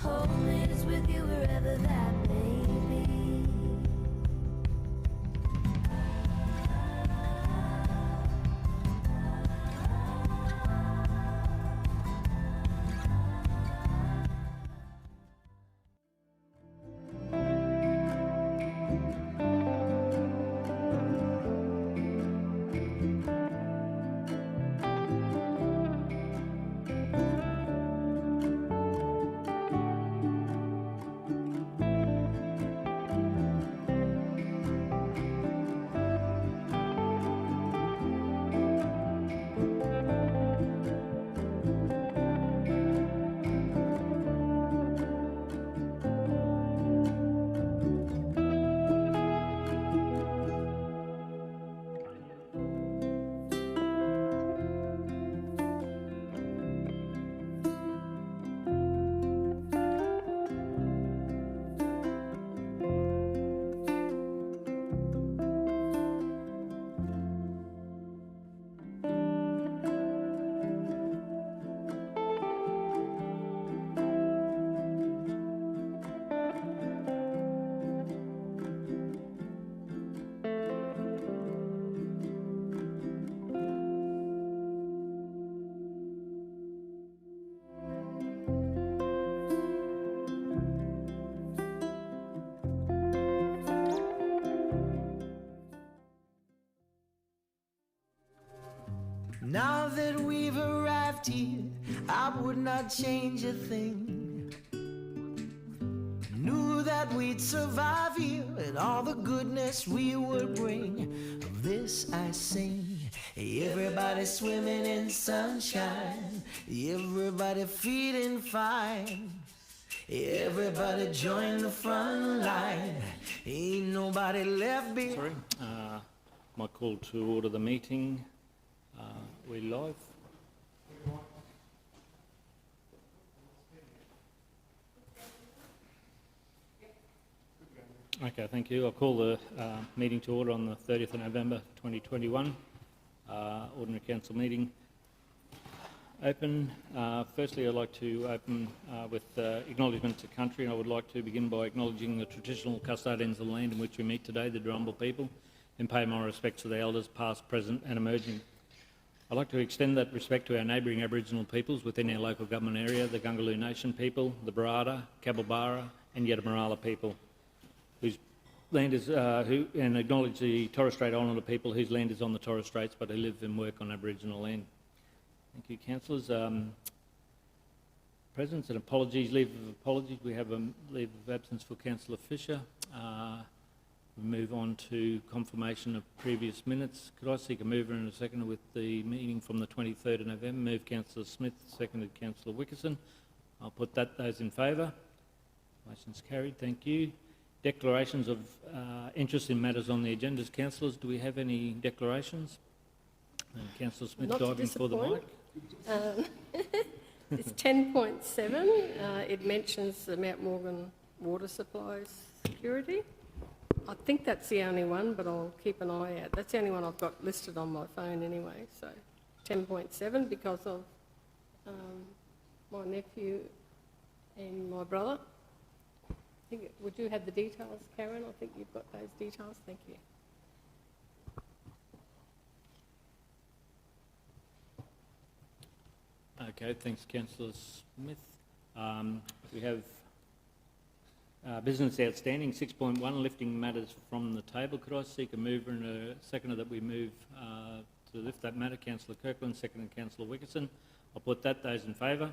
home is with you wherever that may be. Now that we've arrived here, I would not change a thing. Knew that we'd survive here and all the goodness we would bring. Of this I sing. Everybody swimming in sunshine, everybody feeling fine, everybody join the front line, ain't nobody left behind. Sorry, my call to order the meeting. We're live. Okay, thank you. I'll call the meeting to order on the 30th of November 2021. Ordinary Council meeting open. Firstly, I'd like to open with acknowledgement to country, and I would like to begin by acknowledging the traditional custodians of the land in which we meet today, the Darumba people, and pay my respects to the elders past, present and emerging. I'd like to extend that respect to our neighbouring Aboriginal peoples within our local government area, the Gungaloo Nation people, the Barada, Cabelbarra and Yetamarala people, whose land is, and acknowledge the Torres Strait Islander people whose land is on the Torres Straits but who live and work on Aboriginal land. Thank you, councillors. Presence and apologies, leave of apologies. We have a leave of absence for Councillor Fisher. We move on to confirmation of previous minutes. Could I seek a mover and a seconder with the meeting from the 23rd of November? Move Councillor Smith, seconded Councillor Wickerson. I'll put those in favour. Motion's carried, thank you. Declarations of interest in matters on the agendas. Councillors, do we have any declarations? And Councillor Smith diving for the mic. It's 10.7. It mentions the Mount Morgan water supplies security. I think that's the only one, but I'll keep an eye out. That's the only one I've got listed on my phone anyway. So 10.7 because of my nephew and my brother. Would you have the details, Karen? I think you've got those details. Thank you. Okay, thanks, Councillor Smith. We have business outstanding, 6.1, lifting matters from the table. Could I seek a mover and a seconder that we move to lift that matter? Councillor Kirkland, seconded Councillor Wickerson. I'll put those in favour.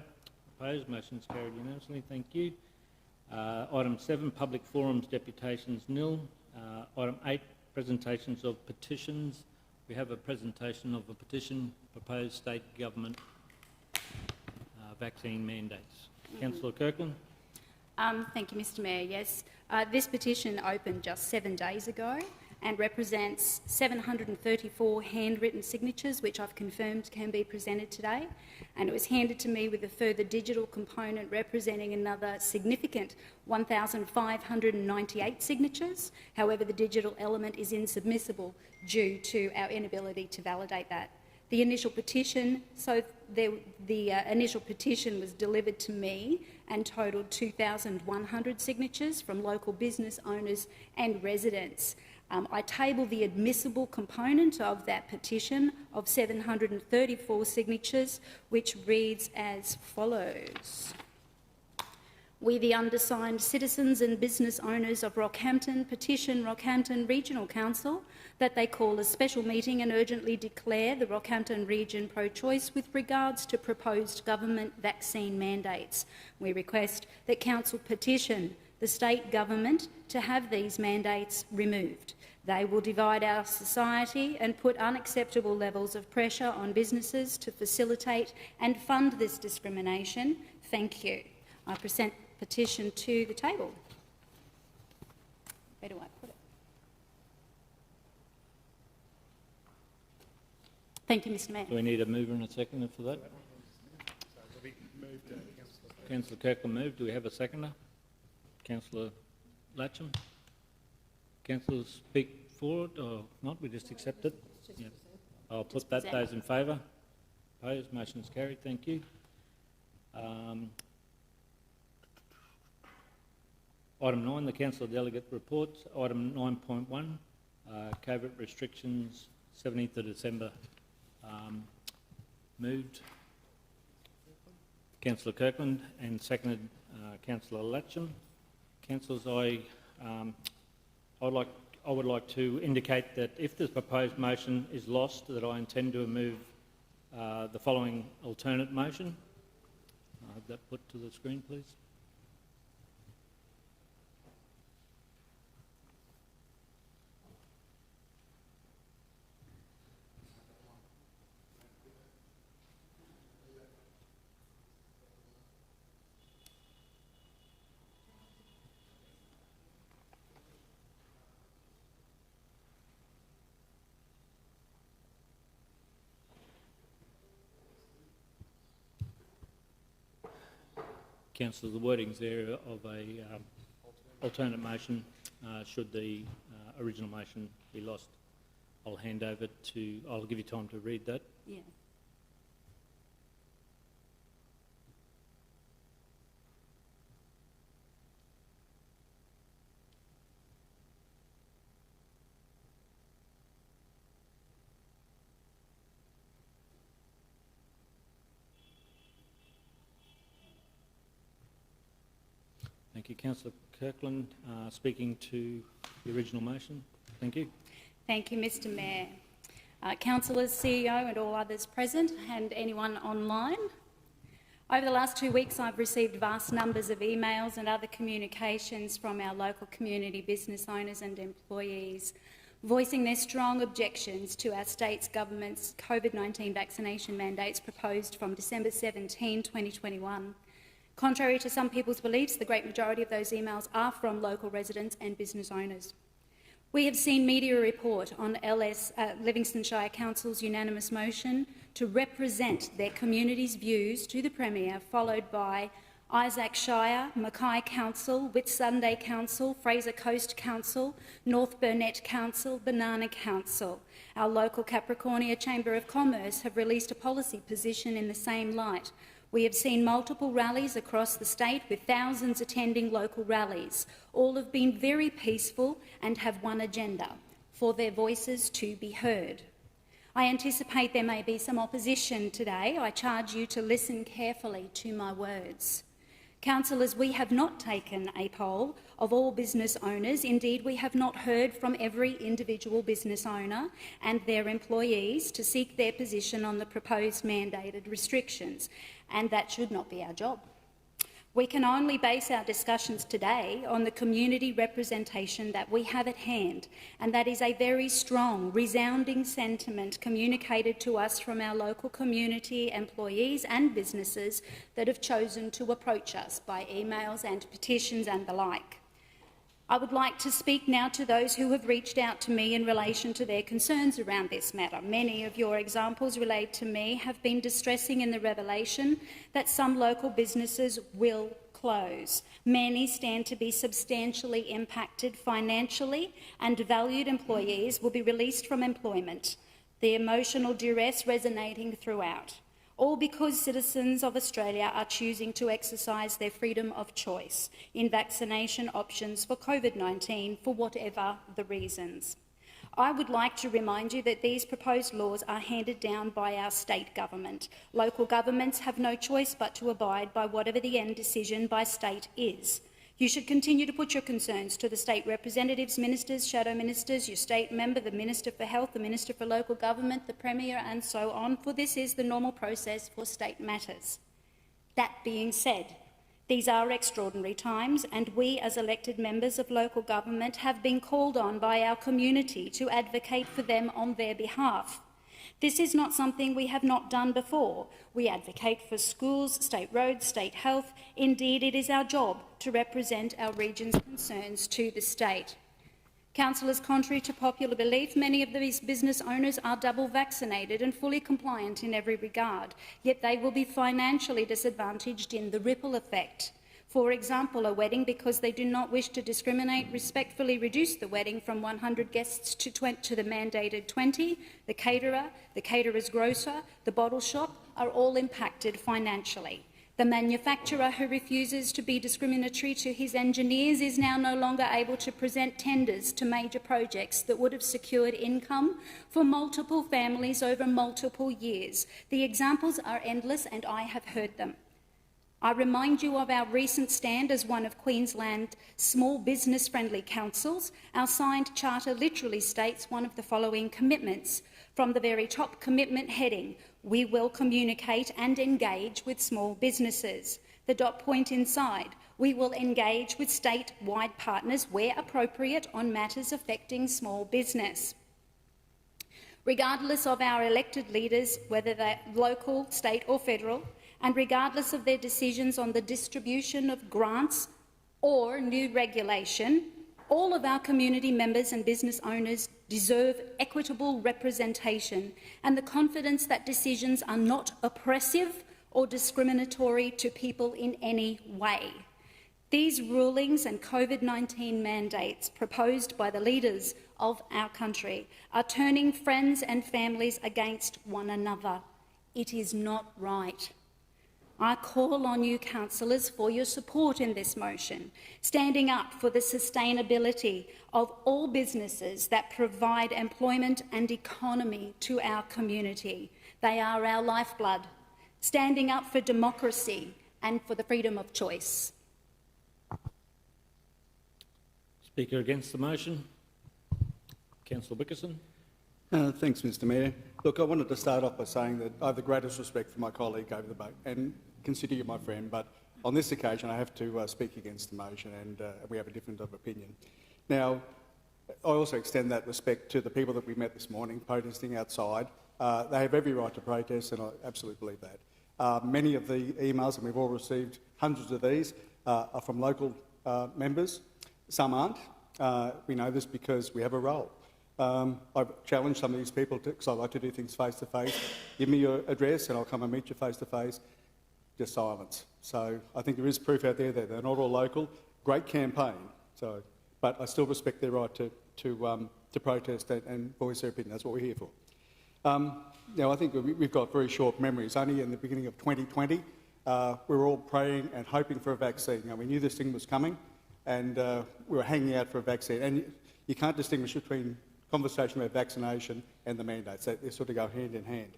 Opposed? Motion's carried unanimously. Thank you. Item 7, public forums, deputations nil. Item 8, presentations of petitions. We have a presentation of a petition, proposed state government vaccine mandates. Councillor Kirkland. Thank you, Mr Mayor. Yes, this petition opened just 7 days ago and represents 734 handwritten signatures, which I've confirmed can be presented today. And it was handed to me with a further digital component representing another significant 1,598 signatures. However, the digital element is insubmissible due to our inability to validate that. The initial petition, initial petition was delivered to me and totalled 2,100 signatures from local business owners and residents. I table the admissible component of that petition of 734 signatures, which reads as follows. We, the undersigned citizens and business owners of Rockhampton, petition Rockhampton Regional Council that they call a special meeting and urgently declare the Rockhampton region pro-choice with regards to proposed government vaccine mandates. We request that Council petition the state government to have these mandates removed. They will divide our society and put unacceptable levels of pressure on businesses to facilitate and fund this discrimination. Thank you. I present petition to the table. Where do I put it? Thank you, Mr Mayor. Do we need a mover and a seconder for that? Councillor Kirkland moved. Do we have a seconder? Councillor Latcham? Councillors speak for it or not? We just accept it? Yeah. I'll put that. Those in favour? Opposed? Motion is carried. Thank you. Item 9, the Council Delegate Reports. Item 9.1, COVID restrictions, 17th of December. Moved Councillor Kirkland and seconded Councillor Latcham. Councillors, I would like to indicate that if this proposed motion is lost, that I intend to move the following alternate motion. I'll have that put to the screen, please. Councillor, the wording's there of a alternate motion should the original motion be lost. I'll hand over to, I'll give you time to read that. Yeah. Thank you. Councillor Kirkland, speaking to the original motion. Thank you. Thank you, Mr Mayor. Councillors, CEO and all others present and anyone online. Over the last 2 weeks I've received vast numbers of emails and other communications from our local community business owners and employees voicing their strong objections to our state's government's COVID-19 vaccination mandates proposed from December 17, 2021. Contrary to some people's beliefs, the great majority of those emails are from local residents and business owners. We have seen media report on Livingston Shire Council's unanimous motion to represent their community's views to the Premier, followed by Isaac Shire, Mackay Council, Whitsunday Council, Fraser Coast Council, North Burnett Council, Banana Council. Our local Capricornia Chamber of Commerce have released a policy position in the same light. We have seen multiple rallies across the state with thousands attending local rallies. All have been very peaceful and have one agenda: for their voices to be heard. I anticipate there may be some opposition today. I charge you to listen carefully to my words. Councillors, we have not taken a poll of all business owners. Indeed, we have not heard from every individual business owner and their employees to seek their position on the proposed mandated restrictions, and that should not be our job. We can only base our discussions today on the community representation that we have at hand, and that is a very strong, resounding sentiment communicated to us from our local community employees and businesses that have chosen to approach us by emails and petitions and the like. I would like to speak now to those who have reached out to me in relation to their concerns around this matter. Many of your examples relayed to me have been distressing in the revelation that some local businesses will close. Many stand to be substantially impacted financially, and valued employees will be released from employment. The emotional duress resonating throughout. all because citizens of Australia are choosing to exercise their freedom of choice in vaccination options for COVID-19 for whatever the reasons. I would like to remind you that these proposed laws are handed down by our state government. Local governments have no choice but to abide by whatever the end decision by state is. You should continue to put your concerns to the state representatives, ministers, shadow ministers, your state member, the Minister for Health, the Minister for Local Government, the Premier and so on, for this is the normal process for state matters. That being said, these are extraordinary times and we as elected members of local government have been called on by our community to advocate for them on their behalf. This is not something we have not done before. We advocate for schools, state roads, state health. Indeed, it is our job to represent our region's concerns to the state. Councillors, contrary to popular belief, many of these business owners are double vaccinated and fully compliant in every regard, yet they will be financially disadvantaged in the ripple effect. For example, a wedding, because they do not wish to discriminate, respectfully reduce the wedding from 100 guests to the mandated 20. The caterer, the caterer's grocer, the bottle shop are all impacted financially. The manufacturer who refuses to be discriminatory to his engineers is now no longer able to present tenders to major projects that would have secured income for multiple families over multiple years. The examples are endless and I have heard them. I remind you of our recent stand as one of Queensland's small business-friendly councils. Our signed charter literally states one of the following commitments. From the very top commitment heading, we will communicate and engage with small businesses. The dot point inside, we will engage with state-wide partners where appropriate on matters affecting small business. Regardless of our elected leaders, whether they're local, state or federal, and regardless of their decisions on the distribution of grants or new regulation, all of our community members and business owners deserve equitable representation and the confidence that decisions are not oppressive or discriminatory to people in any way. These rulings and COVID-19 mandates proposed by the leaders of our country are turning friends and families against one another. It is not right. I call on you, councillors, for your support in this motion, standing up for the sustainability of all businesses that provide employment and economy to our community. They are our lifeblood, standing up for democracy and for the freedom of choice. Speaker against the motion, Councillor Wickerson. Thanks, Mr Mayor. Look, I wanted to start off by saying that I have the greatest respect for my colleague over the vote and consider you my friend, but on this occasion I have to speak against the motion and we have a different opinion. Now, I also extend that respect to the people that we met this morning protesting outside. They have every right to protest and I absolutely believe that. Many of the emails, and we've all received hundreds of these, are from local members. Some aren't. We know this because we have a role. I've challenged some of these people because I like to do things face-to-face. Give me your address and I'll come and meet you face-to-face. Just silence. So I think there is proof out there that they're not all local. Great campaign, but I still respect their right to protest and voice their opinion. That's what we're here for. I think we've got very short memories. Only in the beginning of 2020, we were all praying and hoping for a vaccine. We knew this thing was coming and we were hanging out for a vaccine. And you can't distinguish between conversation about vaccination and the mandates. They sort of go hand in hand.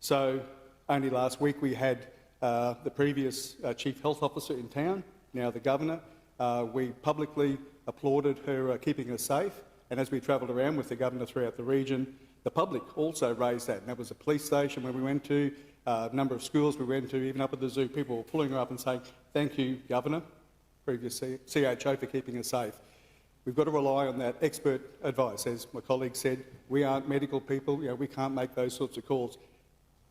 So only last week we had the previous Chief Health Officer in town, now the Governor. We publicly applauded her keeping us safe, and as we travelled around with the Governor throughout the region, the public also raised that. And that was a police station where we went to, a number of schools we went to, even up at the zoo, people were pulling her up and saying, "Thank you, Governor, previous CHO, for keeping us safe." We've got to rely on that expert advice. As my colleague said, we aren't medical people, we can't make those sorts of calls.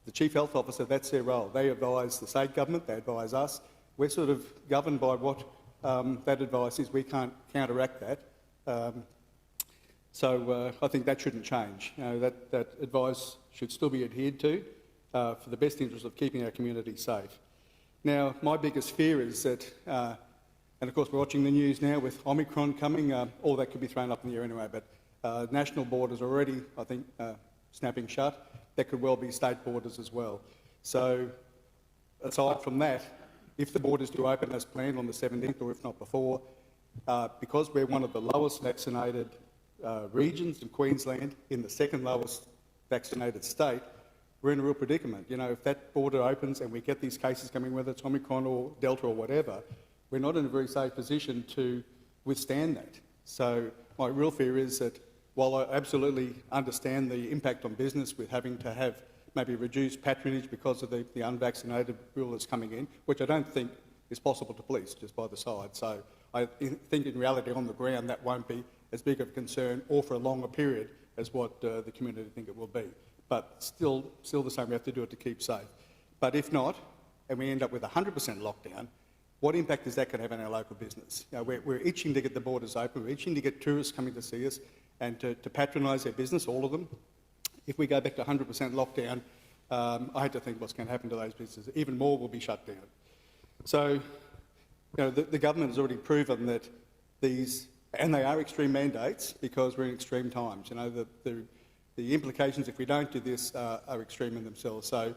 The Chief Health Officer, that's their role. They advise the state government, they advise us. We're sort of governed by what that advice is. We can't counteract that. So I think that shouldn't change. That advice should still be adhered to for the best interest of keeping our community safe. Now, my biggest fear is that, and of course we're watching the news now with Omicron coming, all that could be thrown up in the air anyway, but national borders are already, I think, snapping shut. There could well be state borders as well. So, aside from that, if the borders do open as planned on the 17th, or if not before, because we're one of the lowest vaccinated regions in Queensland, in the second lowest vaccinated state, we're in a real predicament. You know, if that border opens and we get these cases coming, whether it's Omicron or Delta or whatever, we're not in a very safe position to withstand that. So my real fear is that while I absolutely understand the impact on business with having to have maybe reduced patronage because of the unvaccinated rule that's coming in, which I don't think is possible to police just by the side. So I think in reality on the ground that won't be as big of a concern or for a longer period as what the community think it will be. But still the same, we have to do it to keep safe. But if not, and we end up with 100% lockdown, what impact is that going to have on our local business? You know, we're itching to get the borders open, we're itching to get tourists coming to see us and to patronise their business, all of them. If we go back to 100% lockdown, I hate to think what's going to happen to those businesses. Even more will be shut down. So, you know, the government has already proven that these, and they are extreme mandates because we're in extreme times. You know, the implications if we don't do this are extreme in themselves. So,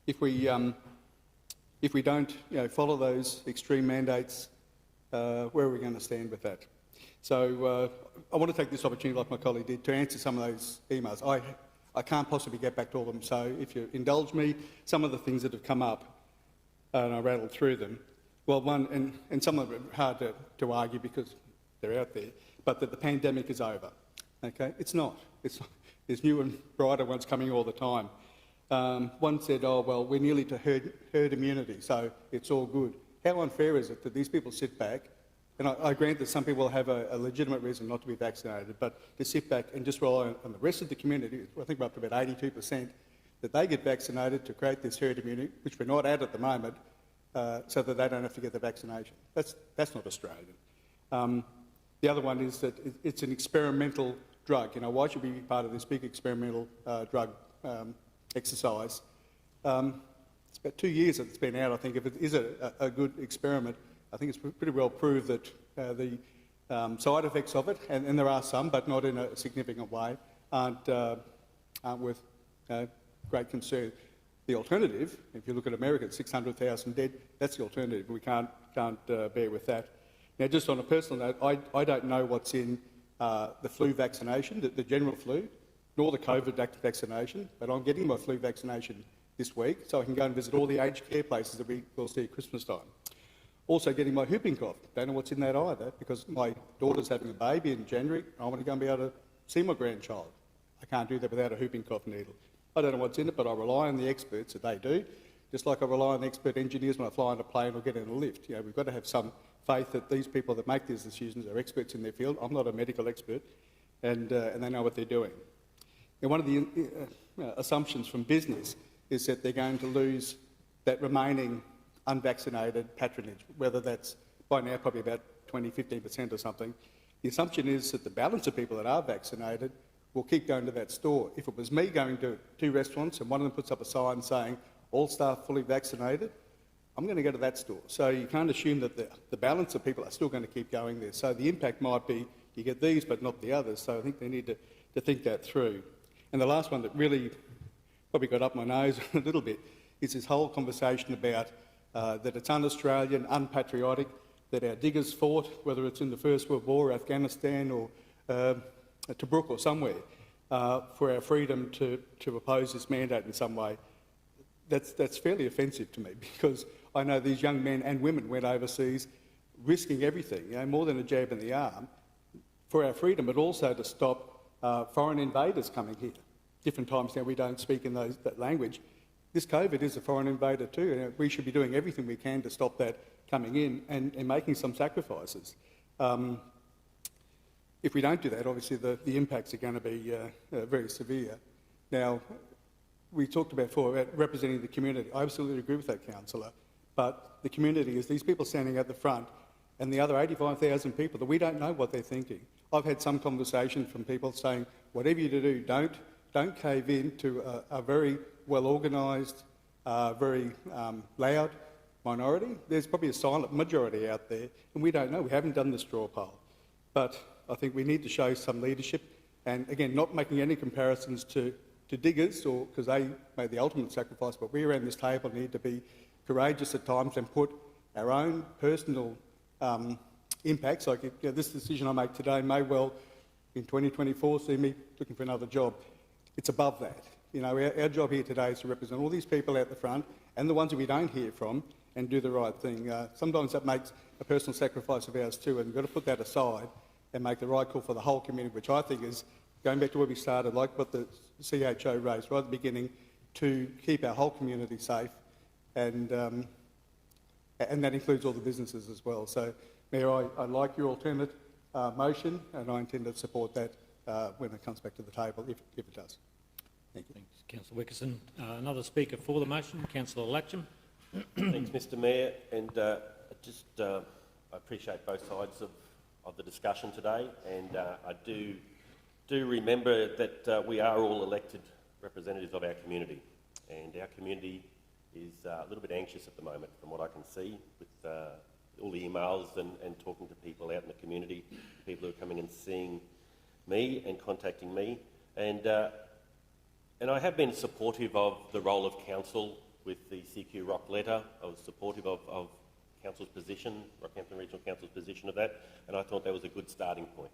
if we don't, you know, follow those extreme mandates, where are we going to stand with that? So I want to take this opportunity, like my colleague did, to answer some of those emails. I can't possibly get back to all of them, so if you indulge me, some of the things that have come up, and I rattled through them. Well, one, and some of them are hard to argue because they're out there, but that the pandemic is over. Okay, it's not. There's new and brighter ones coming all the time. One said, oh, well, we're nearly to herd immunity, so it's all good. How unfair is it that these people sit back, and I grant that some people have a legitimate reason not to be vaccinated, but to sit back and just rely on the rest of the community, I think we're up to about 82%, that they get vaccinated to create this herd immunity, which we're not at the moment, so that they don't have to get the vaccination. That's not Australian. The other one is that it's an experimental drug. You know, why should we be part of this big experimental drug exercise? It's about 2 years that it's been out, I think. If it is a good experiment, I think it's pretty well proved that the side effects of it, and there are some, but not in a significant way, aren't worth great concern. The alternative, if you look at America, it's 600,000 dead, that's the alternative. We can't bear with that. Now, just on a personal note, I don't know what's in the flu vaccination, the general flu, nor the COVID vaccination, but I'm getting my flu vaccination this week, so I can go and visit all the aged care places that we will see at Christmas time. Also getting my whooping cough. Don't know what's in that either, because my daughter's having a baby in January, and I want to go and be able to see my grandchild. I can't do that without a whooping cough needle. I don't know what's in it, but I rely on the experts that they do, just like I rely on the expert engineers when I fly on a plane or get in a lift. You know, we've got to have some faith that these people that make these decisions are experts in their field. I'm not a medical expert, and they know what they're doing. And one of the assumptions from business is that they're going to lose that remaining unvaccinated patronage, whether that's by now probably about 20, 15% or something. The assumption is that the balance of people that are vaccinated will keep going to that store. If it was me going to 2 restaurants and one of them puts up a sign saying, all staff fully vaccinated, I'm going to go to that store. So you can't assume that the balance of people are still going to keep going there. So the impact might be you get these but not the others. So I think they need to think that through. And the last one that really probably got up my nose a little bit is this whole conversation about that it's un-Australian, unpatriotic, that our diggers fought, whether it's in the First World War, Afghanistan or Tobruk or somewhere, for our freedom to oppose this mandate in some way. That's fairly offensive to me, because I know these young men and women went overseas risking everything, you know, more than a jab in the arm, for our freedom, but also to stop foreign invaders coming here. Different times now we don't speak in that language. This COVID is a foreign invader too, and we should be doing everything we can to stop that coming in and making some sacrifices. If we don't do that, obviously the impacts are going to be very severe. Now, we talked before about representing the community. I absolutely agree with that, Councillor, but the community is these people standing at the front and the other 85,000 people that we don't know what they're thinking. I've had some conversation from people saying, whatever you do, don't cave in to a very well-organised, very loud minority. There's probably a silent majority out there, and we don't know. We haven't done the straw poll. But I think we need to show some leadership, and again, not making any comparisons to to diggers, or because they made the ultimate sacrifice, but we around this table need to be courageous at times and put our own personal impacts, like this decision I make today may well in 2024 see me looking for another job. It's above that. You know, our job here today is to represent all these people out the front and the ones that we don't hear from and do the right thing. Sometimes that makes a personal sacrifice of ours too, and we've got to put that aside and make the right call for the whole community, which I think is, going back to where we started, like what the CHO raised right at the beginning, to keep our whole community safe, and that includes all the businesses as well. So, Mayor, I like your alternate motion, and I intend to support that when it comes back to the table, if it does. Thank you. Thanks, Councillor Wickerson. Another speaker for the motion, Councillor Latcham. Thanks, Mr Mayor, and I appreciate both sides of the discussion today, and I do remember that we are all elected representatives of our community, and our community is a little bit anxious at the moment, from what I can see, with all the emails and talking to people out in the community, people who are coming and seeing me and contacting me, and I have been supportive of the role of council with the CQ Rock letter. I was supportive of council's position, Rockhampton Regional Council's position of that, and I thought that was a good starting point.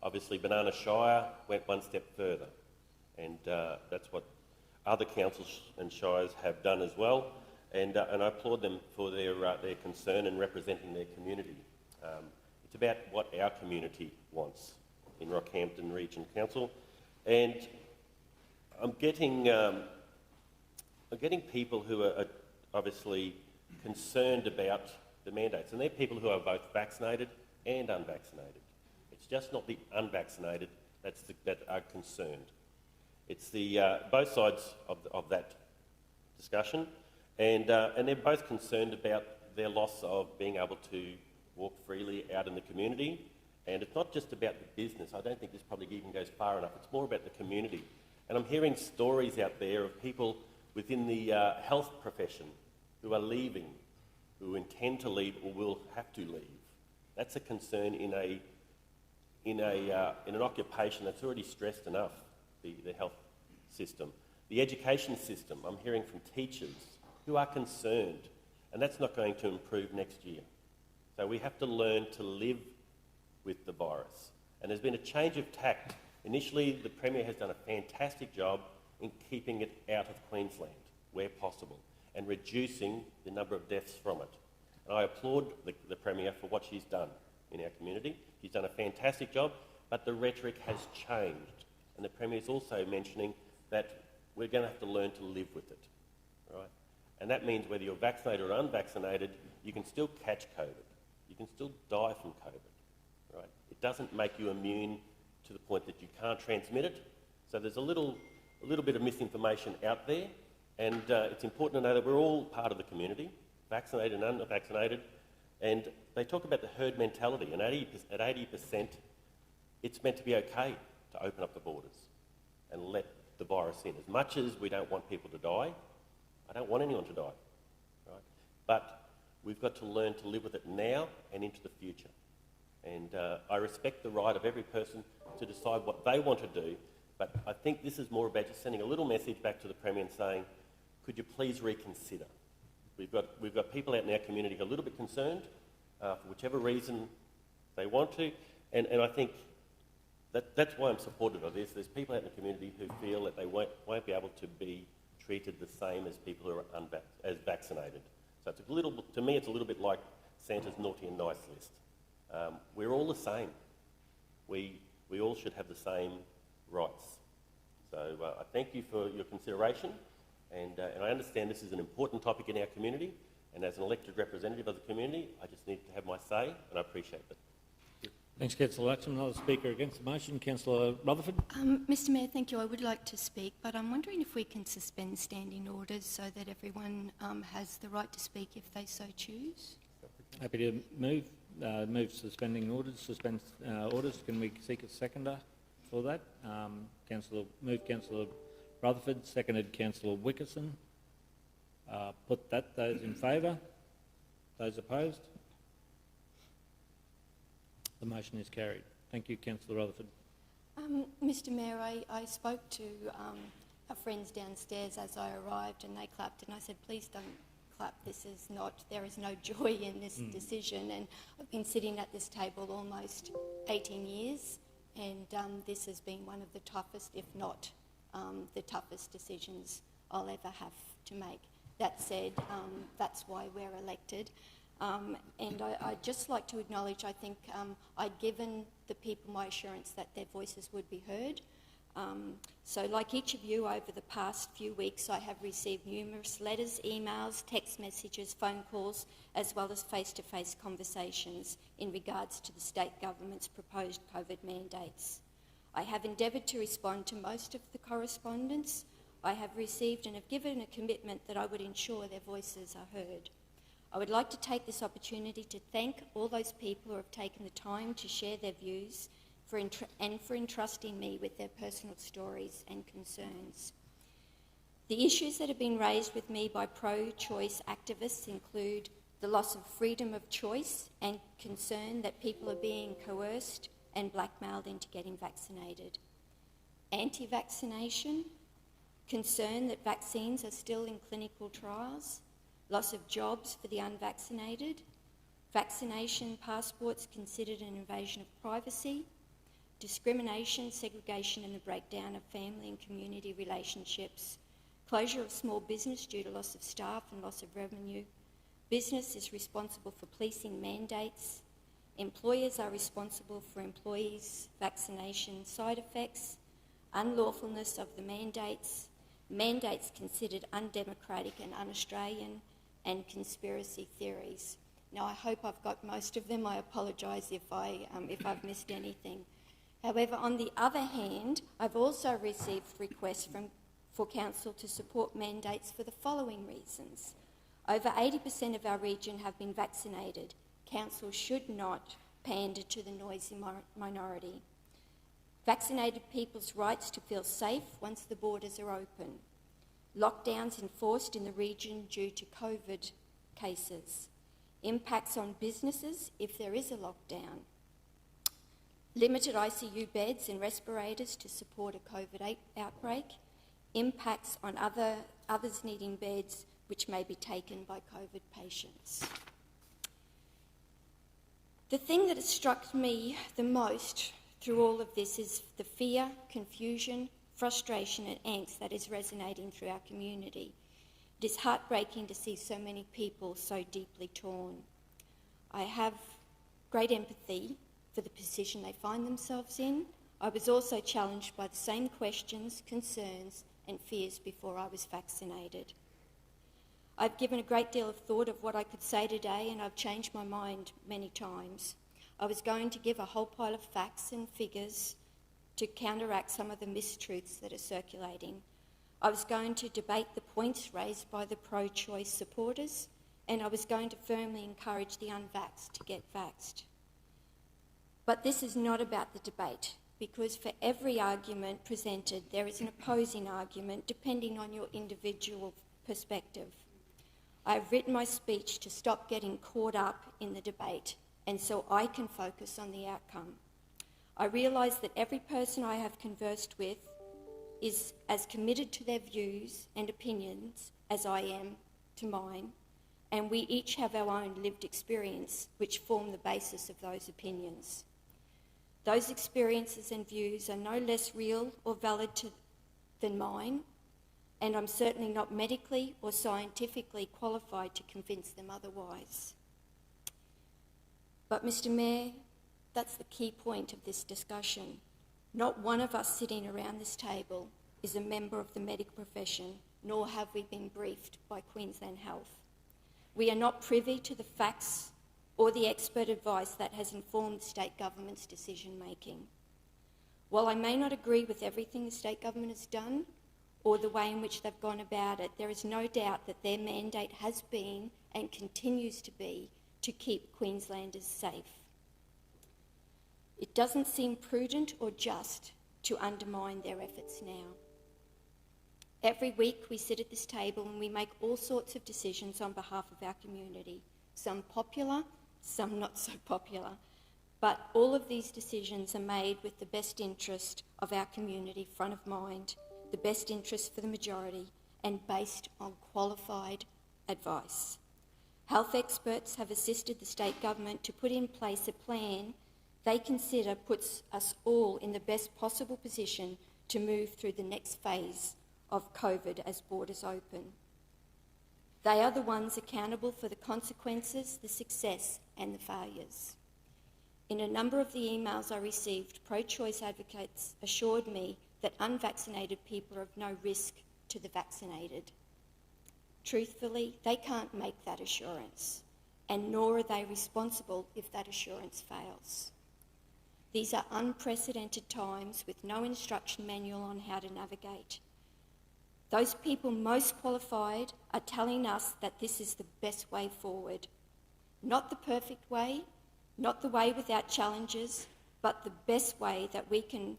Obviously, Banana Shire went one step further, and that's what other councils and shires have done as well, and I applaud them for their concern in representing their community. It's about what our community wants in Rockhampton Regional Council, and I'm getting people who are obviously concerned about the mandates, and they're people who are both vaccinated and unvaccinated. It's just not the unvaccinated that are concerned. It's the both sides of that discussion, and they're both concerned about their loss of being able to walk freely out in the community. And it's not just about the business. I don't think this probably even goes far enough. It's more about the community. And I'm hearing stories out there of people within the health profession who are leaving, who intend to leave or will have to leave. That's a concern in an occupation that's already stressed enough, the health system. The education system, I'm hearing from teachers who are concerned, and that's not going to improve next year. So we have to learn to live with the virus. And there's been a change of tact. Initially, the Premier has done a fantastic job in keeping it out of Queensland, where possible, and reducing the number of deaths from it. And I applaud the Premier for what she's done in our community. She's done a fantastic job, but the rhetoric has changed. And the Premier's also mentioning that we're going to have to learn to live with it, right? And that means whether you're vaccinated or unvaccinated, you can still catch COVID. You can still die from COVID, right? It doesn't make you immune to the point that you can't transmit it. So there's a little bit of misinformation out there, and it's important to know that we're all part of the community, vaccinated and unvaccinated, and they talk about the herd mentality, and at 80%, it's meant to be okay to open up the borders and let the virus in. As much as we don't want people to die, I don't want anyone to die, right? But we've got to learn to live with it now and into the future. And I respect the right of every person to decide what they want to do, but I think this is more about just sending a little message back to the Premier and saying, could you please reconsider? We've got people out in our community who are a little bit concerned for whichever reason they want to, and I think that's why I'm supportive of this. There's people out in the community who feel that they won't be able to be treated the same as people who are as vaccinated. So it's to me, it's a little bit like Santa's naughty and nice list. We're all the same. We all should have the same rights. So I thank you for your consideration, and I understand this is an important topic in our community, and as an elected representative of the community, I just need to have my say, and I appreciate that. Thanks, Councillor Latcham. Another speaker against the motion, Councillor Rutherford. Mr Mayor, thank you. I would like to speak, but I'm wondering if we can suspend standing orders so that everyone has the right to speak if they so choose. Happy to move suspending orders. Suspend orders. Can we seek a seconder for that? Councillor Rutherford, seconded Councillor Wickerson. Put that. Those in favour? Those opposed? The motion is carried. Thank you, Councillor Rutherford. Mr Mayor, I spoke to our friends downstairs as I arrived, and they clapped, and I said, please don't clap, there is no joy in this decision, and I've been sitting at this table almost 18 years, and this has been one of the toughest, if not the toughest decisions I'll ever have to make. That said, that's why we're elected. And I'd just like to acknowledge, I think I'd given the people my assurance that their voices would be heard. So like each of you, over the past few weeks, I have received numerous letters, emails, text messages, phone calls, as well as face-to-face conversations in regards to the state government's proposed COVID mandates. I have endeavoured to respond to most of the correspondence I have received and have given a commitment that I would ensure their voices are heard. I would like to take this opportunity to thank all those people who have taken the time to share their views and for entrusting me with their personal stories and concerns. The issues that have been raised with me by pro-choice activists include the loss of freedom of choice and concern that people are being coerced and blackmailed into getting vaccinated, anti-vaccination, concern that vaccines are still in clinical trials, loss of jobs for the unvaccinated, vaccination passports considered an invasion of privacy, discrimination, segregation and the breakdown of family and community relationships, closure of small business due to loss of staff and loss of revenue, business is responsible for policing mandates, employers are responsible for employees' vaccination side effects, unlawfulness of the mandates, mandates considered undemocratic and un-Australian, and conspiracy theories. Now, I hope I've got most of them. I apologise if I've missed anything. However, on the other hand, I've also received requests for Council to support mandates for the following reasons. Over 80% of our region have been vaccinated. Council should not pander to the noisy minority. Vaccinated people's rights to feel safe once the borders are open. Lockdowns enforced in the region due to COVID cases. Impacts on businesses if there is a lockdown. Limited ICU beds and respirators to support a COVID outbreak. Impacts on others needing beds which may be taken by COVID patients. The thing that has struck me the most through all of this is the fear, confusion, frustration and angst that is resonating through our community. It is heartbreaking to see so many people so deeply torn. I have great empathy for the position they find themselves in. I was also challenged by the same questions, concerns and fears before I was vaccinated. I've given a great deal of thought of what I could say today, and I've changed my mind many times. I was going to give a whole pile of facts and figures to counteract some of the mistruths that are circulating. I was going to debate the points raised by the pro-choice supporters, and I was going to firmly encourage the unvaxxed to get vaxxed. But this is not about the debate, because for every argument presented, there is an opposing argument depending on your individual perspective. I've written my speech to stop getting caught up in the debate, and so I can focus on the outcome. I realise that every person I have conversed with is as committed to their views and opinions as I am to mine, and we each have our own lived experience which form the basis of those opinions. Those experiences and views are no less real or valid than mine, and I'm certainly not medically or scientifically qualified to convince them otherwise. But Mr Mayor, that's the key point of this discussion. Not one of us sitting around this table is a member of the medical profession, nor have we been briefed by Queensland Health. We are not privy to the facts or the expert advice that has informed the state government's decision-making. While I may not agree with everything the state government has done or the way in which they've gone about it, there is no doubt that their mandate has been and continues to be to keep Queenslanders safe. It doesn't seem prudent or just to undermine their efforts now. Every week we sit at this table and we make all sorts of decisions on behalf of our community, some popular, some not so popular. But all of these decisions are made with the best interest of our community front of mind, the best interest for the majority, and based on qualified advice. Health experts have assisted the state government to put in place a plan they consider puts us all in the best possible position to move through the next phase of COVID as borders open. They are the ones accountable for the consequences, the success and the failures. In a number of the emails I received, pro-choice advocates assured me that unvaccinated people are of no risk to the vaccinated. Truthfully, they can't make that assurance, and nor are they responsible if that assurance fails. These are unprecedented times with no instruction manual on how to navigate. Those people most qualified are telling us that this is the best way forward. Not the perfect way, not the way without challenges, but the best way that we can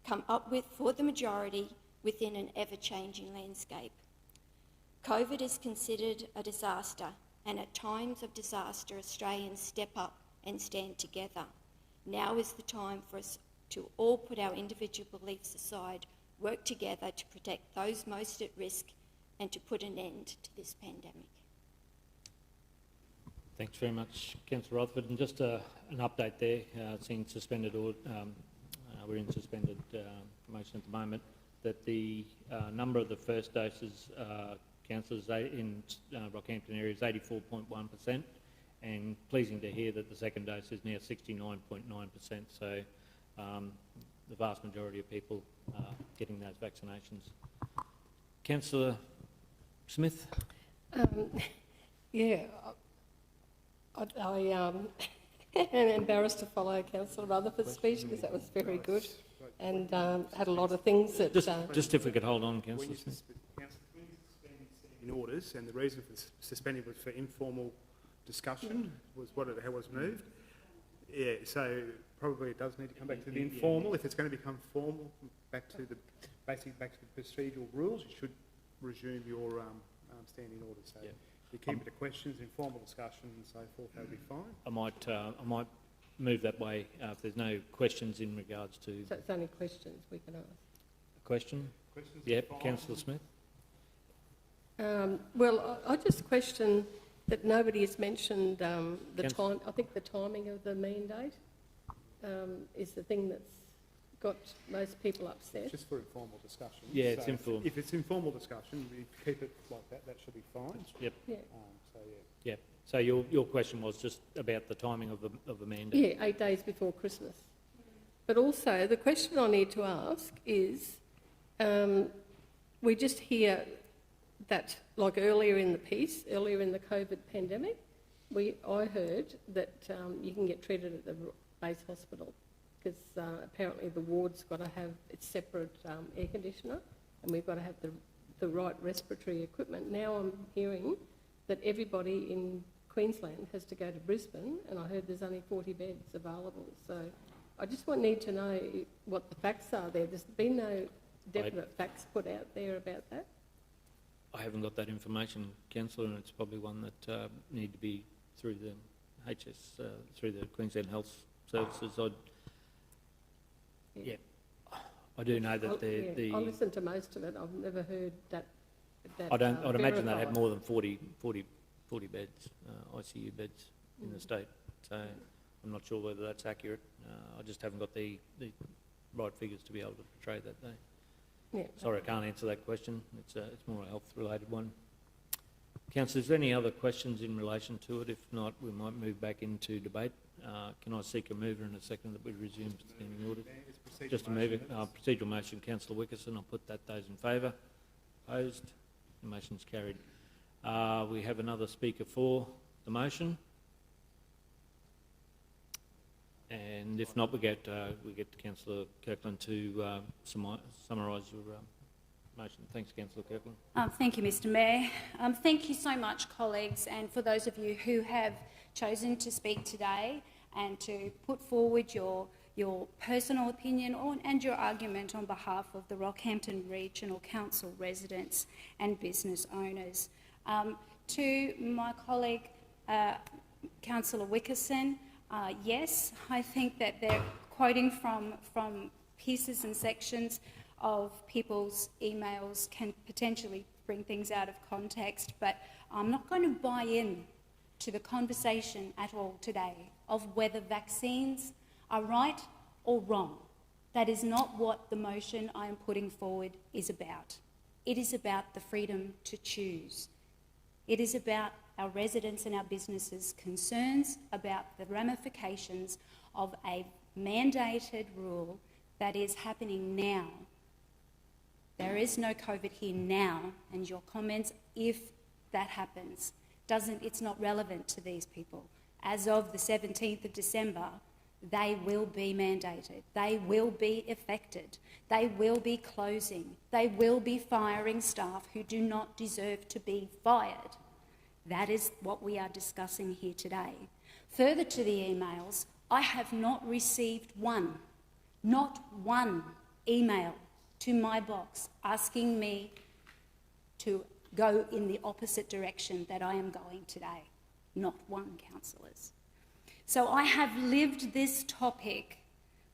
come up with for the majority within an ever-changing landscape. COVID is considered a disaster, and at times of disaster, Australians step up and stand together. Now is the time for us to all put our individual beliefs aside, work together to protect those most at risk and to put an end to this pandemic. Thanks very much, Councillor Rutherford. And just an update there, seeing suspended, we're in suspended motion at the moment, that the number of the first doses, councillors in Rockhampton area is 84.1%, and pleasing to hear that the second dose is now 69.9%. So the vast majority of people getting those vaccinations. Councillor Smith? Yeah, I am embarrassed to follow Councillor Rutherford's speech because that was very good and had a lot of things that... Just if we could hold on, Councillor Smith. In orders, and the reason for suspending was for informal discussion, was what it was moved. Yeah, so probably it does need to come back to the informal. If it's going to become formal, back to the procedural rules, you should resume your standing orders. So if you keep it to questions, informal discussion and so forth, that'll be fine. I might move that way if there's no questions in regards to... So it's only questions we can ask. A question? Questions? Yep, Councillor Smith. Well, I just question that nobody has mentioned the time. I think the timing of the mandate is the thing that's got most people upset. Just for informal discussion. Yeah, it's informal. If it's informal discussion, we keep it like that. That should be fine. Yep. Yeah. Yep. So your question was just about the timing of the mandate. Yeah, 8 days before Christmas. But also the question I need to ask is, we just hear that, like earlier in the piece, earlier in the COVID pandemic, I heard that you can get treated at the base hospital because apparently the ward's got to have its separate air conditioner and we've got to have the right respiratory equipment. Now I'm hearing that everybody in Queensland has to go to Brisbane, and I heard there's only 40 beds available. So I just need to know what the facts are there. There's been no definite facts put out there about that. I haven't got that information, Councillor, and it's probably one that need to be through the through the Queensland Health Services. I do know that I listened to most of it. I've never heard that. I'd imagine they have more than 40 beds, ICU beds in the state. So I'm not sure whether that's accurate. I just haven't got the right figures to be able to portray that day. Yeah. Sorry, I can't answer that question. It's more a health-related one. Councillor, is there any other questions in relation to it? If not, we might move back into debate. Can I seek a mover and a second that we resume standing order? Just a mover. Procedural motion, Councillor Wickerson. I'll put those in favour. Opposed? The motion's carried. We have another speaker for the motion. And if not, we get to Councillor Kirkland to summarise your motion. Thanks, Councillor Kirkland. Thank you, Mr Mayor. Thank you so much, colleagues, and for those of you who have chosen to speak today and to put forward your personal opinion and your argument on behalf of the Rockhampton Regional Council residents and business owners. To my colleague, Councillor Wickerson, Yes, I think that they're quoting from pieces and sections of people's emails can potentially bring things out of context, but I'm not going to buy in to the conversation at all today of whether vaccines are right or wrong. That is not what the motion I am putting forward is about. It is about the freedom to choose. It is about our residents' and our businesses' concerns about the ramifications of a mandated rule that is happening now. There is no COVID here now, and your comments, if that happens, it's not relevant to these people. As of the 17th of December, they will be mandated. They will be affected. They will be closing. They will be firing staff who do not deserve to be fired. That is what we are discussing here today. Further to the emails, I have not received not one email to my box asking me to go in the opposite direction that I am going today. Not one, councillors. So I have lived this topic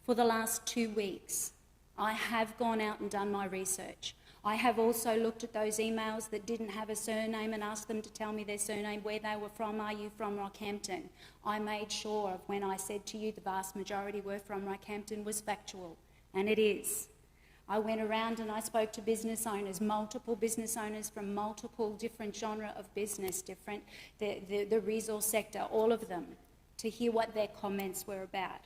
for the last 2 weeks. I have gone out and done my research. I have also looked at those emails that didn't have a surname and asked them to tell me their surname, where they were from. Are you from Rockhampton? I made sure of when I said to you the vast majority were from Rockhampton was factual, and it is. I went around and I spoke to business owners, multiple business owners from multiple different genre of business, the resource sector, all of them, to hear what their comments were about.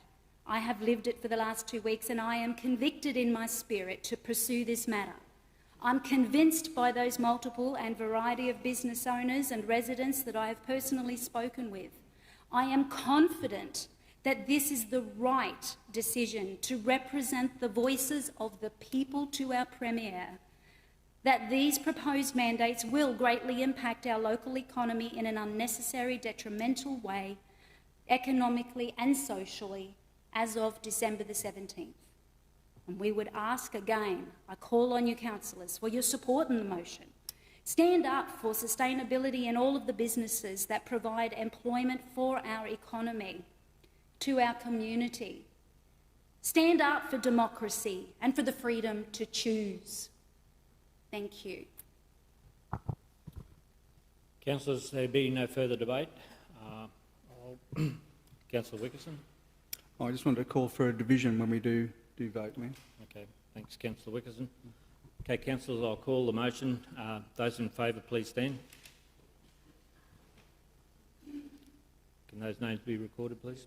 I have lived it for the last 2 weeks, and I am convicted in my spirit to pursue this matter. I'm convinced by those multiple and variety of business owners and residents that I have personally spoken with. I am confident that this is the right decision to represent the voices of the people to our Premier, that these proposed mandates will greatly impact our local economy in an unnecessary, detrimental way, economically and socially, as of December the 17th. And we would ask again, I call on you councillors for your support in the motion. Stand up for sustainability in all of the businesses that provide employment for our economy, to our community. Stand up for democracy and for the freedom to choose. Thank you. Councillors, there be no further debate. Councillor Wickerson. I just wanted to call for a division when we do vote, Mayor. Okay, thanks, Councillor Wickerson. Okay, councillors, I'll call the motion. Those in favour, please stand. Can those names be recorded, please?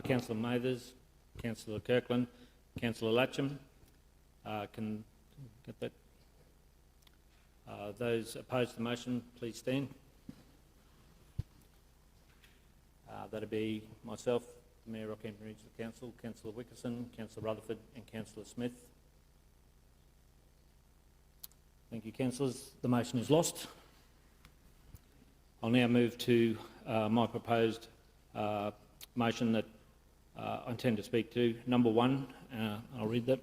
Councillor Mathers, Councillor Kirkland, Councillor Latcham. Can get that? Those opposed to the motion, please stand. That'll be myself, the Mayor of Rockhampton Regional Council, Councillor Wickerson, Councillor Rutherford and Councillor Smith. Thank you, councillors. The motion is lost. I'll now move to my proposed motion that I intend to speak to. Number one, I'll read that.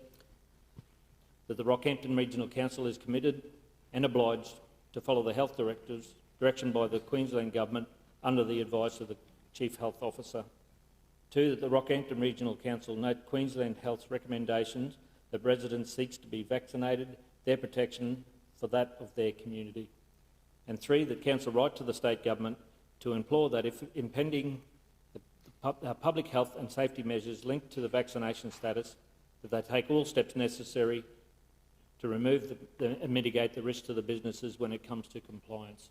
That the Rockhampton Regional Council is committed and obliged to follow the health direction by the Queensland Government under the advice of the Chief Health Officer. 2, that the Rockhampton Regional Council note Queensland Health's recommendations that residents seek to be vaccinated, their protection for that of their community. And 3, that Council write to the State Government to implore that if impending public health and safety measures linked to the vaccination status, that they take all steps necessary to remove and mitigate the risk to the businesses when it comes to compliance.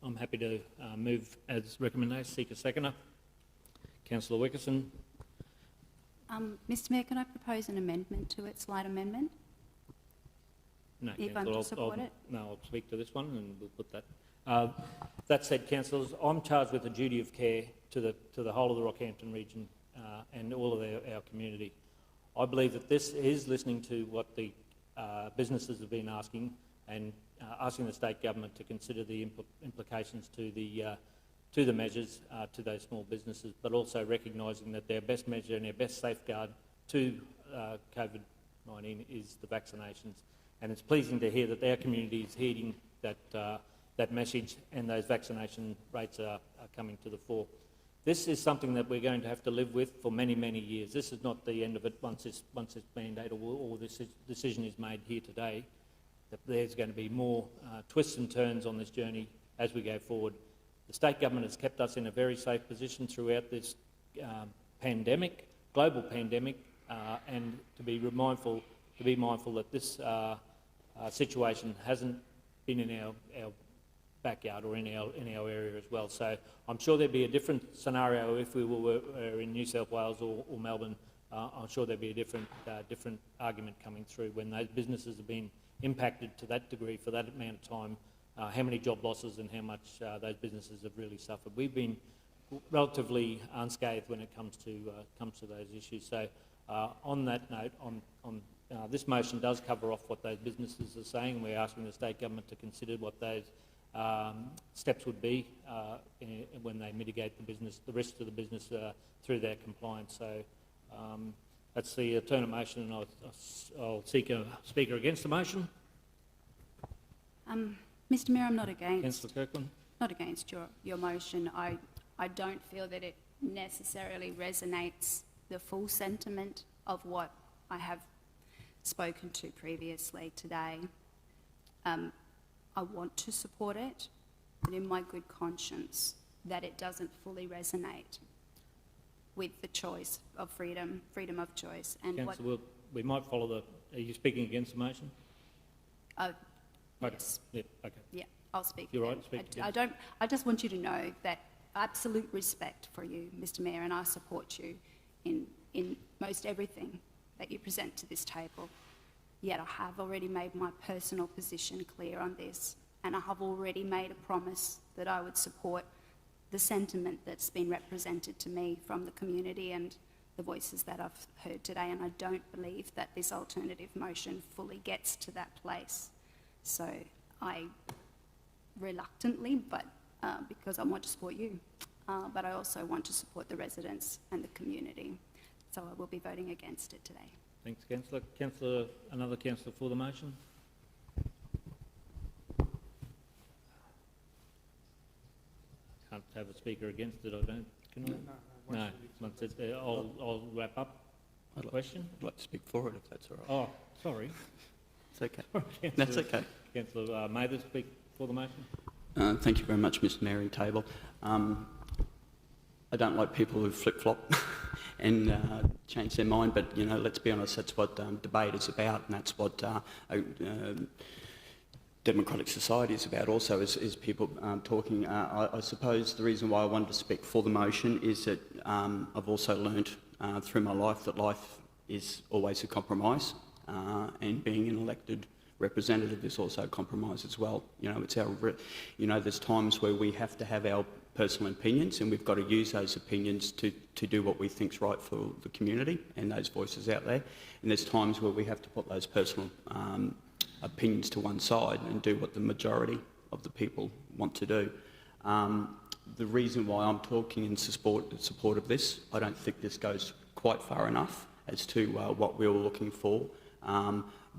I'm happy to move as recommended. Seek a seconder. Councillor Wickerson. Mr Mayor, can I propose an amendment to it, slight amendment? No, if I'm to support it? No, I'll speak to this one and we'll put that. That said, councillors, I'm charged with a duty of care to the whole of the Rockhampton region and all of our community. I believe that this is listening to what the businesses have been asking and asking the state government to consider the implications to the measures to those small businesses, but also recognising that their best measure and their best safeguard to COVID-19 is the vaccinations. And it's pleasing to hear that our community is heeding that that message, and those vaccination rates are coming to the fore. This is something that we're going to have to live with for many, many years. This is not the end of it once this mandate or this decision is made here today. That there's going to be more twists and turns on this journey as we go forward. The state government has kept us in a very safe position throughout this pandemic, global pandemic, and to be mindful that this situation hasn't been in our backyard or in our area as well. So I'm sure there'd be a different scenario if we were in New South Wales or Melbourne. I'm sure there'd be a different argument coming through when those businesses have been impacted to that degree for that amount of time. How many job losses and how much those businesses have really suffered. We've been relatively unscathed when it comes to those issues. So on that note, this motion does cover off what those businesses are saying. We're asking the state government to consider what those steps would be when they mitigate the risk to the business through their compliance. So that's the alternate motion, and I'll seek a speaker against the motion. Mr Mayor, I'm not against. Councillor Kirkland. Not against your motion. I don't feel that it necessarily resonates the full sentiment of what I have spoken to previously today. I want to support it, but in my good conscience that it doesn't fully resonate with the choice of freedom of choice. And Councillor, we might follow the... Are you speaking against the motion? Okay. Yes. Yep, okay. Yeah, I'll speak. You're right, speak. I just want you to know that absolute respect for you, Mr Mayor, and I support you in most everything that you present to this table. Yet I have already made my personal position clear on this, and I have already made a promise that I would support the sentiment that's been represented to me from the community and the voices that I've heard today, and I don't believe that this alternative motion fully gets to that place. So I reluctantly, but because I want to support you, but I also want to support the residents and the community. So I will be voting against it today. Thanks, Councillor. Another councillor for the motion? Can't have a speaker against it, I don't. Can I? No. Once it's, I'll wrap up the question. I'd like to speak for it, if that's all right. Oh, sorry. It's okay. That's okay. Councillor Mather, speak for the motion. Thank you very much, Mr Mayor and Table. I don't like people who flip-flop and change their mind, but, you know, let's be honest, that's what debate is about, and that's what democratic society is about also, is people talking. I suppose the reason why I wanted to speak for the motion is that I've also learnt through my life that life is always a compromise, and being an elected representative is also a compromise as well. You know, it's there's times where we have to have our personal opinions, and we've got to use those opinions to do what we think's right for the community and those voices out there. And there's times where we have to put those personal opinions to one side and do what the majority of the people want to do. The reason why I'm talking in support of this, I don't think this goes quite far enough as to what we were looking for,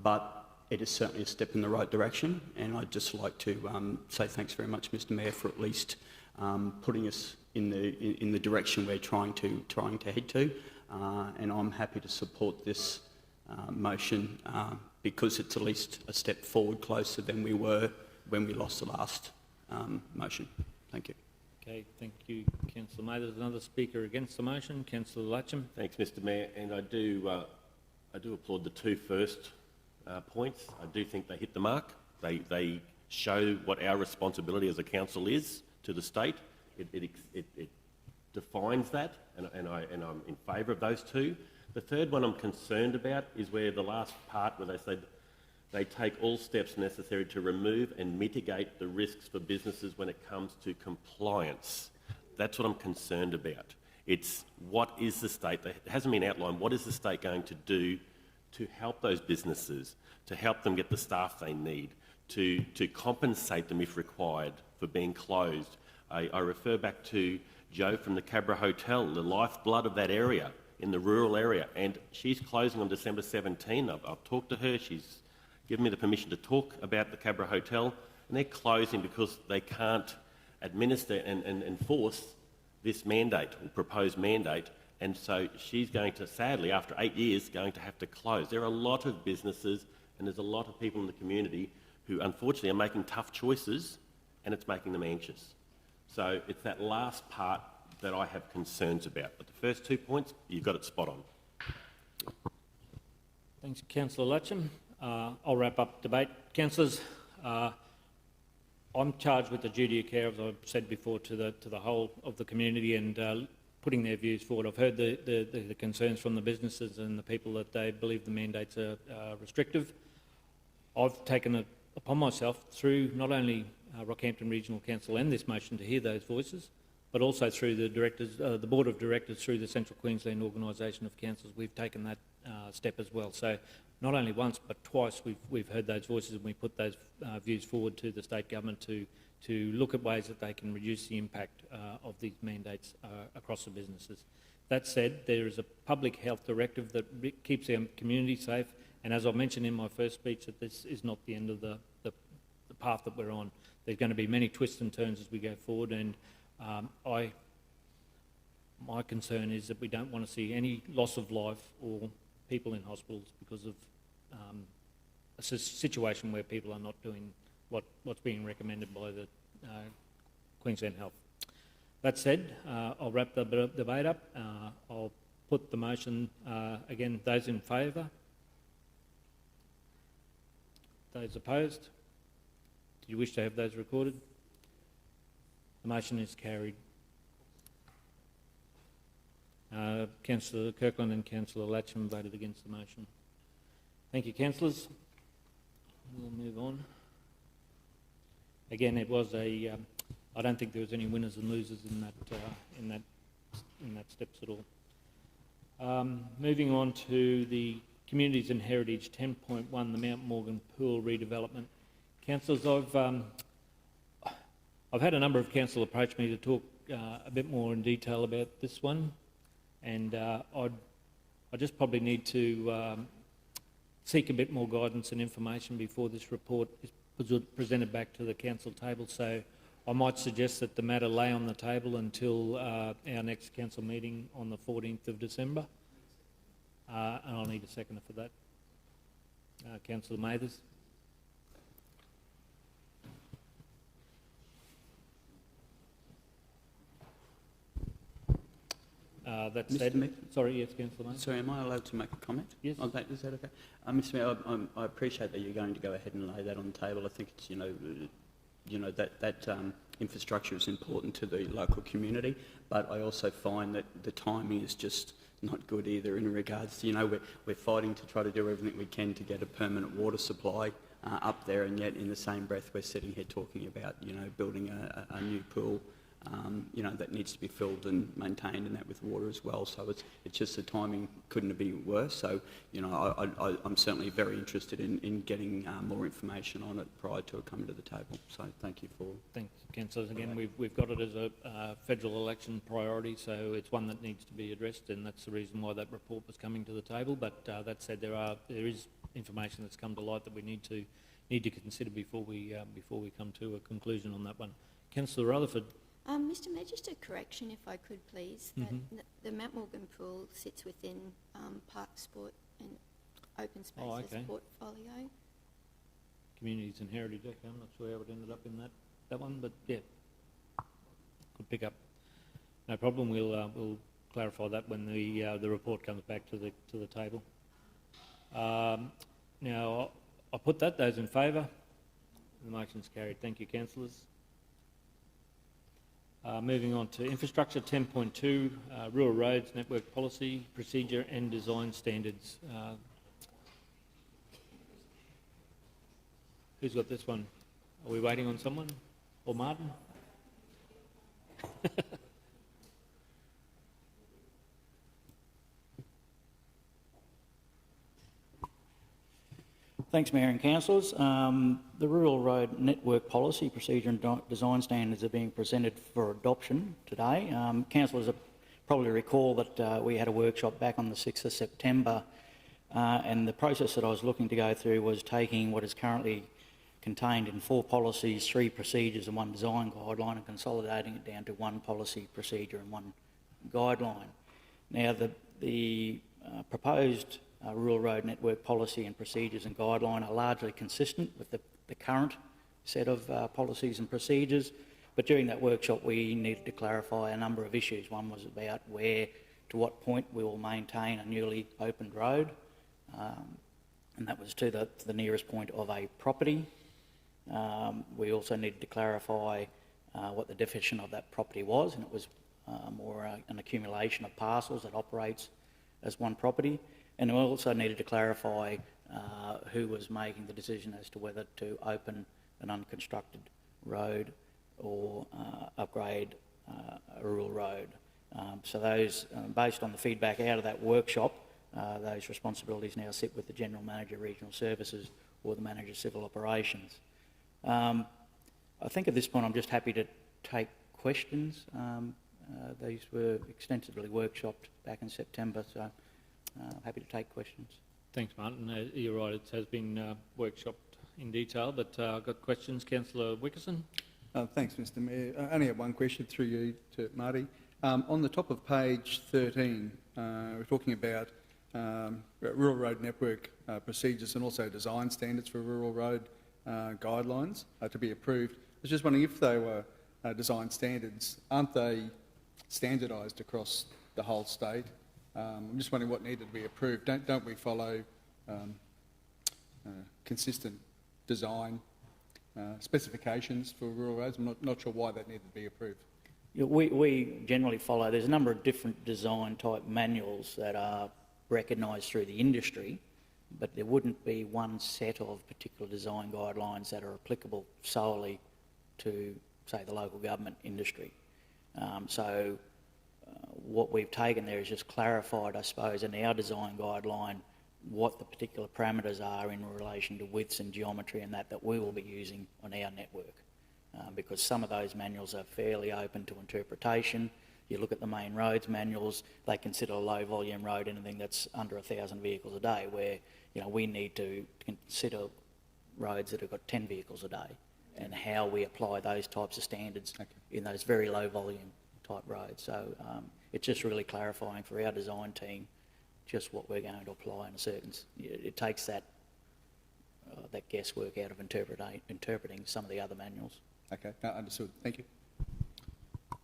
but it is certainly a step in the right direction, and I'd just like to say thanks very much, Mr Mayor, for at least putting us in the direction we're trying to head to, and I'm happy to support this motion because it's at least a step forward closer than we were when we lost the last motion. Thank you. Okay, thank you, Councillor May. There's another speaker against the motion, Councillor Latcham. Thanks, Mr Mayor, and I do applaud the two first points. I do think they hit the mark. They show what our responsibility as a council is to the state. It defines that, and I'm in favour of those two. The third one I'm concerned about is where the last part where they said they take all steps necessary to remove and mitigate the risks for businesses when it comes to compliance. That's what I'm concerned about. It's what is the state, it hasn't been outlined, what is the state going to do to help those businesses, to help them get the staff they need, to compensate them if required for being closed. I refer back to Jo from the Cabra Hotel, the lifeblood of that area, in the rural area, and she's closing on December 17. I've talked to her, she's given me the permission to talk about the Cabra Hotel. and they're closing because they can't administer and enforce this mandate, or proposed mandate, and so she's going to, sadly, after 8 years, going to have to close. There are a lot of businesses and there's a lot of people in the community who unfortunately are making tough choices, and it's making them anxious. So it's that last part that I have concerns about. But the first 2 points, you've got it spot on. Thanks, Councillor Latcham. I'll wrap up debate. Councillors, I'm charged with the duty of care, as I've said before, to the whole of the community and putting their views forward. I've heard the concerns from the businesses and the people that they believe the mandates are restrictive. I've taken it upon myself through not only Rockhampton Regional Council and this motion to hear those voices, but also through the directors, the Board of Directors, through the Central Queensland Organisation of Councils. We've taken that step as well. So not only once but twice we've heard those voices, and we put those views forward to the state government to look at ways that they can reduce the impact of these mandates across the businesses. That said, there is a public health directive that keeps our community safe, and as I mentioned in my first speech, that this is not the end of the path that we're on. There's going to be many twists and turns as we go forward, and my concern is that we don't want to see any loss of life or people in hospitals because of a situation where people are not doing what's being recommended by the Queensland Health. That said, I'll wrap the debate up. I'll put the motion again. Those in favour? Those opposed? Do you wish to have those recorded? The motion is carried. Councillor Kirkland and Councillor Latcham voted against the motion. Thank you, councillors. We'll move on. Again, it was a. I don't think there was any winners and losers in that steps at all. Moving on to the Communities and Heritage 10.1, the Mount Morgan Pool redevelopment. Councillors, I've had a number of councillors approach me to talk a bit more in detail about this one, and I just probably need to seek a bit more guidance and information before this report is presented back to the council table. So I might suggest that the matter lay on the table until our next council meeting on the 14th of December. And I'll need a seconder for that. Councillor Mathers. That said, sorry, yes, Councillor Mathers. Sorry, am I allowed to make a comment? Yes. On that? Is that okay? Mr. Mayor, I appreciate that you're going to go ahead and lay that on the table. I think it's, that infrastructure is important to the local community, but I also find that the timing is just not good either in regards to, we're fighting to try to do everything we can to get a permanent water supply up there, and yet in the same breath we're sitting here talking about, building a new pool, that needs to be filled and maintained, and that with water as well. So it's just the timing couldn't have been worse. So, I'm certainly very interested in getting more information on it prior to it coming to the table. So thank you for... Thanks, councillors. Again, we've got it as a federal election priority, so it's one that needs to be addressed, and that's the reason why that report was coming to the table. But that said, there is information that's come to light that we need to consider before we come to a conclusion on that one. Councillor Rutherford. Mr Mayor, just a correction if I could please. Mm-hmm. That the Mount Morgan Pool sits within Park Sport and Open Spaces portfolio. Communities and Heritage, okay, I'm not sure how it ended up in that one, but yeah, could pick up. No problem, we'll clarify that when the report comes back to the table. Now, I'll put that. Those in favour? The motion's carried. Thank you, councillors. Moving on to Infrastructure 10.2, Rural Roads Network Policy, Procedure and Design Standards. Who's got this one? Are we waiting on someone? Or Martin? Thanks, Mayor and Councillors. The Rural Road Network Policy, Procedure and Design Standards are being presented for adoption today. Councillors probably recall that we had a workshop back on the 6th of September and the process that I was looking to go through was taking what is currently contained in 4 policies, 3 procedures and 1 design guideline, and consolidating it down to 1 policy, procedure and 1 guideline. Now, the proposed rural road network policy and procedures and guideline are largely consistent with the current set of policies and procedures, but during that workshop we needed to clarify a number of issues. One was about to what point we will maintain a newly opened road, and that was to the nearest point of a property. We also needed to clarify what the definition of that property was, and it was more an accumulation of parcels that operates as one property. And we also needed to clarify who was making the decision as to whether to open an unconstructed road or upgrade a rural road. So those, based on the feedback out of that workshop, those responsibilities now sit with the General Manager Regional Services or the Manager Civil Operations. I think at this point I'm just happy to take questions. These were extensively workshopped back in September, so happy to take questions. Thanks, Martin. You're right, it has been workshopped in detail, but I've got questions. Councillor Wickerson. Thanks, Mr Mayor. I only have one question through you to Marty. On the top of page 13, we're talking about rural road network procedures and also design standards for rural road guidelines to be approved. I was just wondering if they were design standards, aren't they standardised across the whole state? I'm just wondering what needed to be approved. Don't we follow consistent design specifications for rural roads? I'm not sure why that needed to be approved. Yeah, we generally follow, there's a number of different design type manuals that are recognised through the industry, but there wouldn't be one set of particular design guidelines that are applicable solely to, say, the local government industry. What we've taken there is just clarified, I suppose, in our design guideline what the particular parameters are in relation to widths and geometry and that we will be using on our network. Because some of those manuals are fairly open to interpretation. You look at the main roads manuals, they consider a low volume road anything that's under 1,000 vehicles a day, where we need to consider roads that have got 10 vehicles a day and how we apply those types of standards in those very low volume type roads. So it's just really clarifying for our design team just what we're going to apply in a certain... It takes that guesswork out of interpreting some of the other manuals. Okay, understood. Thank you.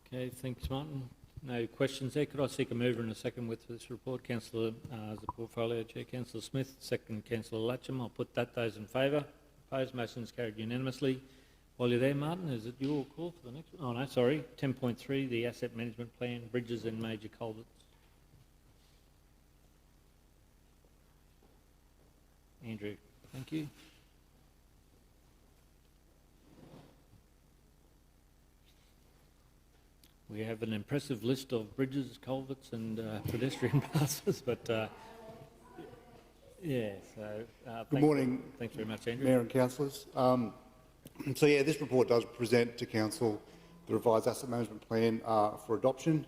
Okay, thanks, Martin. No questions there. Could I seek a mover and a second with this report? Councillor, the Portfolio Chair, Councillor Smith, second Councillor Latcham. I'll put those in favour. Opposed, motion is carried unanimously. While you're there, Martin, is it your call for the next one? Oh, no, sorry. 10.3, the Asset Management Plan, Bridges and Major Culverts. Andrew, thank you. We have an impressive list of bridges, culverts and pedestrian passes, but yeah, so... Good morning. Thanks very much, Andrew. Mayor and councillors. So yeah, this report does present to Council the revised asset management plan for adoption.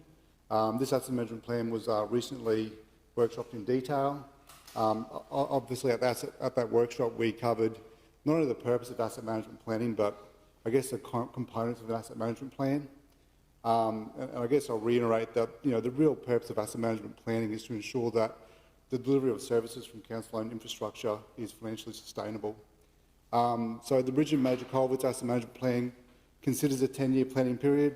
This asset management plan was recently workshopped in detail. Obviously at that workshop we covered not only the purpose of asset management planning, but I guess the components of an asset management plan. And I guess I'll reiterate that the real purpose of asset management planning is to ensure that the delivery of services from council-owned infrastructure is financially sustainable. So the Bridge and Major Culverts Asset Management Plan considers a 10-year planning period,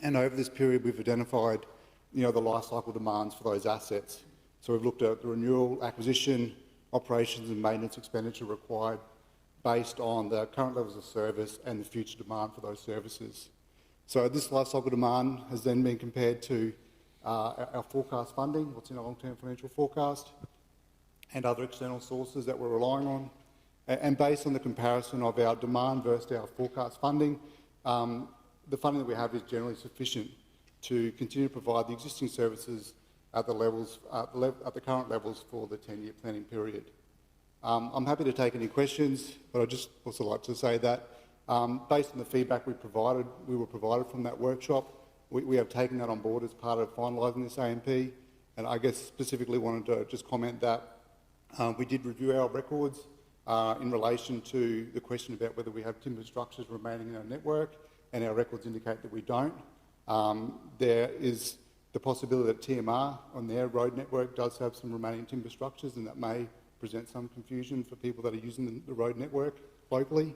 and over this period we've identified the life cycle demands for those assets. So we've looked at the renewal, acquisition, operations and maintenance expenditure required based on the current levels of service and the future demand for those services. So this life cycle demand has then been compared to our forecast funding, what's in our long-term financial forecast, and other external sources that we're relying on. And based on the comparison of our demand versus our forecast funding, the funding that we have is generally sufficient to continue to provide the existing services at the levels, at the current levels for the 10-year planning period. I'm happy to take any questions, but I'd just also like to say that based on the feedback we were provided from that workshop, we have taken that on board as part of finalising this AMP, and I guess specifically wanted to just comment that we did review our records in relation to the question about whether we have timber structures remaining in our network, and our records indicate that we don't. There is the possibility that TMR on their road network does have some remaining timber structures, and that may present some confusion for people that are using the road network locally.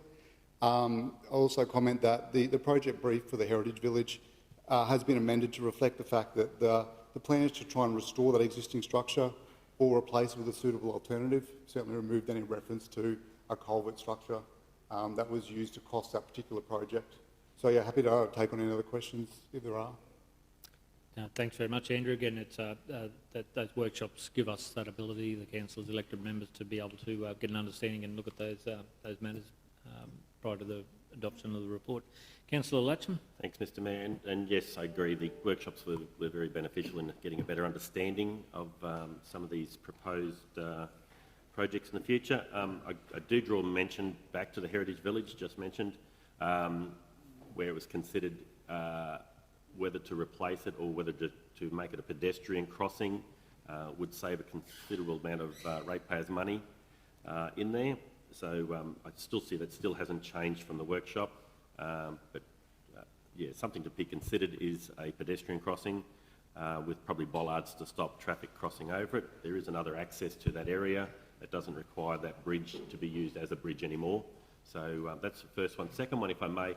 I'll also comment that the project brief for the Heritage Village has been amended to reflect the fact that the plan is to try and restore that existing structure or replace it with a suitable alternative. Certainly removed any reference to a culvert structure that was used to cost that particular project. So yeah, happy to take on any other questions if there are. Thanks very much, Andrew. Again, it's that those workshops give us that ability, the council's elected members, to be able to get an understanding and look at those matters prior to the adoption of the report. Councillor Latcham. Thanks, Mr Mayor. And yes, I agree. The workshops were very beneficial in getting a better understanding of some of these proposed projects in the future. I do draw mention back to the Heritage Village just mentioned, where it was considered whether to replace it or whether to make it a pedestrian crossing would save a considerable amount of ratepayers' money in there. So I still see that still hasn't changed from the workshop. But yeah, something to be considered is a pedestrian crossing with probably bollards to stop traffic crossing over it. There is another access to that area that doesn't require that bridge to be used as a bridge anymore. So that's the first one. Second one, if I may,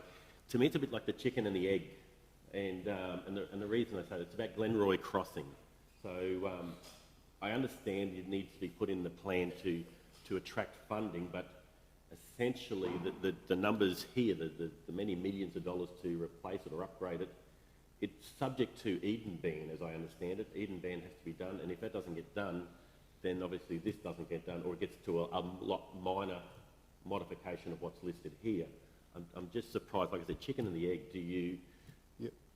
to me it's a bit like the chicken and the egg. And the reason I say that, it's about Glenroy Crossing. So I understand it needs to be put in the plan to attract funding, but essentially the numbers here, the many millions of dollars to replace it or upgrade it, it's subject to Eden ban, as I understand it. Eden ban has to be done, and if that doesn't get done, then obviously this doesn't get done, or it gets to a lot minor modification of what's listed here. I'm just surprised, like I said, chicken and the egg, do you...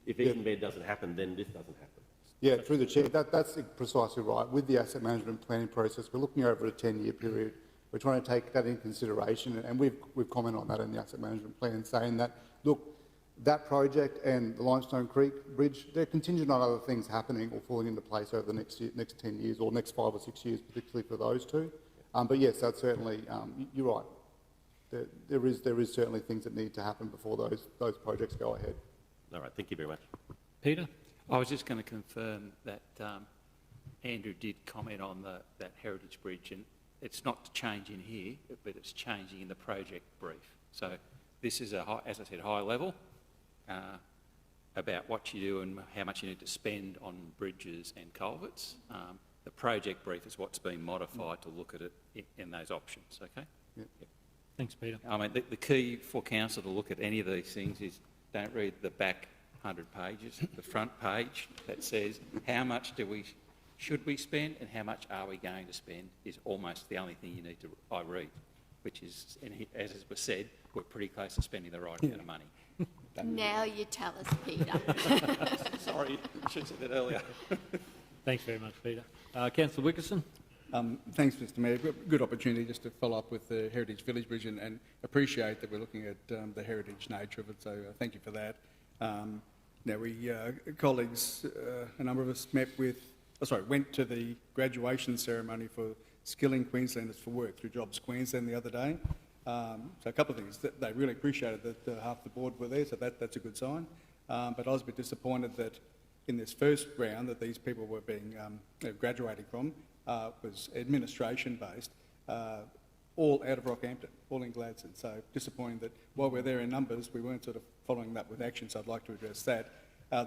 If Eden ban doesn't happen, then this doesn't happen. Yeah, through the chair, that's precisely right. With the asset management planning process, we're looking over a 10-year period. We're trying to take that into consideration, and we've commented on that in the asset management plan, saying that, look, that project and the Limestone Creek Bridge, they're contingent on other things happening or falling into place over the next 10 years or next 5 or 6 years, particularly for those two. But yes, that's certainly, you're right. There is certainly things that need to happen before those projects go ahead. All right, thank you very much. Peter? I was just going to confirm that Andrew did comment on that Heritage Bridge, and it's not changing here, but it's changing in the project brief. So this is, as I said, high level about what you do and how much you need to spend on bridges and culverts. The project brief is what's been modified to look at it in those options, okay? Yep. Yep. Thanks, Peter. I mean, the key for council to look at any of these things is don't read the back 100 pages, the front page that says how much should we spend and how much are we going to spend is almost the only thing you need to read, which is, and as it was said, we're pretty close to spending the right amount of money. Now you tell us, Peter. Sorry, I should have said that earlier. Thanks very much, Peter. Councillor Wickerson. Thanks, Mr Mayor. Good opportunity just to follow up with the Heritage Village Bridge and appreciate that we're looking at the heritage nature of it, so thank you for that. Now, colleagues, a number of us went to the graduation ceremony for Skilling Queenslanders for Work through Jobs Queensland the other day. So a couple of things. They really appreciated that half the board were there, so that's a good sign. But I was a bit disappointed that in this first round that these people were being graduating from was administration-based, all out of Rockhampton, all in Gladstone. So disappointing that while we're there in numbers, we weren't sort of following that with action, so I'd like to address that.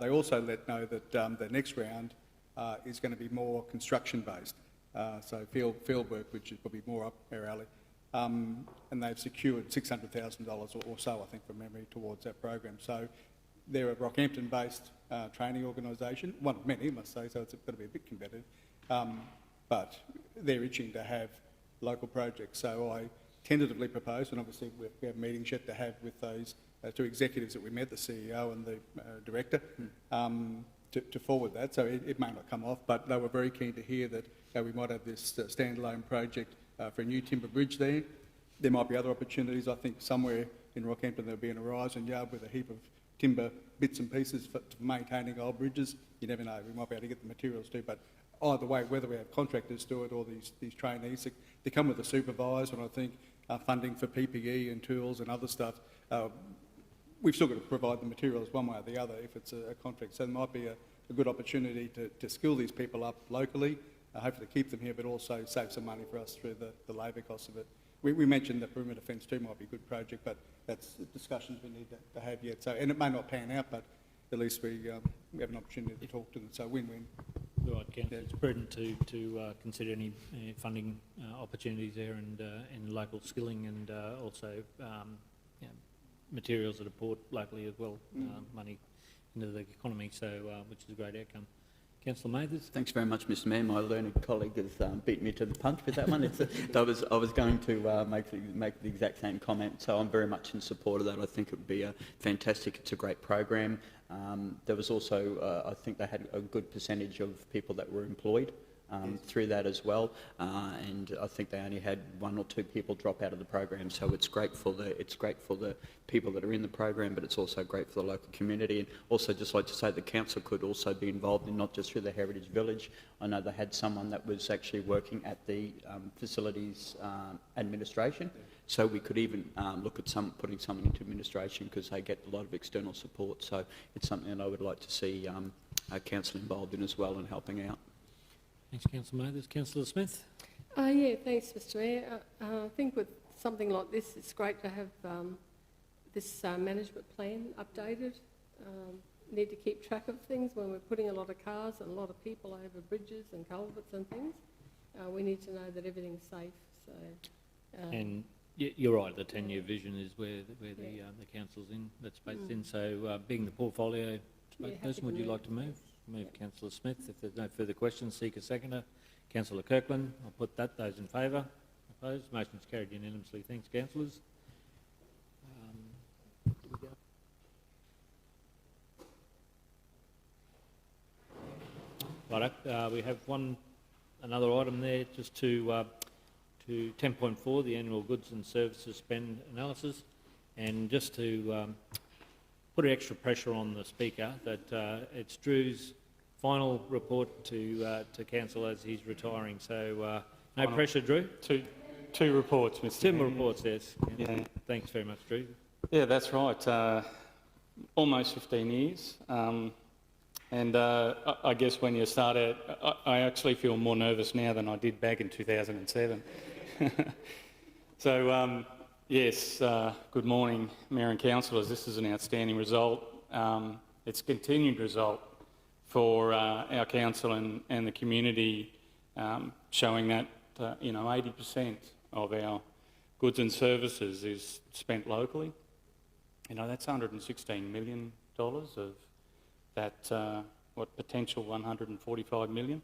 They also know that the next round is going to be more construction-based, so field work, which is probably more up our alley. And they've secured $600,000 or so, I think, from memory, towards that program. So they're a Rockhampton-based training organisation, one of many, I must say, so it's going to be a bit competitive. But they're itching to have local projects. So I tentatively propose, and obviously we have meetings yet to have with those two executives that we met, the CEO and the director, to forward that. So it may not come off, but they were very keen to hear that we might have this standalone project for a new timber bridge there. There might be other opportunities. I think somewhere in Rockhampton there'll be an horizon yard with a heap of timber bits and pieces for maintaining old bridges. You never know, we might be able to get the materials too, but either way, whether we have contractors do it or these trainees, they come with a supervisor, and I think funding for PPE and tools and other stuff, we've still got to provide the materials one way or the other if it's a contract. So there might be a good opportunity to skill these people up locally, hopefully keep them here, but also save some money for us through the labour costs of it. We mentioned the perimeter fence too might be a good project, but that's discussions we need to have yet. So, and it may not pan out, but at least we have an opportunity to talk to them. So win-win. Right, Councillor. It's prudent to consider any funding opportunities there and local skilling and also materials that are bought locally as well, money into the economy, so which is a great outcome. Councillor Mathers. Thanks very much, Mr Mayor. My learned colleague has beat me to the punch with that one. I was going to make the exact same comment, so I'm very much in support of that. I think it would be fantastic. It's a great program. There was also, I think they had a good percentage of people that were employed through that as well, and I think they only had 1 or 2 people drop out of the program. So it's great for the people that are in the program, but it's also great for the local community. And also, just like to say, the council could also be involved in not just through the Heritage Village. I know they had someone that was actually working at the facilities administration, so we could even look at putting someone into administration because they get a lot of external support. So it's something that I would like to see council involved in as well and helping out. Thanks, Councillor Mathers. Councillor Smith. Yeah, thanks, Mr Mayor. I think with something like this, it's great to have this management plan updated. Need to keep track of things when we're putting a lot of cars and a lot of people over bridges and culverts and things. We need to know that everything's safe. So. And you're right. The 10-year vision is where the council's in. That's based in. So, being the portfolio spokesperson, would you like to move? Move, Councillor Smith. If there's no further questions, seek a seconder. Councillor Kirkland. I'll put that. Those in favour? Opposed? Motion's carried unanimously. Thanks, councillors. Right, we have another item there, just to 10.4, the annual goods and services spend analysis, and just to put extra pressure on the speaker that it's Drew's final report to council as he's retiring. So no pressure, Drew. Two reports, Mr. Two reports, yes. Yeah. Thanks very much, Drew. Yeah, that's right. Almost 15 years. And I guess when you start out, I actually feel more nervous now than I did back in 2007. So, yes, good morning, Mayor and Councillors. This is an outstanding result. It's a continued result for our council and the community, showing that, 80% of our goods and services is spent locally. That's $116 million of that, potential 145 million.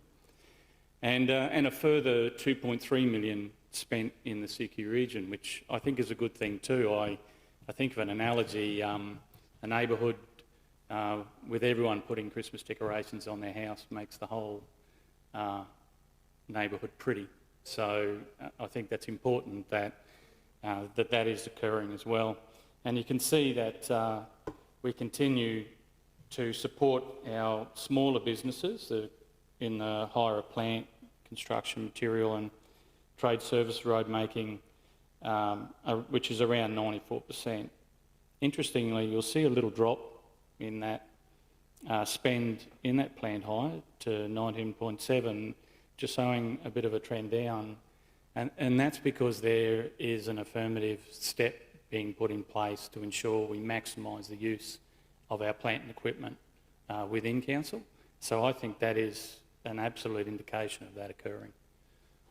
And a further 2.3 million spent in the Siki region, which I think is a good thing too. I think of an analogy, a neighbourhood with everyone putting Christmas decorations on their house makes the whole neighbourhood pretty. So I think that's important that that is occurring as well. And you can see that we continue to support our smaller businesses in the hire of plant, construction material and trade service road making, which is around 94%. Interestingly, you'll see a little drop in that spend in that plant hire to 19.7, just showing a bit of a trend down. And that's because there is an affirmative step being put in place to ensure we maximise the use of our plant and equipment within council. So I think that is an absolute indication of that occurring.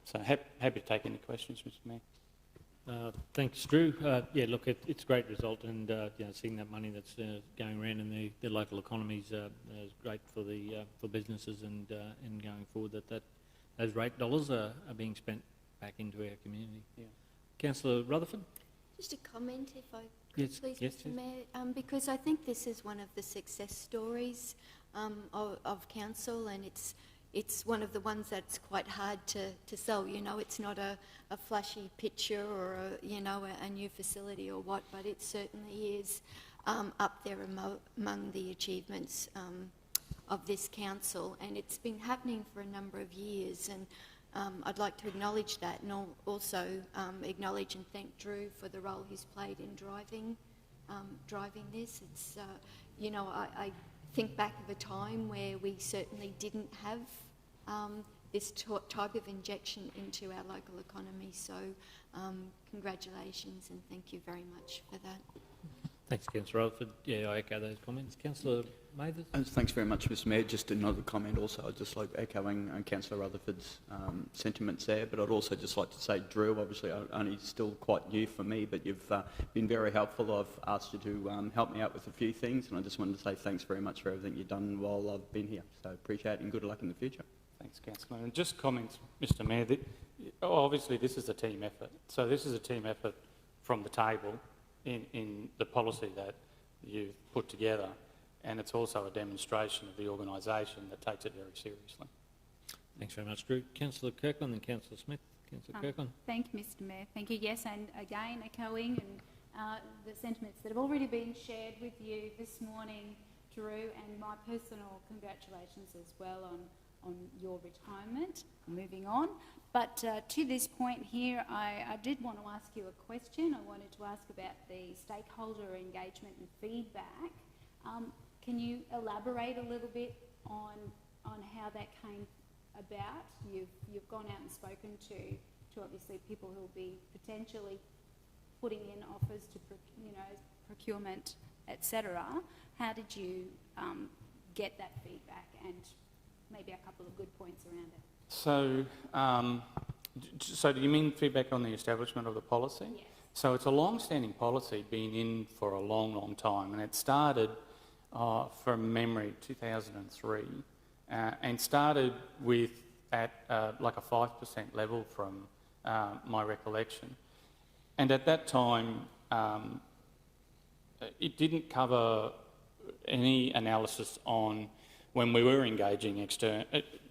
So happy to take any questions, Mr Mayor. Thanks, Drew. Yeah, look, it's a great result, and seeing that money that's going around in the local economies is great for businesses, and going forward that those rate dollars are being spent back into our community. Yeah. Councillor Rutherford. Just a comment, if I could, please, Mr Mayor, because I think this is one of the success stories of council, and it's one of the ones that's quite hard to sell. It's not a flashy picture or a new facility or what, but it certainly is up there among the achievements of this council, and it's been happening for a number of years. And I'd like to acknowledge that, and also acknowledge and thank Drew for the role he's played in driving this. It's, you know, I think back of a time where we certainly didn't have this type of injection into our local economy. So congratulations and thank you very much for that. Thanks, Councillor Rutherford. Yeah, I echo those comments. Councillor Mathers? Thanks very much, Mr Mayor. Just another comment also. I'd just like echoing Councillor Rutherford's sentiments there, but I'd also just like to say, Drew, obviously only still quite new for me, but you've been very helpful. I've asked you to help me out with a few things, and I just wanted to say thanks very much for everything you've done while I've been here. So appreciate it and good luck in the future. Thanks, Councillor. And just comments, Mr Mayor, that obviously this is a team effort. So this is a team effort from the table in the policy that you've put together, and it's also a demonstration of the organisation that takes it very seriously. Thanks very much, Drew. Councillor Kirkland and Councillor Smith. Councillor Kirkland. Thank you, Mr Mayor. Thank you. Yes, and again, echoing the sentiments that have already been shared with you this morning, Drew, and my personal congratulations as well on your retirement. Moving on. But to this point here, I did want to ask you a question. I wanted to ask about the stakeholder engagement and feedback. Can you elaborate a little bit on how that came about? You've gone out and spoken to obviously people who will be potentially putting in offers to procurement, etc. How did you get that feedback, and maybe a couple of good points around it? So do you mean feedback on the establishment of the policy? Yes. So it's a long-standing policy, been in for a long, long time, and it started, from memory, 2003, and started with at like a 5% level from my recollection. And at that time, it didn't cover any analysis on when we were engaging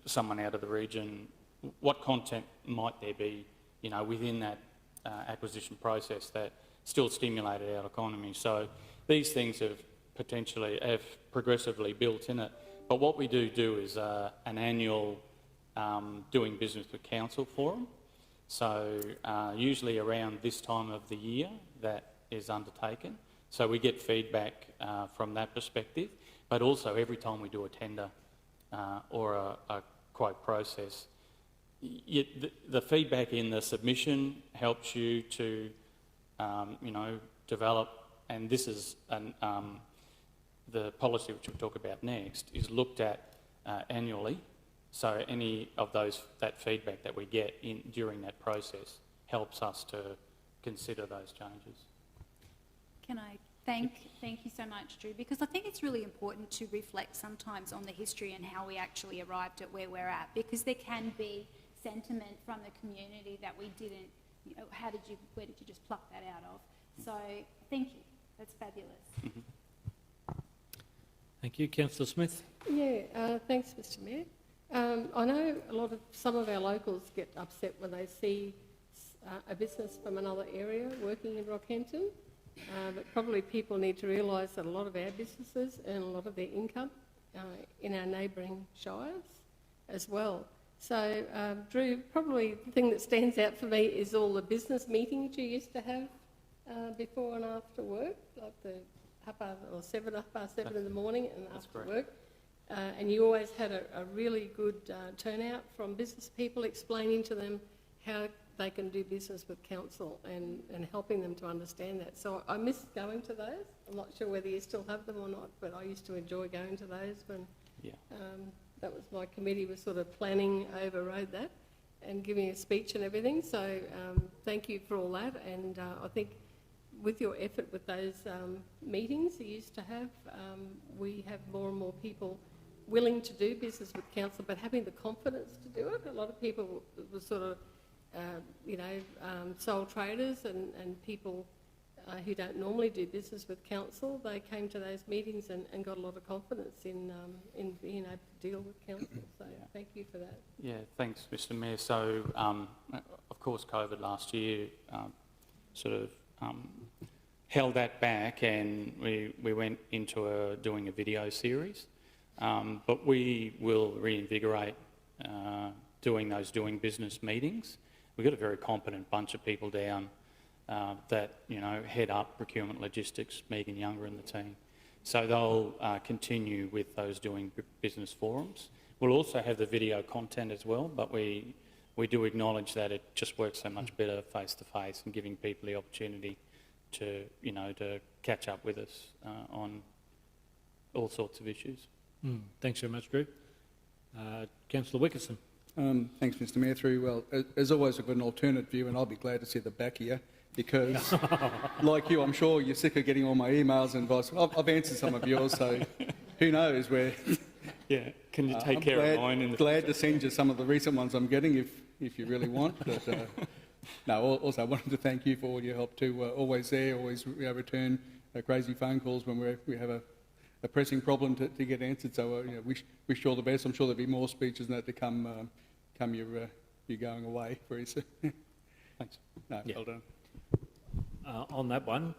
someone out of the region, what content might there be, within that acquisition process that still stimulated our economy. So these things have progressively built in it. But what we do is an annual doing business with council forum. So usually around this time of the year that is undertaken. So we get feedback from that perspective, but also every time we do a tender or a quote process, the feedback in the submission helps you to, develop, and this is the policy which we'll talk about next, is looked at annually. So any of that feedback that we get during that process helps us to consider those changes. Can I thank you so much, Drew, because I think it's really important to reflect sometimes on the history and how we actually arrived at where we're at, because there can be sentiment from the community that we didn't, where did you just pluck that out of? So thank you, that's fabulous. Mm-hmm. Thank you. Councillor Smith. Yeah, thanks, Mr Mayor. I know some of our locals get upset when they see a business from another area working in Rockhampton. But probably people need to realise that a lot of our businesses earn a lot of their income in our neighbouring shires as well. So, Drew, probably the thing that stands out for me is all the business meetings you used to have before and after work, like the 7:30 in the morning and after work. And you always had a really good turnout from business people explaining to them how they can do business with council and helping them to understand that. So I miss going to those. I'm not sure whether you still have them or not, but I used to enjoy going to those when that was my committee was sort of planning overrode that and giving a speech and everything. So thank you for all that. And I think with your effort with those meetings you used to have, we have more and more people willing to do business with council, but having the confidence to do it. A lot of people were sort of sole traders and people who don't normally do business with council. They came to those meetings and got a lot of confidence in being able to deal with council. So thank you for that. Yeah, thanks, Mr Mayor. So, of course, COVID last year held that back, and we went into doing a video series. But we will reinvigorate doing those doing business meetings. We've got a very competent bunch of people down that, you know, head up procurement logistics, Megan Younger and the team. So they'll continue with those doing business forums. We'll also have the video content as well, but we do acknowledge that it just works so much better face-to-face and giving people the opportunity to, you know, to catch up with us on all sorts of issues. Thanks very much, Drew. Councillor Wickerson. Thanks, Mr Mayor. Through, well, as always, I've got an alternate view, and I'll be glad to see the back here, because, like you, I'm sure you're sick of getting all my emails and advice. I've answered some of yours, so who knows where... Yeah, can you take care of mine? I'm glad to send you some of the recent ones I'm getting if you really want. But, no, also I wanted to thank you for all your help too. Always there, always return crazy phone calls when we have a pressing problem to get answered. So you know, wish you all the best. I'm sure there'll be more speeches than that to come you're going away very soon. Thanks. No, yeah. Well done. On that one,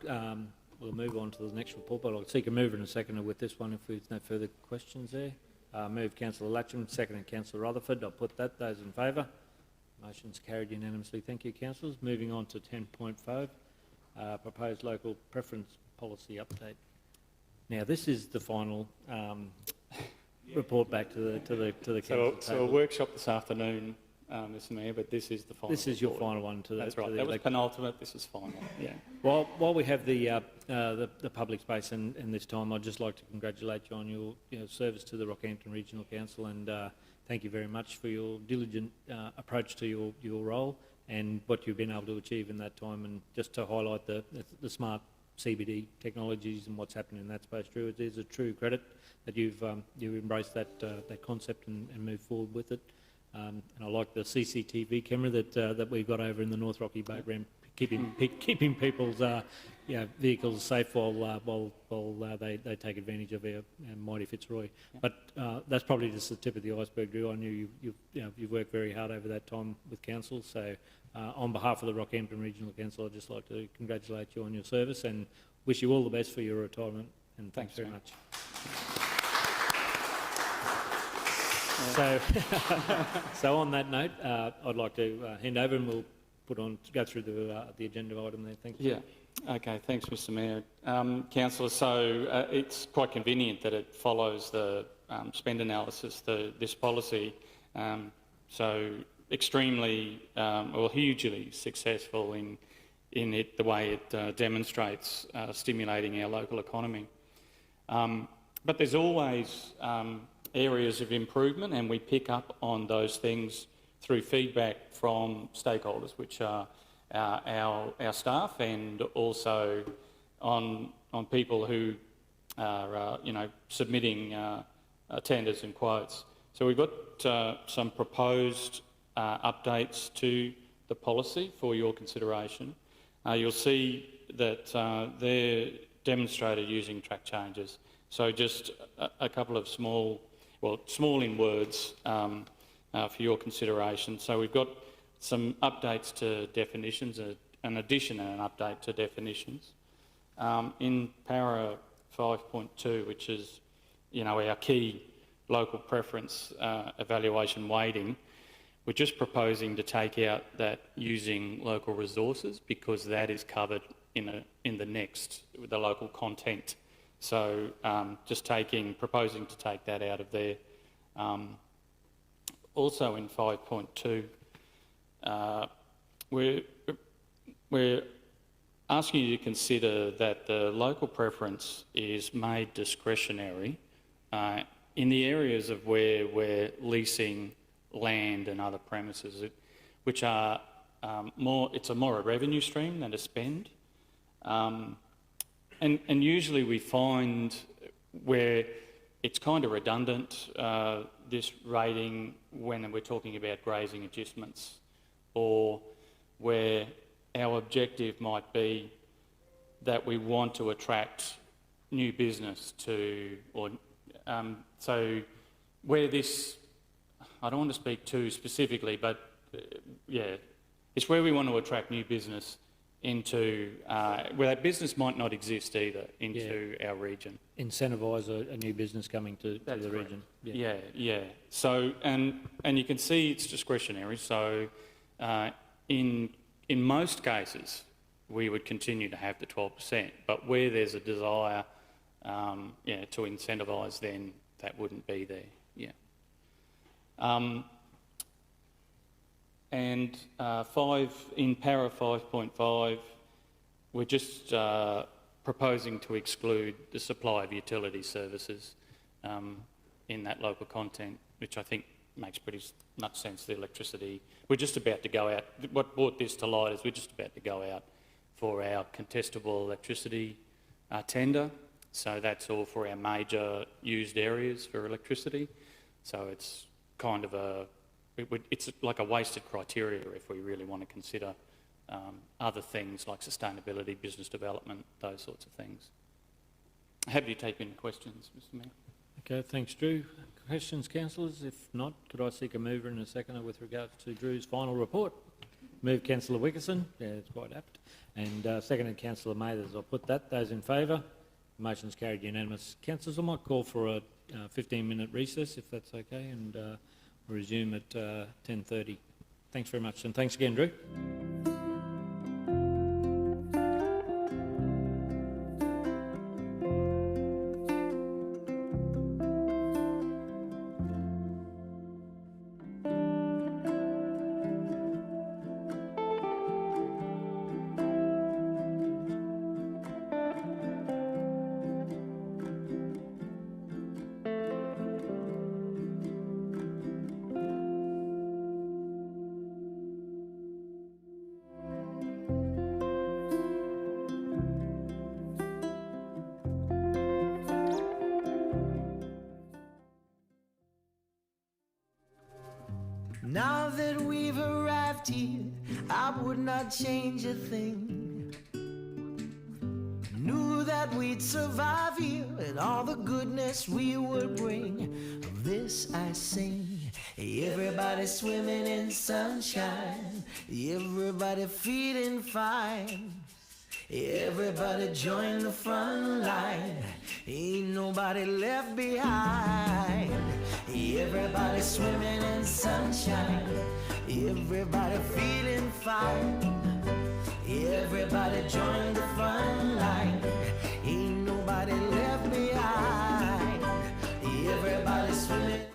we'll move on to the next report, but I'll seek a mover and a seconder with this one if there's no further questions there. Move Councillor Latcham, seconded Councillor Rutherford. I'll put that. Those in favour? Motion's carried unanimously. Thank you, councillors. Moving on to 10.5, proposed local preference policy update. Now, this is the final report back to the council. So a workshop this afternoon, Mr Mayor, but this is the final. This is your final one to the. That's right. That was penultimate. This is final. Yeah. While we have the public space and this time, I'd just like to congratulate you on your service to the Rockhampton Regional Council, and thank you very much for your diligent approach to your role and what you've been able to achieve in that time. And just to highlight the smart CBD technologies and what's happening in that space, Drew, it is a true credit that you've embraced that concept and moved forward with it. And I like the CCTV camera that we've got over in the North Rocky Boat Ramp, keeping people's vehicles safe while they take advantage of our mighty Fitzroy. Yeah. But that's probably just the tip of the iceberg, Drew. I knew you've worked very hard over that time with council. So on behalf of the Rockhampton Regional Council, I'd just like to congratulate you on your service and wish you all the best for your retirement. And thanks very much. So on that note, I'd like to hand over, and we'll go through the agenda item there. Thank you. Yeah. Okay. Thanks, Mr. Mayor. Councillor, so it's quite convenient that it follows the spend analysis, this policy. So extremely or hugely successful in it, the way it demonstrates stimulating our local economy. But there's always areas of improvement, and we pick up on those things through feedback from stakeholders, which are our staff, and also on people who are submitting tenders and quotes. So we've got some proposed updates to the policy for your consideration. You'll see that they're demonstrated using track changes. So just a couple of small in words for your consideration. So we've got some updates to definitions, an addition and an update to definitions. In para 5.2, which is, our key local preference evaluation weighting, we're just proposing to take out that using local resources, because that is covered in the next, with the local content. So just proposing to take that out of there. Also in 5.2, we're asking you to consider that the local preference is made discretionary in the areas of where we're leasing land and other premises, which are it's more a revenue stream than a spend. And usually we find where it's kind of redundant, this rating, when we're talking about grazing adjustments, or where our objective might be that we want to attract new business to, so where this, I don't want to speak too specifically, but yeah, it's where we want to attract new business into where that business might not exist either into our region. Incentivise a new business coming to the region. Yeah. So and you can see it's discretionary. So in most cases, we would continue to have the 12%, but where there's a desire to incentivise, then that wouldn't be there. Yeah. And in para 5.5, we're just proposing to exclude the supply of utility services in that local content, which I think makes pretty much sense. The electricity, we're just about to go out. What brought this to light is we're just about to go out for our contestable electricity tender. So that's all for our major used areas for electricity. So it's kind of it's like a wasted criteria if we really want to consider other things like sustainability, business development, those sorts of things. Happy to take any questions, Mr. Mayor. Okay, thanks, Drew. Questions, councillors? If not, could I seek a mover and a seconder with regards to Drew's final report? Move Councillor Wickerson. Yeah, it's quite apt. And seconded Councillor Mathers. I'll put that. Those in favour? Motion's carried unanimous. Councillors, I might call for a 15-minute recess, if that's okay, and resume at 10:30. Thanks very much, and thanks again, Drew. Now that we've arrived here, I would not change a thing. Knew that we'd survive here and all the goodness we would bring. Of this I sing. Everybody swimming in sunshine, everybody feeling fine. Everybody join the front line, ain't nobody left behind. Everybody swimming in sunshine, everybody feeling fine. Everybody join the front line, ain't nobody left behind. Everybody swimming.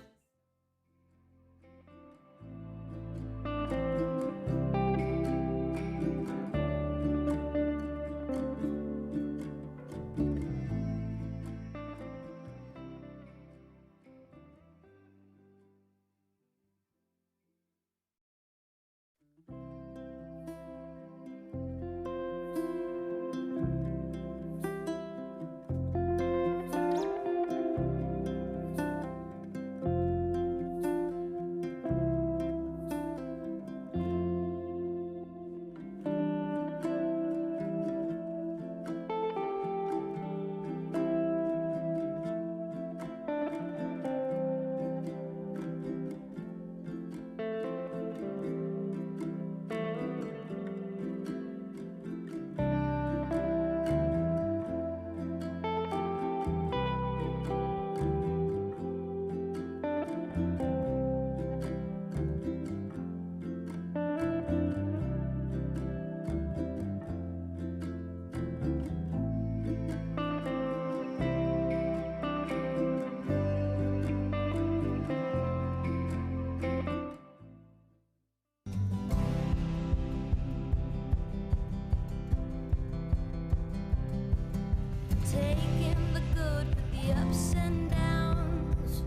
Taking the good with the ups and downs.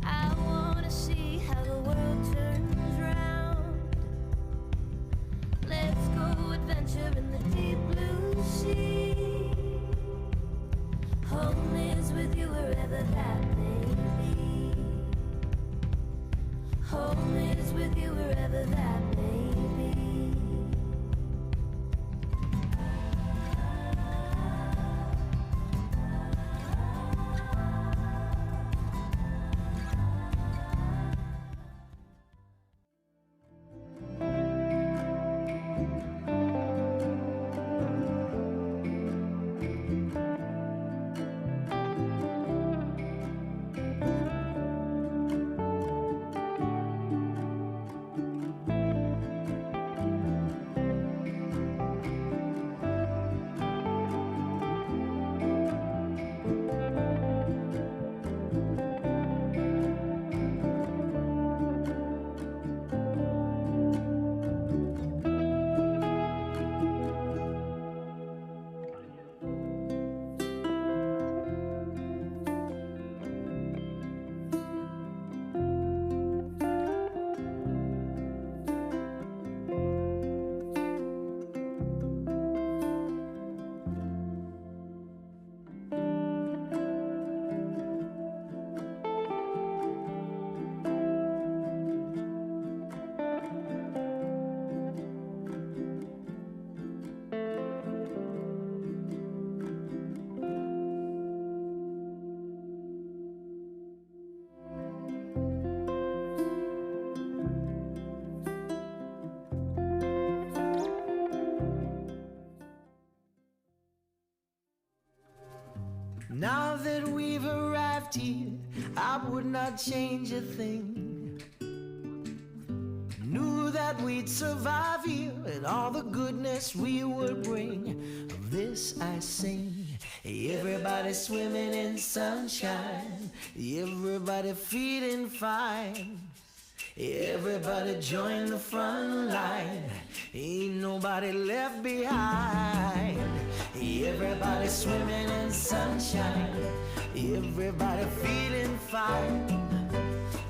I wanna see how the world turns round. Let's go adventure in the deep blue sea. Home is with you wherever that may be. Home is with you wherever that may be. Now that we've arrived here, I would not change a thing. Knew that we'd survive here and all the goodness we would bring. Of this I sing. Everybody swimming in sunshine, everybody feeling fine. Everybody join the front line, ain't nobody left behind. Everybody swimming in sunshine, everybody feeling fine.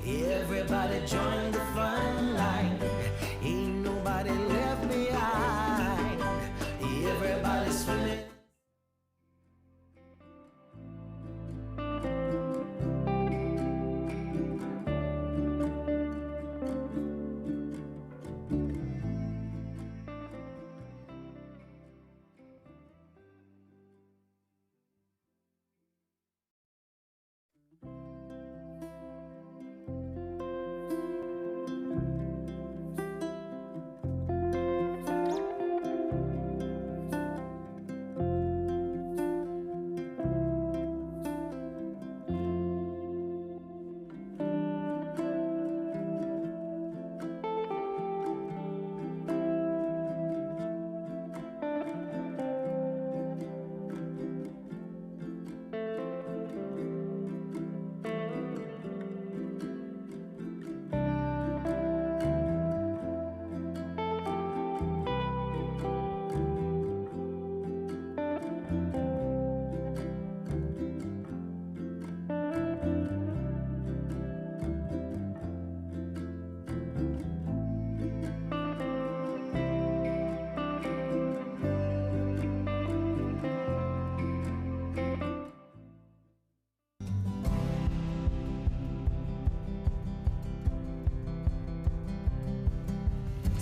Everybody join the front line, ain't nobody left behind. Everybody swimming.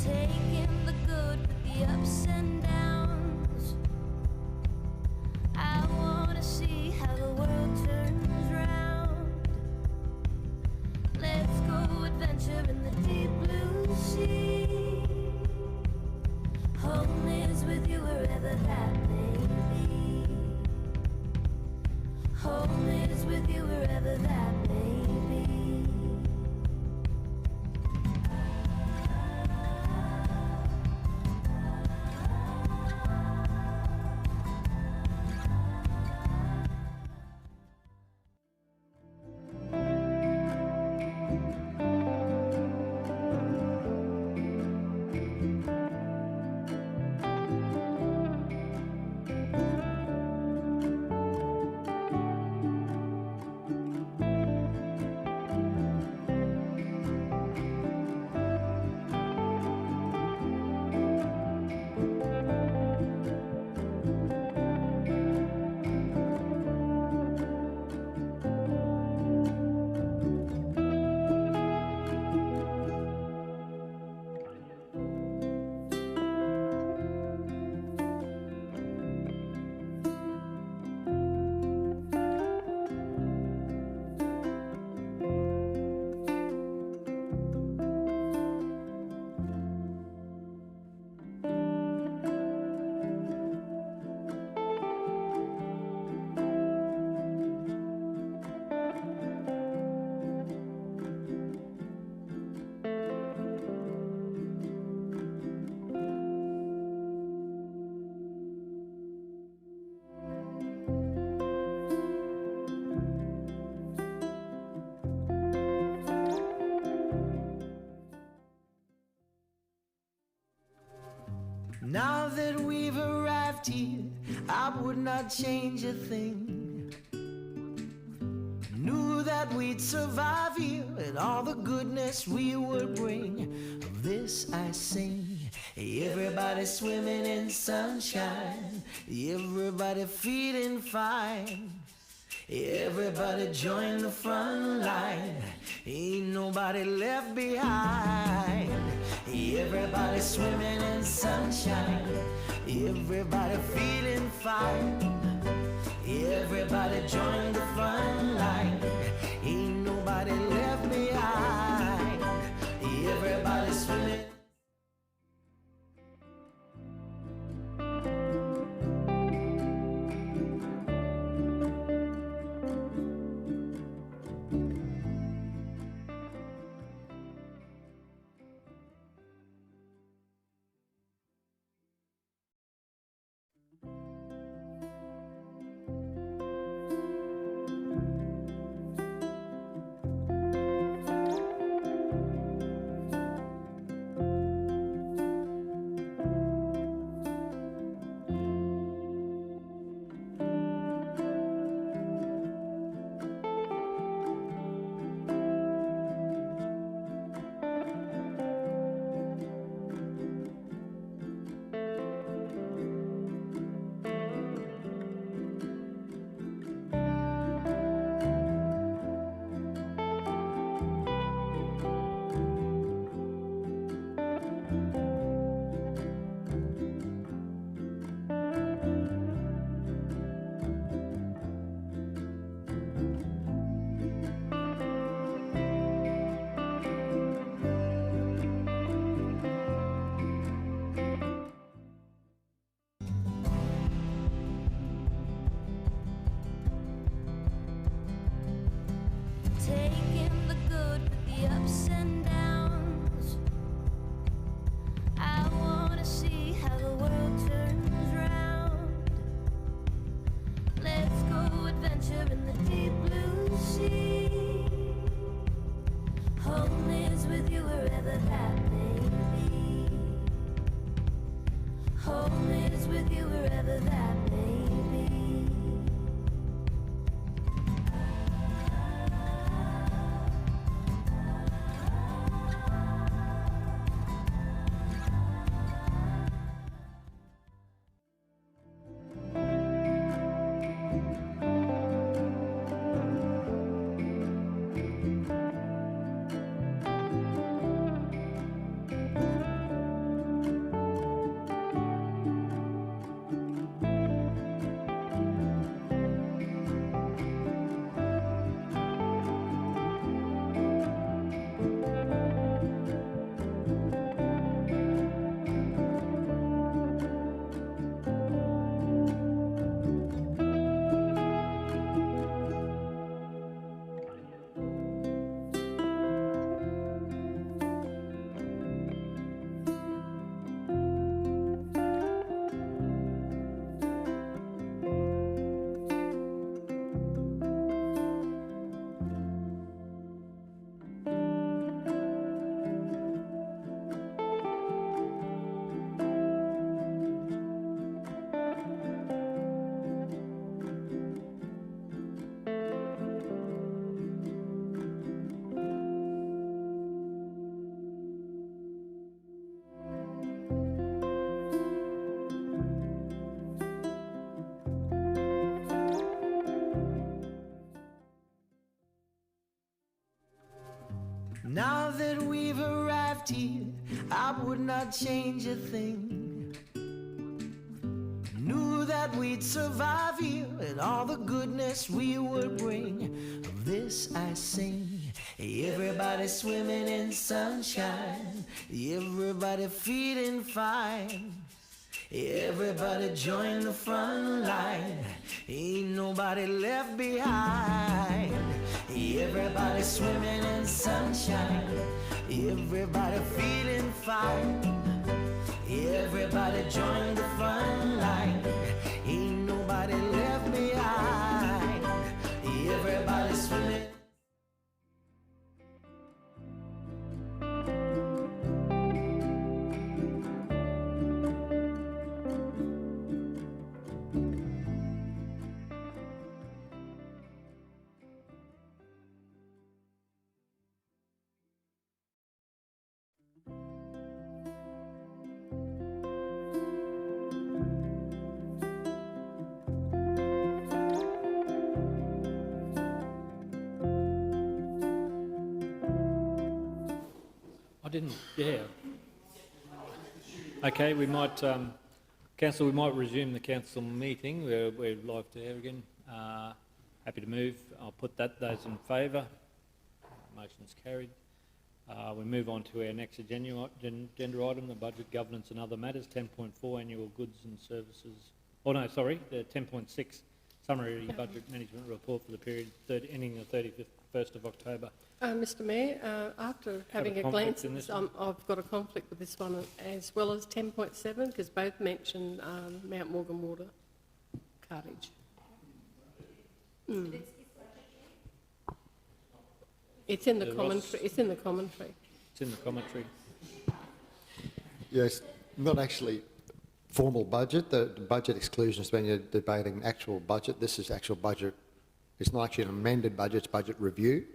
Taking the good with the ups and downs. I wanna see how the world turns round. Let's go adventure in the deep blue sea. Home is with you wherever that may be. Home is with you wherever that may be. Now that we've arrived here, I would not change a thing. Knew that we'd survive here and all the goodness we would bring. Of this I sing. Everybody swimming in sunshine, everybody feeling fine. Everybody join the front line, ain't nobody left behind. Everybody swimming in sunshine, everybody feeling fine. Everybody join the front line, ain't nobody left behind. Everybody swimming. Now that we've arrived here, I would not change a thing. Knew that we'd survive here and all the goodness we would bring. Of this I sing. Everybody swimming in sunshine, everybody feeling fine. Everybody join the front line, ain't nobody left behind. Everybody swimming in sunshine, everybody feeling fine. Everybody join the front line, ain't nobody left behind. Everybody swimming. Yeah. Okay, we might, Council, we might resume the council meeting. We're live to air again. Happy to move. I'll put that. Those in favour. Motion's carried. We move on to our next agenda item, the budget, governance and other matters, 10.4 annual goods and services. Oh no, sorry, the 10.6 summary budget management report for the period ending the 31st of October. Mr Mayor, after having a glance at this, I've got a conflict with this one as well as 10.7 because both mention Mount Morgan water cartage. It's in the commentary. It's in the commentary. It's in the commentary. Yes, not actually formal budget. The budget exclusion is when you're debating actual budget. This is actual budget. It's not actually an amended budget, it's budget review.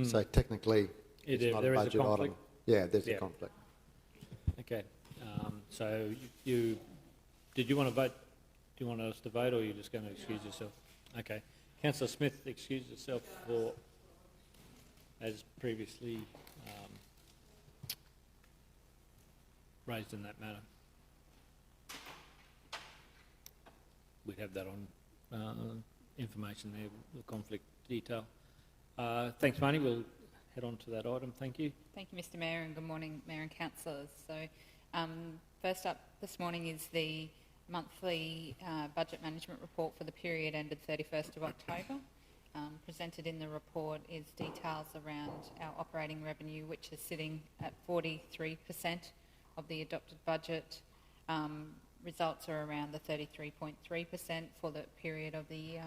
So technically, it's not a budget item. Yeah, there's a conflict. Okay. So did you want to vote? Do you want us to vote, or are you just going to excuse yourself? Okay. Councillor Smith excused herself for, as previously raised in that matter. We'd have that on information there, the conflict detail. Thanks, Marnie. We'll head on to that item. Thank you. Thank you, Mr Mayor, and good morning, Mayor and councillors. So first up this morning is the monthly budget management report for the period ended 31st of October. Presented in the report is details around our operating revenue, which is sitting at 43% of the adopted budget. Results are around the 33.3% for the period of the year.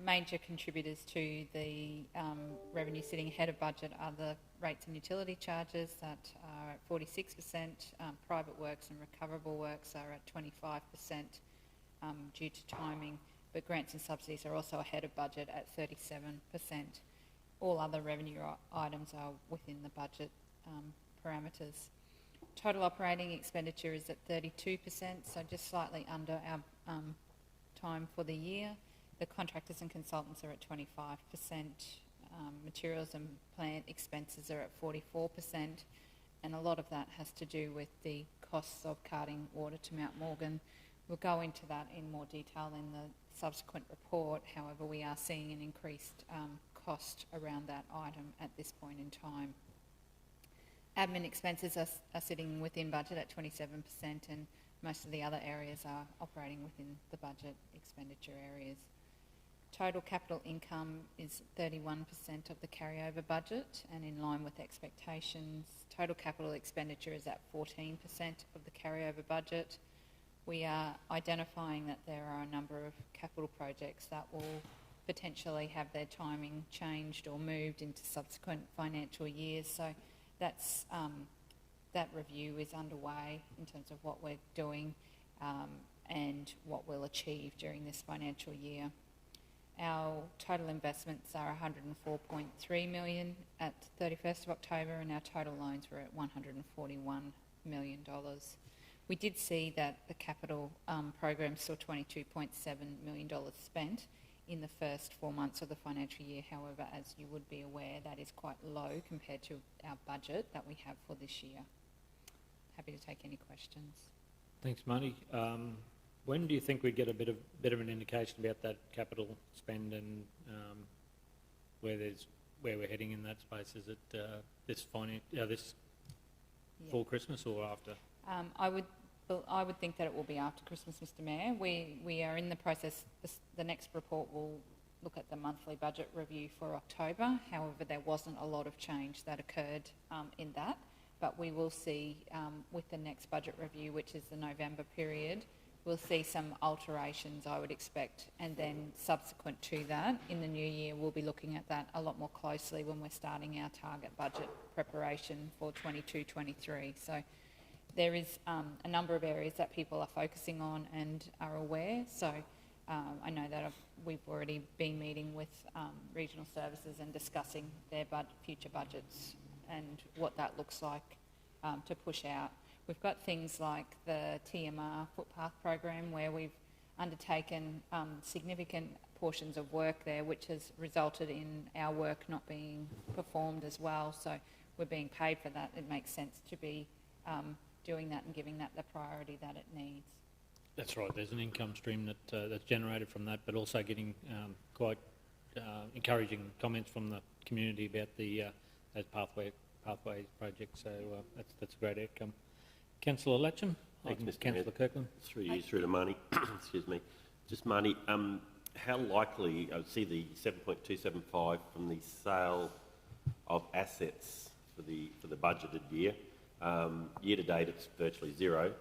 Major contributors to the revenue sitting ahead of budget are the rates and utility charges that are at 46%, private works and recoverable works are at 25% due to timing, but grants and subsidies are also ahead of budget at 37%. All other revenue items are within the budget parameters. Total operating expenditure is at 32%, so just slightly under our time for the year. The contractors and consultants are at 25%. Materials and plant expenses are at 44%, and a lot of that has to do with the costs of carting water to Mount Morgan. We'll go into that in more detail in the subsequent report. However, we are seeing an increased cost around that item at this point in time. Admin expenses are sitting within budget at 27%, and most of the other areas are operating within the budget expenditure areas. Total capital income is 31% of the carryover budget and in line with expectations. Total capital expenditure is at 14% of the carryover budget. We are identifying that there are a number of capital projects that will potentially have their timing changed or moved into subsequent financial years. So that's, that review is underway in terms of what we're doing and what we'll achieve during this financial year. Our total investments are $104.3 million at 31st of October, and our total loans were at $141 million. We did see that the capital program saw $22.7 million spent in the first 4 months of the financial year. However, as you would be aware, that is quite low compared to our budget that we have for this year. Happy to take any questions. Thanks, Marnie. When do you think we get a bit of an indication about that capital spend and where we're heading in that space? Is it this before Christmas or after? I would think that it will be after Christmas, Mr Mayor. We are in the process. The next report will look at the monthly budget review for October. However, there wasn't a lot of change that occurred in that. But we will see with the next budget review, which is the November period, we'll see some alterations, I would expect. And then subsequent to that, in the new year, we'll be looking at that a lot more closely when we're starting our target budget preparation for 22-23. So there is a number of areas that people are focusing on and are aware. So I know that we've already been meeting with regional services and discussing their future budgets and what that looks like to push out. We've got things like the TMR footpath program where we've undertaken significant portions of work there, which has resulted in our work not being performed as well. So we're being paid for that. It makes sense to be doing that and giving that the priority that it needs. That's right. There's an income stream that's generated from that, but also getting quite encouraging comments from the community about those pathways projects. So that's a great outcome. Councillor Latcham. Thanks, Mr. Councillor Kirkland. Through you, through to Marnie. Excuse me. Just Marnie, how likely, I see the 7.275 from the sale of assets for the budgeted year. Year to date, it's virtually zero.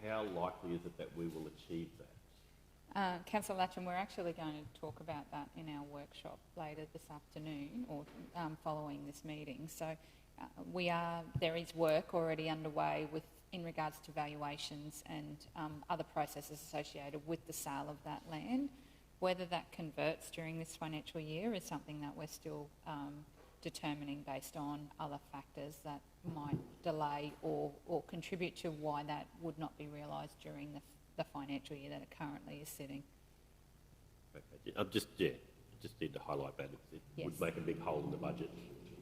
How likely is it that we will achieve that? Councillor Latcham, we're actually going to talk about that in our workshop later this afternoon or following this meeting. So there is work already underway in regards to valuations and other processes associated with the sale of that land. Whether that converts during this financial year is something that we're still determining based on other factors that might delay or contribute to why that would not be realised during the financial year that it currently is sitting. Okay. Just need to highlight that. It would make a big hole in the budget.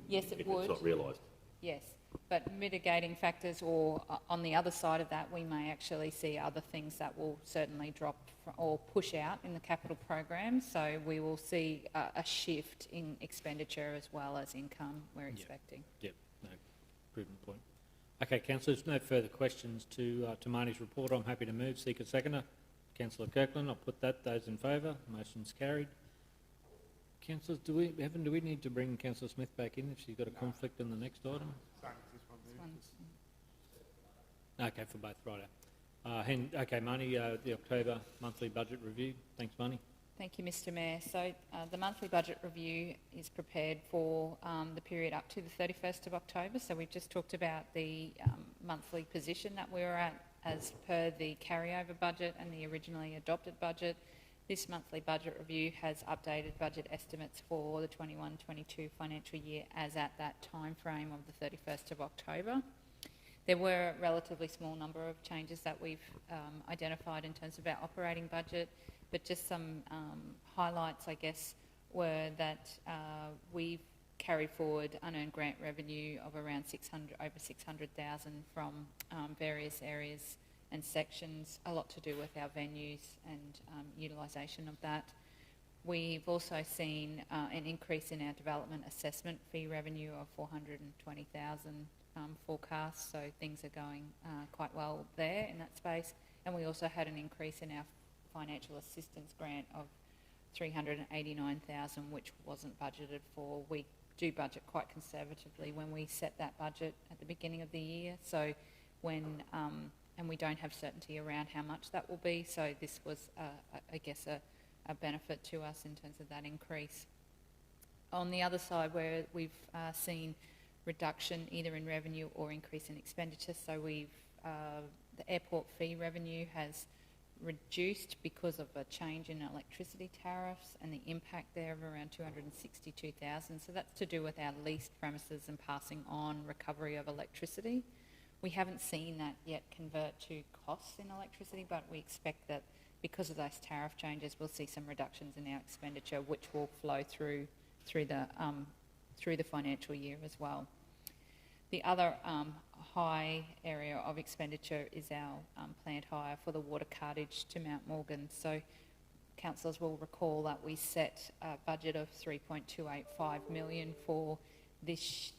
Yes, it would. If it's not realised. Yes, but mitigating factors, or on the other side of that, we may actually see other things that will certainly drop or push out in the capital program. So we will see a shift in expenditure as well as income we're expecting. Yep, no, proven point. Okay, councillors, no further questions to Marnie's report. I'm happy to move. Seek a seconder. Councillor Kirkland, I'll put that. Those in favour, motion's carried. Councillors, do we need to bring Councillor Smith back in if she's got a conflict in the next item? Okay, for both, righto. Okay, Marnie, the October monthly budget review. Thanks, Marnie. Thank you, Mr Mayor. So the monthly budget review is prepared for the period up to the 31st of October. So we've just talked about the monthly position that we were at as per the carryover budget and the originally adopted budget. This monthly budget review has updated budget estimates for the 21-22 financial year as at that time frame of the 31st of October. There were a relatively small number of changes that we've identified in terms of our operating budget, but just some highlights, I guess, were that we've carried forward unearned grant revenue of around over 600,000 from various areas and sections, a lot to do with our venues and utilisation of that. We've also seen an increase in our development assessment fee revenue of 420,000 forecast, so things are going quite well there in that space. And we also had an increase in our financial assistance grant of 389,000, which wasn't budgeted for. We do budget quite conservatively when we set that budget at the beginning of the year, so when and we don't have certainty around how much that will be, so this was, I guess, a benefit to us in terms of that increase. On the other side, where we've seen reduction either in revenue or increase in expenditure, so the airport fee revenue has reduced because of a change in electricity tariffs and the impact there of around 262,000. So that's to do with our leased premises and passing on recovery of electricity. We haven't seen that yet convert to costs in electricity, but we expect that because of those tariff changes, we'll see some reductions in our expenditure, which will flow through the financial year as well. The other high area of expenditure is our planned hire for the water cartage to Mount Morgan. So councillors will recall that we set a budget of $3.285 million for this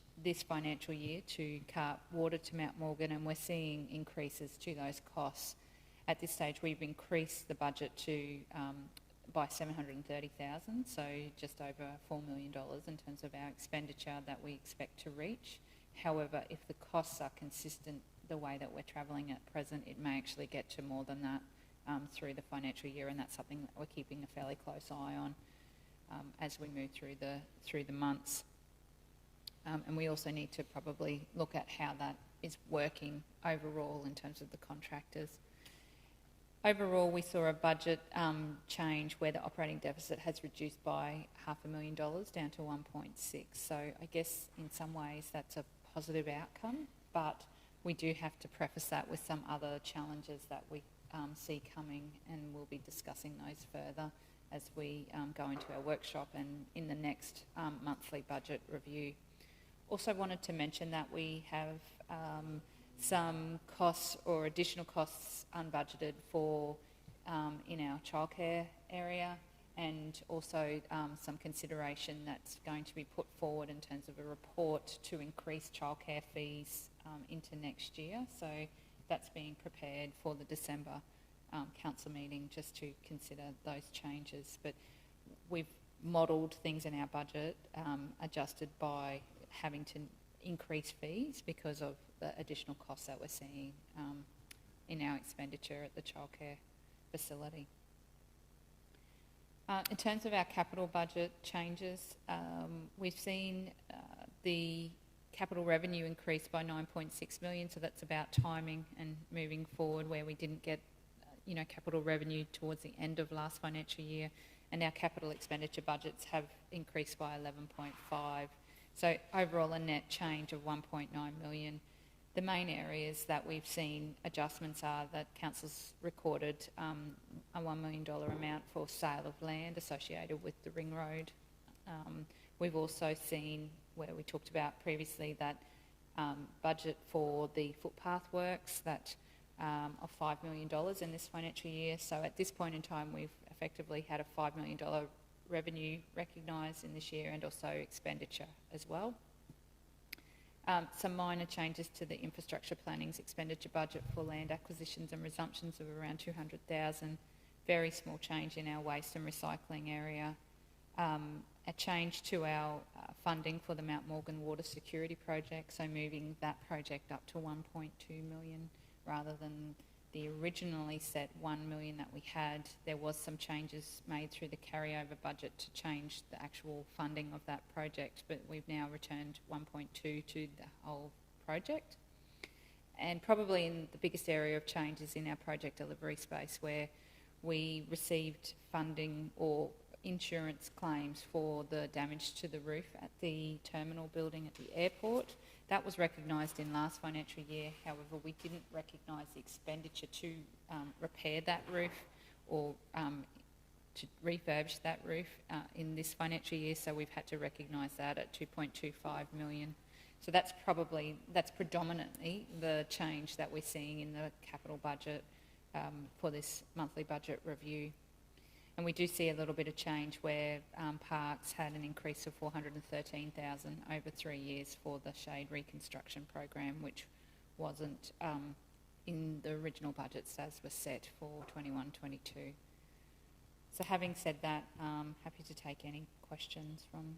financial year to cart water to Mount Morgan, and we're seeing increases to those costs. At this stage, we've increased the budget to by $730,000, so just over $4 million in terms of our expenditure that we expect to reach. However, if the costs are consistent the way that we're travelling at present, it may actually get to more than that through the financial year, and that's something that we're keeping a fairly close eye on as we move through the months. And we also need to probably look at how that is working overall in terms of the contractors. Overall, we saw a budget change where the operating deficit has reduced by $500,000 down to 1.6. So I guess in some ways that's a positive outcome, but we do have to preface that with some other challenges that we see coming, and we'll be discussing those further as we go into our workshop and in the next monthly budget review. Also wanted to mention that we have some costs or additional costs unbudgeted for in our childcare area, and also some consideration that's going to be put forward in terms of a report to increase childcare fees into next year. So that's being prepared for the December council meeting, just to consider those changes. But we've modelled things in our budget adjusted by having to increase fees because of the additional costs that we're seeing in our expenditure at the childcare facility. In terms of our capital budget changes, we've seen the capital revenue increase by $9.6 million, so that's about timing and moving forward where we didn't get capital revenue towards the end of last financial year, and our capital expenditure budgets have increased by 11.5. So overall a net change of $1.9 million. The main areas that we've seen adjustments are that council's recorded a $1 million amount for sale of land associated with the ring road. We've also seen, where we talked about previously, that budget for the footpath works that of $5 million in this financial year. So at this point in time, we've effectively had a $5 million revenue recognised in this year, and also expenditure as well. Some minor changes to the infrastructure planning's expenditure budget for land acquisitions and resumptions of around $200,000. Very small change in our waste and recycling area. A change to our funding for the Mount Morgan Water Security Project, so moving that project up to $1.2 million rather than the originally set $1 million that we had. There was some changes made through the carryover budget to change the actual funding of that project, but we've now returned 1.2 to the whole project. And probably in the biggest area of change is in our project delivery space, where we received funding or insurance claims for the damage to the roof at the terminal building at the airport. That was recognised in last financial year. However, we didn't recognise the expenditure to repair that roof or to refurbish that roof in this financial year, so we've had to recognise that at $2.25 million. So that's predominantly the change that we're seeing in the capital budget for this monthly budget review. And we do see a little bit of change where Parks had an increase of $413,000 over 3 years for the shade reconstruction program, which wasn't in the original budgets as was set for 21-22. So having said that, happy to take any questions from...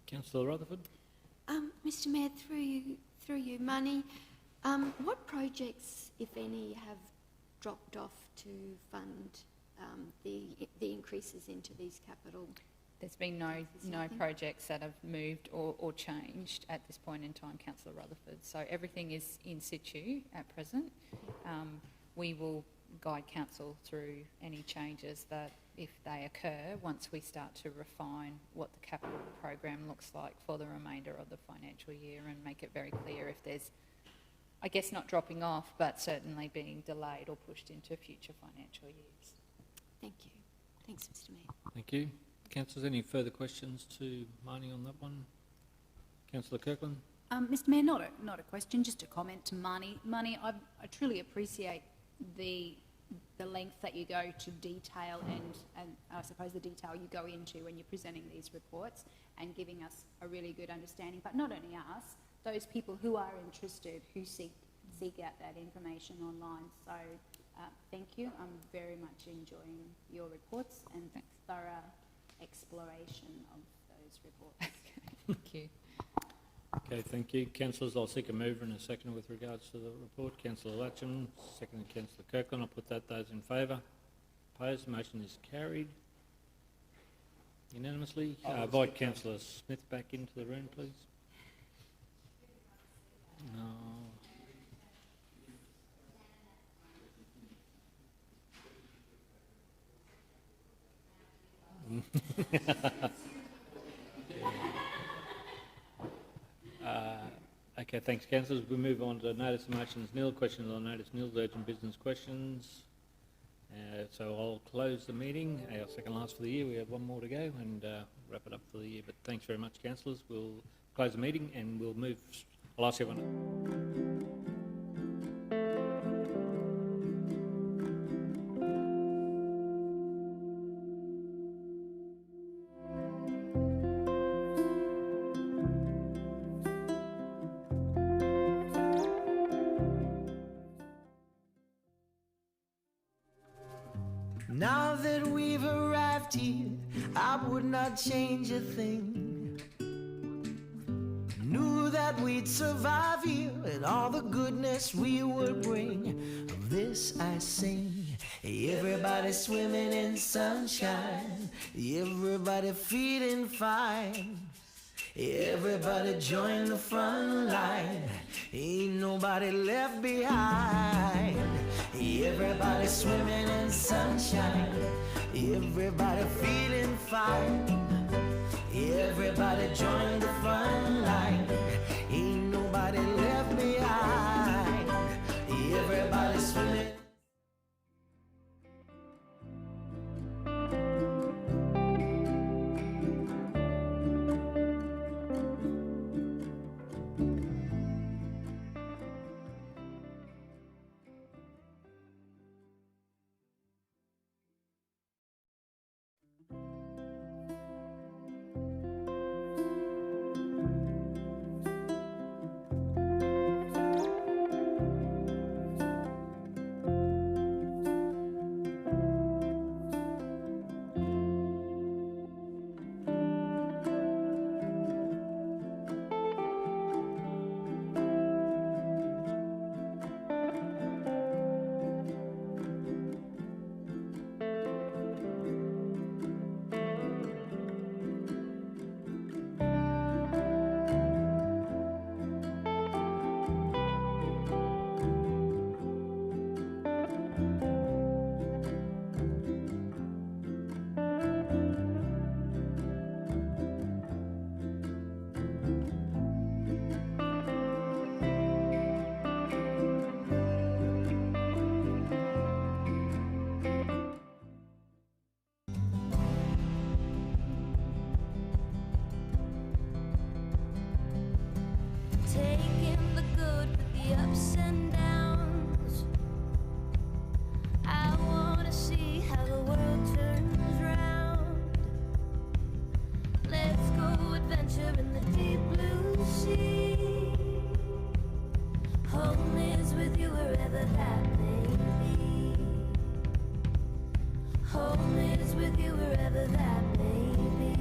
Councillor Rutherford. Mr Mayor, through you, Money, what projects, if any, have dropped off to fund the increases into these capital? There's been no projects that have moved or changed at this point in time, Councillor Rutherford. So everything is in situ at present. We will guide council through any changes that, if they occur, once we start to refine what the capital program looks like for the remainder of the financial year, and make it very clear if there's I guess not dropping off, but certainly being delayed or pushed into future financial years. Thank you. Thanks, Mr Mayor. Thank you. Councillors, any further questions to mining on that one? Councillor Kirkland? Mr Mayor, not a question, just a comment to Marnie. Marnie, I truly appreciate the length that you go to detail and I suppose the detail you go into when you're presenting these reports and giving us a really good understanding, but not only us, those people who are interested, who seek out that information online. So thank you. I'm very much enjoying your reports and thorough exploration of those reports. Thank you. Okay, thank you. Councillors, I'll seek a mover and a seconder with regards to the report. Councillor Latcham, seconded Councillor Kirkland. I'll put those in favour. Opposed? The motion is carried unanimously. Invite Councillor Smith back into the room, please. No. Okay, thanks, councillors. We move on to notice of motions nil, questions on notice nil, urgent business questions. So I'll close the meeting, our second last for the year. We have one more to go and wrap it up for the year. But thanks very much, councillors. We'll close the meeting and we'll move. I'll ask everyone. Now that we've arrived here, I would not change a thing. Knew that we'd survive here and all the goodness we would bring. Of this I sing. Everybody swimming in sunshine, everybody feeling fine. Everybody join the front line, ain't nobody left behind. Everybody swimming in sunshine, everybody feeling fine. Everybody join the front line, ain't nobody left behind. Everybody swimming. Taking the good with the ups and downs. I wanna see how the world turns round. Let's go adventure in the deep blue sea. Home is with you wherever that may be. Home is with you wherever that may be.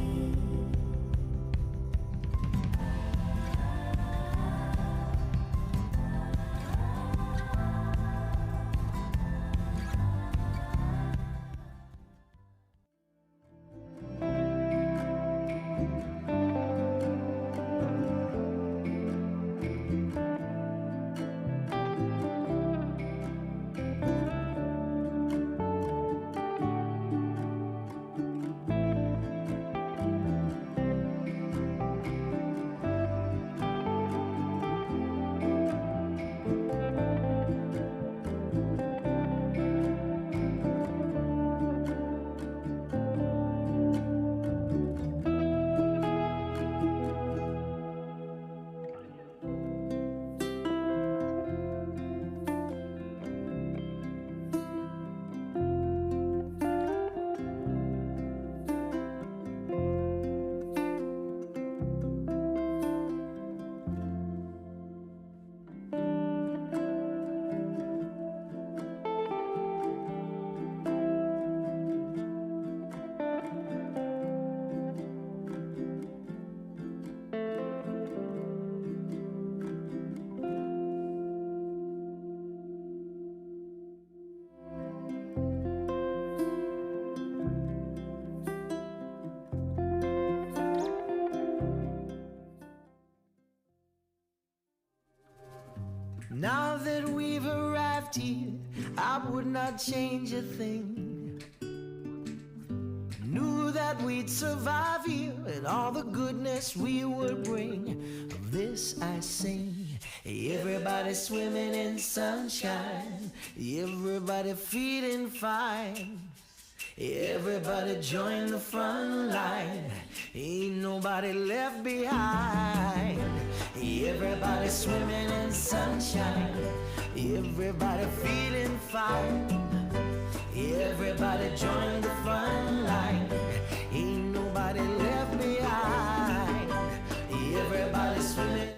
Now that we've arrived here, I would not change a thing. Knew that we'd survive here and all the goodness we would bring. Of this I sing. Everybody swimming in sunshine, everybody feeling fine. Everybody join the front line, ain't nobody left behind. Everybody swimming in sunshine, everybody feeling fine. Everybody join the front line, ain't nobody left behind. Everybody swimming.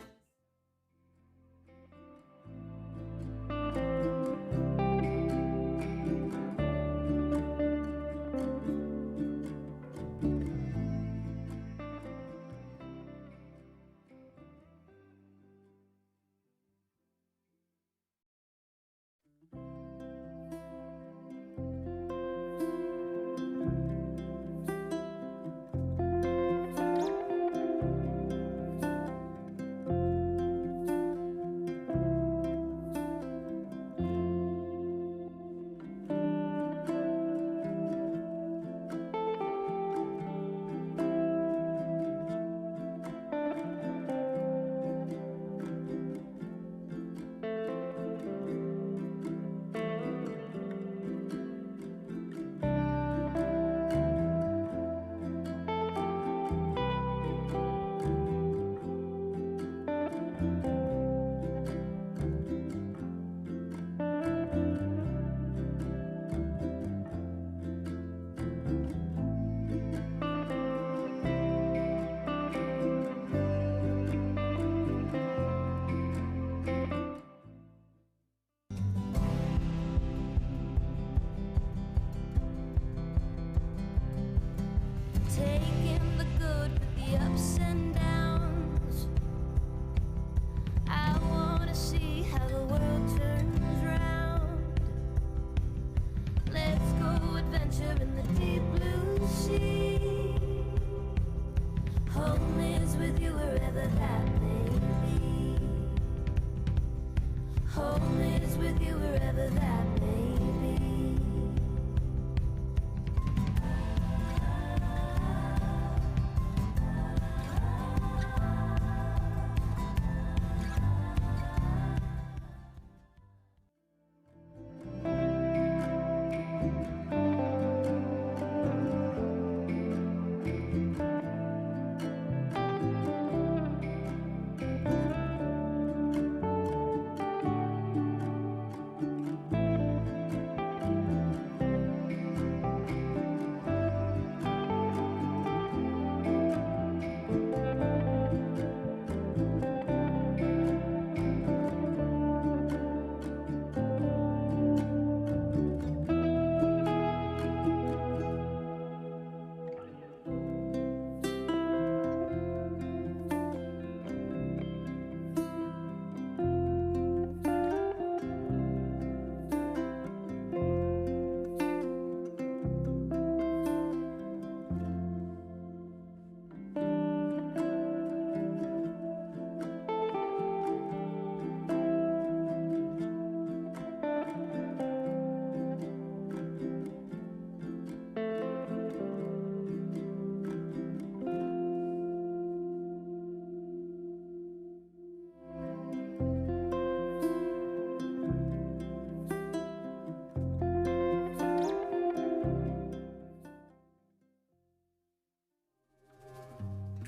Taking the good with the ups and downs. I wanna see how the world turns round. Let's go adventure in the deep blue sea. Home is with you wherever that may be. Home is with you wherever that may be.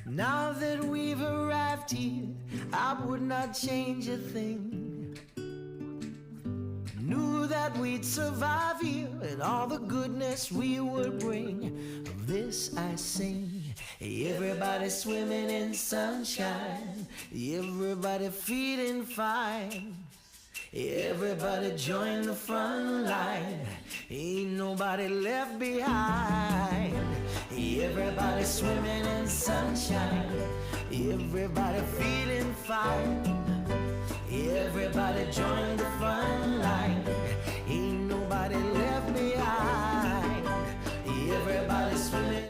Now that we've arrived here, I would not change a thing. Knew that we'd survive here and all the goodness we would bring. Of this I sing. Everybody swimming in sunshine, everybody feeling fine. Everybody join the front line, ain't nobody left behind. Everybody swimming in sunshine, everybody feeling fine. Everybody join the front line, ain't nobody left behind. Everybody swimming.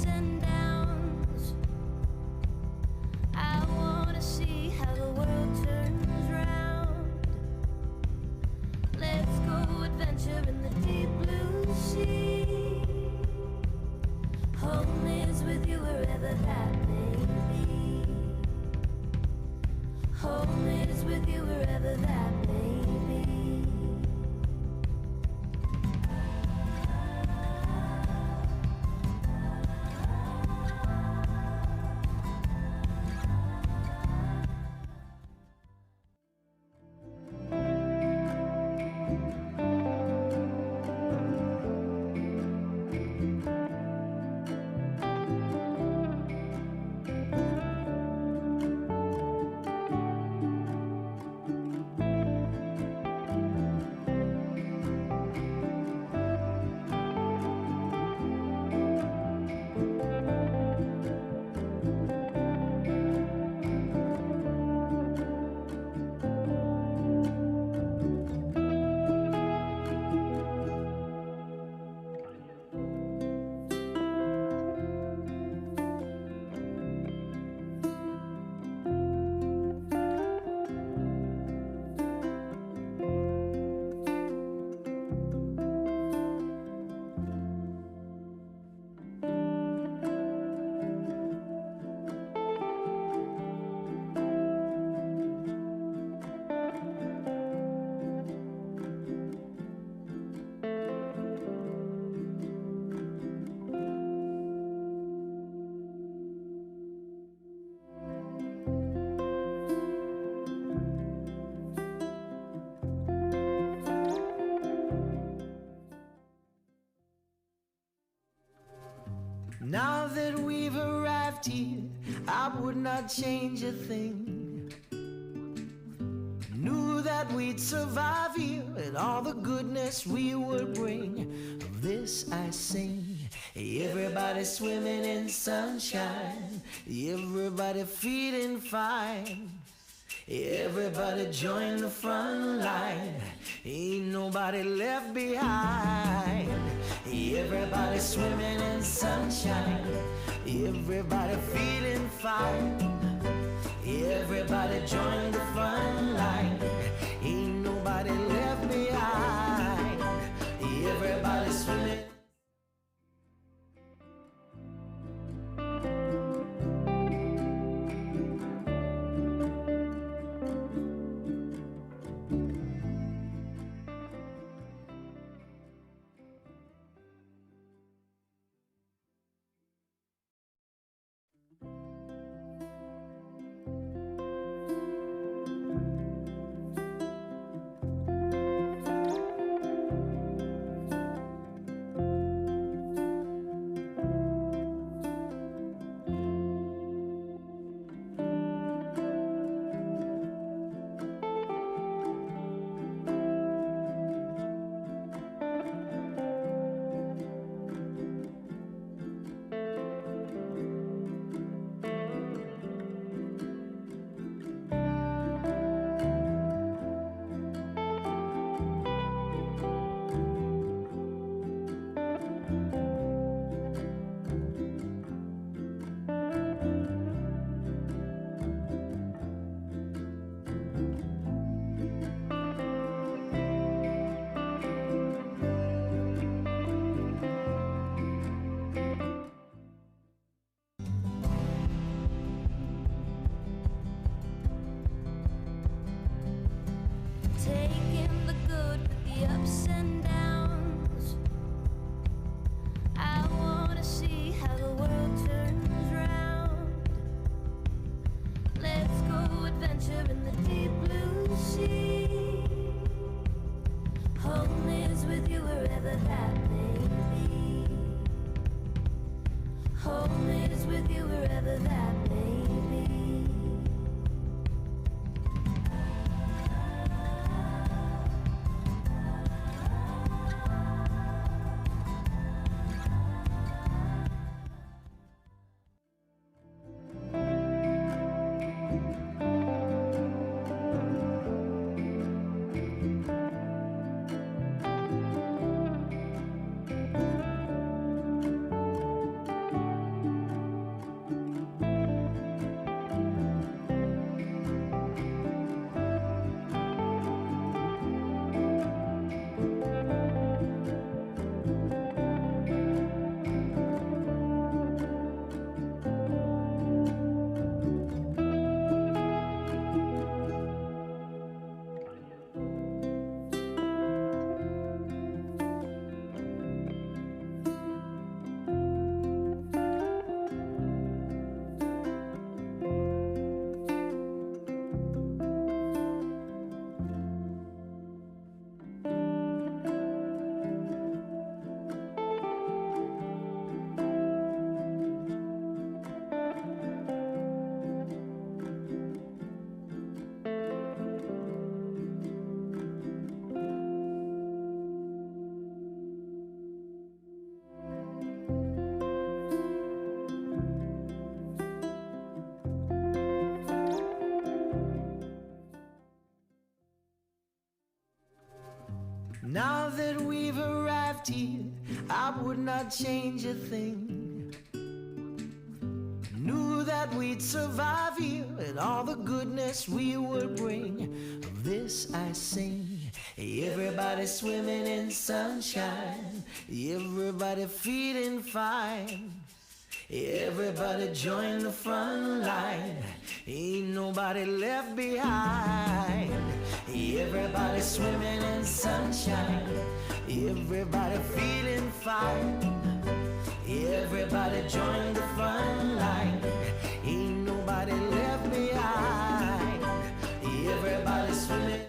and downs. I wanna see how the world turns round. Let's go adventure in the deep blue sea. Home is with you wherever that may be. Home is with you wherever that may be. Now that we've arrived here, I would not change a thing. Knew that we'd survive here and all the goodness we would bring. Of this I sing. Everybody swimming in sunshine, everybody feeling fine. Everybody join the front line, ain't nobody left behind. Everybody swimming in sunshine, everybody feeling fine. Everybody join the front line, ain't nobody left behind. Everybody swimming. Taking the good with the ups and downs. I wanna see how the world turns round. Let's go adventure in the deep blue sea. Home is with you wherever that may be. Home is with you wherever that may be. Now that we've arrived here, I would not change a thing. Knew that we'd survive here and all the goodness we would bring. Of this I sing. Everybody swimming in sunshine, everybody feeling fine. Everybody join the front line, ain't nobody left behind. Everybody swimming in sunshine, everybody feeling fine. Everybody join the front line, ain't nobody left behind. Everybody swimming.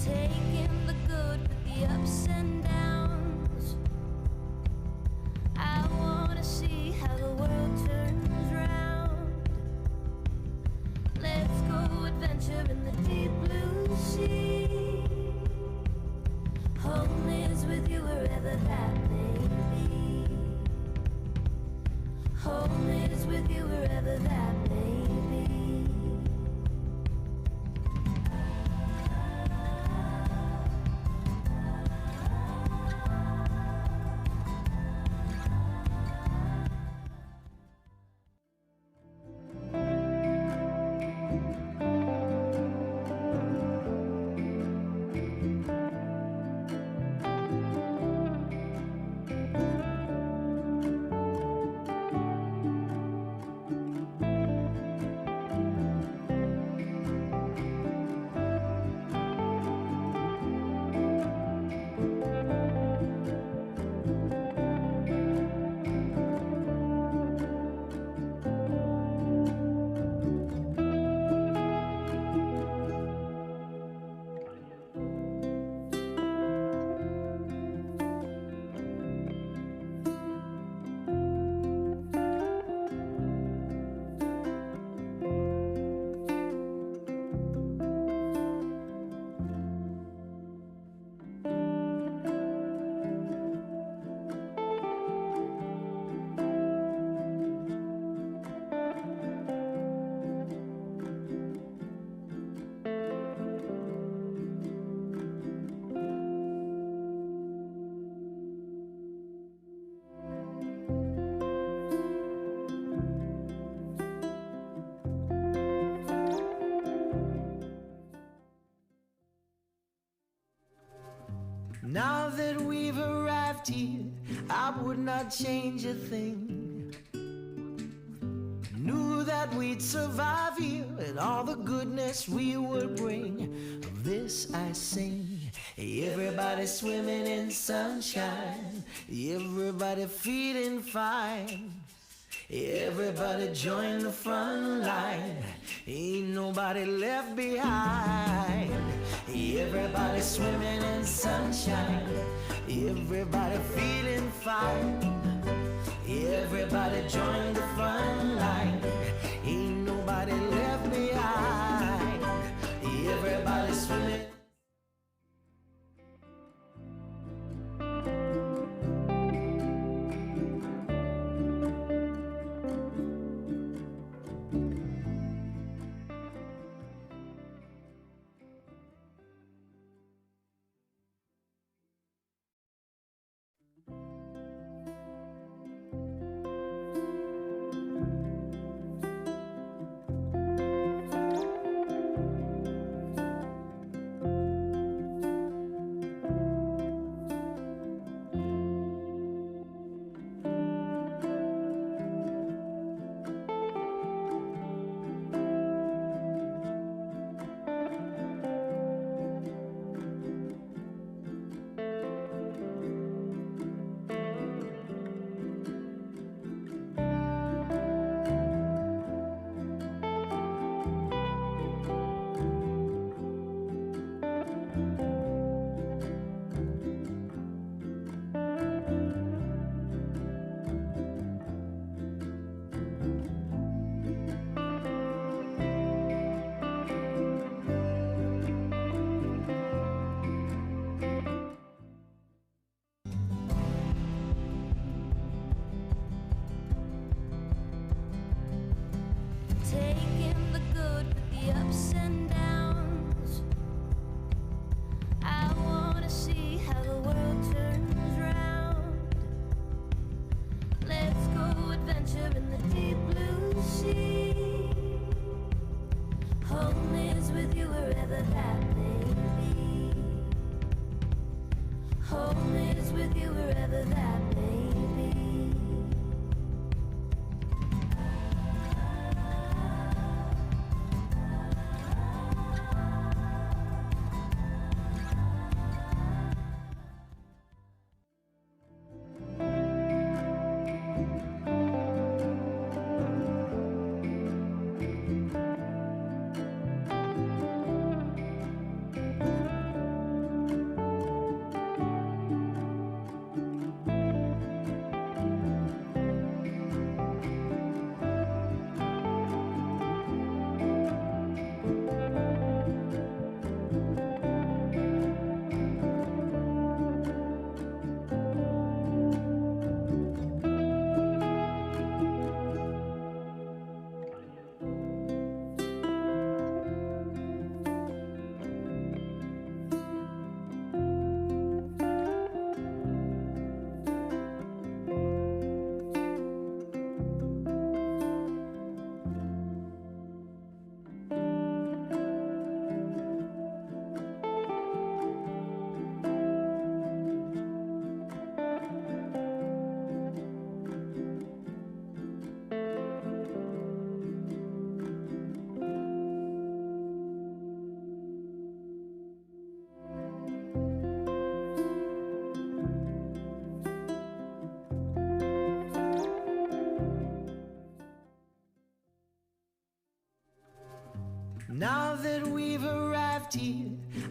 Taking the good with the ups and downs. I wanna see how the world turns round. Let's go adventure in the deep blue sea. Home is with you wherever that may be. Home is with you wherever that may be. Now that we've arrived here, I would not change a thing. Knew that we'd survive here and all the goodness we would bring. Of this I sing. Everybody swimming in sunshine, everybody feeling fine. Everybody join the front line, ain't nobody left behind. Everybody swimming in sunshine, everybody feeling fine. Everybody join the front line, ain't nobody left behind. Everybody swimming.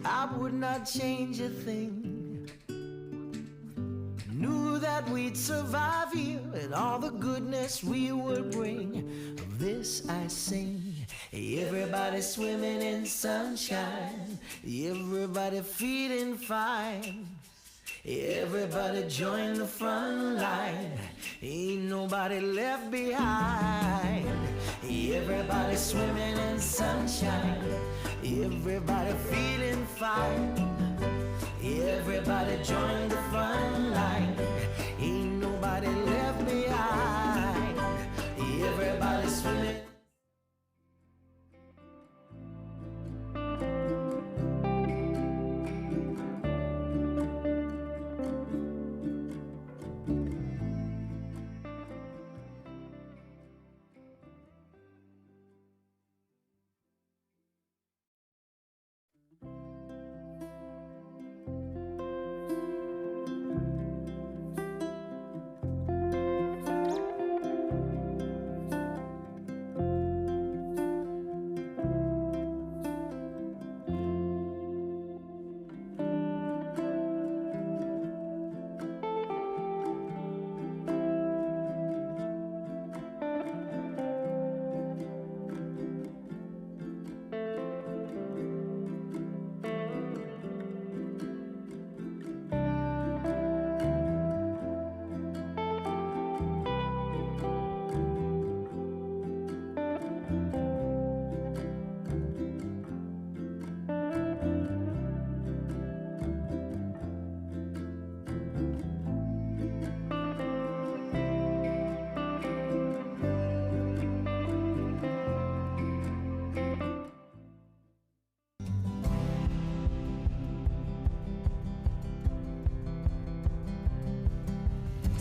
I would not change a thing. Knew that we'd survive here and all the goodness we would bring. Of this I sing. Everybody swimming in sunshine, everybody feeling fine. Everybody join the front line, ain't nobody left behind. Everybody swimming in sunshine, everybody feeling fine. Everybody join the front line, ain't nobody left behind. Everybody swimming.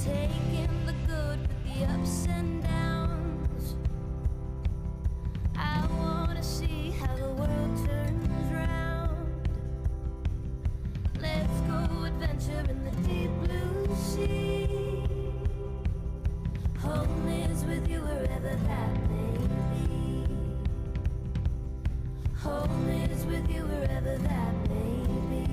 Taking the good with the ups and downs. I wanna see how the world turns round. Let's go adventure in the deep blue sea. Home is with you wherever that may be. Home is with you wherever that may be.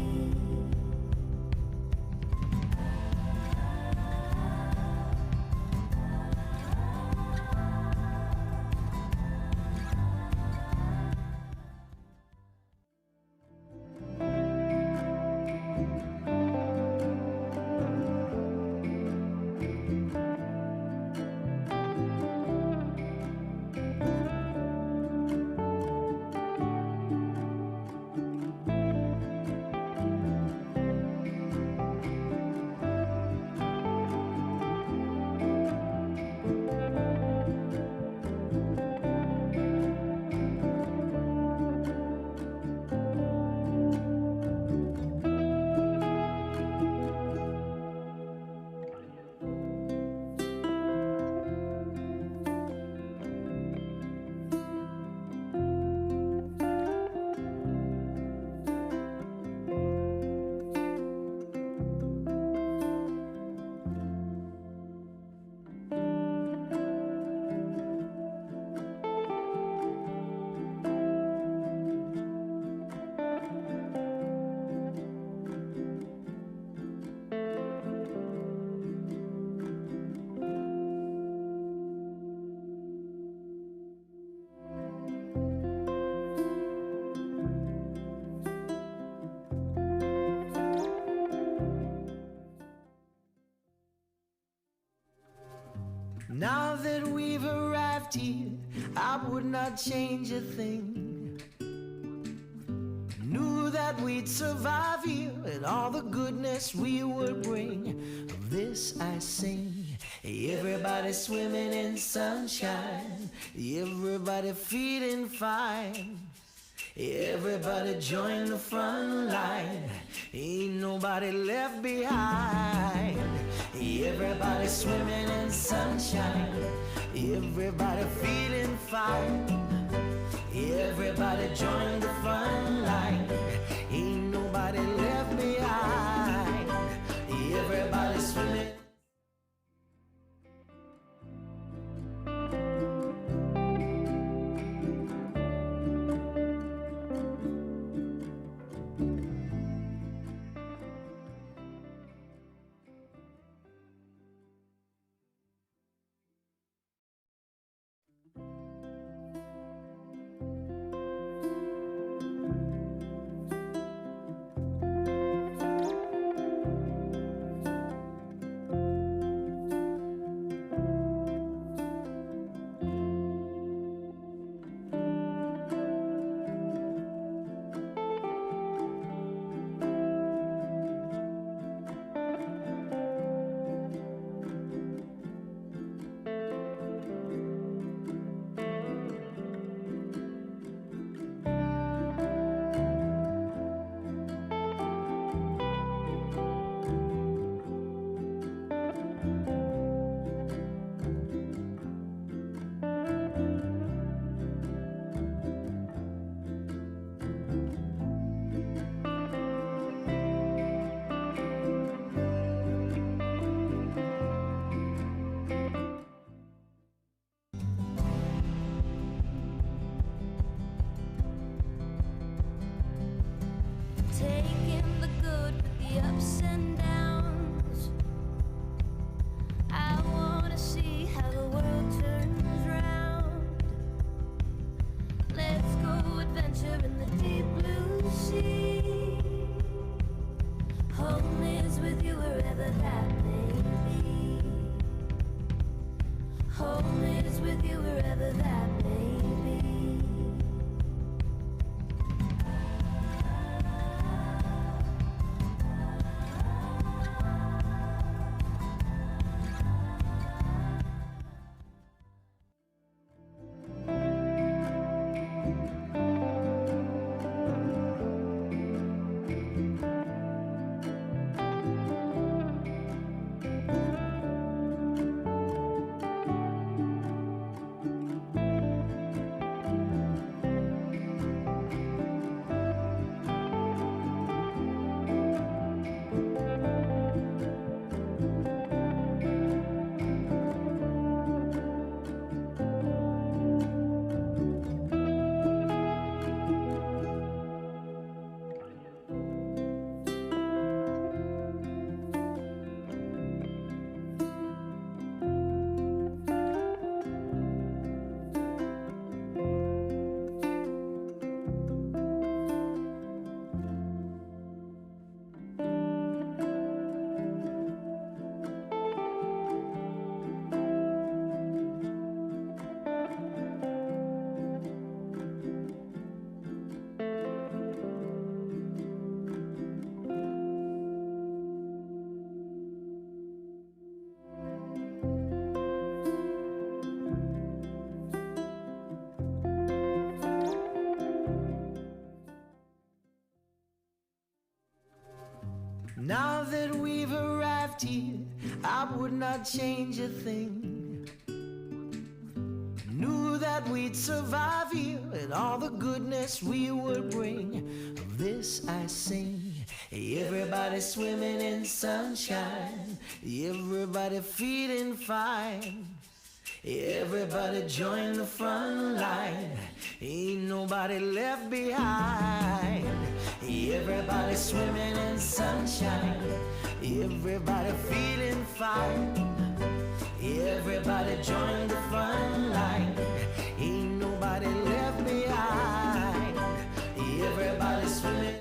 Now that we've arrived here, I would not change a thing. Knew that we'd survive here and all the goodness we would bring. Of this I sing. Everybody swimming in sunshine, everybody feeling fine. Everybody join the front line, ain't nobody left behind. Everybody swimming in sunshine, everybody feeling fine. Everybody join the front line, ain't nobody left behind. Everybody swimming. the ups and downs. I wanna see how the world turns round. Let's go adventure in the deep blue sea. Home is with you wherever that may be. Home is with you wherever that may be. Now that we've arrived here, I would not change a thing. Knew that we'd survive here and all the goodness we would bring. Of this I sing. Everybody swimming in sunshine. Everybody feeling fine. Everybody join the front line. Ain't nobody left behind. Everybody swimming in sunshine. Everybody feeling fine. Everybody join the front line. Ain't nobody left behind. Everybody swimming.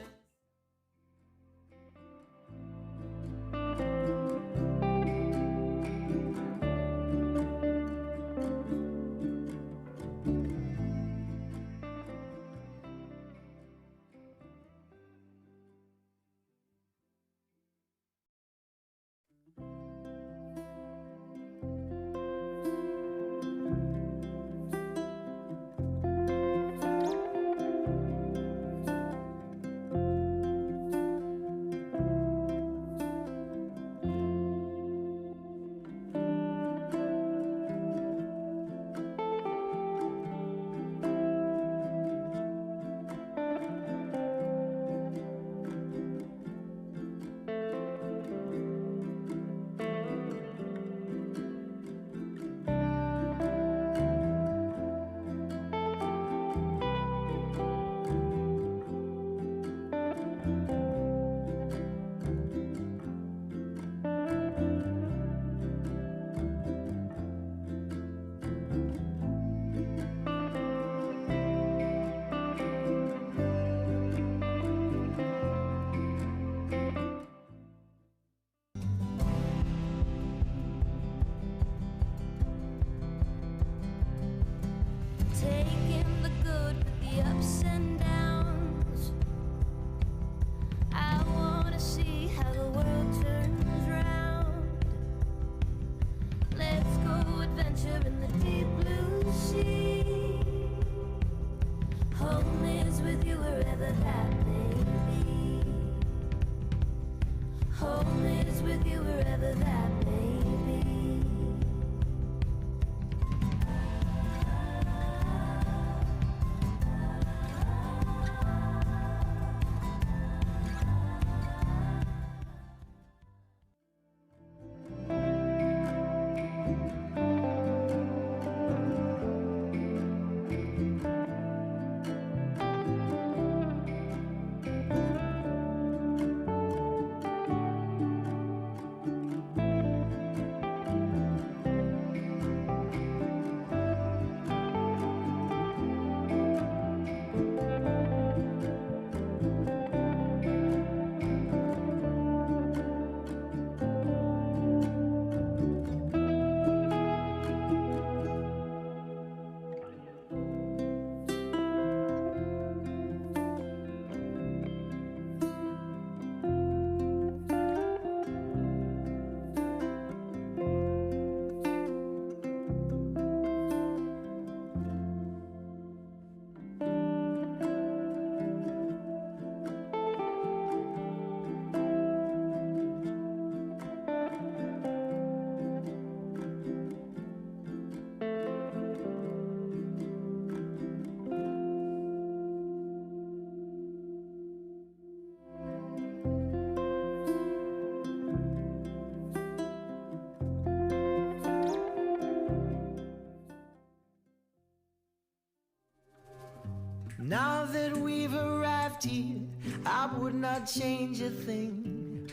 I would not change a thing.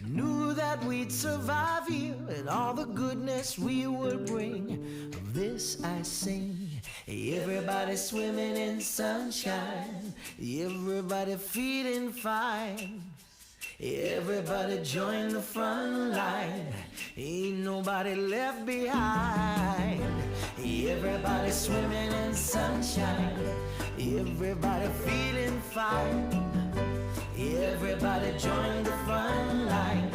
Knew that we'd survive here and all the goodness we would bring. Of this I sing. Everybody swimming in sunshine, everybody feeling fine. Everybody join the front line, ain't nobody left behind. Everybody swimming in sunshine, everybody feeling fine. Everybody join the front line,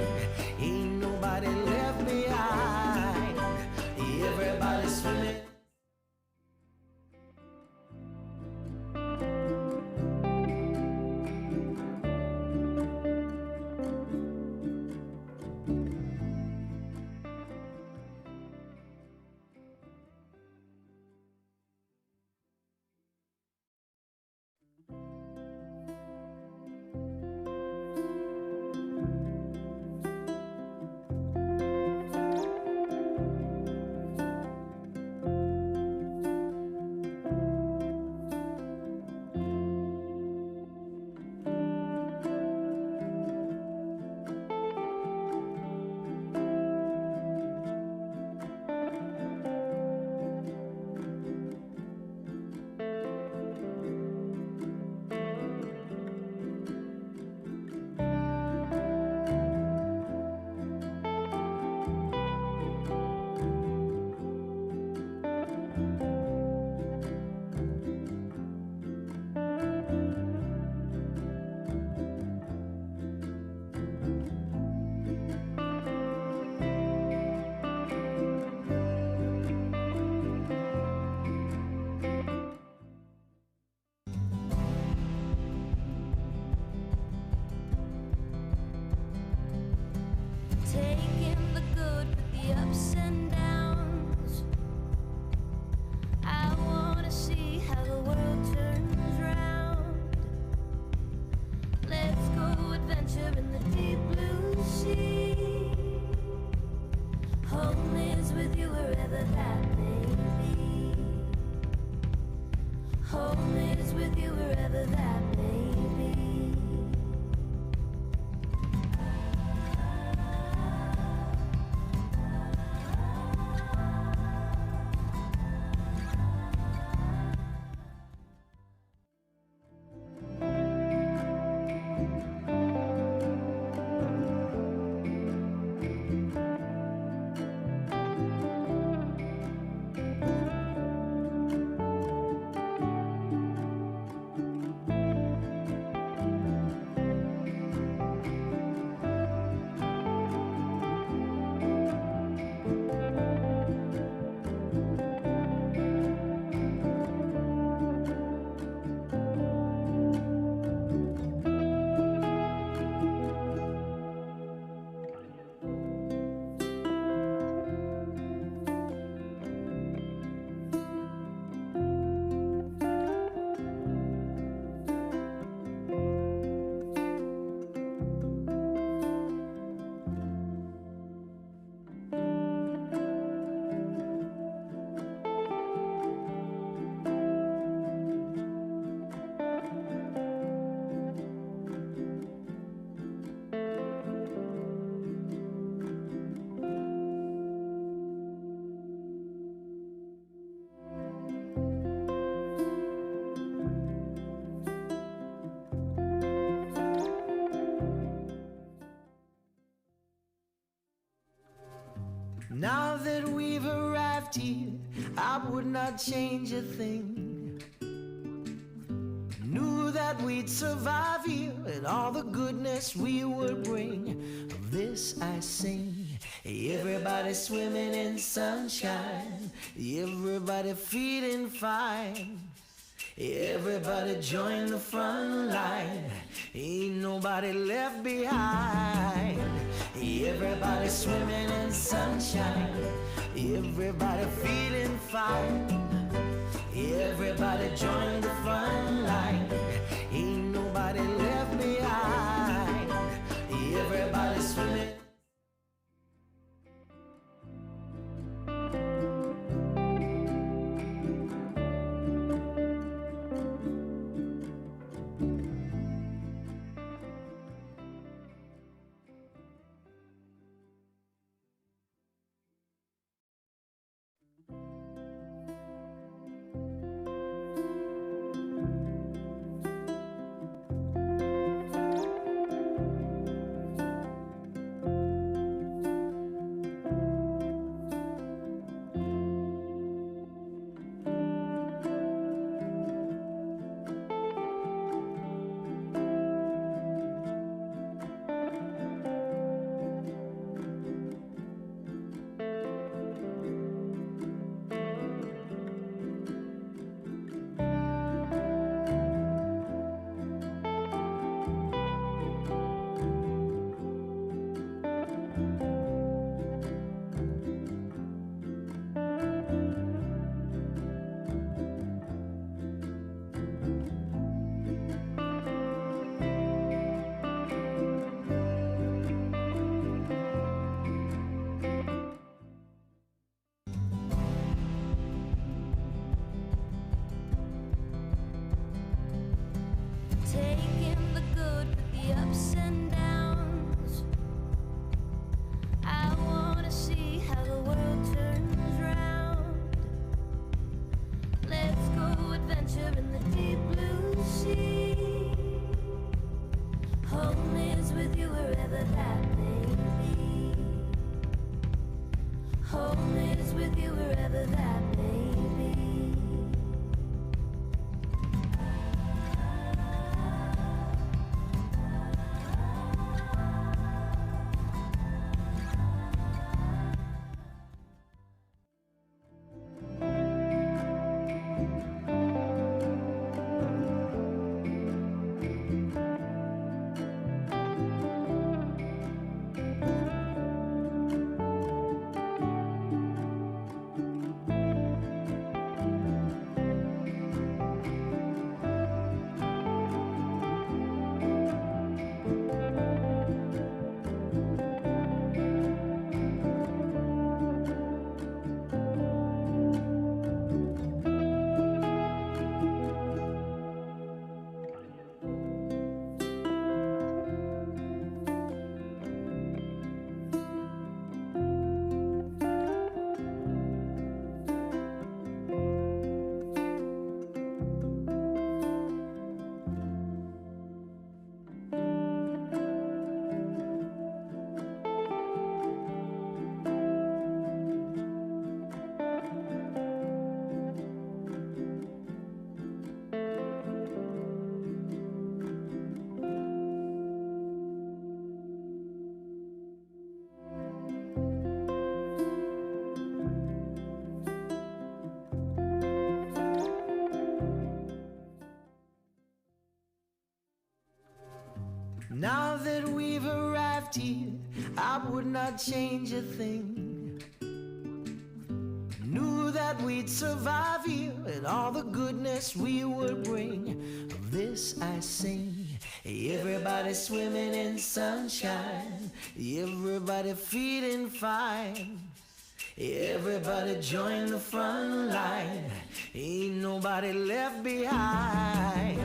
ain't nobody left behind. Everybody swimming. Taking the good with the ups and downs. I wanna see how the world turns round. Let's go adventure in the deep blue sea. Home is with you wherever that may be. Home is with you wherever that may be. Now that we've arrived here, I would not change a thing. Knew that we'd survive here and all the goodness we would bring. Of this I sing. Everybody swimming in sunshine, everybody feeling fine. Everybody join the front line, ain't nobody left behind. Everybody swimming in sunshine, everybody feeling fine. Everybody join the front line, ain't nobody left behind. Everybody swimming. wherever that may be. Home is with you wherever that may be. Now that we've arrived here, I would not change a thing. Knew that we'd survive here and all the goodness we would bring. Of this I sing. Everybody swimming in sunshine, everybody feeling fine. Everybody join the front line, ain't nobody left behind.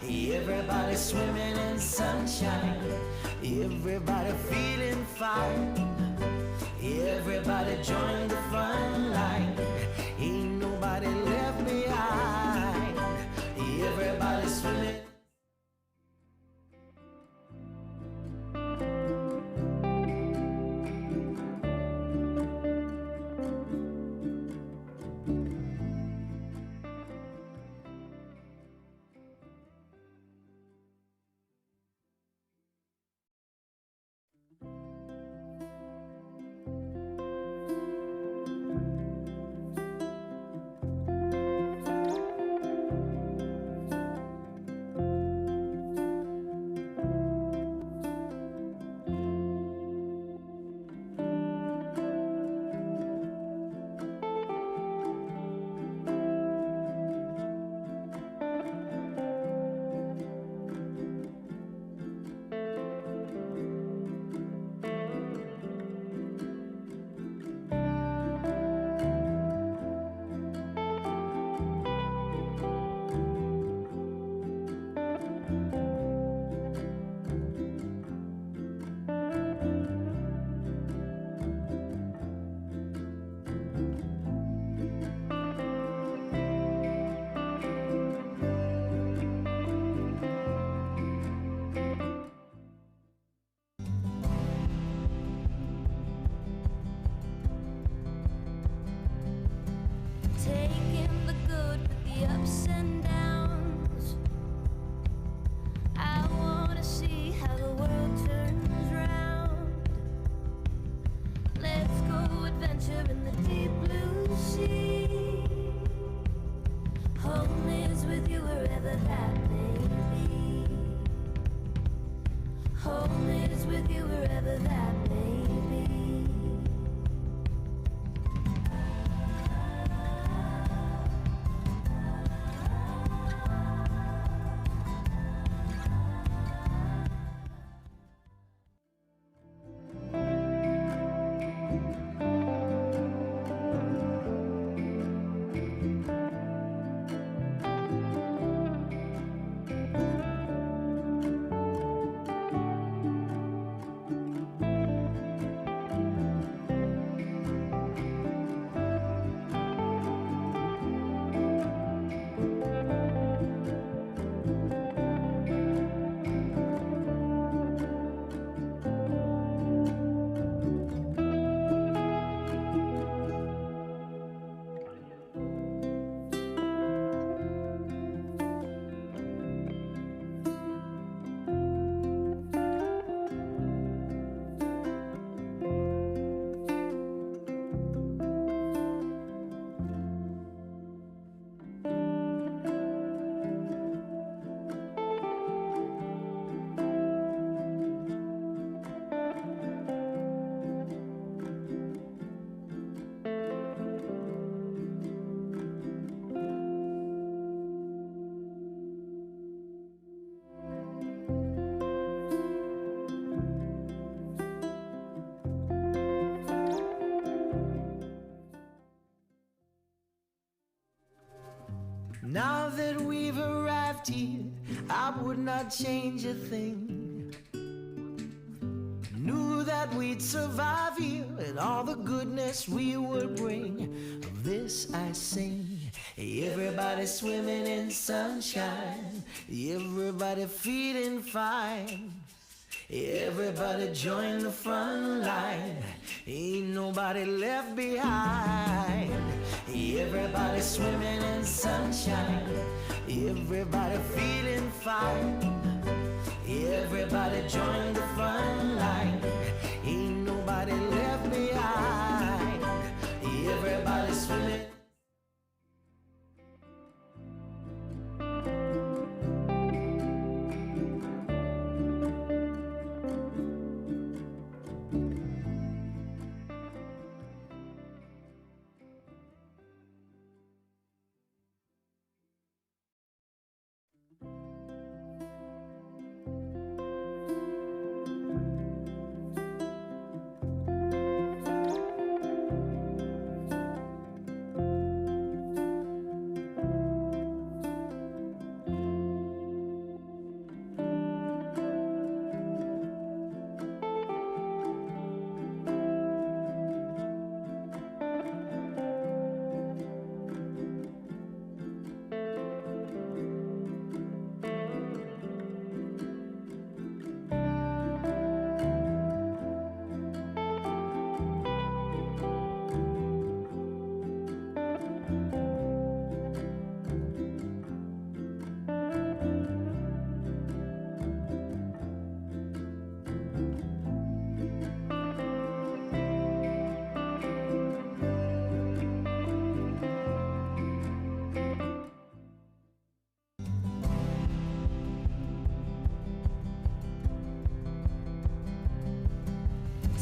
Everybody swimming in sunshine, everybody feeling fine. Everybody join the front line, ain't nobody left behind. Everybody swimming. Taking the good with the ups and downs. I wanna see how the world turns round. Let's go adventure in the deep blue sea. Home is with you wherever that may be. Home is with you wherever that may be. I would not change a thing. Knew that we'd survive here and all the goodness we would bring. Of this I sing. Everybody swimming in sunshine, everybody feeling fine. Everybody join the front line, ain't nobody left behind. Everybody swimming in sunshine, everybody feeling fine. Everybody join the front line, ain't nobody left behind. Everybody swimming.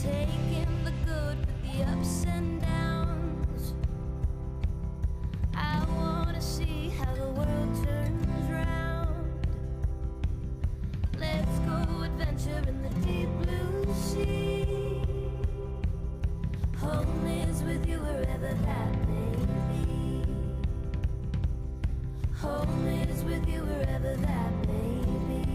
Taking the good with the ups and downs. I wanna see how the world turns round. Let's go adventure in the deep blue sea. Home is with you wherever that may be. Home is with you wherever that may be.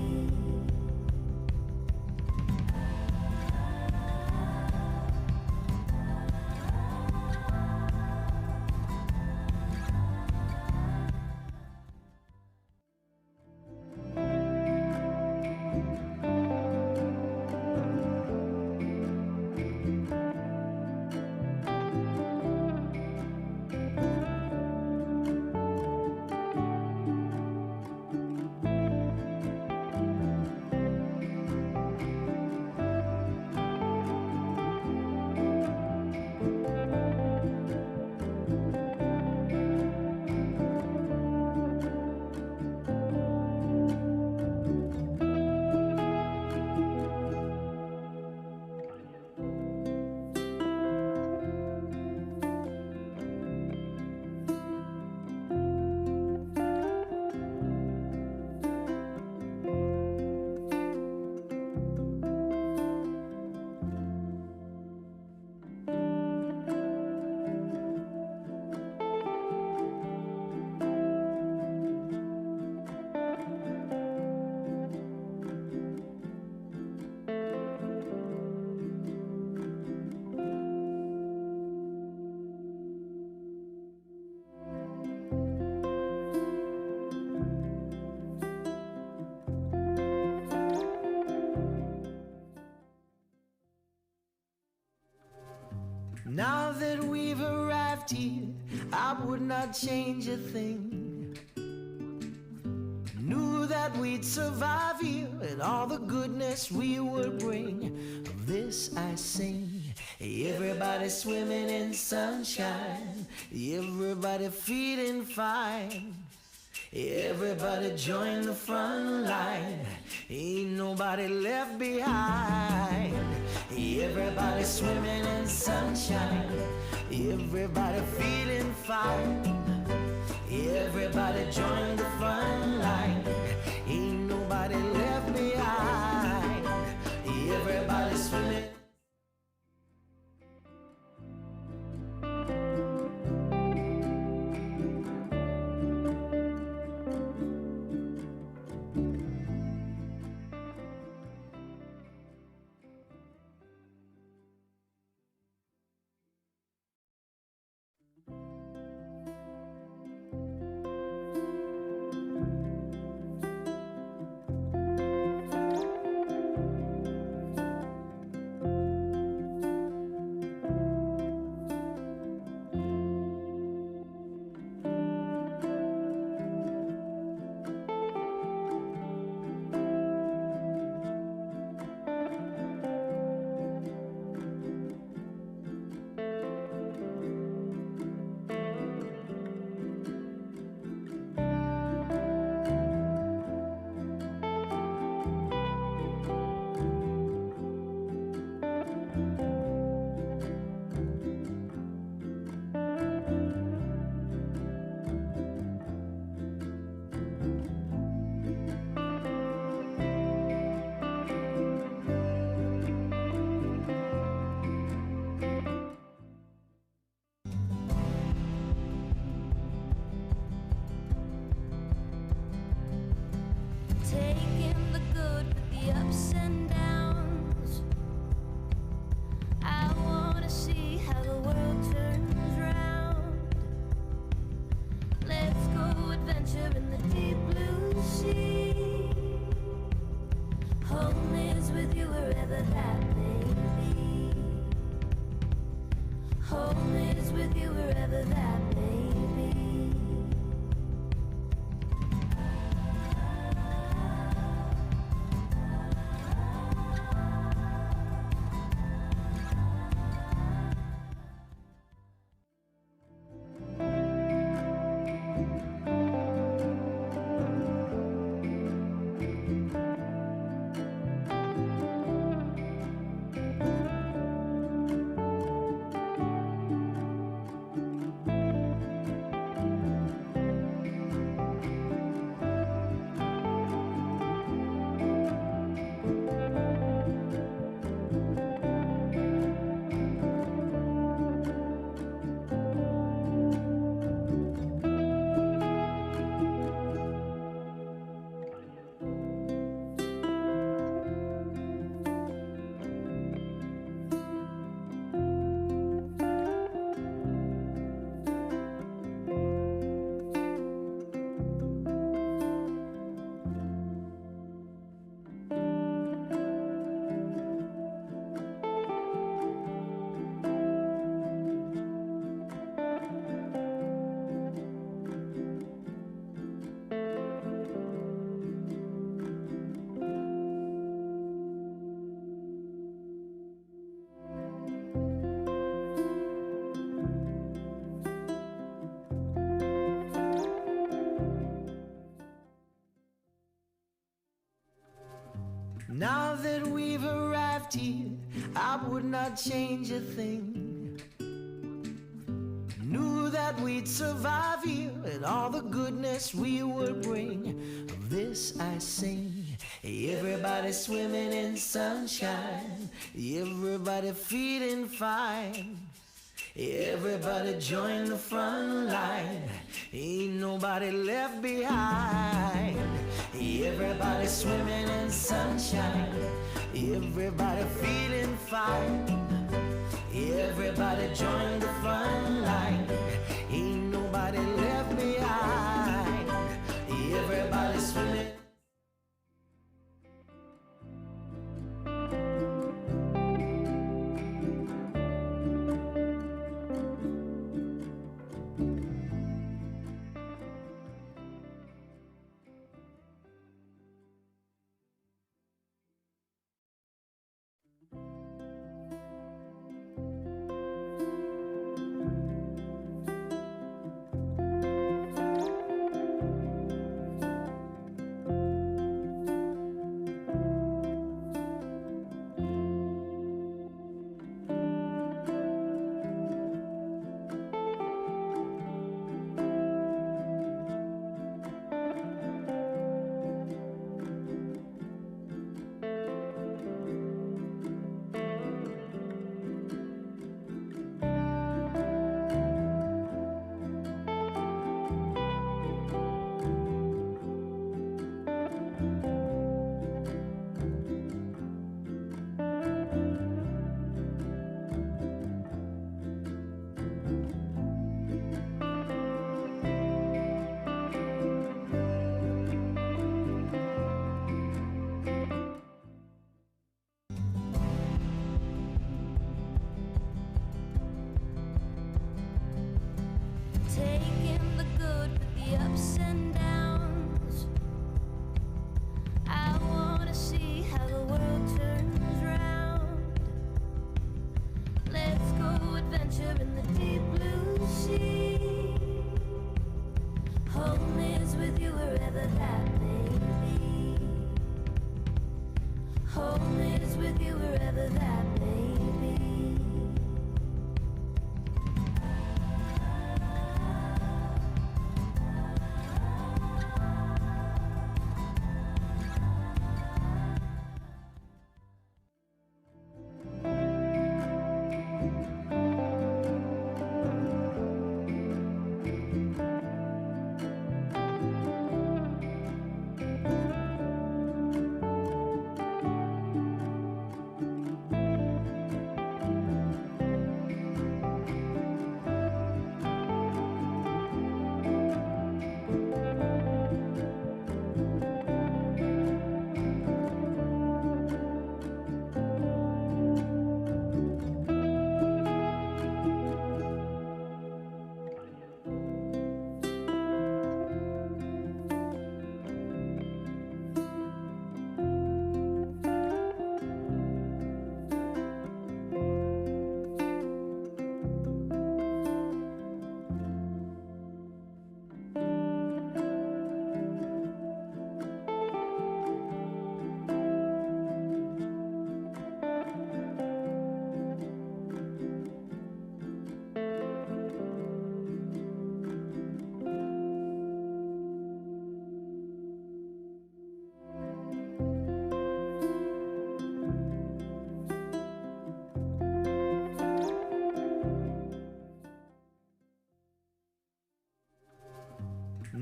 Now that we've arrived here, I would not change a thing. Knew that we'd survive here and all the goodness we would bring. Of this I sing. Everybody swimming in sunshine, everybody feeling fine. Everybody join the front line, ain't nobody left behind. Everybody swimming in sunshine, everybody feeling fine. Everybody join the front line, ain't nobody left behind. Everybody swimming. Home is with you wherever that may be. Home is with you wherever that may be. Now that we've arrived here, I would not change a thing. Knew that we'd survive here and all the goodness we would bring. Of this I sing. Everybody swimming in sunshine, everybody feeling fine. Everybody join the front line, ain't nobody left behind. Everybody swimming in sunshine, everybody feeling fine. Everybody join the front line, ain't nobody left behind. Everybody swimming. Taking the good with the ups and downs. I wanna see how the world turns round. Let's go adventure in the deep blue sea. Home is with you wherever that may be. Home is with you wherever that may be.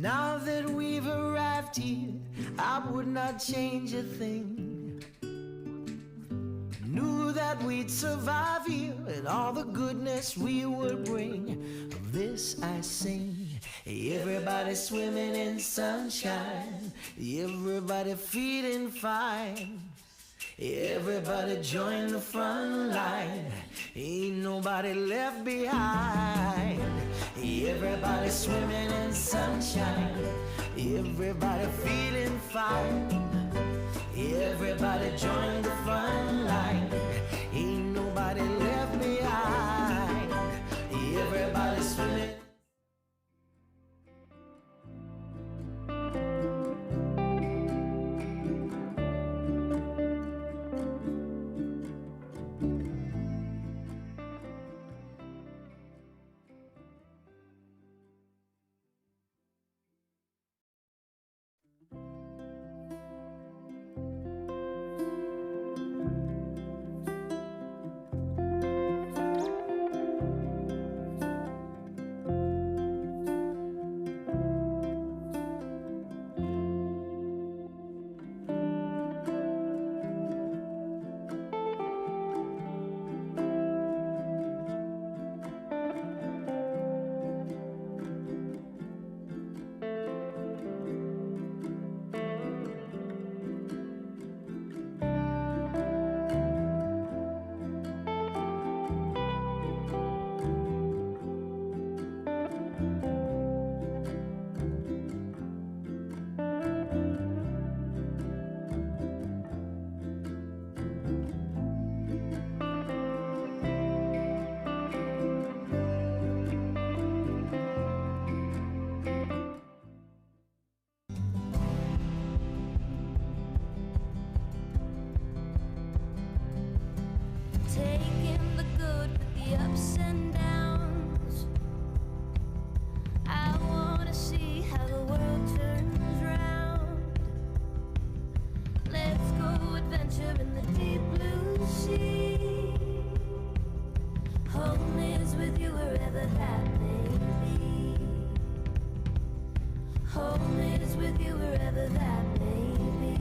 Now that we've arrived here, I would not change a thing. Knew that we'd survive here and all the goodness we would bring. Of this I sing. Everybody swimming in sunshine, everybody feeling fine. Everybody join the front line, ain't nobody left behind. Everybody swimming in sunshine, everybody feeling fine. Everybody join the front line, ain't nobody left behind. Everybody swimming. Taking the good with the ups and downs. I wanna see how the world turns round. Let's go adventure in the deep blue sea. Home is with you wherever that may be. Home is with you wherever that may be.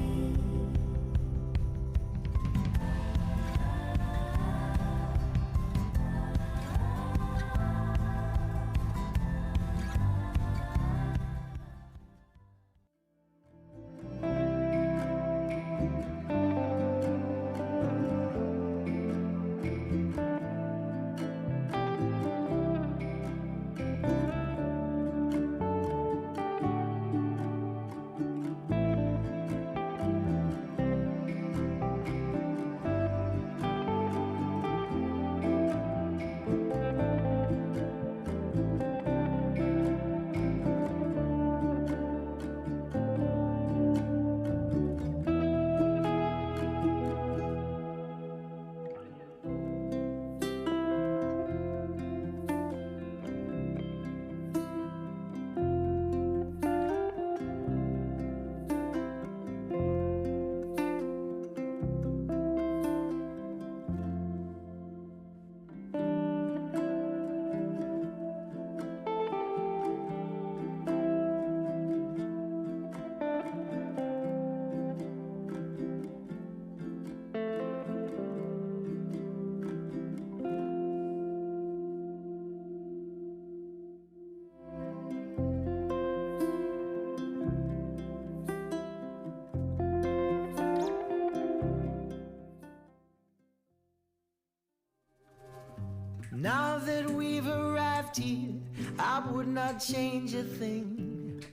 Now that we've arrived here, I would not change a thing.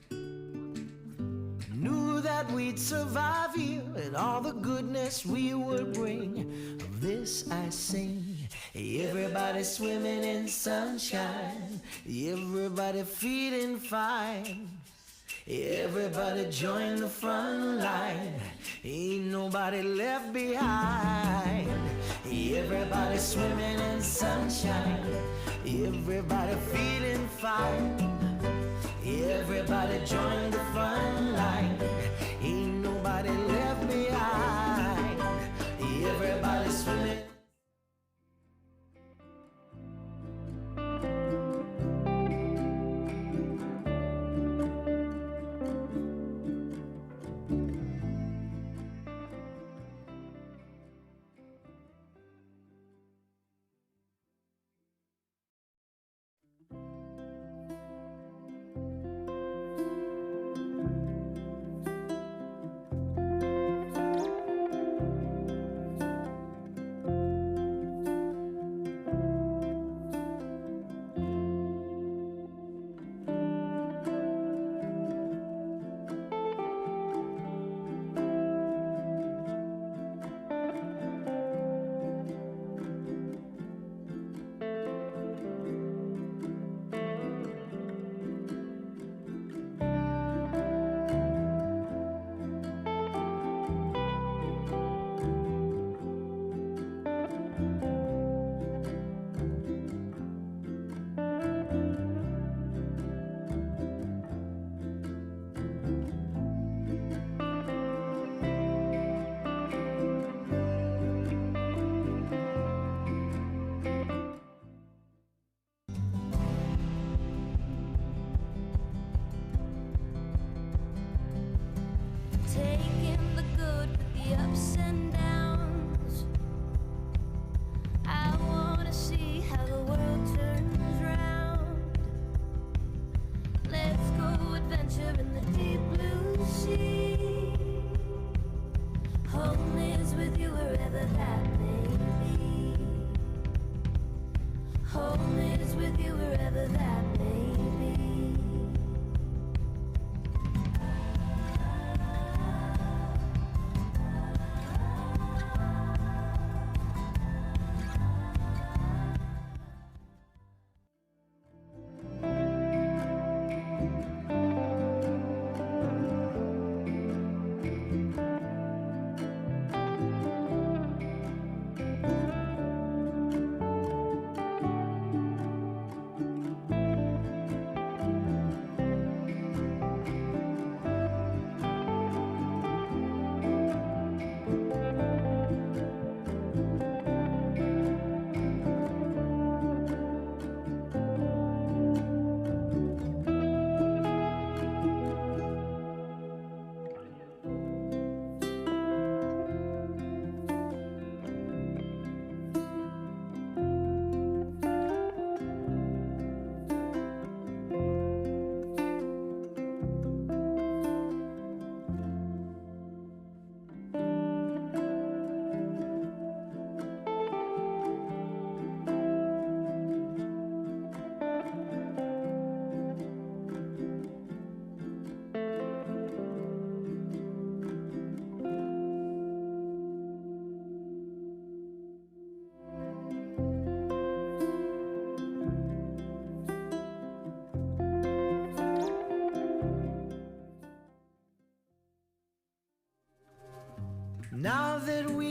Knew that we'd survive here and all the goodness we would bring. Of this I sing. Everybody swimming in sunshine, everybody feeling fine. Everybody join the front line, ain't nobody left behind. Everybody swimming in sunshine, everybody feeling fine. Everybody join the front line, ain't nobody left behind. Everybody swimming.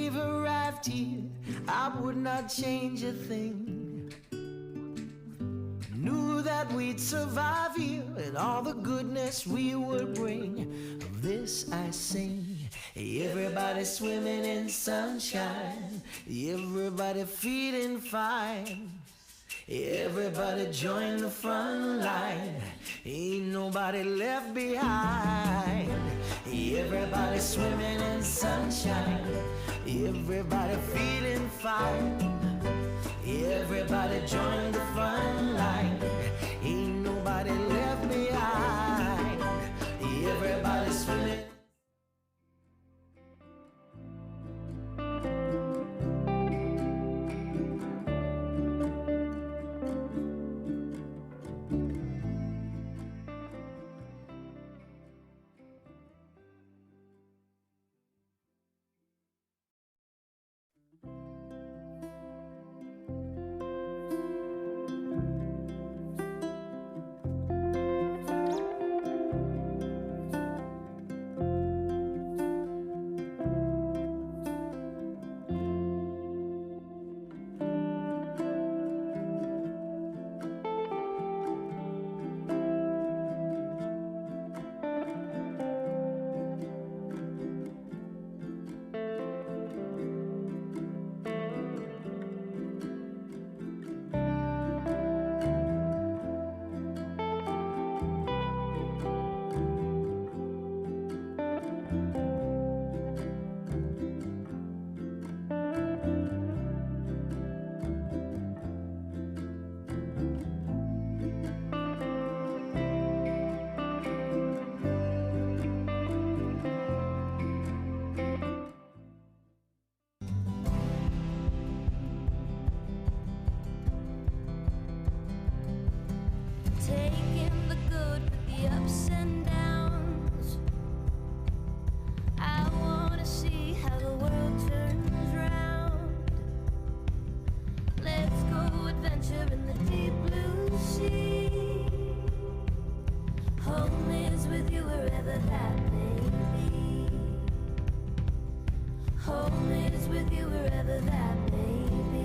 we've arrived here, I would not change a thing. Knew that we'd survive here and all the goodness we would bring. Of this I sing. Everybody swimming in sunshine, everybody feeling fine. Everybody join the front line, ain't nobody left behind. Everybody swimming in sunshine, everybody feeling fine. Everybody join the front line, ain't nobody left behind. Everybody swimming. Taking the good with the ups and downs. I wanna see how the world turns round. Let's go adventure in the deep blue sea. Home is with you wherever that may be. Home is with you wherever that may be.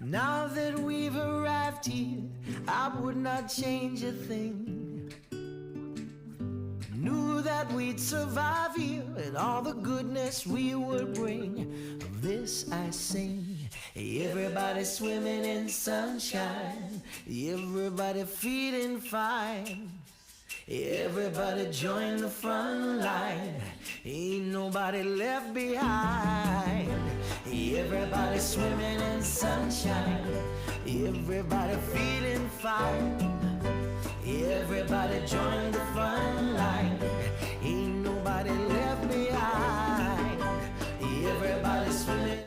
Now that we've arrived here, I would not change a thing. Knew that we'd survive here and all the goodness we would bring. Of this I sing. Everybody swimming in sunshine, everybody feeling fine. Everybody join the front line, ain't nobody left behind. Everybody swimming in sunshine, everybody feeling fine. Everybody join the front line, ain't nobody left behind. Everybody swimming.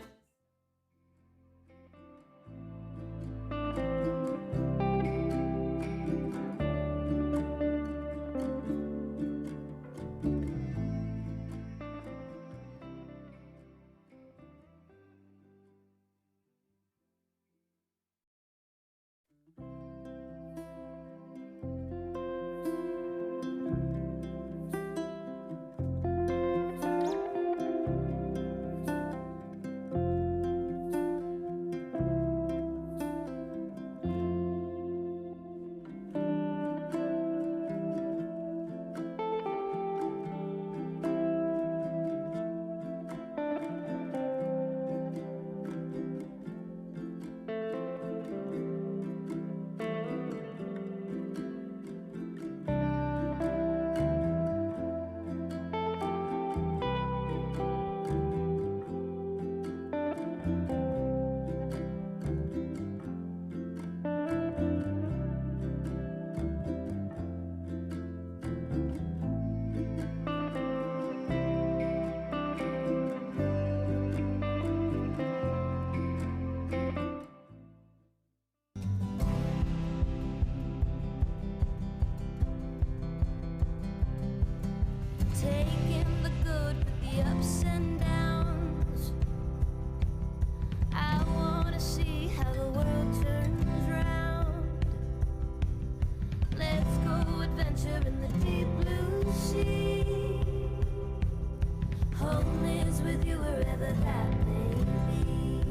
wherever that may be.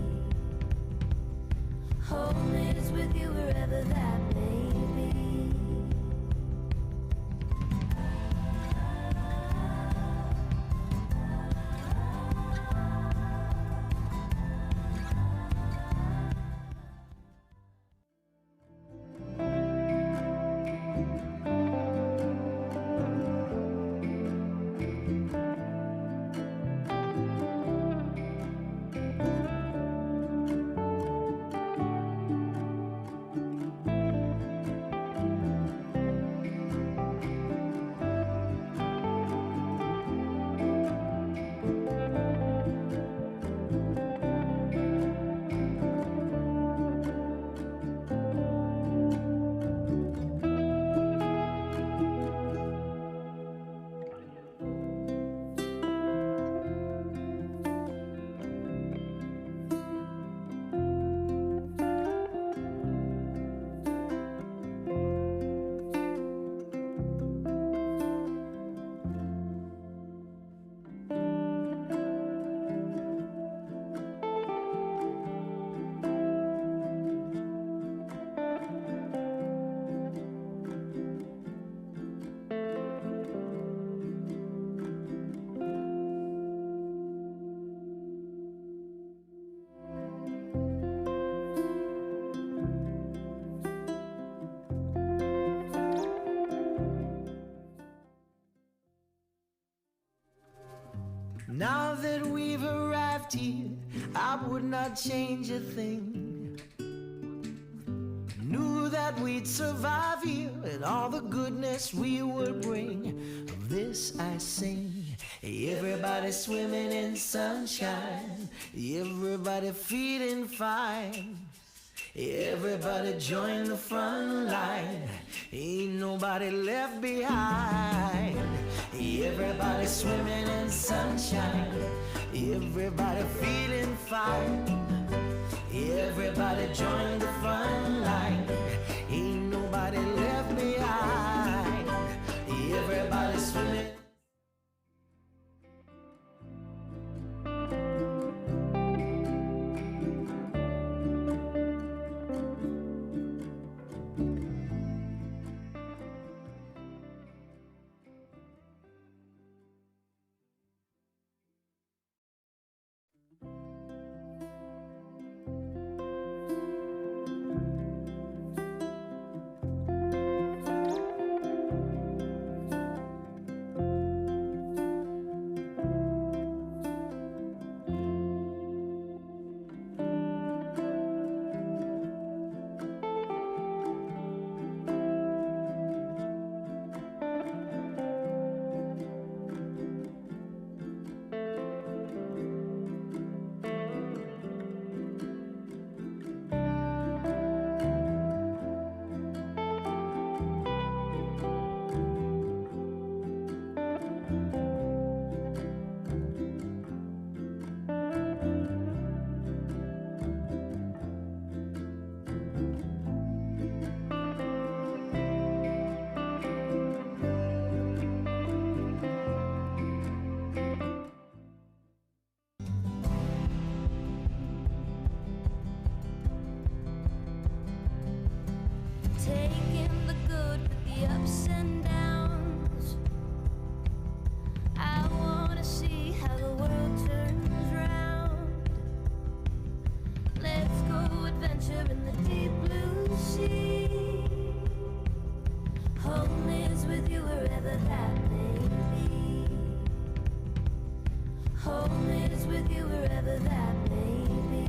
Home is with you wherever that may be. Now that we've arrived here, I would not change a thing. Knew that we'd survive here and all the goodness we would bring. Of this I sing. Everybody swimming in sunshine, everybody feeling fine. Everybody join the front line, ain't nobody left behind. Everybody swimming in sunshine, everybody feeling fine. Everybody join the front line, ain't nobody left behind. Everybody swimming. Taking the good with the ups and downs. I wanna see how the world turns round. Let's go adventure in the deep blue sea. Home is with you wherever that may be. Home is with you wherever that may be.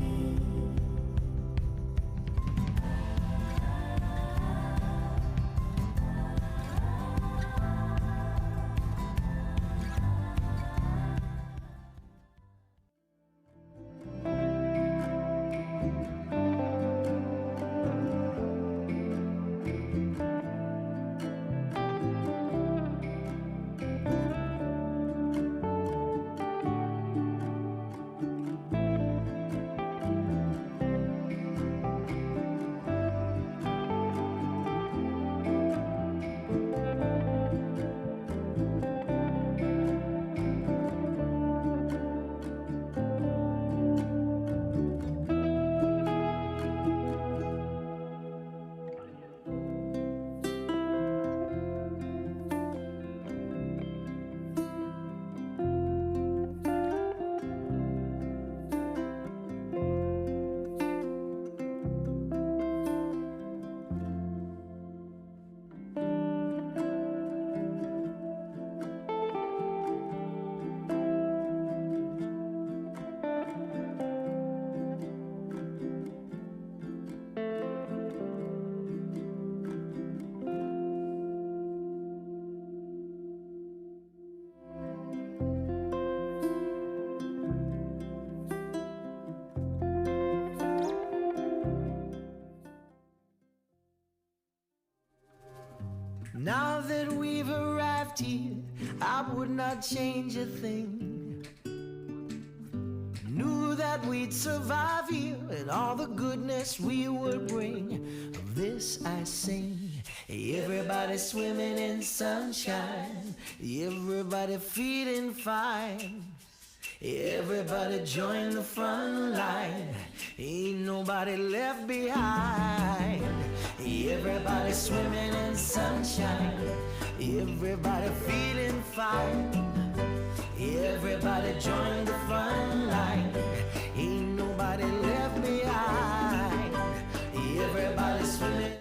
I would not change a thing. Knew that we'd survive here and all the goodness we would bring. Of this I sing. Everybody swimming in sunshine, everybody feeling fine. Everybody join the front line, ain't nobody left behind. Everybody swimming in sunshine, everybody feeling fine. Everybody join the front line, ain't nobody left behind. Everybody swimming.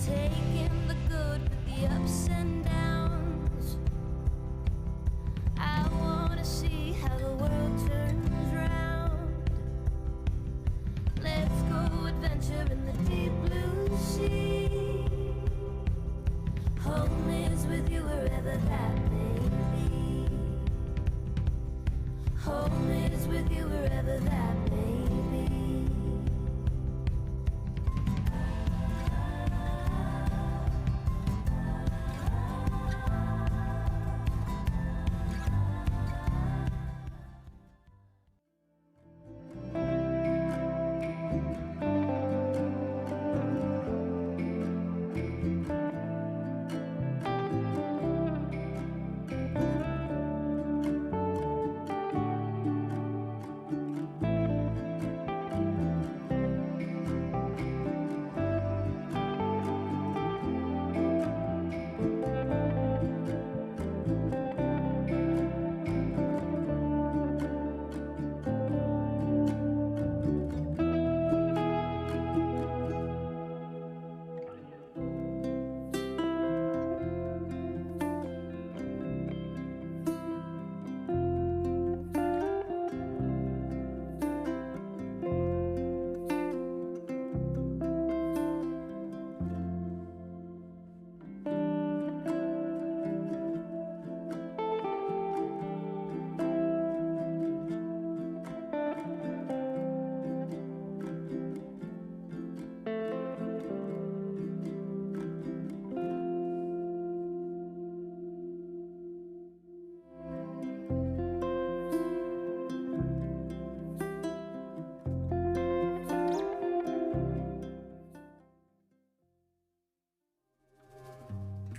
Taking the good with the ups and downs. I wanna see how the world turns round. Let's go adventure in the deep blue sea. Home is with you wherever that may be. Home is with you wherever that may be.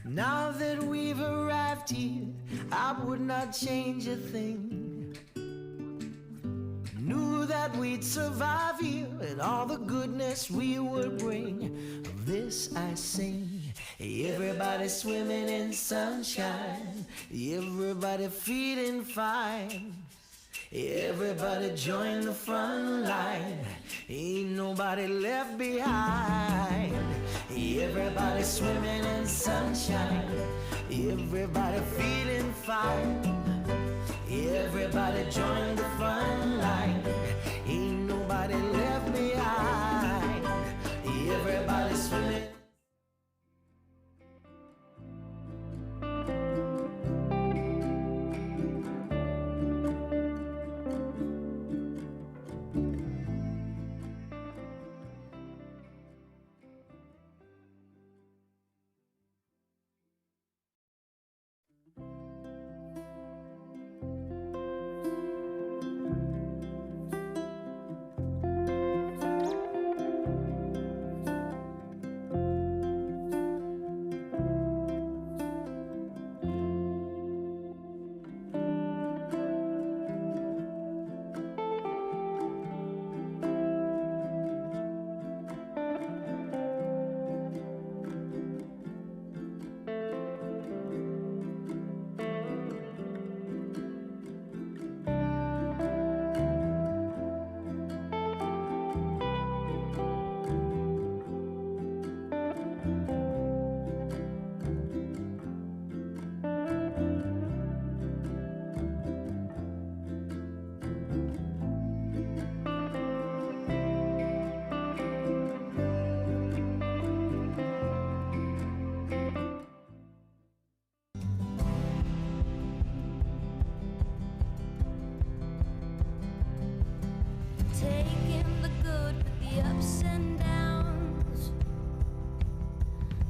Now that we've arrived here, I would not change a thing. Knew that we'd survive here and all the goodness we would bring. Of this I sing. Everybody swimming in sunshine, everybody feeling fine. Everybody join the front line, ain't nobody left behind. Everybody swimming in sunshine, everybody feeling fine. Everybody join the front line, ain't nobody left behind. Everybody swimming. the ups and downs.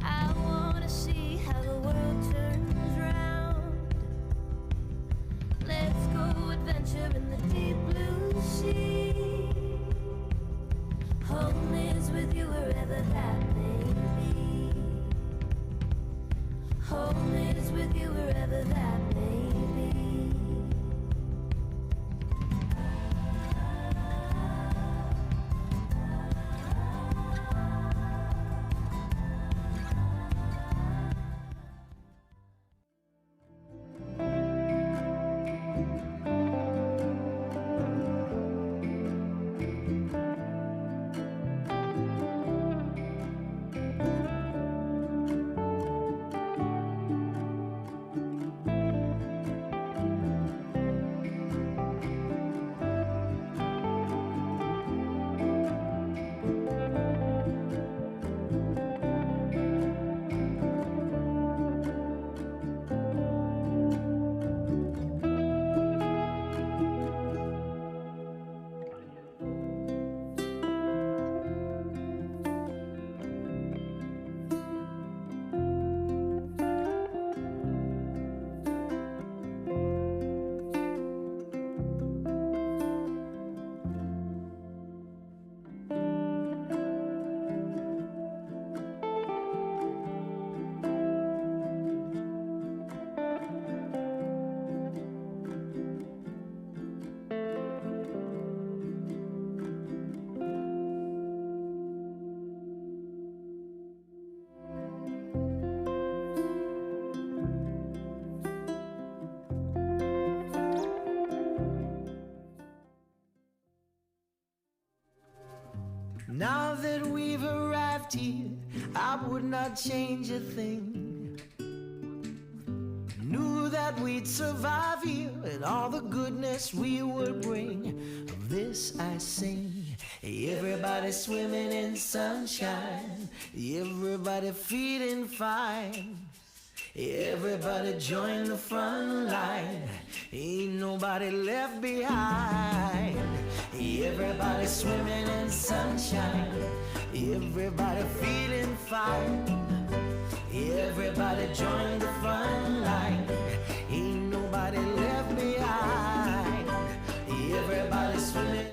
I wanna see how the world turns round. Let's go adventure in the deep blue sea. Home is with you wherever that may be. Home is with you wherever that may be. Now that we've arrived here, I would not change a thing. Knew that we'd survive here and all the goodness we would bring. Of this I sing. Everybody swimming in sunshine, everybody feeling fine. Everybody join the front line, ain't nobody left behind. Everybody swimming in sunshine, everybody feeling fine. Everybody join the front line, ain't nobody left behind. Everybody swimming.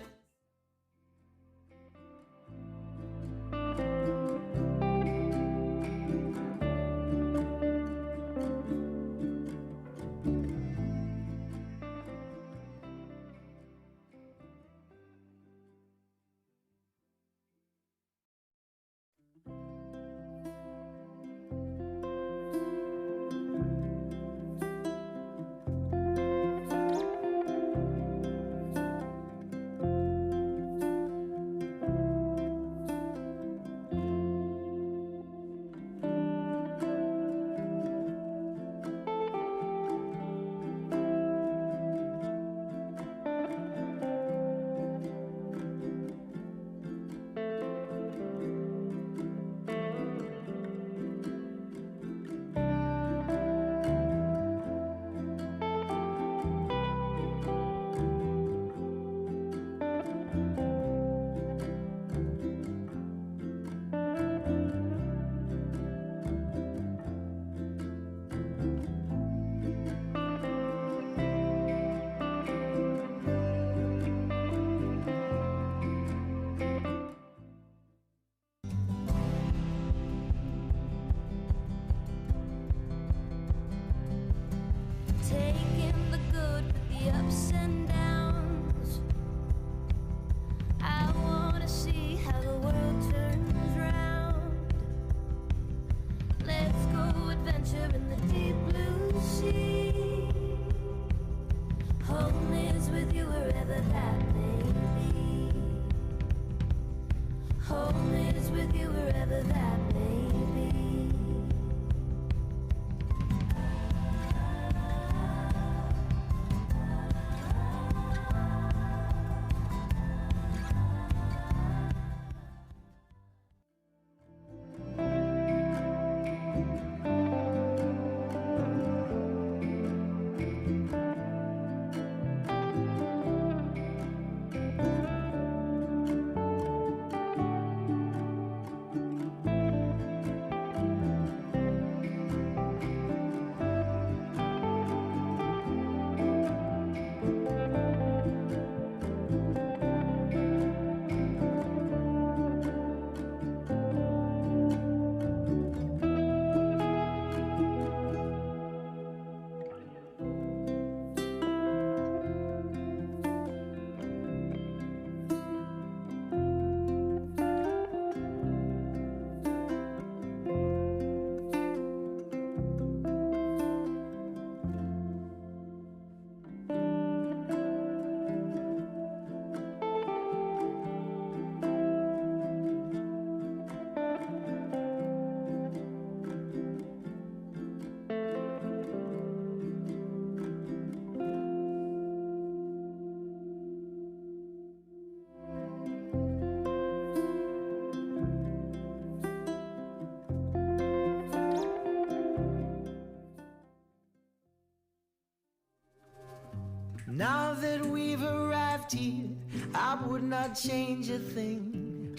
Taking the good with the ups and downs. I wanna see how the world turns round. Let's go adventure in the deep blue sea. Home is with you wherever that may be. Home is with you wherever that may be. arrived here, I would not change a thing.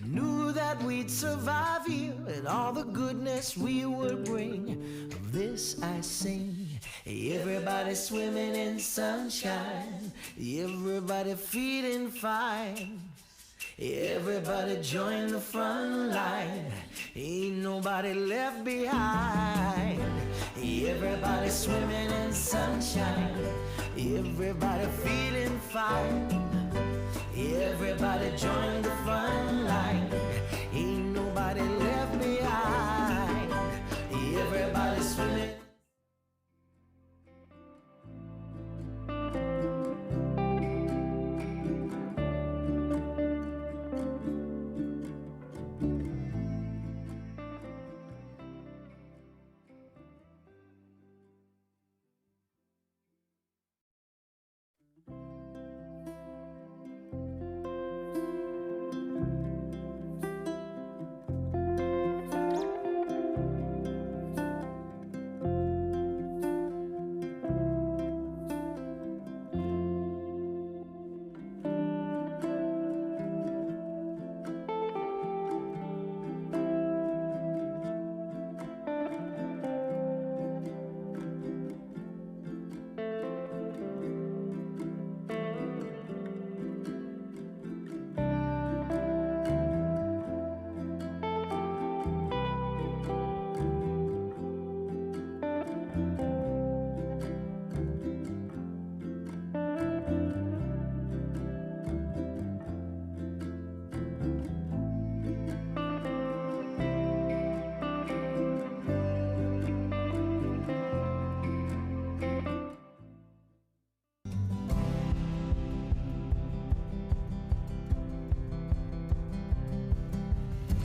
Knew that we'd survive here and all the goodness we would bring. Of this I sing. Everybody swimming in sunshine, everybody feeling fine. Everybody join the front line, ain't nobody left behind. Everybody swimming in sunshine, everybody feeling fine. Everybody join the front line, ain't nobody left behind. Everybody swimming.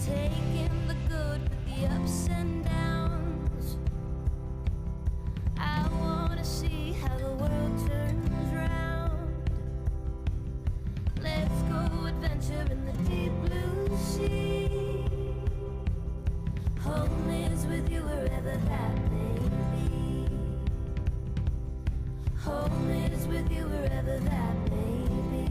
Taking the good with the ups and downs. I wanna see how the world turns round. Let's go adventure in the deep blue sea. Home is with you wherever that may be. Home is with you wherever that may be.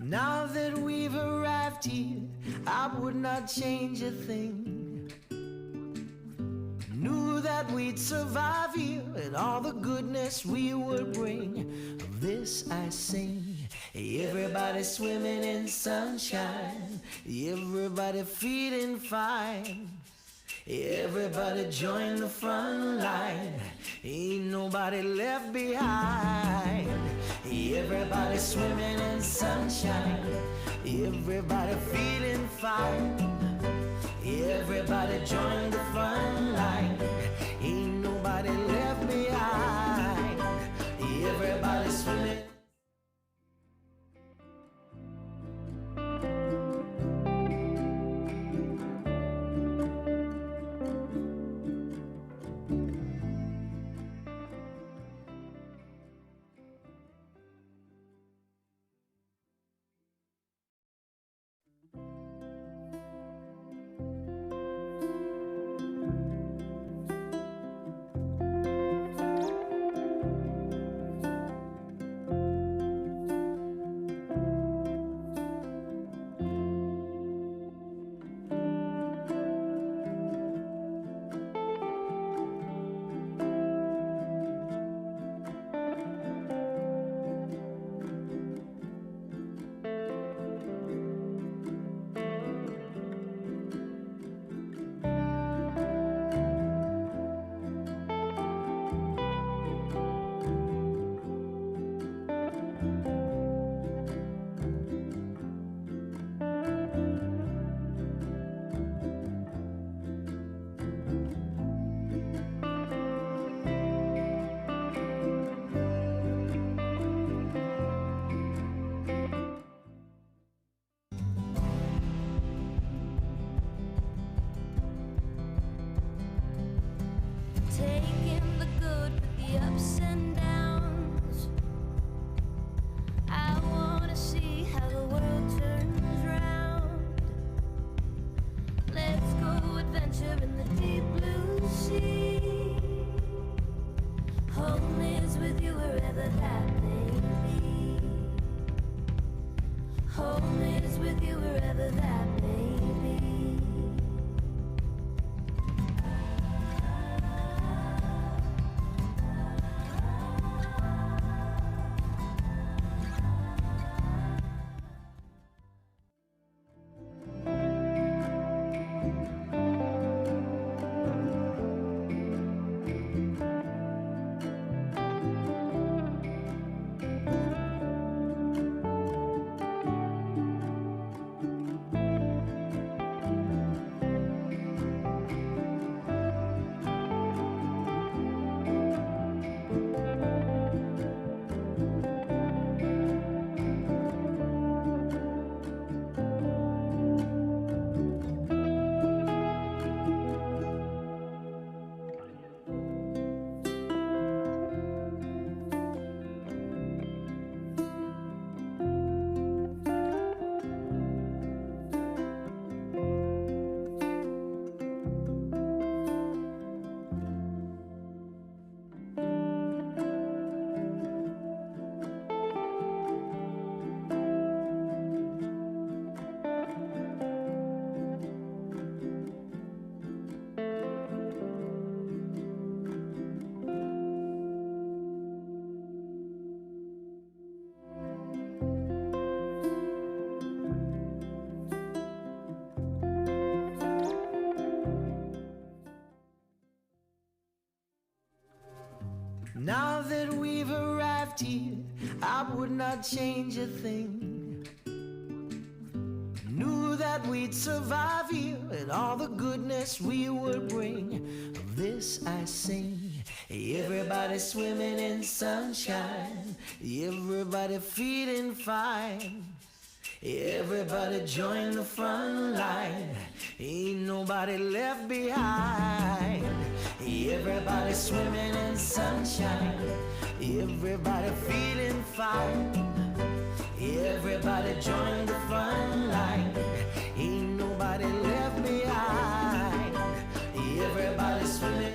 Now that we've arrived here, I would not change a thing. Knew that we'd survive here and all the goodness we would bring. Of this I sing. Everybody swimming in sunshine, everybody feeling fine. Everybody join the front line, ain't nobody left behind. Everybody swimming in sunshine, everybody feeling fine. Everybody join the front line, ain't nobody left behind. Everybody swimming. Home is with you wherever that may be. Home is with you wherever that may be. Now that we've arrived here, I would not change a thing. Knew that we'd survive here and all the goodness we would bring. Of this I sing. Everybody swimming in sunshine, everybody feeling fine. Everybody join the front line, ain't nobody left behind. Everybody swimming in sunshine, everybody feeling fine. Everybody join the front line, ain't nobody left behind. Everybody swimming.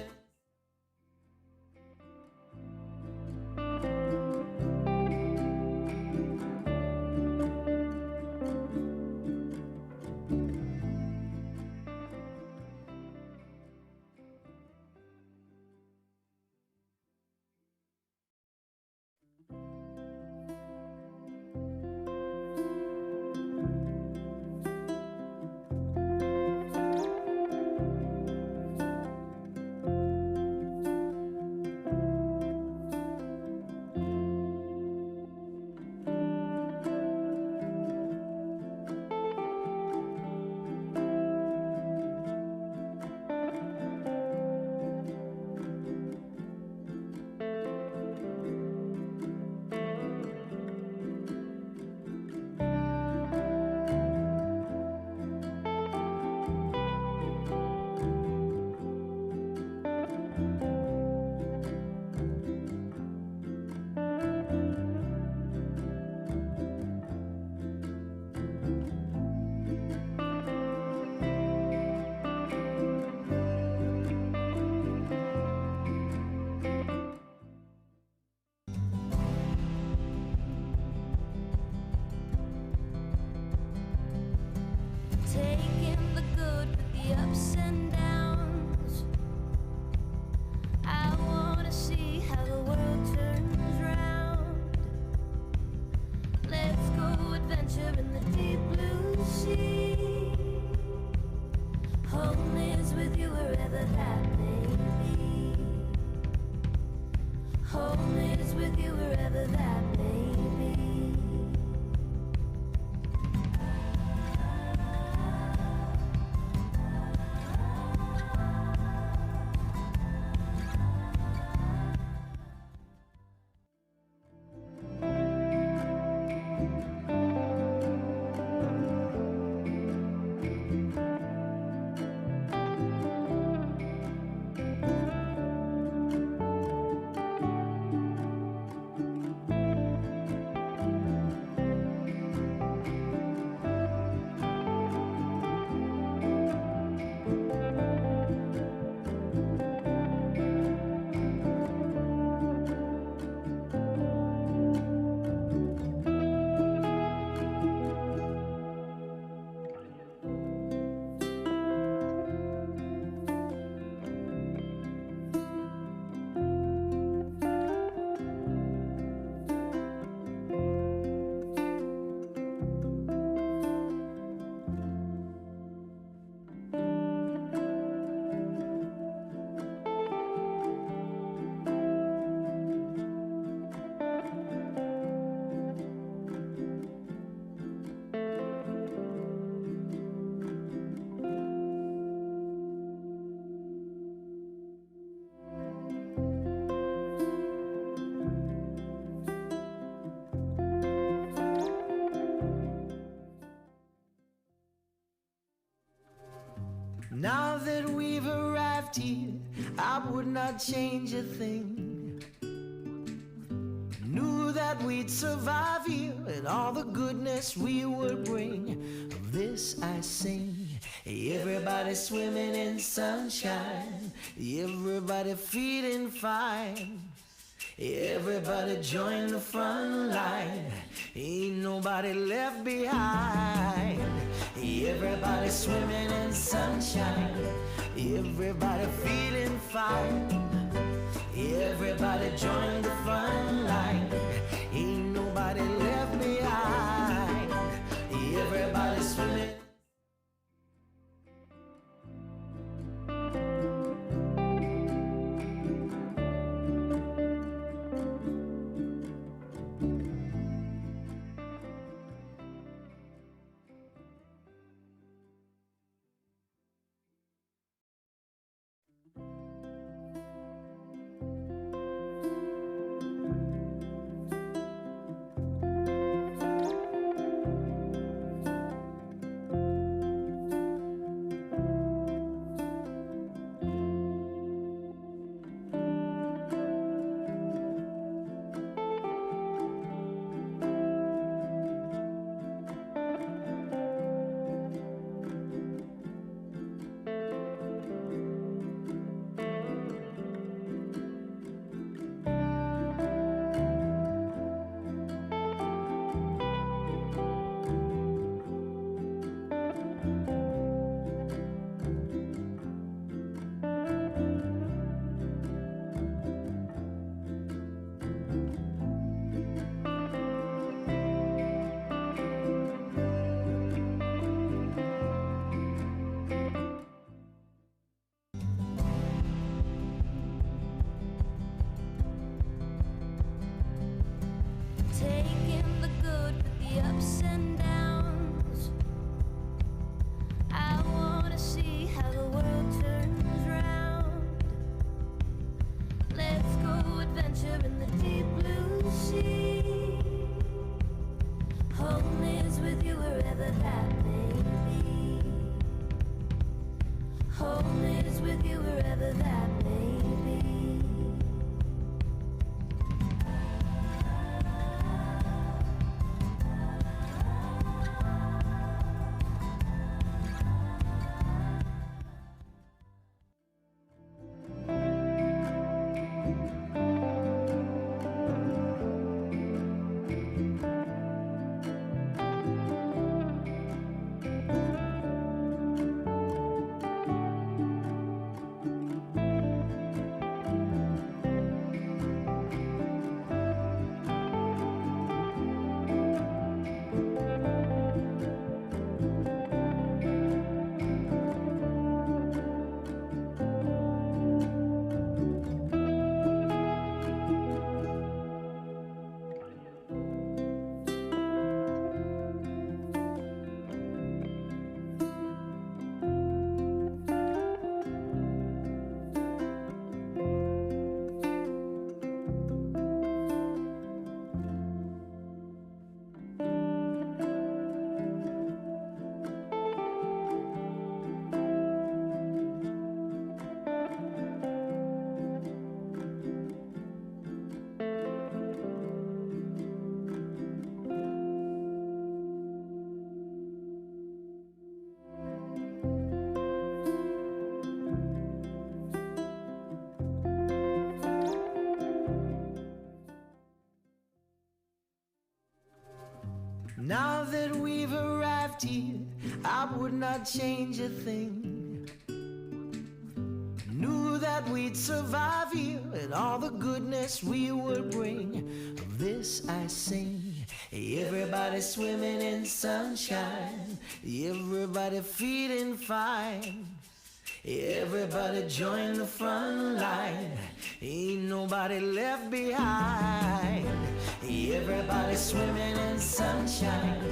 Taking the good with the ups and downs. I wanna see how the world turns round. Let's go adventure in the deep blue sea. Home is with you wherever that may be. Home is with you wherever that may be. Now that we've arrived here, I would not change a thing. Knew that we'd survive here and all the goodness we would bring. Of this I sing. Everybody swimming in sunshine, everybody feeling fine. Everybody join the front line, ain't nobody left behind. Everybody swimming in sunshine, everybody feeling fine. Everybody join the front line, ain't nobody left behind. Everybody swimming. Taking the good with the ups and downs. I wanna see how the world turns round. Let's go adventure in the deep blue sea. Home is with you wherever that may be. Home is with you wherever that may be. Now that we've arrived here, I would not change a thing. Knew that we'd survive here and all the goodness we would bring. Of this I sing. Everybody swimming in sunshine, everybody feeling fine. Everybody join the front line, ain't nobody left behind. Everybody swimming in sunshine,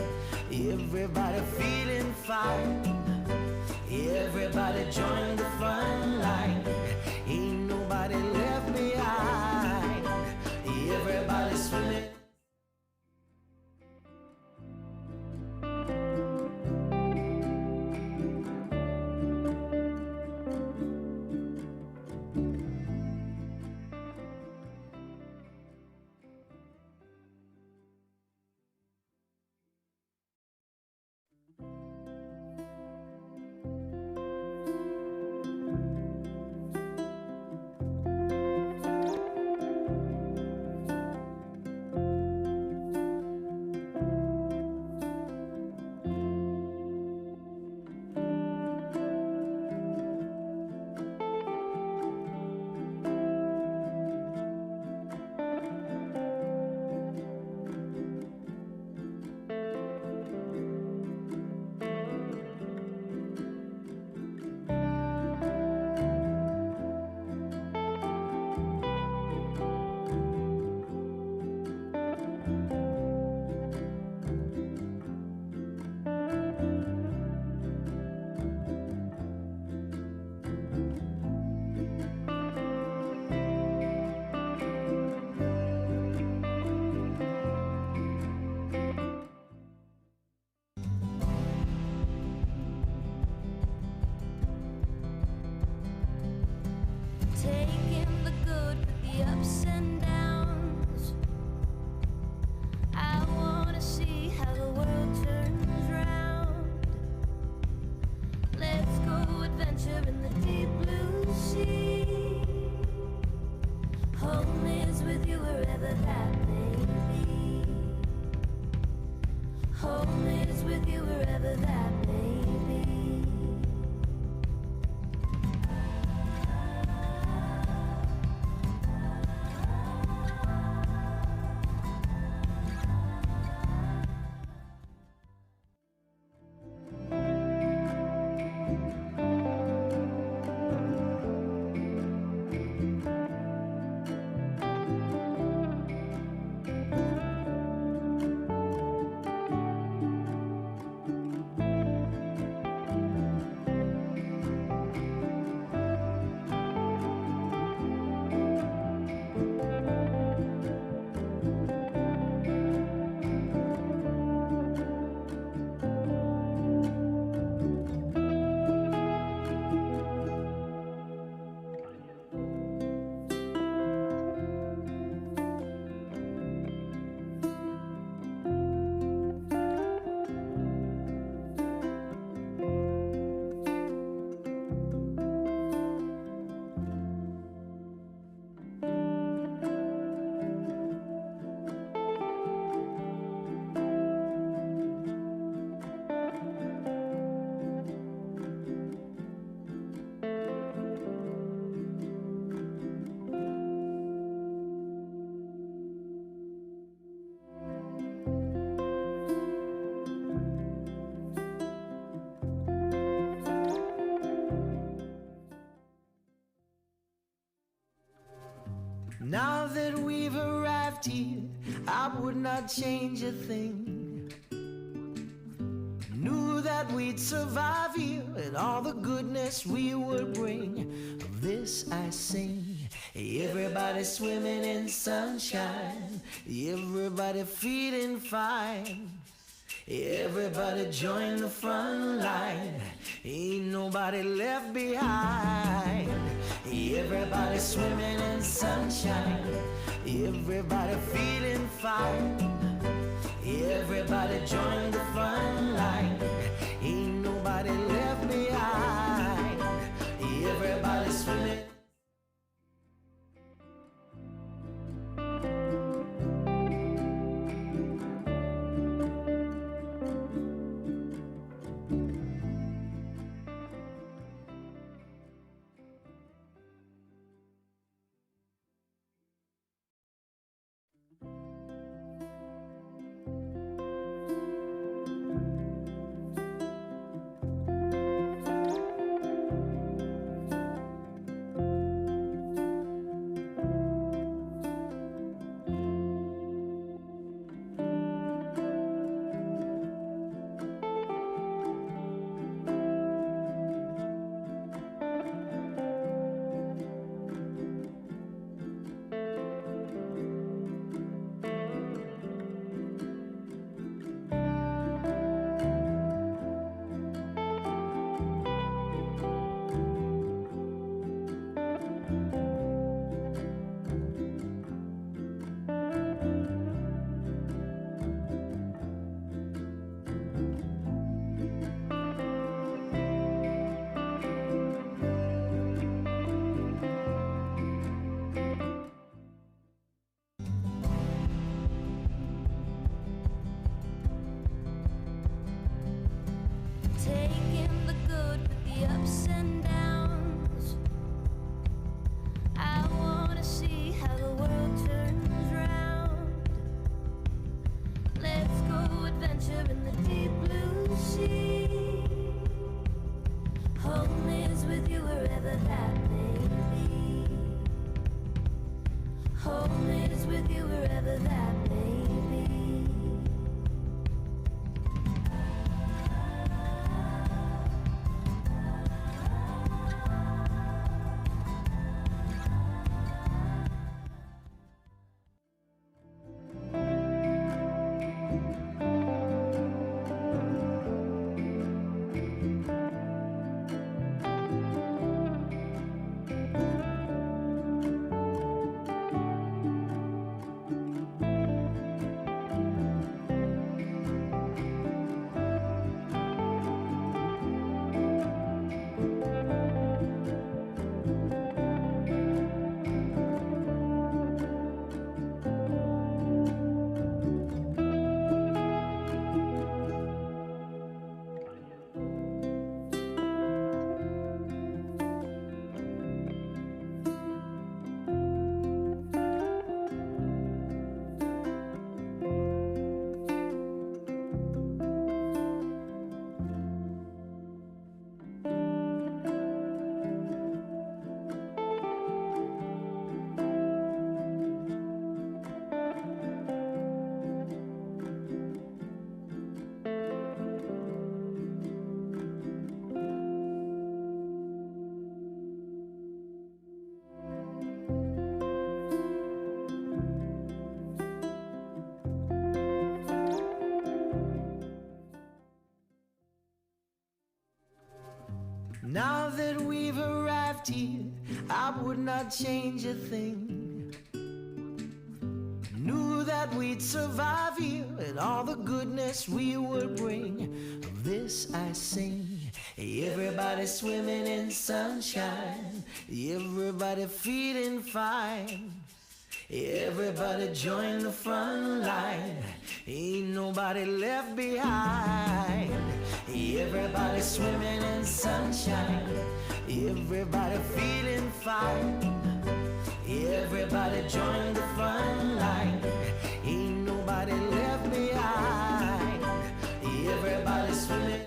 everybody feeling fine. Everybody join the front line, ain't nobody left behind. Everybody swimming. wherever that may be. Home is with you wherever that may be. Now that we've arrived here, I would not change a thing. Knew that we'd survive here and all the goodness we would bring. Of this I sing. Everybody swimming in sunshine, everybody feeling fine. Everybody join the front line, ain't nobody left behind. Everybody swimming in sunshine, everybody feeling fine. Everybody join the front line, ain't nobody left behind. Everybody swimming. Taking the good with the ups and downs. I wanna see how the world turns round. Let's go adventure in the deep blue sea. Home is with you wherever that may be. Home is with you wherever that may be. Now that we've arrived here, I would not change a thing. Knew that we'd survive here and all the goodness we would bring. Of this I sing. Everybody swimming in sunshine, everybody feeling fine. Everybody join the front line, ain't nobody left behind. Everybody swimming in sunshine, everybody feeling fine. Everybody join the front line, ain't nobody left behind. Everybody swimming.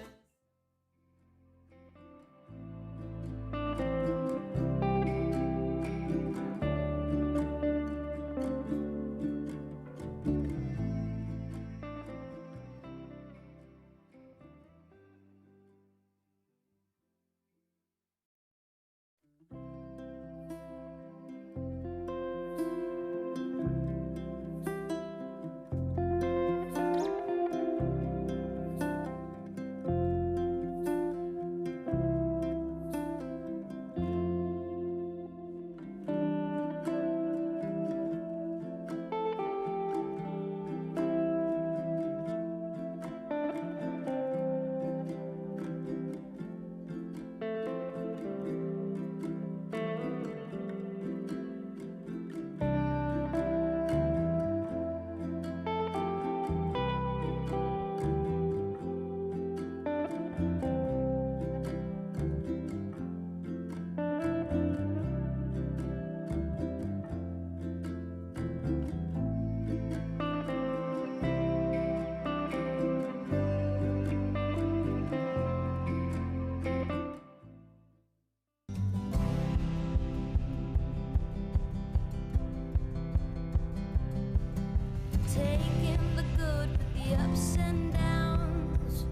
Taking the good with the ups and downs.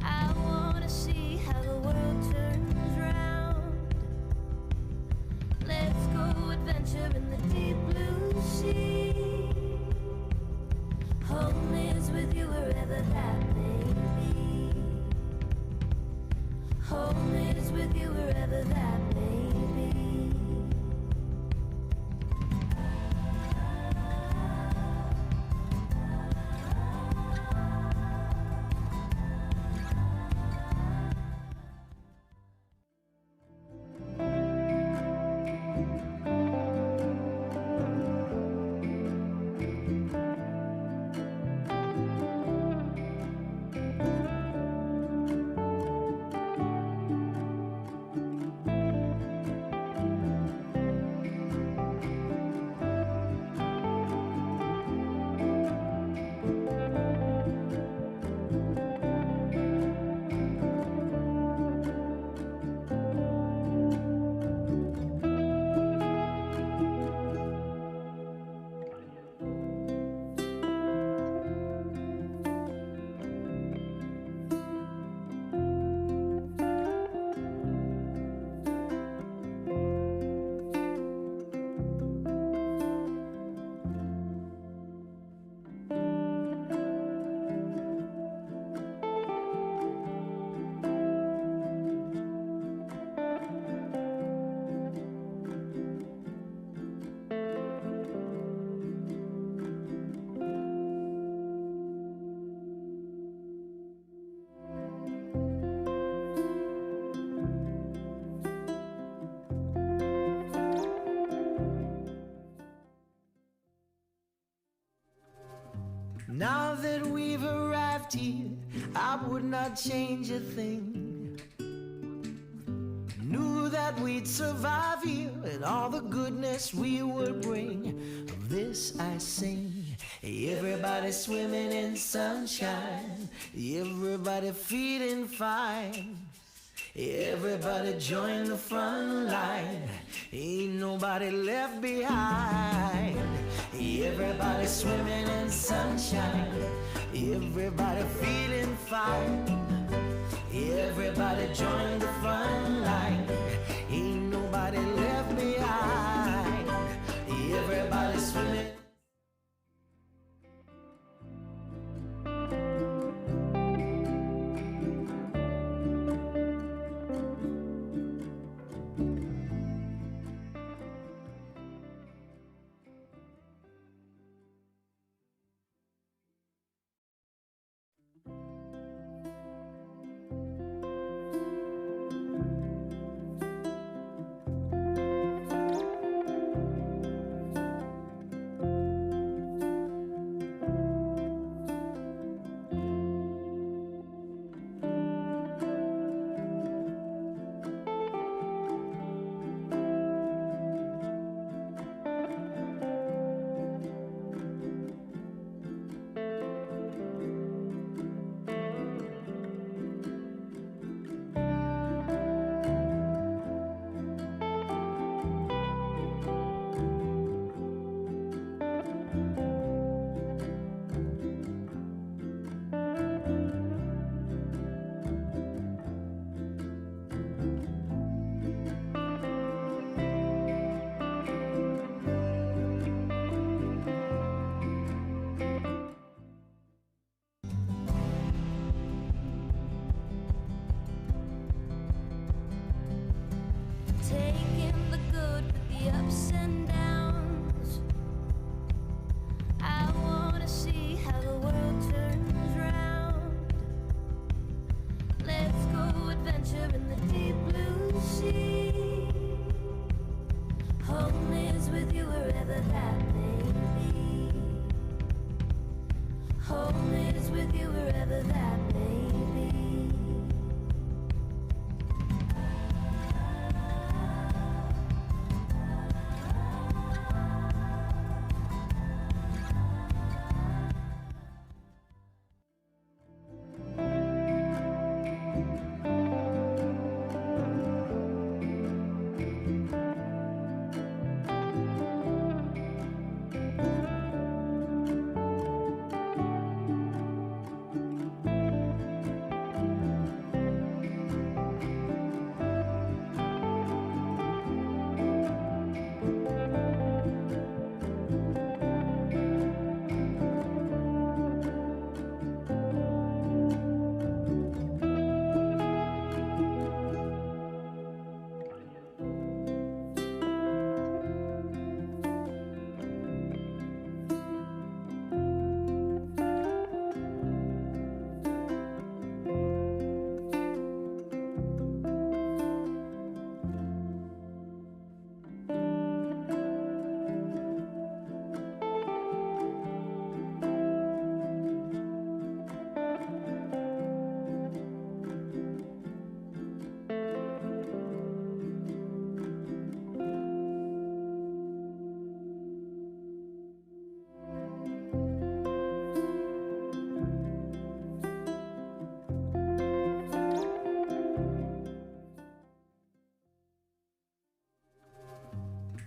I wanna see how the world turns round. Let's go adventure in the deep blue sea. Home is with you wherever that may be. Home is with you wherever that may be. Now that we've arrived here, I would not change a thing. Knew that we'd survive here and all the goodness we would bring. Of this I sing. Everybody swimming in sunshine, everybody feeling fine. Everybody join the front line, ain't nobody left behind. Everybody swimming in sunshine, everybody feeling fine. Everybody join the front line, ain't nobody left behind. Everybody swimming. adventure in the deep blue sea. Home is with you wherever that may be. Home is with you wherever that may be.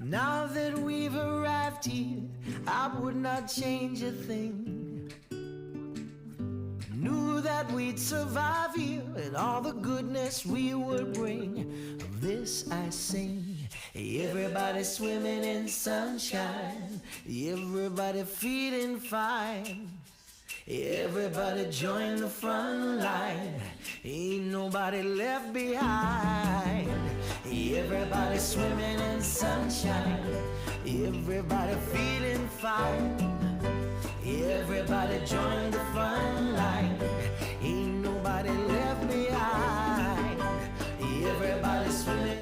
Now that we've arrived here, I would not change a thing. Knew that we'd survive here and all the goodness we would bring. Of this I sing. Everybody swimming in sunshine, everybody feeling fine. Everybody join the front line, ain't nobody left behind. Everybody swimming in sunshine, everybody feeling fine. Everybody join the front line, ain't nobody left behind. Everybody swimming.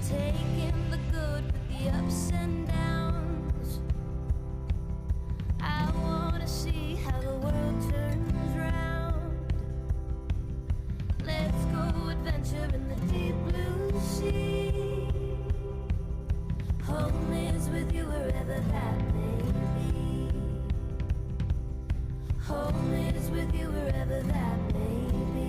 Taking the good with the ups and downs. I wanna see how the world turns round. Let's go adventure in the deep blue sea. Home is with you wherever that may be. Home is with you wherever that may be.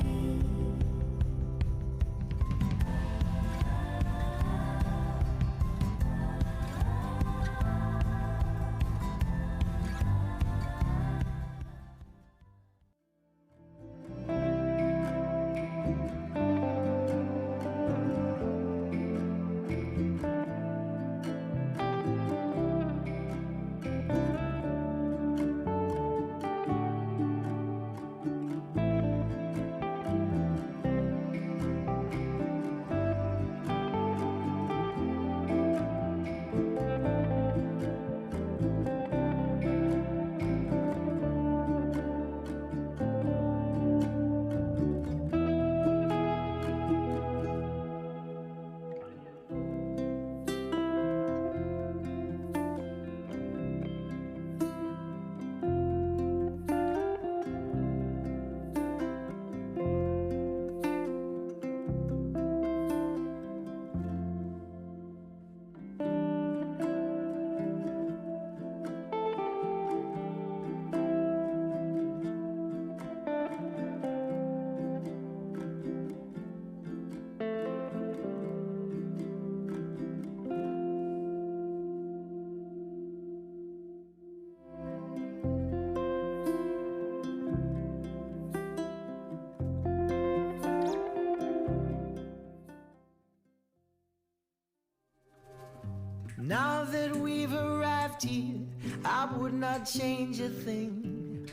Now that we've arrived here, I would not change a thing.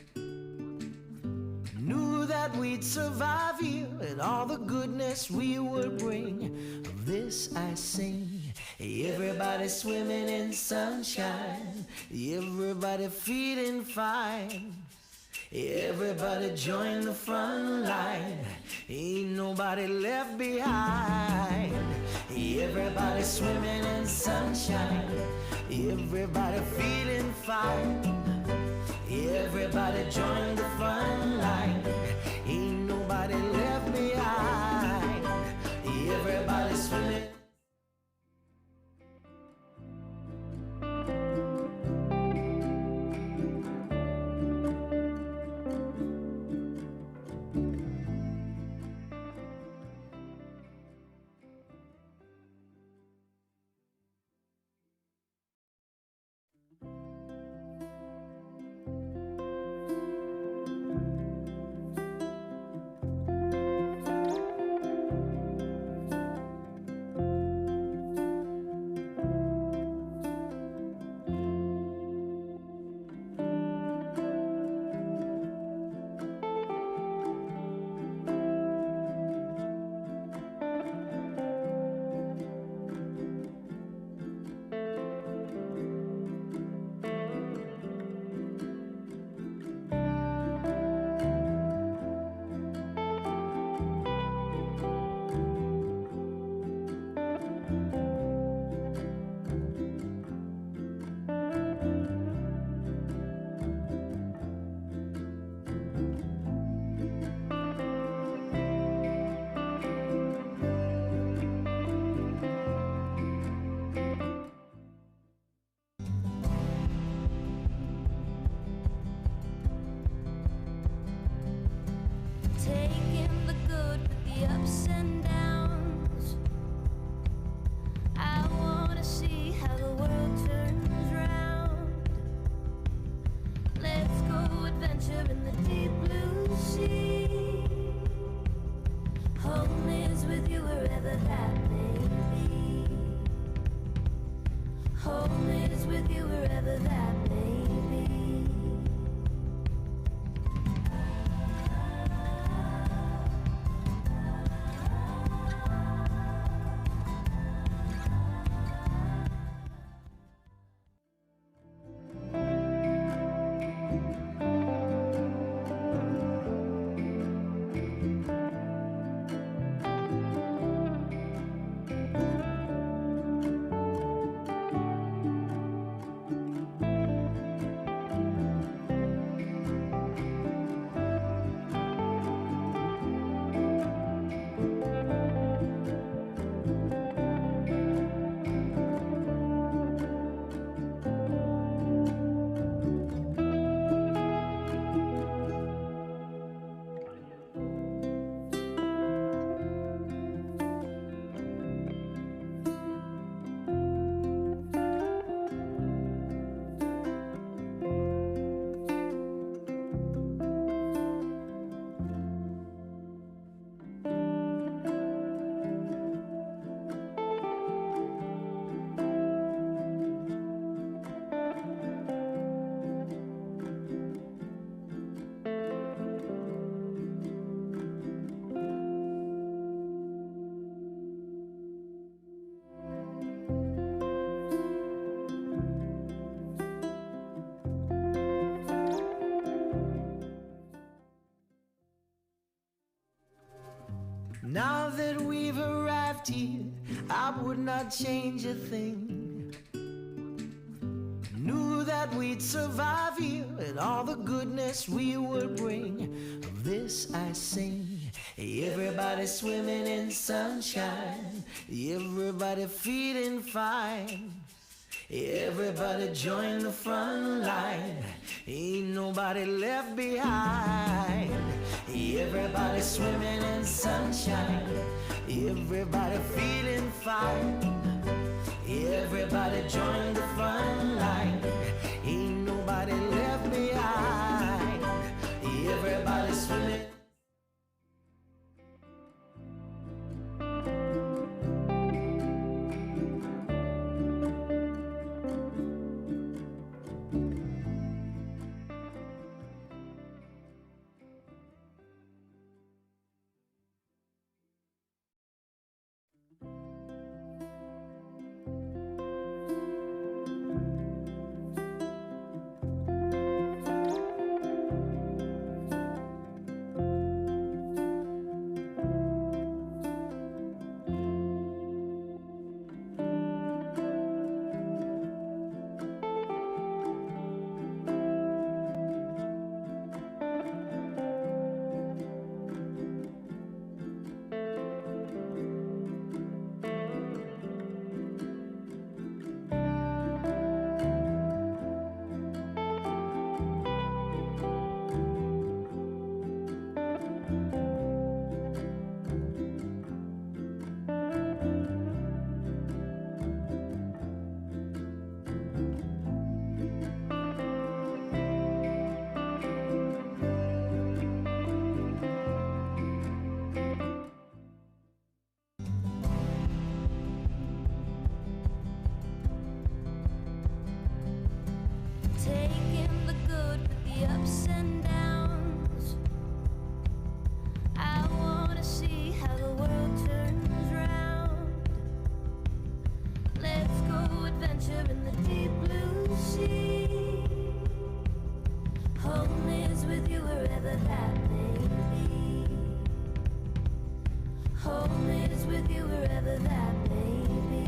Knew that we'd survive here and all the goodness we would bring. Of this I sing. Everybody swimming in sunshine, everybody feeling fine. Everybody join the front line, ain't nobody left behind. Everybody swimming in sunshine, everybody feeling fine. Everybody join the front line, ain't nobody left behind. Everybody swimming. Taking the good with the ups and downs. I wanna see how the world turns round. Let's go adventure in the deep blue sea. Home is with you wherever that may be. Home is with you wherever that may be. Now that we've arrived here, I would not change a thing. Knew that we'd survive here and all the goodness we would bring. Of this I sing. Everybody swimming in sunshine, everybody feeling fine. Everybody join the front line, ain't nobody left behind. Everybody swimming in sunshine, everybody feeling fine. Everybody join the front line, ain't nobody left behind. Everybody swimming. adventure in the deep blue sea. Home is with you wherever that may be. Home is with you wherever that may be.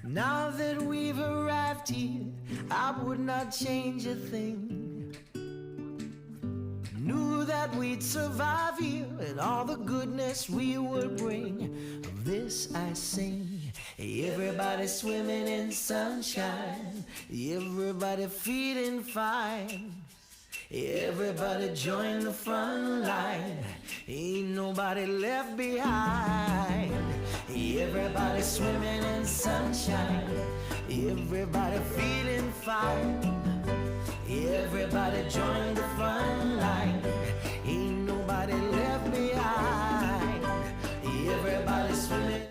Now that we've arrived here, I would not change a thing. Knew that we'd survive here and all the goodness we would bring. Of this I sing. Everybody swimming in sunshine, everybody feeling fine. Everybody join the front line, ain't nobody left behind. Everybody swimming in sunshine, everybody feeling fine. Everybody join the front line, ain't nobody left behind. Everybody swimming.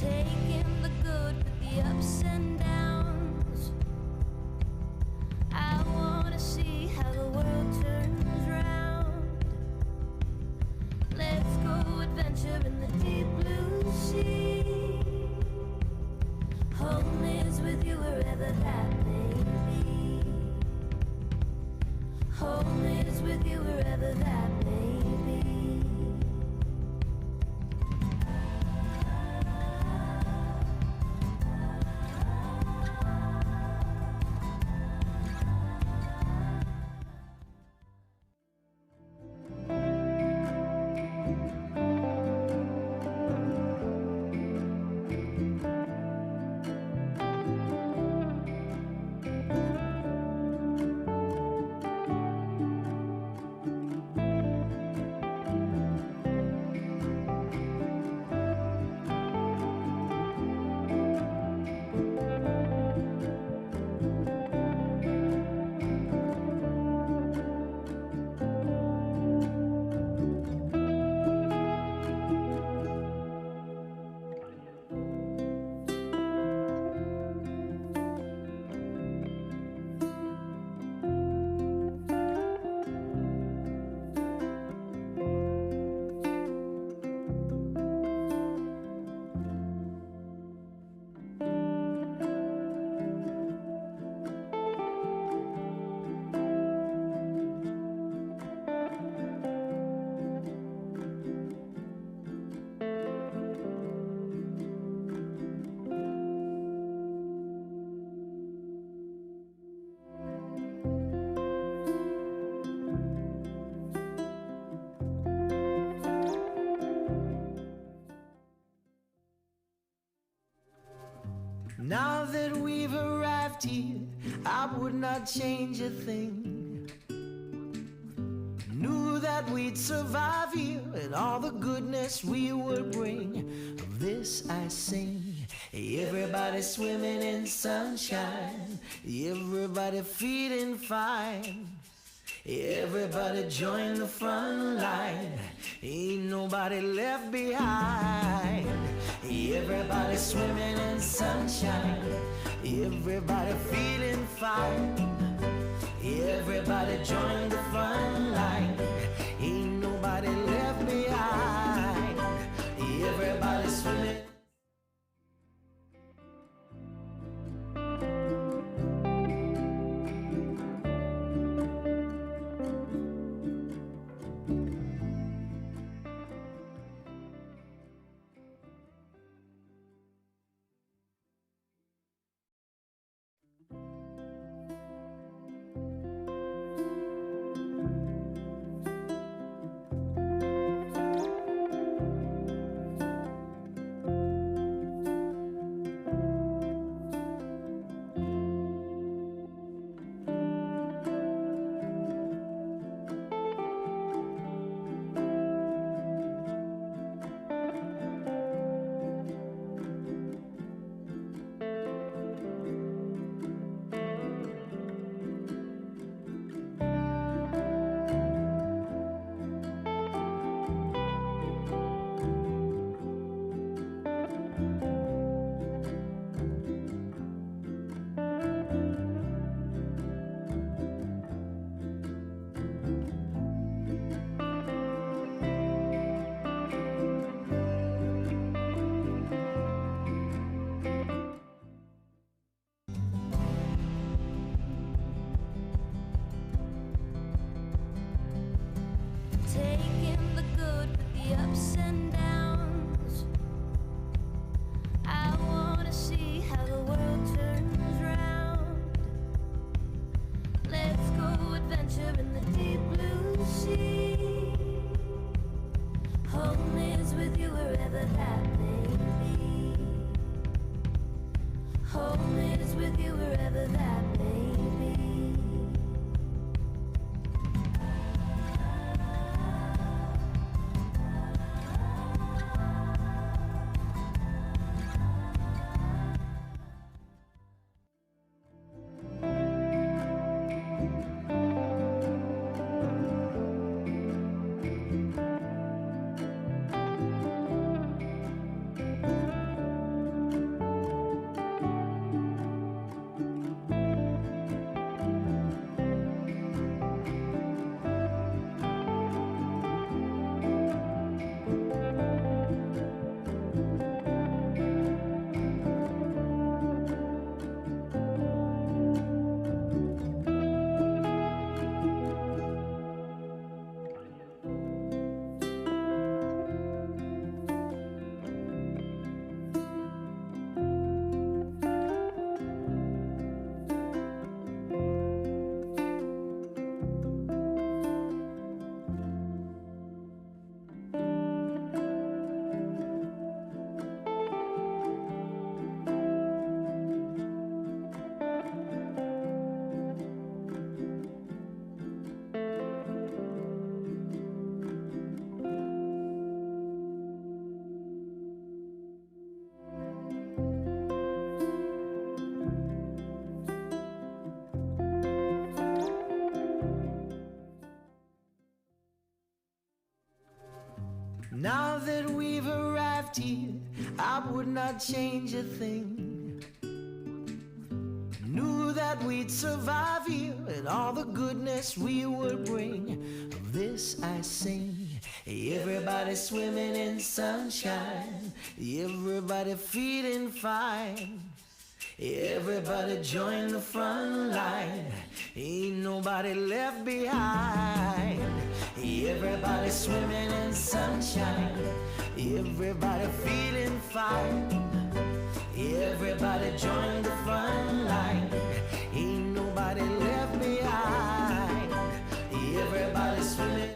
Taking the good with the ups and downs. I wanna see how the world turns round. Let's go adventure in the deep blue sea. Home is with you wherever that may be. Home is with you wherever that may be. Now that we've arrived here, I would not change a thing. Knew that we'd survive here and all the goodness we would bring. Of this I sing. Everybody swimming in sunshine, everybody feeling fine. Everybody join the front line, ain't nobody left behind. Everybody swimming in sunshine, everybody feeling fine. Everybody join the front line, ain't nobody left behind. Everybody swimming. Taking the good with the ups and downs. I wanna see how the world turns round. Let's go adventure in the deep blue sea. Home is with you wherever that may be. Home is with you wherever that may be. Now that we've arrived here, I would not change a thing. Knew that we'd survive here and all the goodness we would bring. Of this I sing. Everybody swimming in sunshine, everybody feeling fine. Everybody join the front line, ain't nobody left behind. Everybody swimming in sunshine, everybody feeling fine. Everybody join the front line, ain't nobody left behind. Everybody swimming.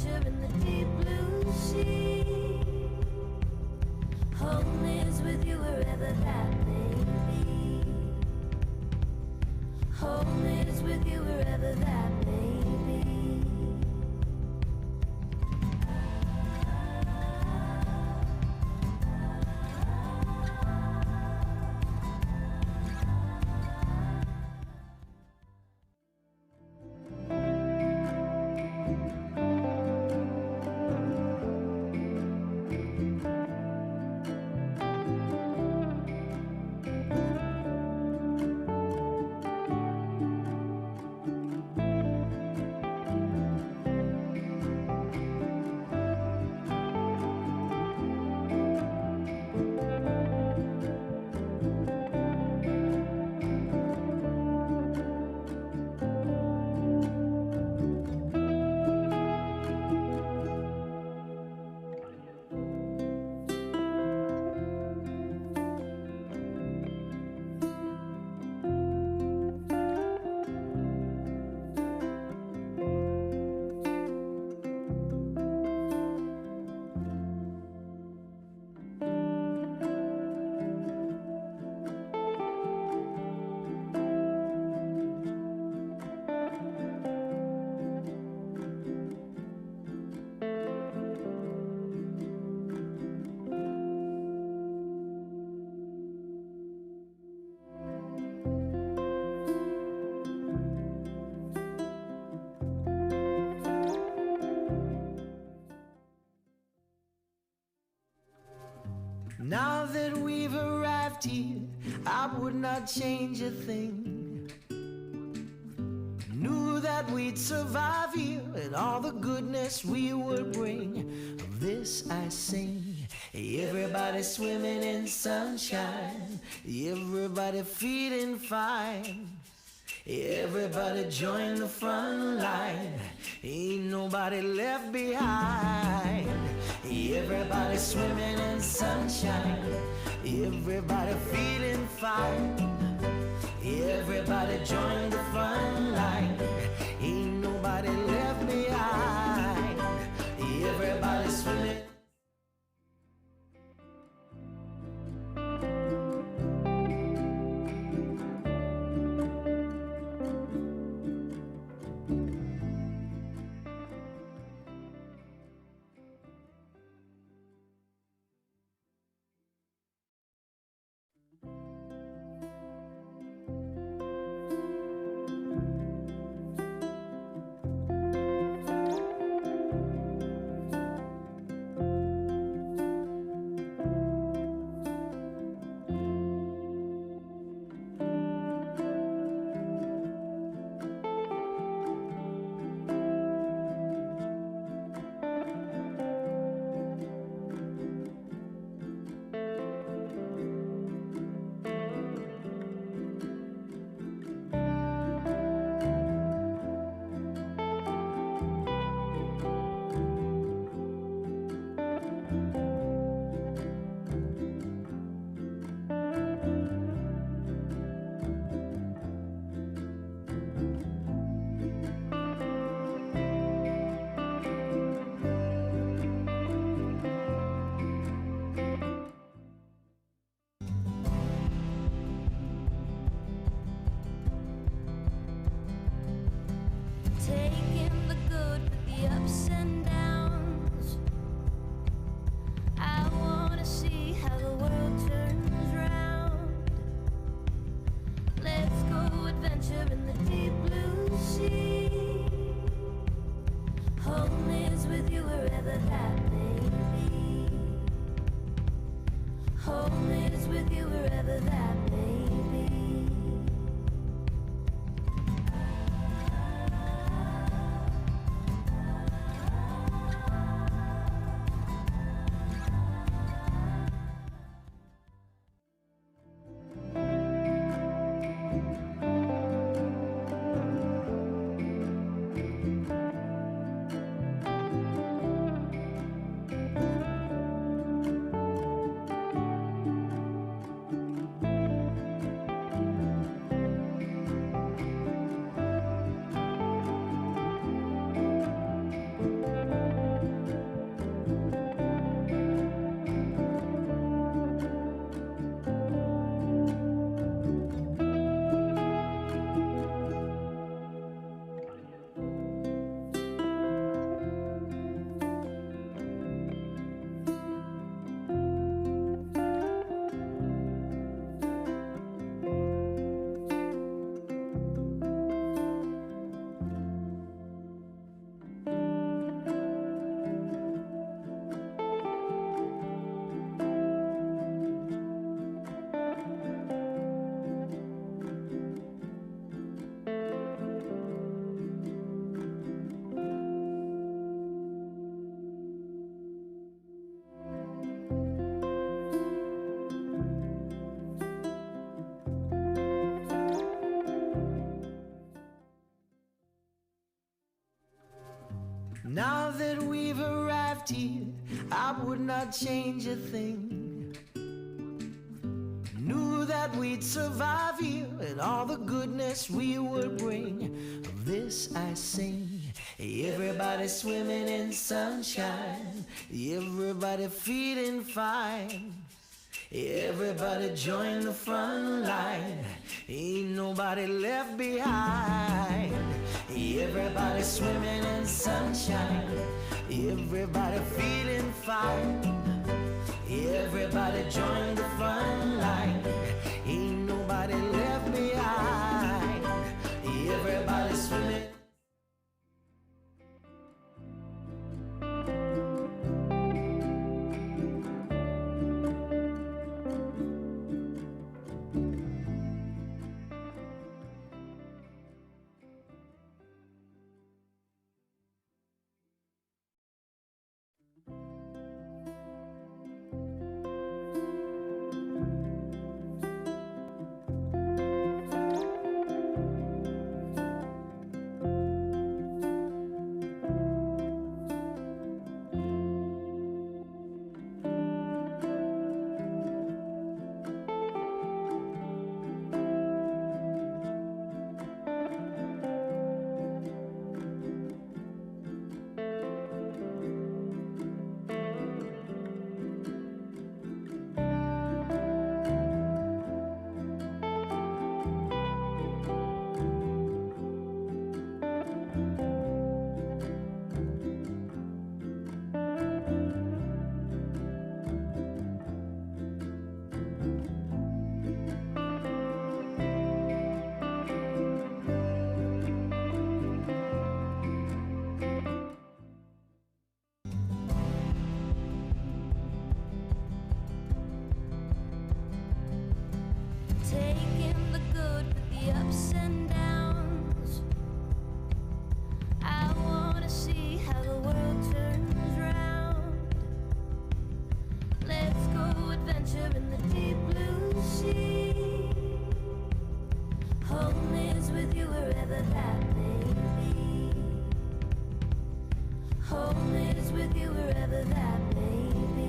adventure in the deep blue sea. Home is with you wherever that may be. Home is with you wherever that may be. Now that we've arrived here, I would not change a thing. Knew that we'd survive here and all the goodness we would bring. Of this I sing. Everybody swimming in sunshine, everybody feeling fine. Everybody join the front line, ain't nobody left behind. Everybody swimming in sunshine, everybody feeling fine. Everybody join the front line, ain't nobody left behind. Everybody swimming. Taking the good with the ups and downs. I wanna see how the world turns round. Let's go adventure in the deep blue sea. Home is with you wherever that may be. Home is with you wherever that may be. Now that we've arrived here, I would not change a thing. Knew that we'd survive here and all the goodness we would bring. Of this I sing. Everybody swimming in sunshine, everybody feeling fine. Everybody join the front line, ain't nobody left behind. Everybody swimming in sunshine, everybody feeling fine. Everybody join the front line, ain't nobody left behind. Everybody swimming. Taking the good with the ups and downs. I wanna see how the world turns round. Let's go adventure in the deep blue sea. Home is with you wherever that may be. Home is with you wherever that may be.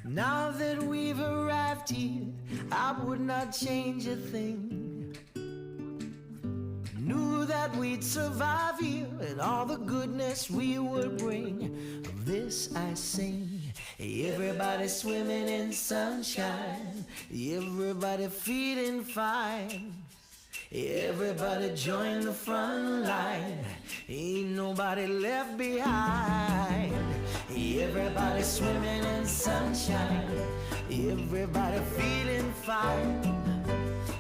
Now that we've arrived here, I would not change a thing. Knew that we'd survive here and all the goodness we would bring. Of this I sing. Everybody swimming in sunshine, everybody feeling fine. Everybody join the front line, ain't nobody left behind. Everybody swimming in sunshine, everybody feeling fine.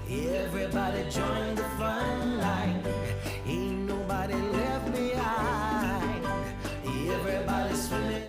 Everybody join the front line, ain't nobody left behind. Everybody swimming.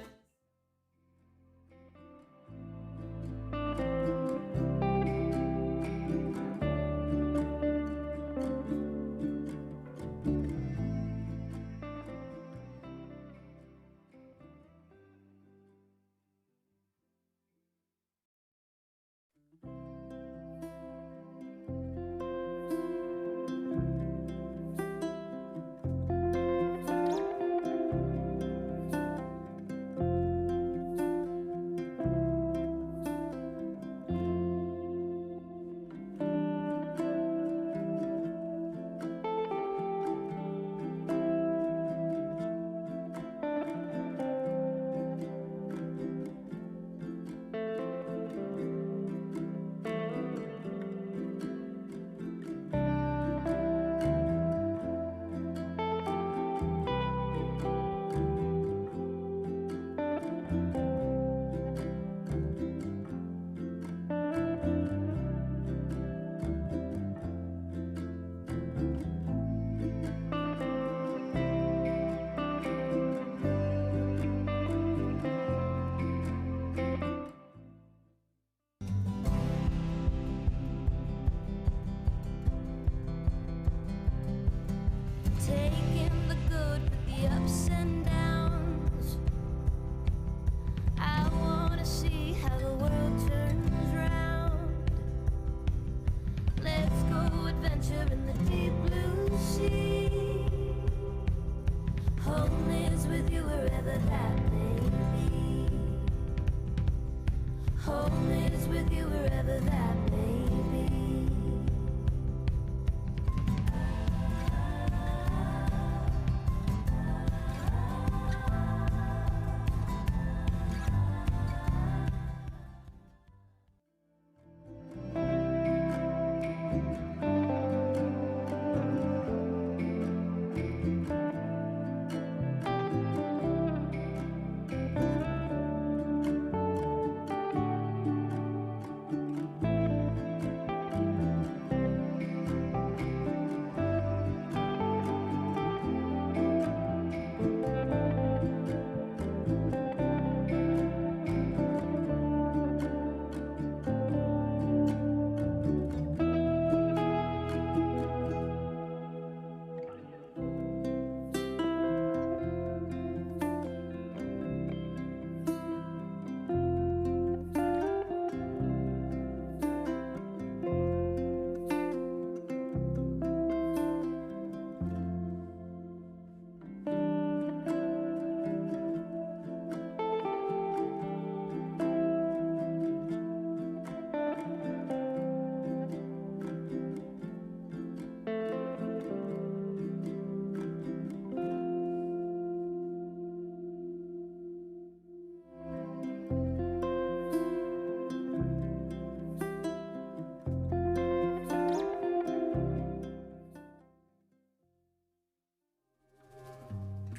Home is with you wherever that may be.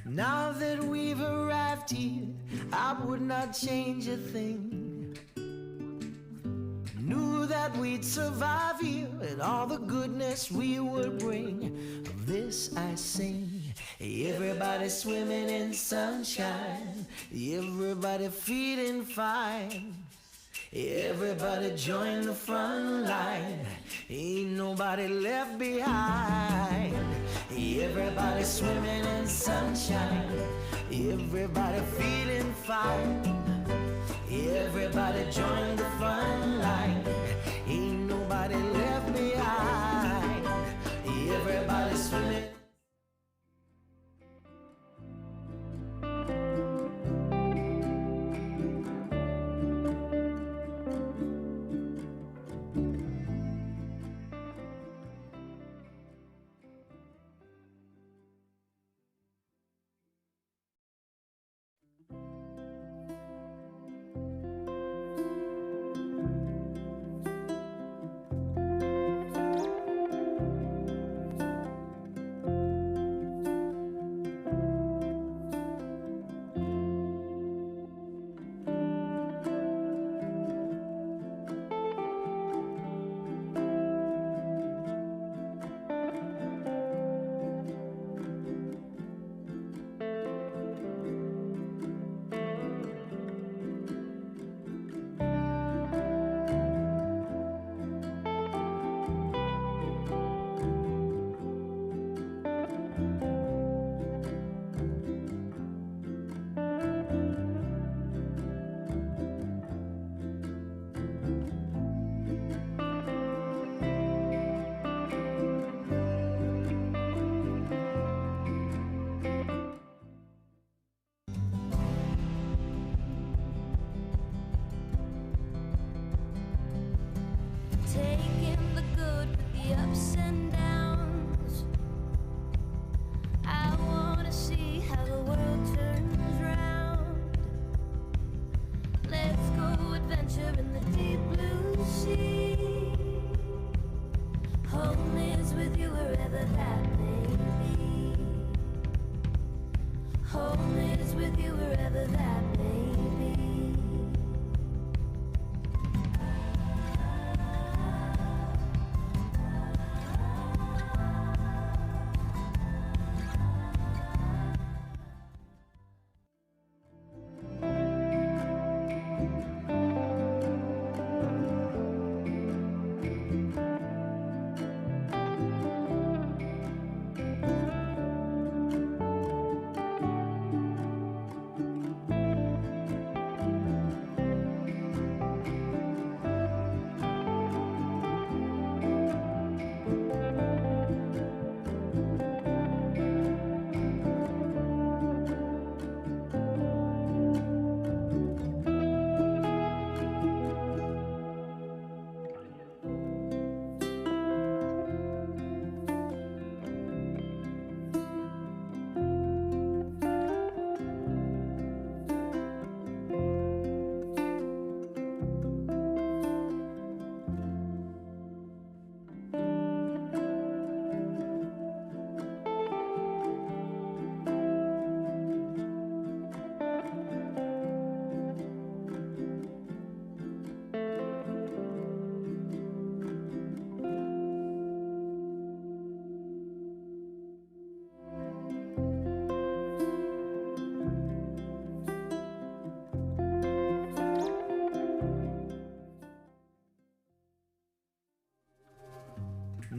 Now that we've arrived here, I would not change a thing. Knew that we'd survive here and all the goodness we would bring. Of this I sing. Everybody swimming in sunshine, everybody feeling fine. Everybody join the front line, ain't nobody left behind. Everybody swimming in sunshine, everybody feeling fine. Everybody join the front line, ain't nobody left behind. Everybody swimming. Taking the good with the ups and downs. I wanna see how the world turns round. Let's go adventure in the deep blue sea. Home is with you wherever that may be. Home is with you wherever that may be.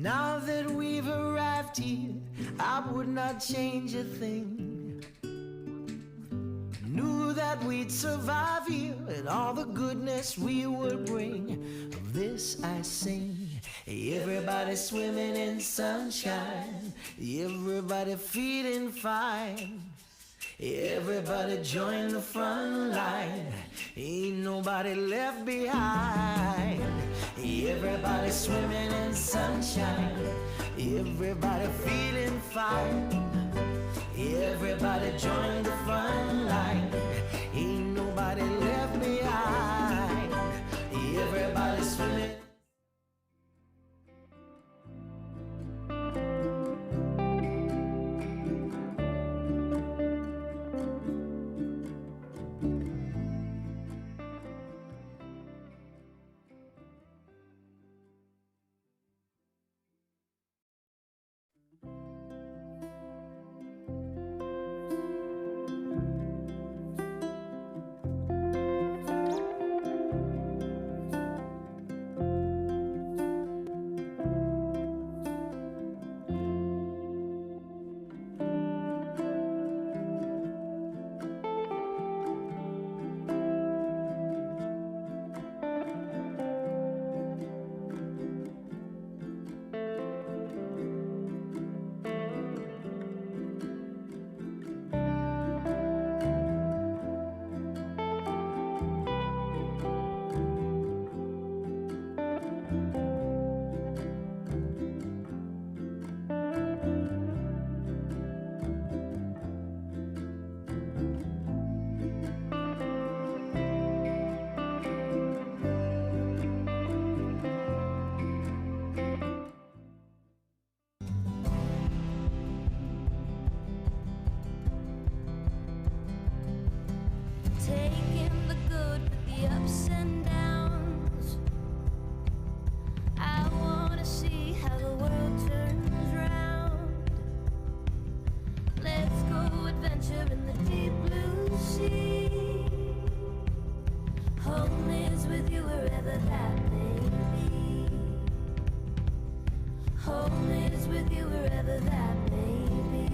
Now that we've arrived here, I would not change a thing. Knew that we'd survive here and all the goodness we would bring. Of this I sing. Everybody swimming in sunshine, everybody feeling fine. Everybody join the front line, ain't nobody left behind. Everybody swimming in sunshine, everybody feeling fine. Everybody join the front line, ain't nobody left behind. Everybody swimming. Taking the good with the ups and downs. I wanna see how the world turns round. Let's go adventure in the deep blue sea. Home is with you wherever that may be. Home is with you wherever that may be.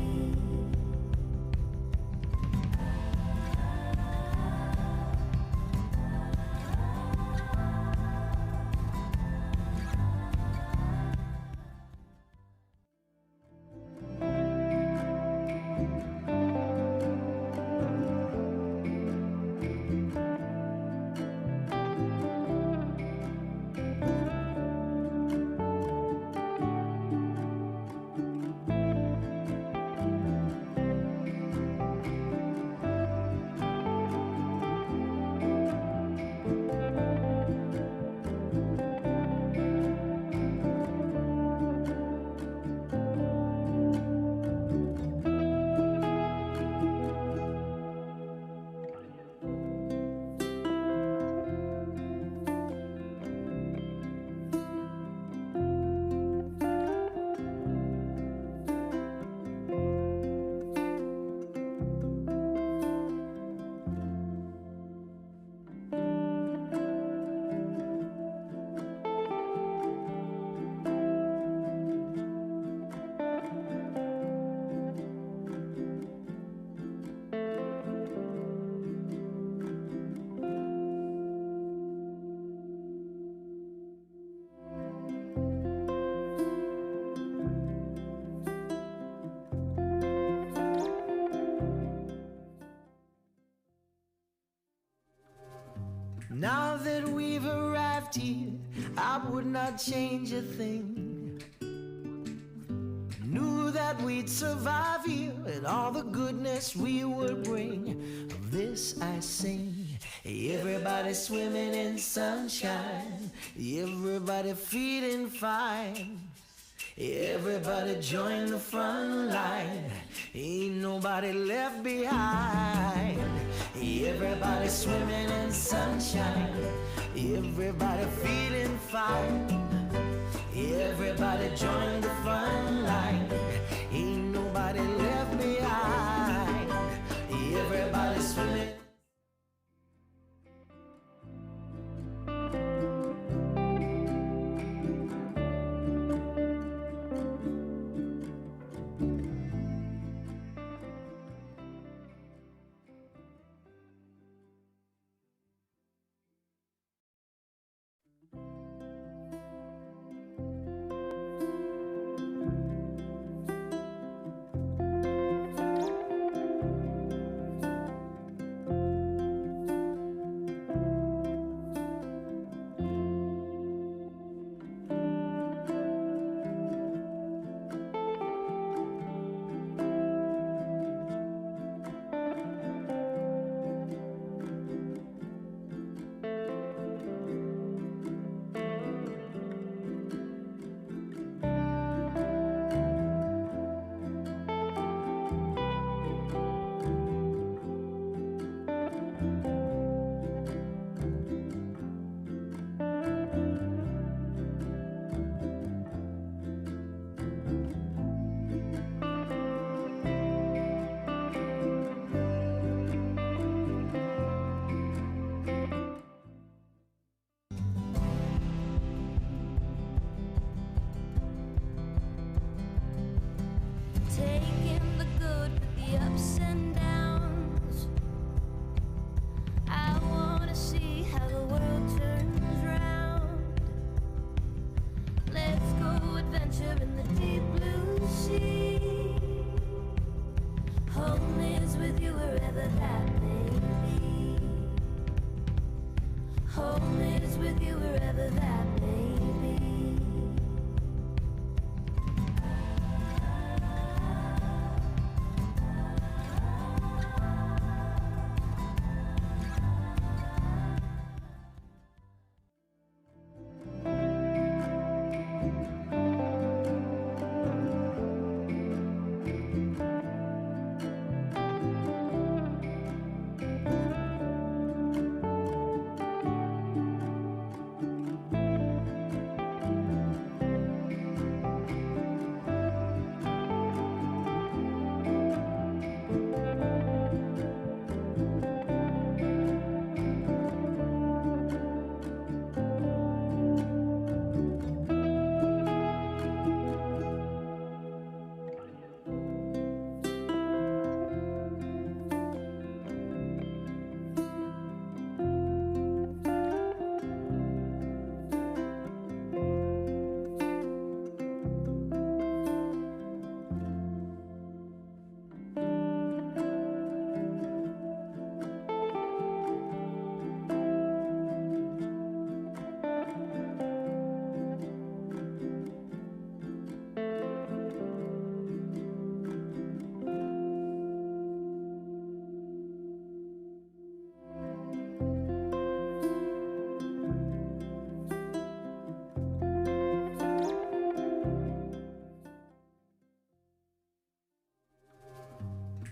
Now that we've arrived here, I would not change a thing. Knew that we'd survive here and all the goodness we would bring. Of this I sing. Everybody swimming in sunshine, everybody feeling fine. Everybody join the front line, ain't nobody left behind. Everybody swimming in sunshine, everybody feeling fine. Everybody join the front line, ain't nobody left behind. Everybody swimming. ups and downs. I wanna see how the world turns round. Let's go adventure in the deep blue sea. Home is with you wherever that may be. Home is with you wherever that may be.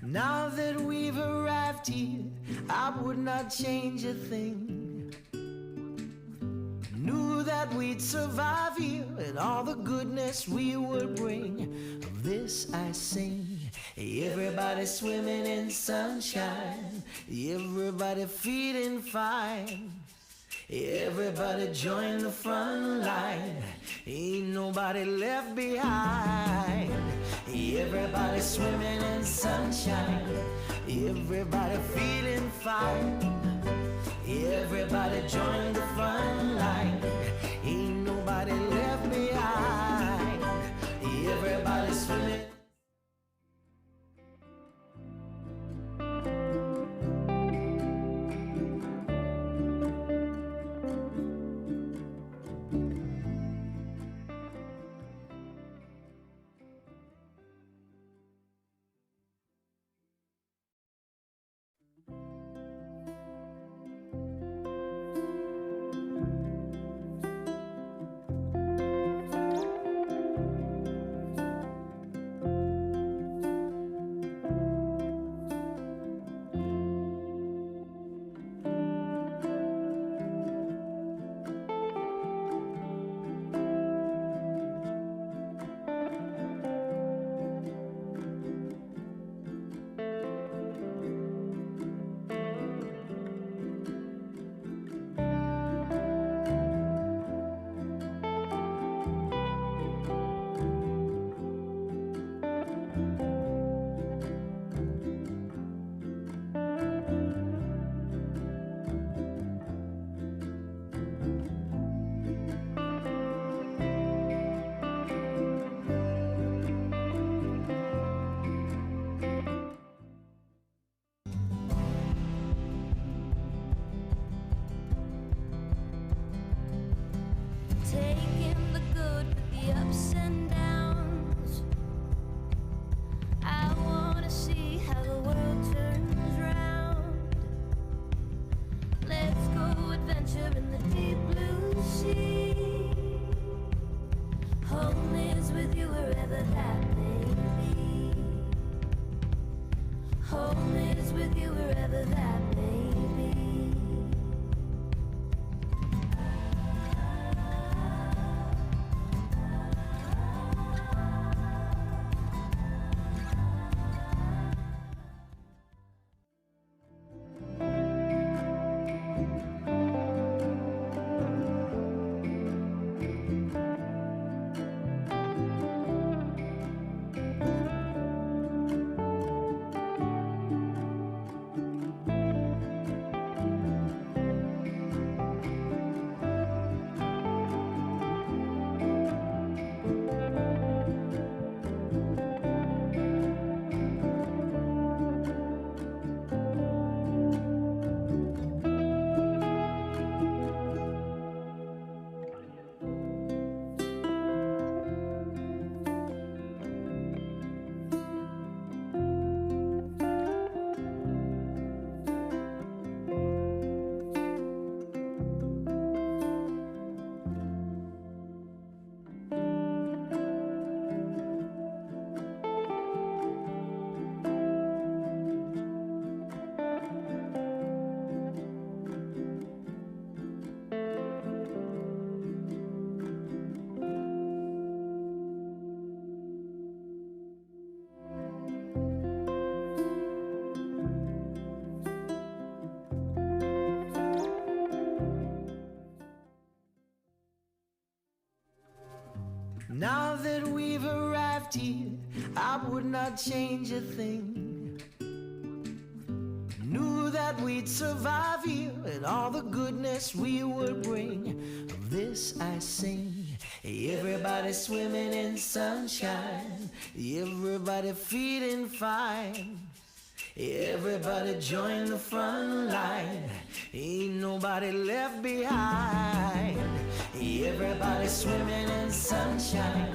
Now that we've arrived here, I would not change a thing. Knew that we'd survive here and all the goodness we would bring. Of this I sing. Everybody swimming in sunshine, everybody feeling fine. Everybody join the front line, ain't nobody left behind. Everybody swimming in sunshine, everybody feeling fine. Everybody join the front line, ain't nobody left behind. Everybody swimming. Taking the good with the ups and downs. I wanna see how the world turns round. Let's go adventure in the deep blue sea. Home is with you wherever that may be. Home is with you wherever that may be. Now that we've arrived here, I would not change a thing. Knew that we'd survive here and all the goodness we would bring. Of this I sing. Everybody swimming in sunshine, everybody feeling fine. Everybody join the front line, ain't nobody left behind. Everybody swimming in sunshine,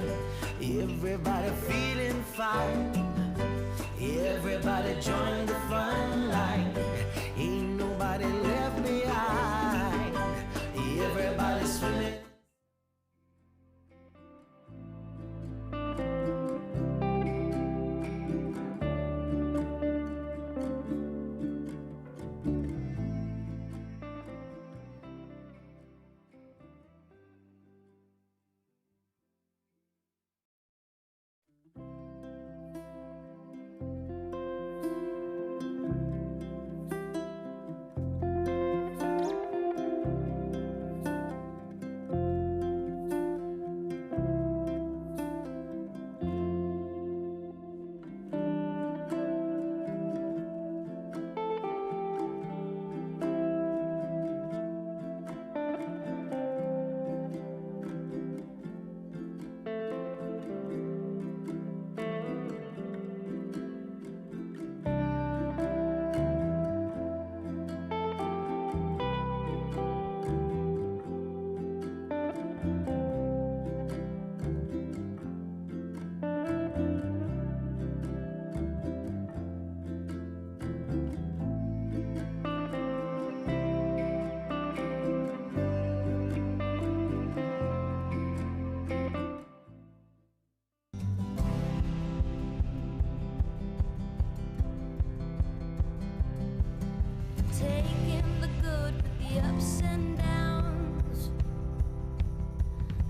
everybody feeling fine. Everybody join the front line, ain't nobody left behind. Everybody swimming. Taking the good with the ups and downs.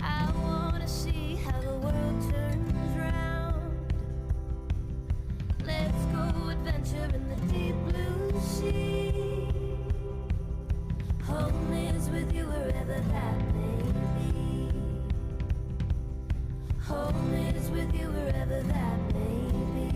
I wanna see how the world turns round. Let's go adventure in the deep blue sea. Home is with you wherever that may be. Home is with you wherever that may be.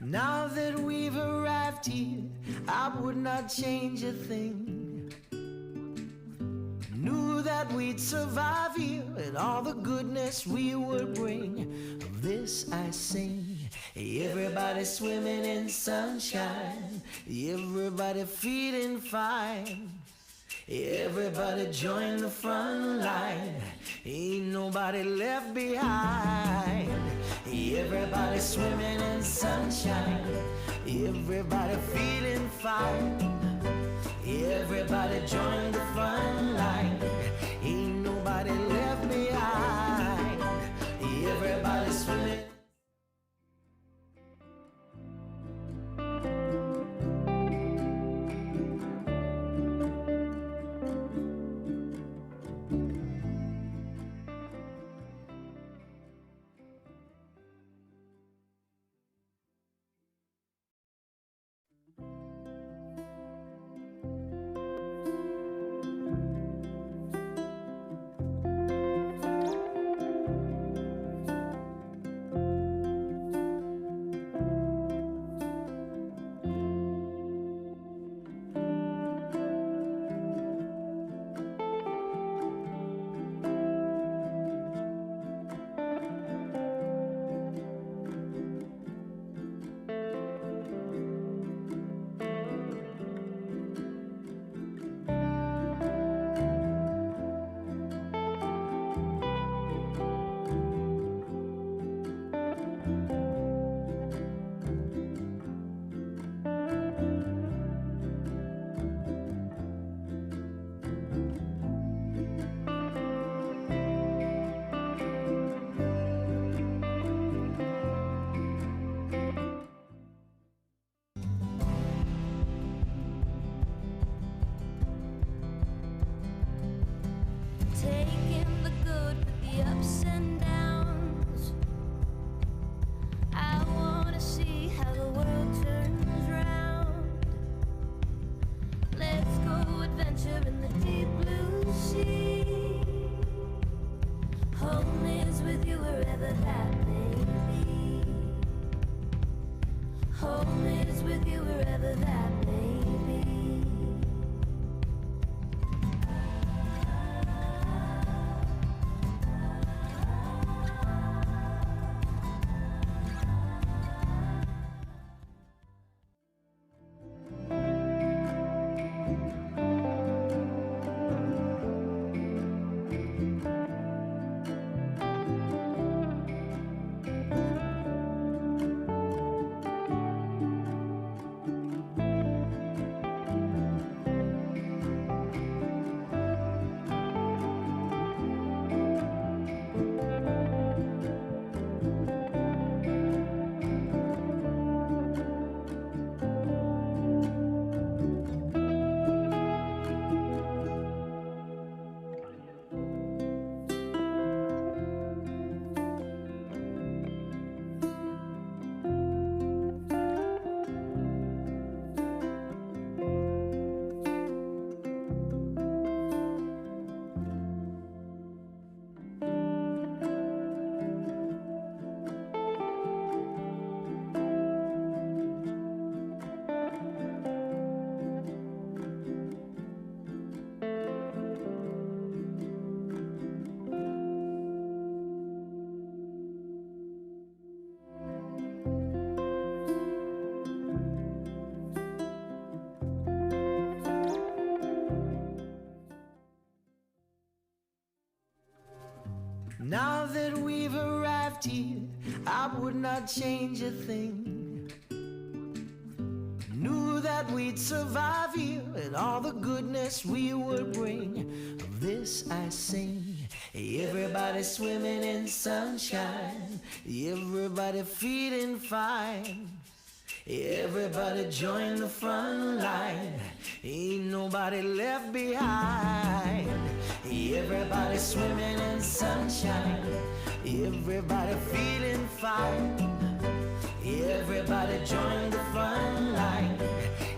Now that we've arrived here, I would not change a thing. Knew that we'd survive here and all the goodness we would bring. Of this I sing. Everybody swimming in sunshine, everybody feeling fine. Everybody join the front line, ain't nobody left behind. Everybody swimming in sunshine, everybody feeling fine. Everybody join the front line, ain't nobody left behind. Everybody swimming. adventure in the deep blue sea. Home is with you wherever that may be. Home is with you wherever that may be. Now that we've arrived here, I would not change a thing. Knew that we'd survive here and all the goodness we would bring. Of this I sing. Everybody swimming in sunshine, everybody feeling fine. Everybody join the front line, ain't nobody left behind. Everybody swimming in sunshine, everybody feeling fine. Everybody join the front line,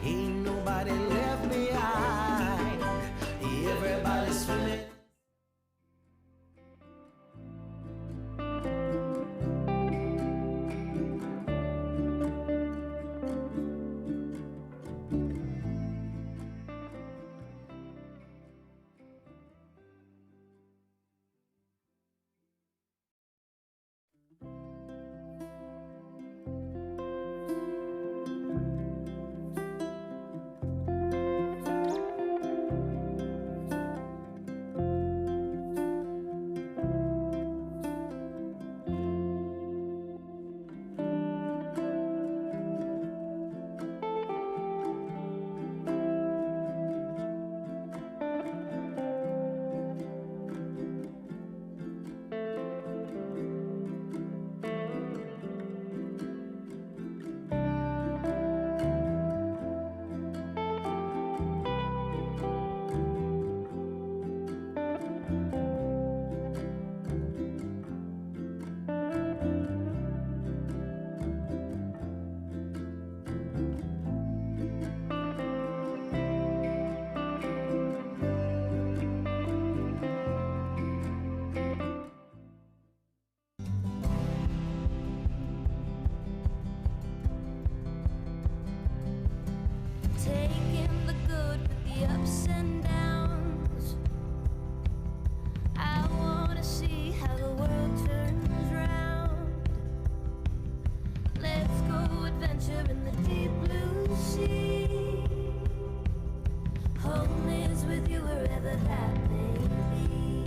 ain't nobody left behind. Everybody swimming. Taking the good with the ups and downs. I wanna see how the world turns round. Let's go adventure in the deep blue sea. Home is with you wherever that may be.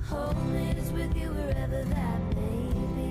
Home is with you wherever that may be.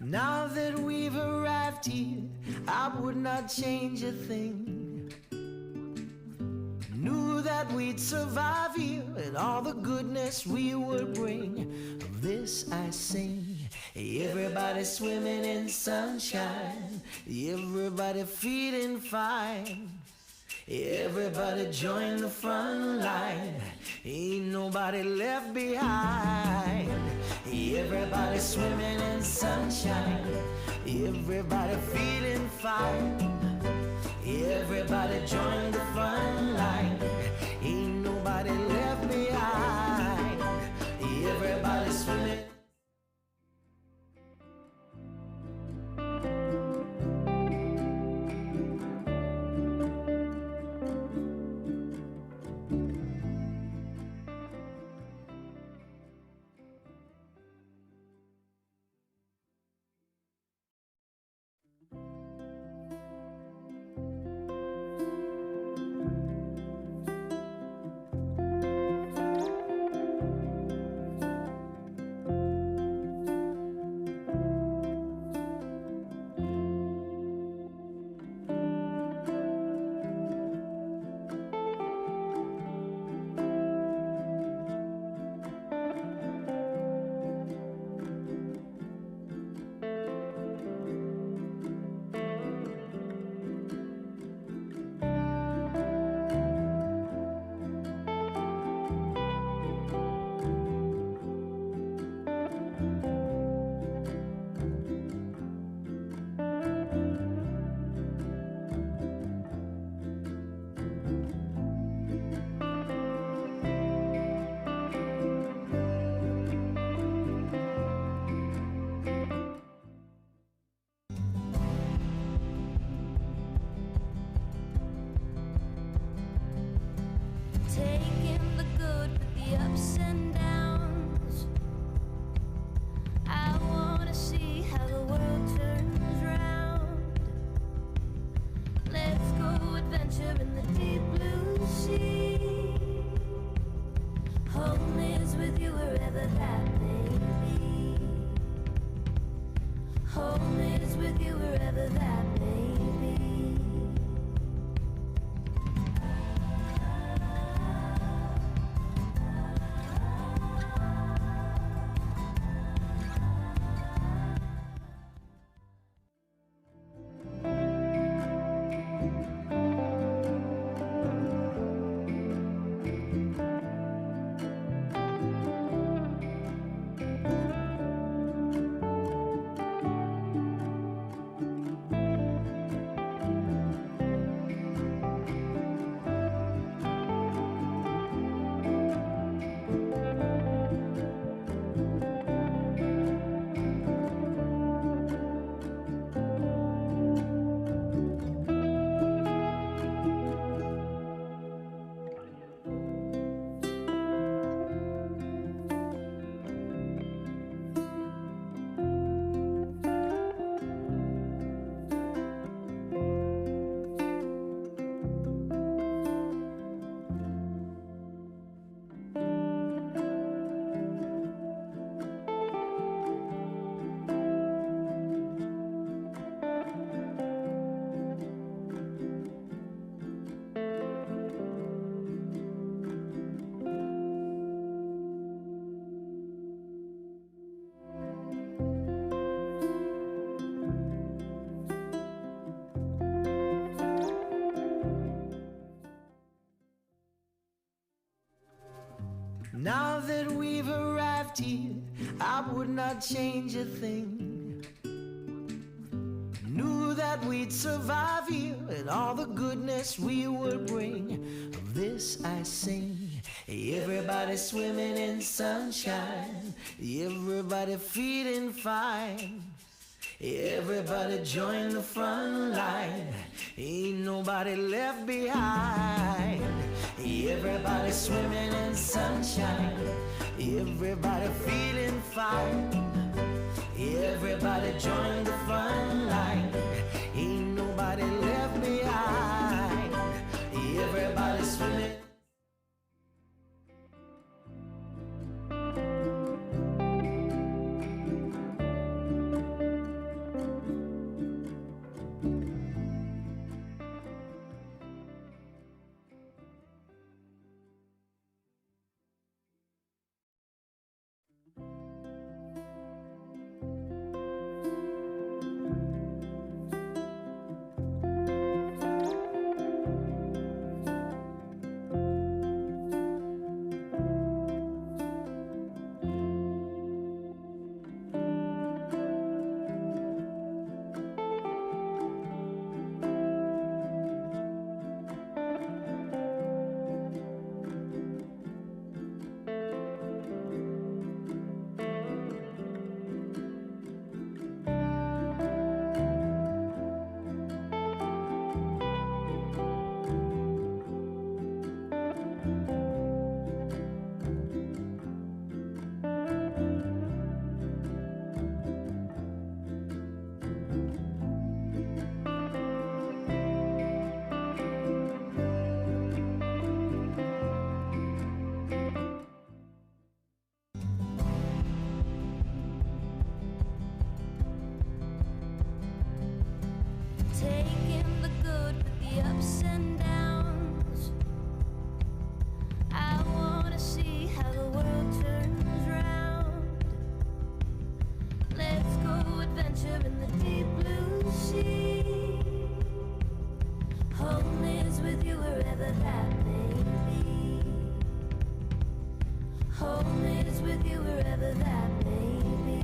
Now that we've arrived here, I would not change a thing. Knew that we'd survive here and all the goodness we would bring. Of this I sing. Everybody swimming in sunshine, everybody feeling fine. Everybody join the front line, ain't nobody left behind. Everybody swimming in sunshine, everybody feeling fine. Everybody join the front line, ain't nobody left behind. Everybody swimming. Taking the good with the ups and downs. I wanna see how the world turns round. Let's go adventure in the deep blue sea. Home is with you wherever that may be. Home is with you wherever that may be. Now that we've arrived here, I would not change a thing. Knew that we'd survive here and all the goodness we would bring. Of this I sing. Everybody swimming in sunshine, everybody feeling fine. Everybody join the front line, ain't nobody left behind. Everybody swimming in sunshine, everybody feeling fine. Everybody join the front line, ain't nobody left behind. Everybody swimming. adventure in the deep blue sea. Home is with you wherever that may be. Home is with you wherever that may be.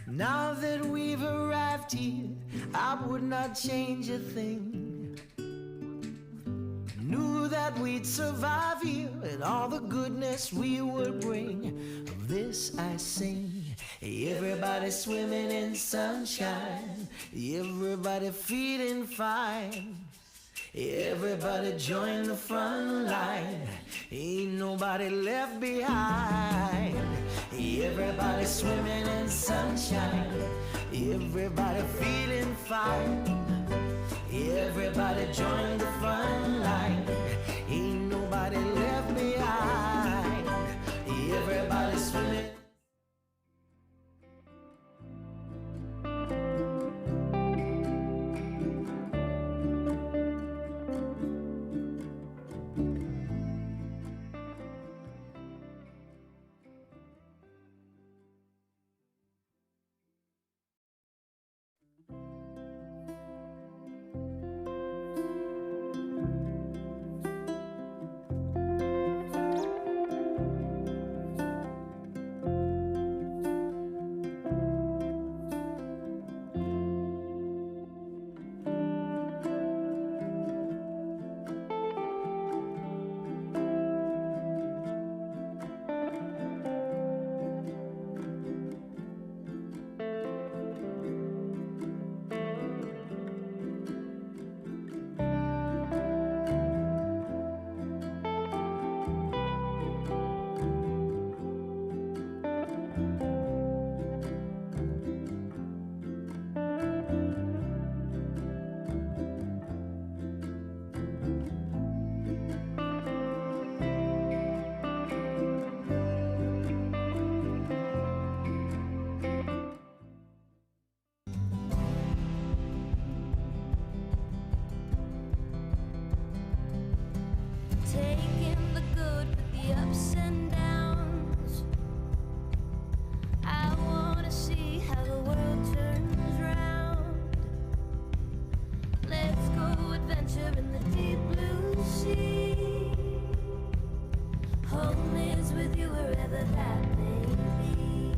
Now that we've arrived here, I would not change a thing. Knew that we'd survive here and all the goodness we would bring. Of this I sing. Everybody swimming in sunshine, everybody feeling fine. Everybody join the front line, ain't nobody left behind. Everybody swimming in sunshine, everybody feeling fine. Everybody join the front line, ain't nobody left behind. Everybody swimming. Taking the good with the ups and downs. I wanna see how the world turns round. Let's go adventure in the deep blue sea. Home is with you wherever that may be.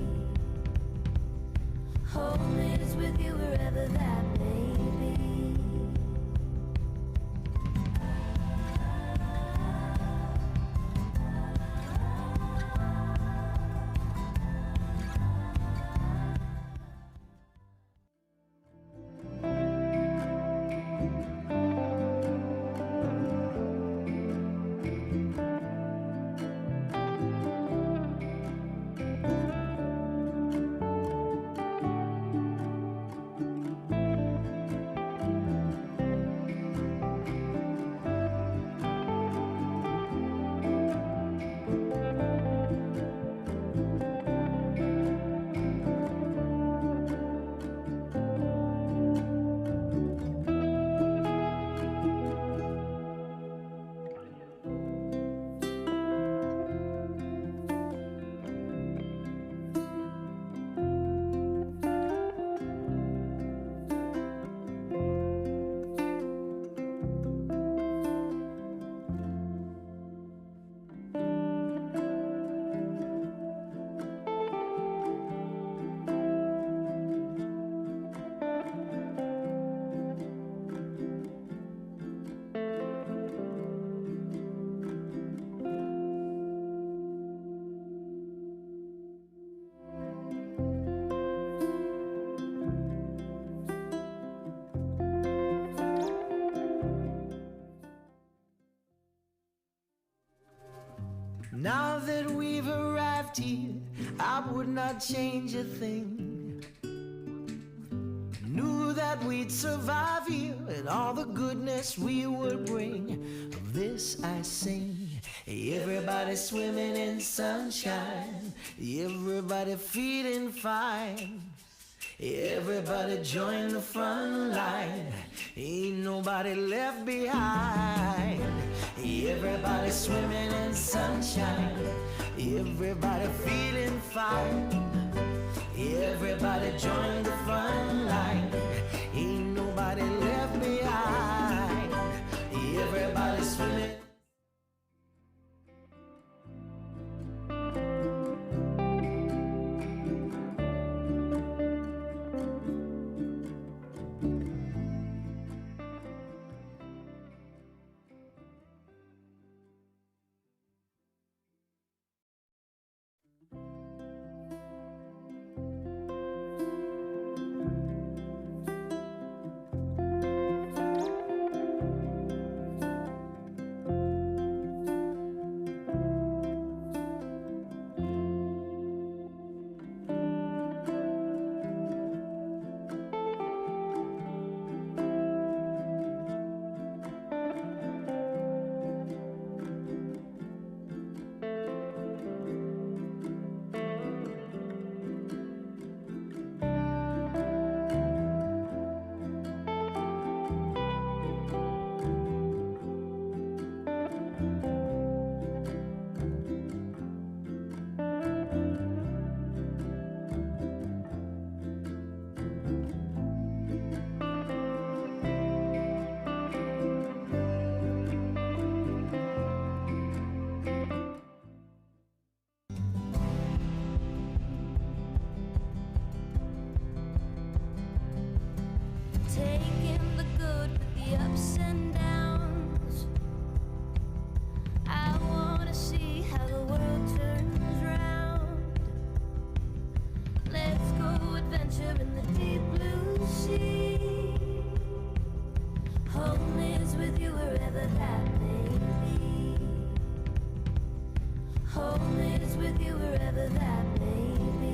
Home is with you wherever that may be. Now that we've arrived here, I would not change a thing. Knew that we'd survive here and all the goodness we would bring. Of this I sing. Everybody swimming in sunshine, everybody feeling fine. Everybody join the front line, ain't nobody left behind. Everybody swimming in sunshine, everybody feeling fine. Everybody join the front line, ain't nobody left behind. Everybody swimming. Taking the good with the ups and downs. I wanna see how the world turns round. Let's go adventure in the deep blue sea. Home is with you wherever that may be. Home is with you wherever that may be.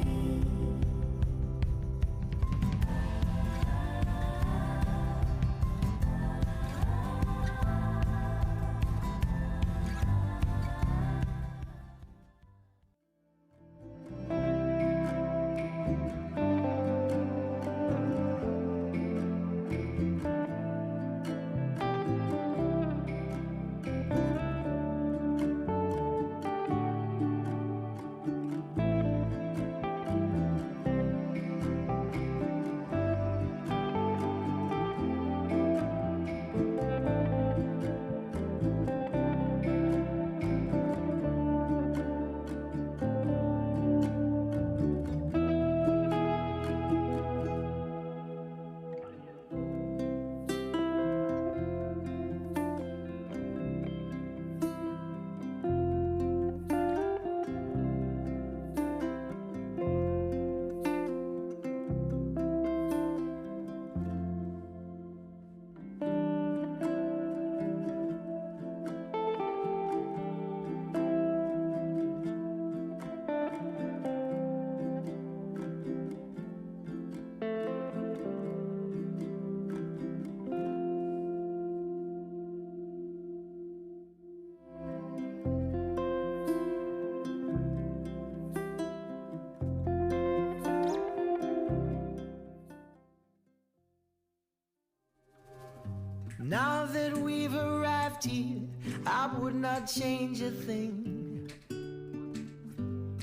Now that we've arrived here, I would not change a thing.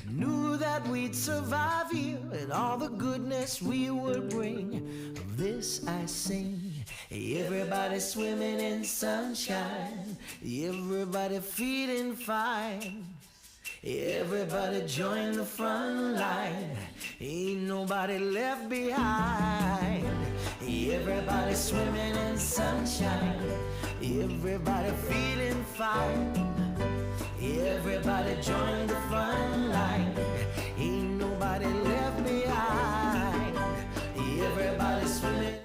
Knew that we'd survive here and all the goodness we would bring. Of this I sing. Everybody swimming in sunshine, everybody feeling fine. Everybody join the front line, ain't nobody left behind. Everybody swimming in sunshine, everybody feeling fine. Everybody join the front line, ain't nobody left behind. Everybody swimming.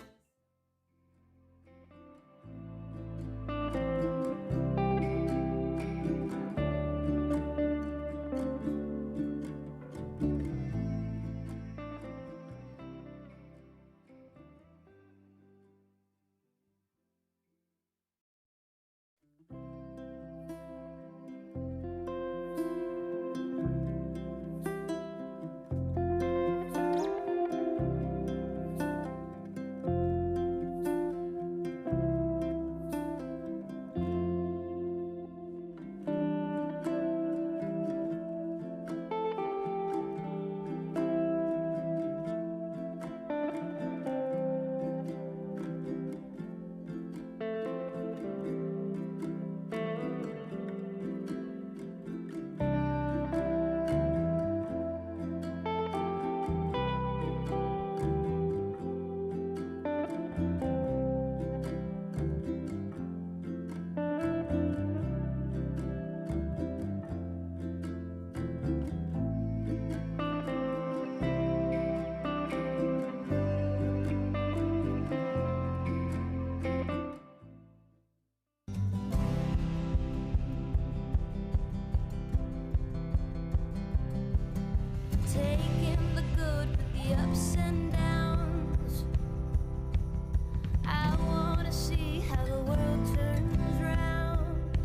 ups and downs. I wanna see how the world turns round.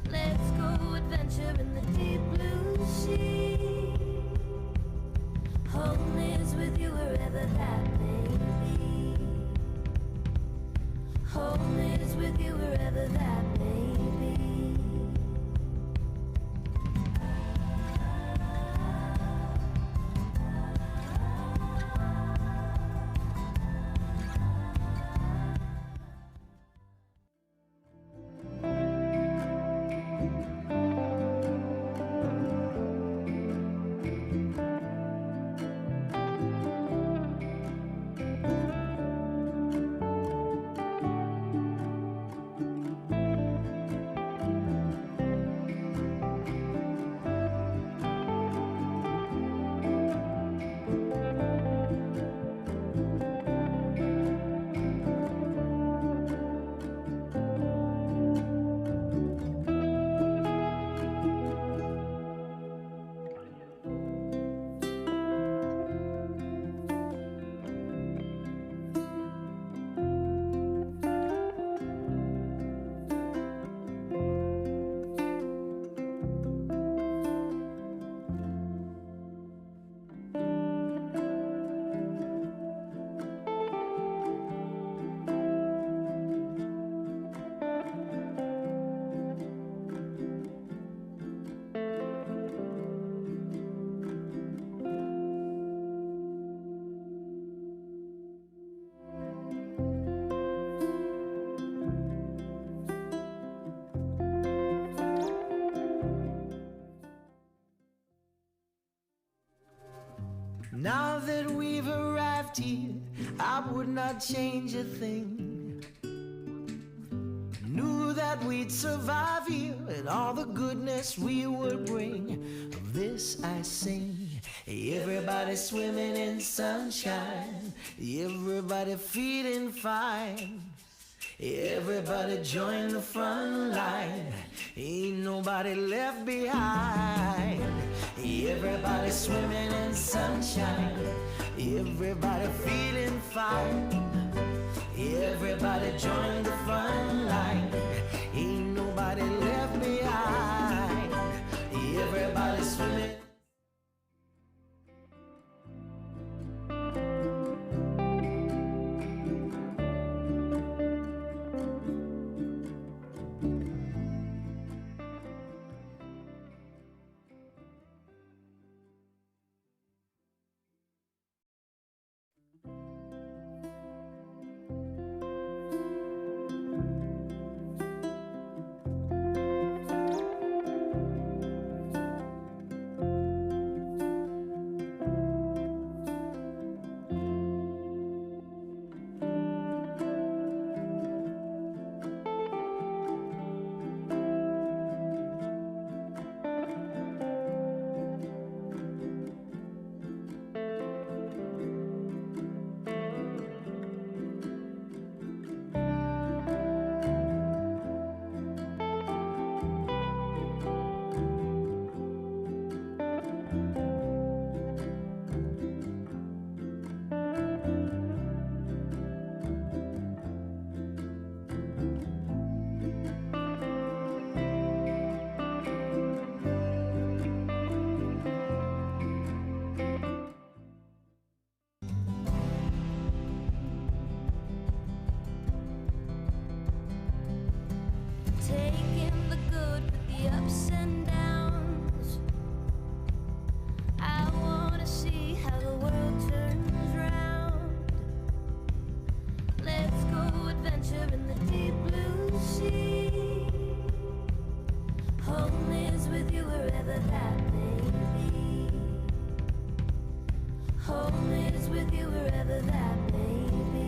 Let's go adventure in the deep blue sea. Home is with you wherever that may be. Home is with you wherever that may be. Now that we've arrived here, I would not change a thing. Knew that we'd survive here and all the goodness we would bring. Of this I sing. Everybody swimming in sunshine, everybody feeling fine. Everybody join the front line, ain't nobody left behind. Everybody swimming in sunshine, everybody feeling fine. Everybody join the front line, ain't nobody left behind. Everybody swimming. Taking the good with the ups and downs. I wanna see how the world turns round. Let's go adventure in the deep blue sea. Home is with you wherever that may be. Home is with you wherever that may be.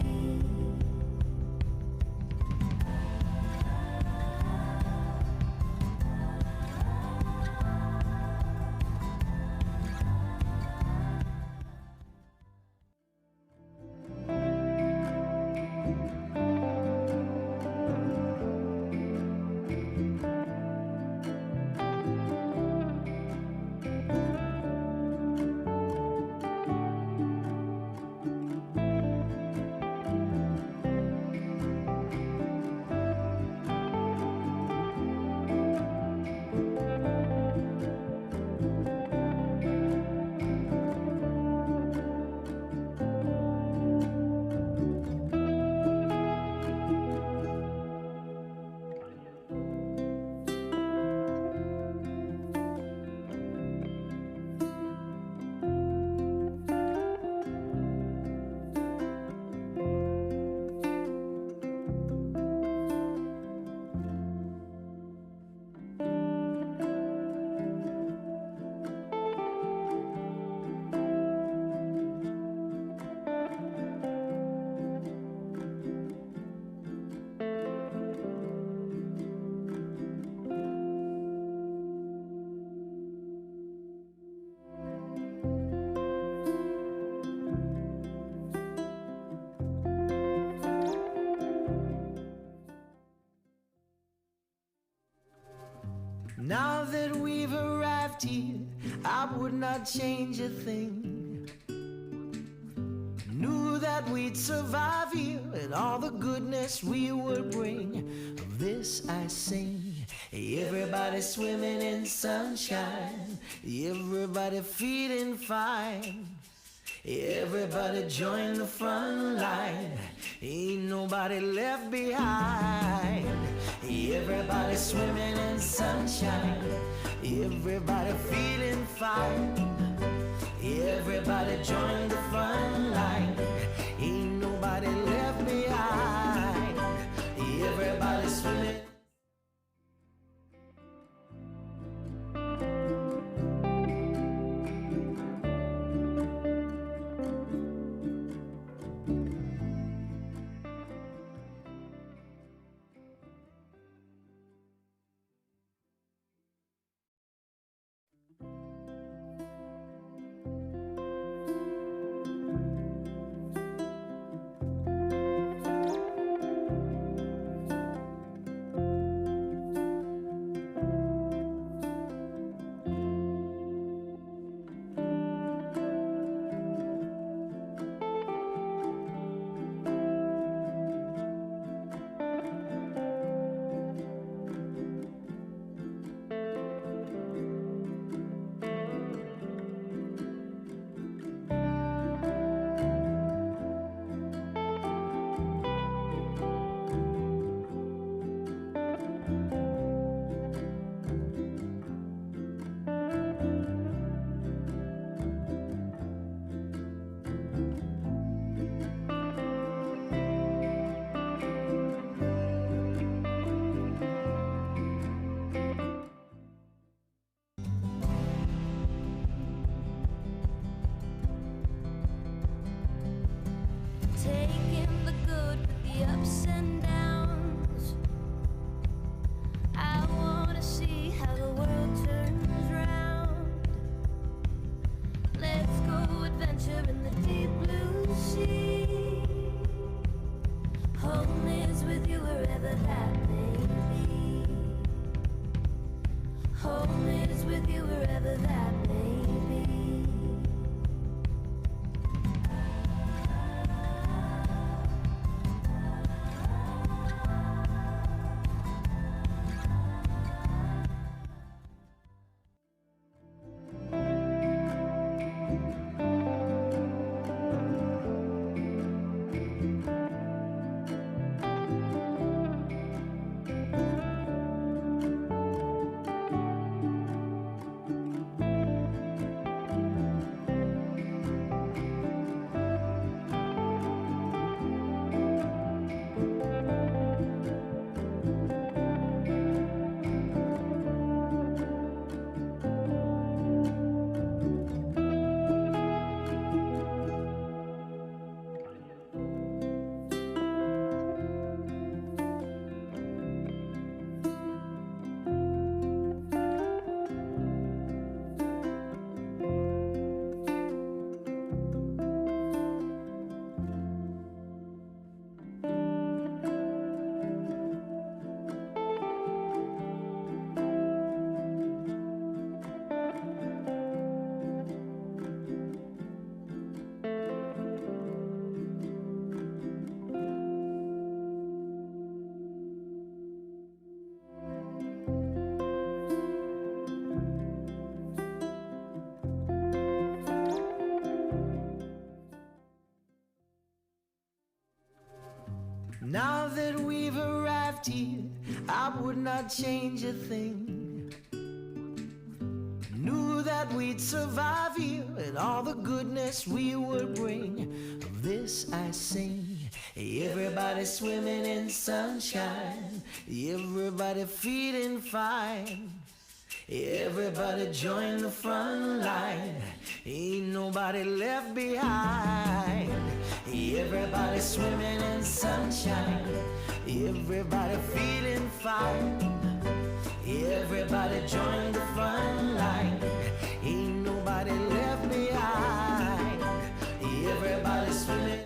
Now that we've arrived here, I would not change a thing. Knew that we'd survive here and all the goodness we would bring. Of this I sing. Everybody swimming in sunshine, everybody feeling fine. Everybody join the front line, ain't nobody left behind. Everybody swimming in sunshine, everybody feeling fine. Everybody join the front line, ain't nobody left behind. Everybody swimming. Taking the good with the ups and downs. I wanna see how the world turns round. Let's go adventure in the deep blue sea. Home is with you wherever that may be. Home is with you wherever that may be. Now that we've arrived here, I would not change a thing. Knew that we'd survive here and all the goodness we would bring. Of this I sing. Everybody swimming in sunshine, everybody feeling fine. Everybody join the front line, ain't nobody left behind. Everybody swimming in sunshine, everybody feeling fine. Everybody join the front line, ain't nobody left behind. Everybody swimming.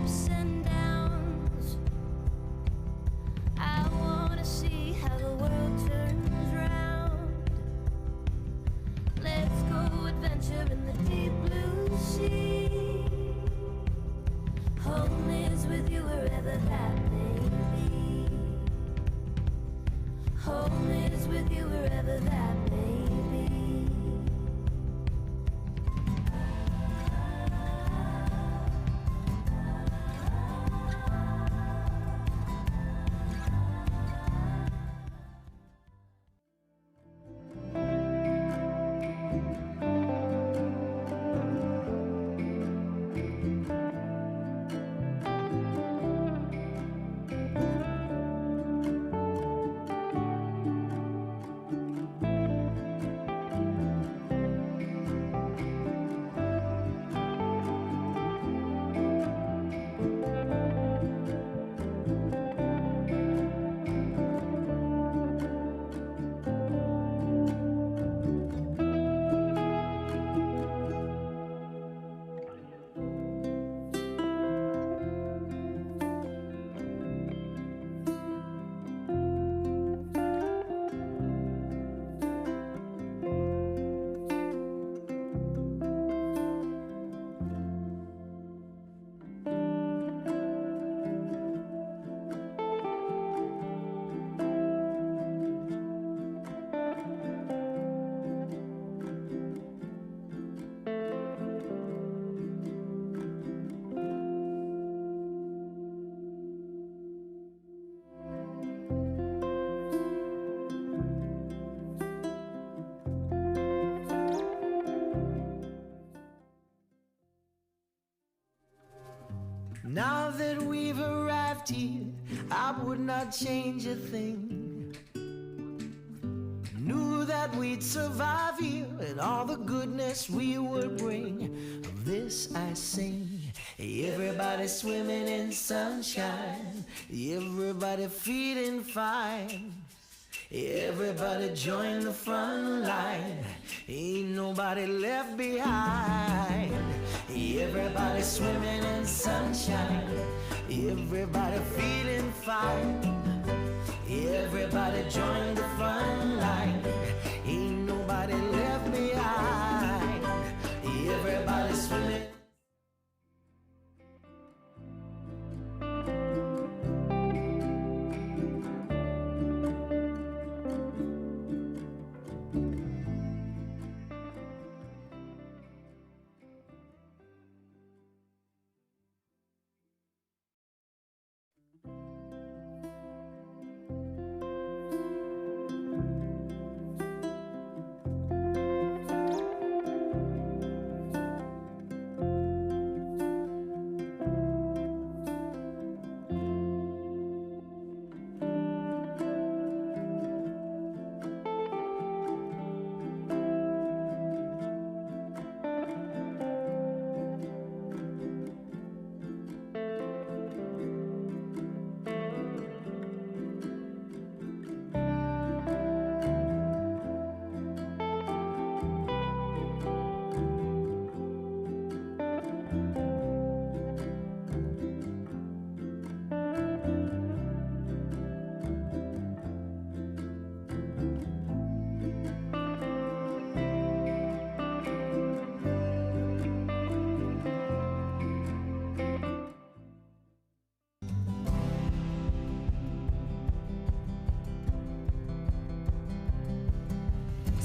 ups and downs. I wanna see how the world turns round. Let's go adventure in the deep blue sea. Home is with you wherever that may be. Home is with you wherever that may be. Now that we've arrived here, I would not change a thing. Knew that we'd survive here and all the goodness we would bring. Of this I sing. Everybody swimming in sunshine, everybody feeling fine. Everybody join the front line, ain't nobody left behind. Everybody swimming in sunshine, everybody feeling fine. Everybody join the front line, ain't nobody left behind. Everybody swimming.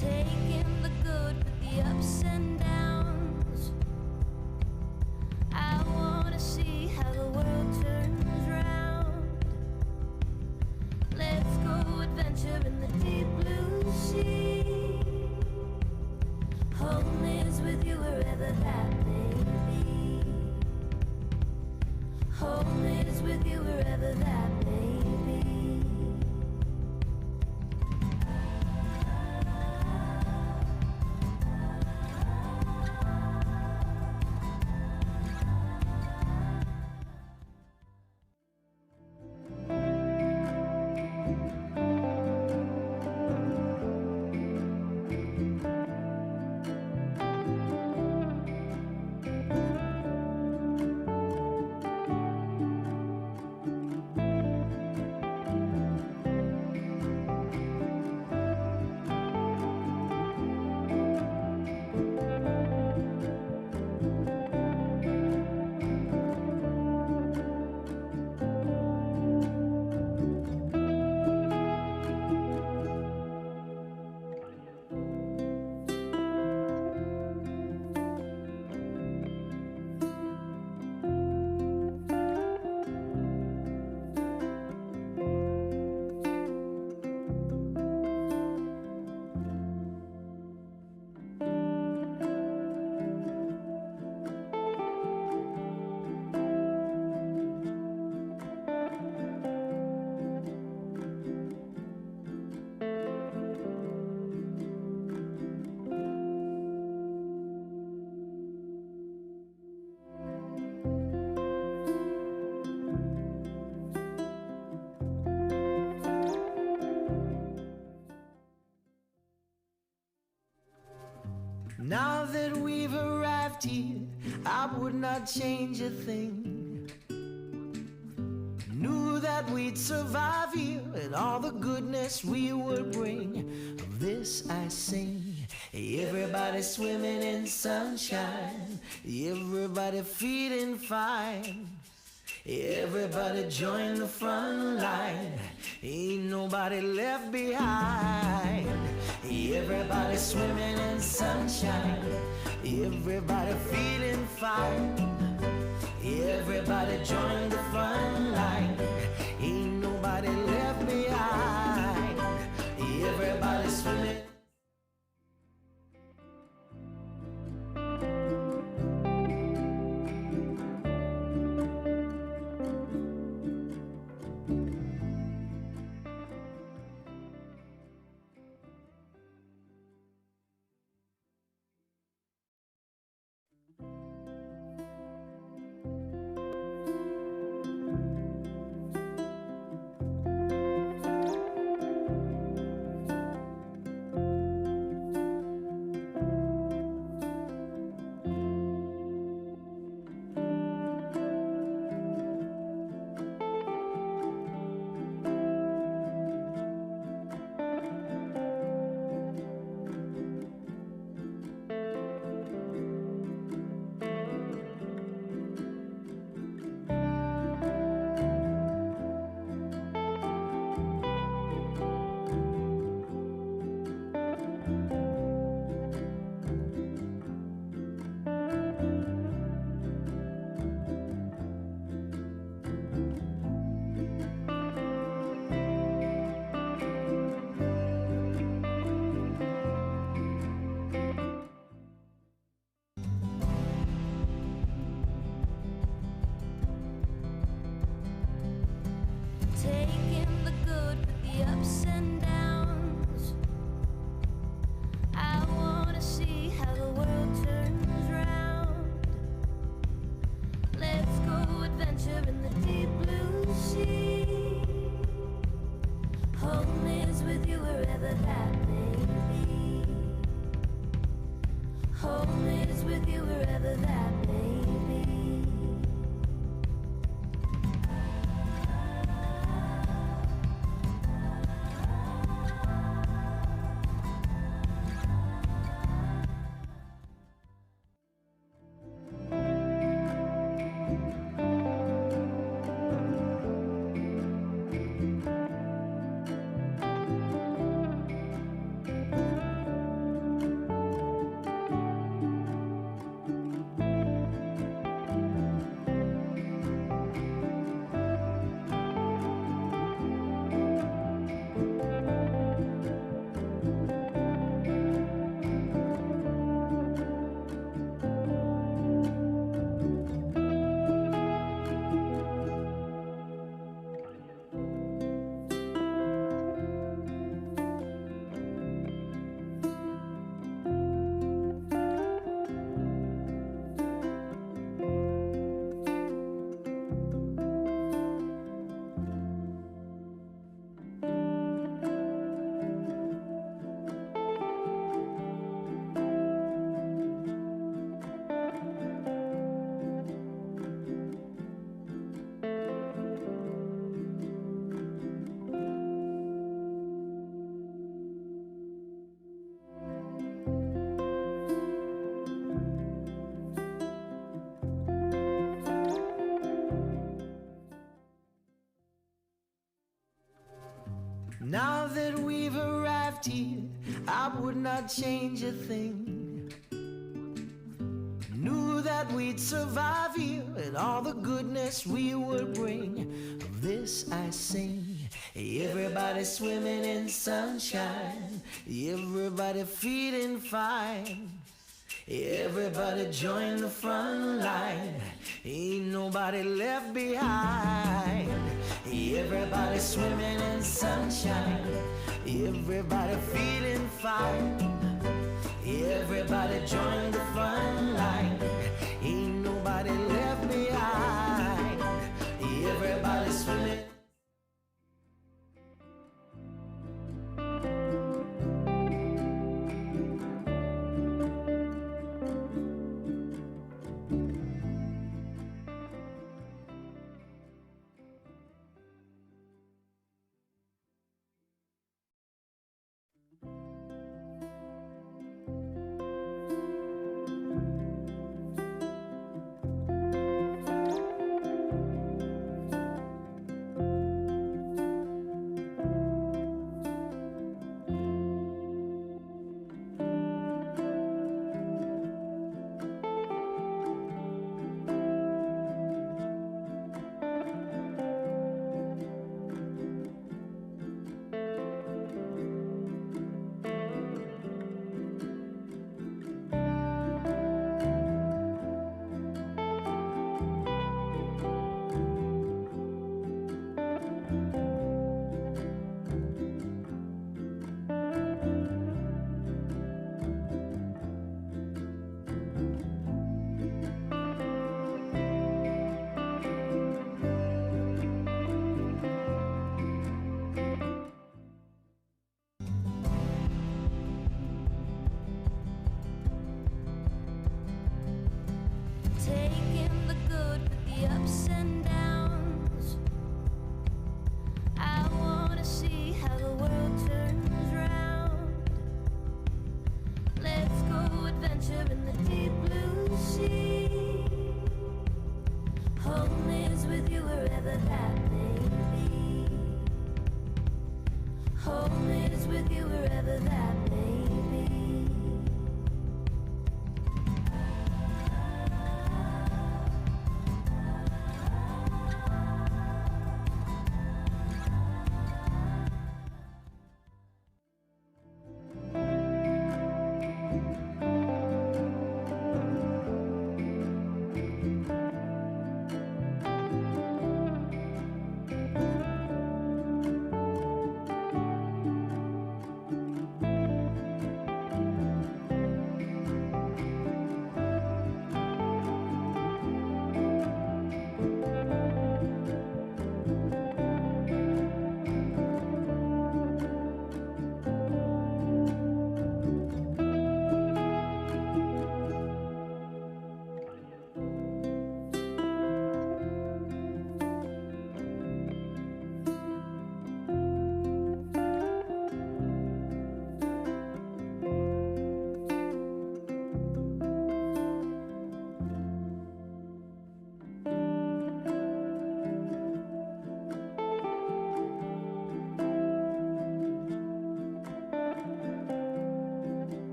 Taking the good with the ups and downs. I wanna see how the world turns round. Let's go adventure in the deep blue sea. Home is with you wherever that may be. Home is with you wherever that may be. arrived here, I would not change a thing. Knew that we'd survive here and all the goodness we would bring. Of this I sing. Everybody swimming in sunshine, everybody feeling fine. Everybody join the front line, ain't nobody left behind. Everybody swimming in sunshine, everybody feeling fine. Everybody join the front line, ain't nobody left behind. Everybody swimming. Taking the good with the ups and downs. I wanna see how the world turns round. Let's go adventure in the deep blue sea. Home is with you wherever that may be. Home is with you wherever that may be. Now that we've arrived here, I would not change a thing. Knew that we'd survive here and all the goodness we would bring. Of this I sing. Everybody swimming in sunshine, everybody feeling fine. Everybody join the front line, ain't nobody left behind. Everybody swimming in sunshine, everybody feeling fine. Everybody join the front line, ain't nobody left behind. Everybody swimming. the ups and downs. I wanna see how the world turns round. Let's go adventure in the deep blue sea. Home is with you wherever that may be. Home is with you wherever that may be.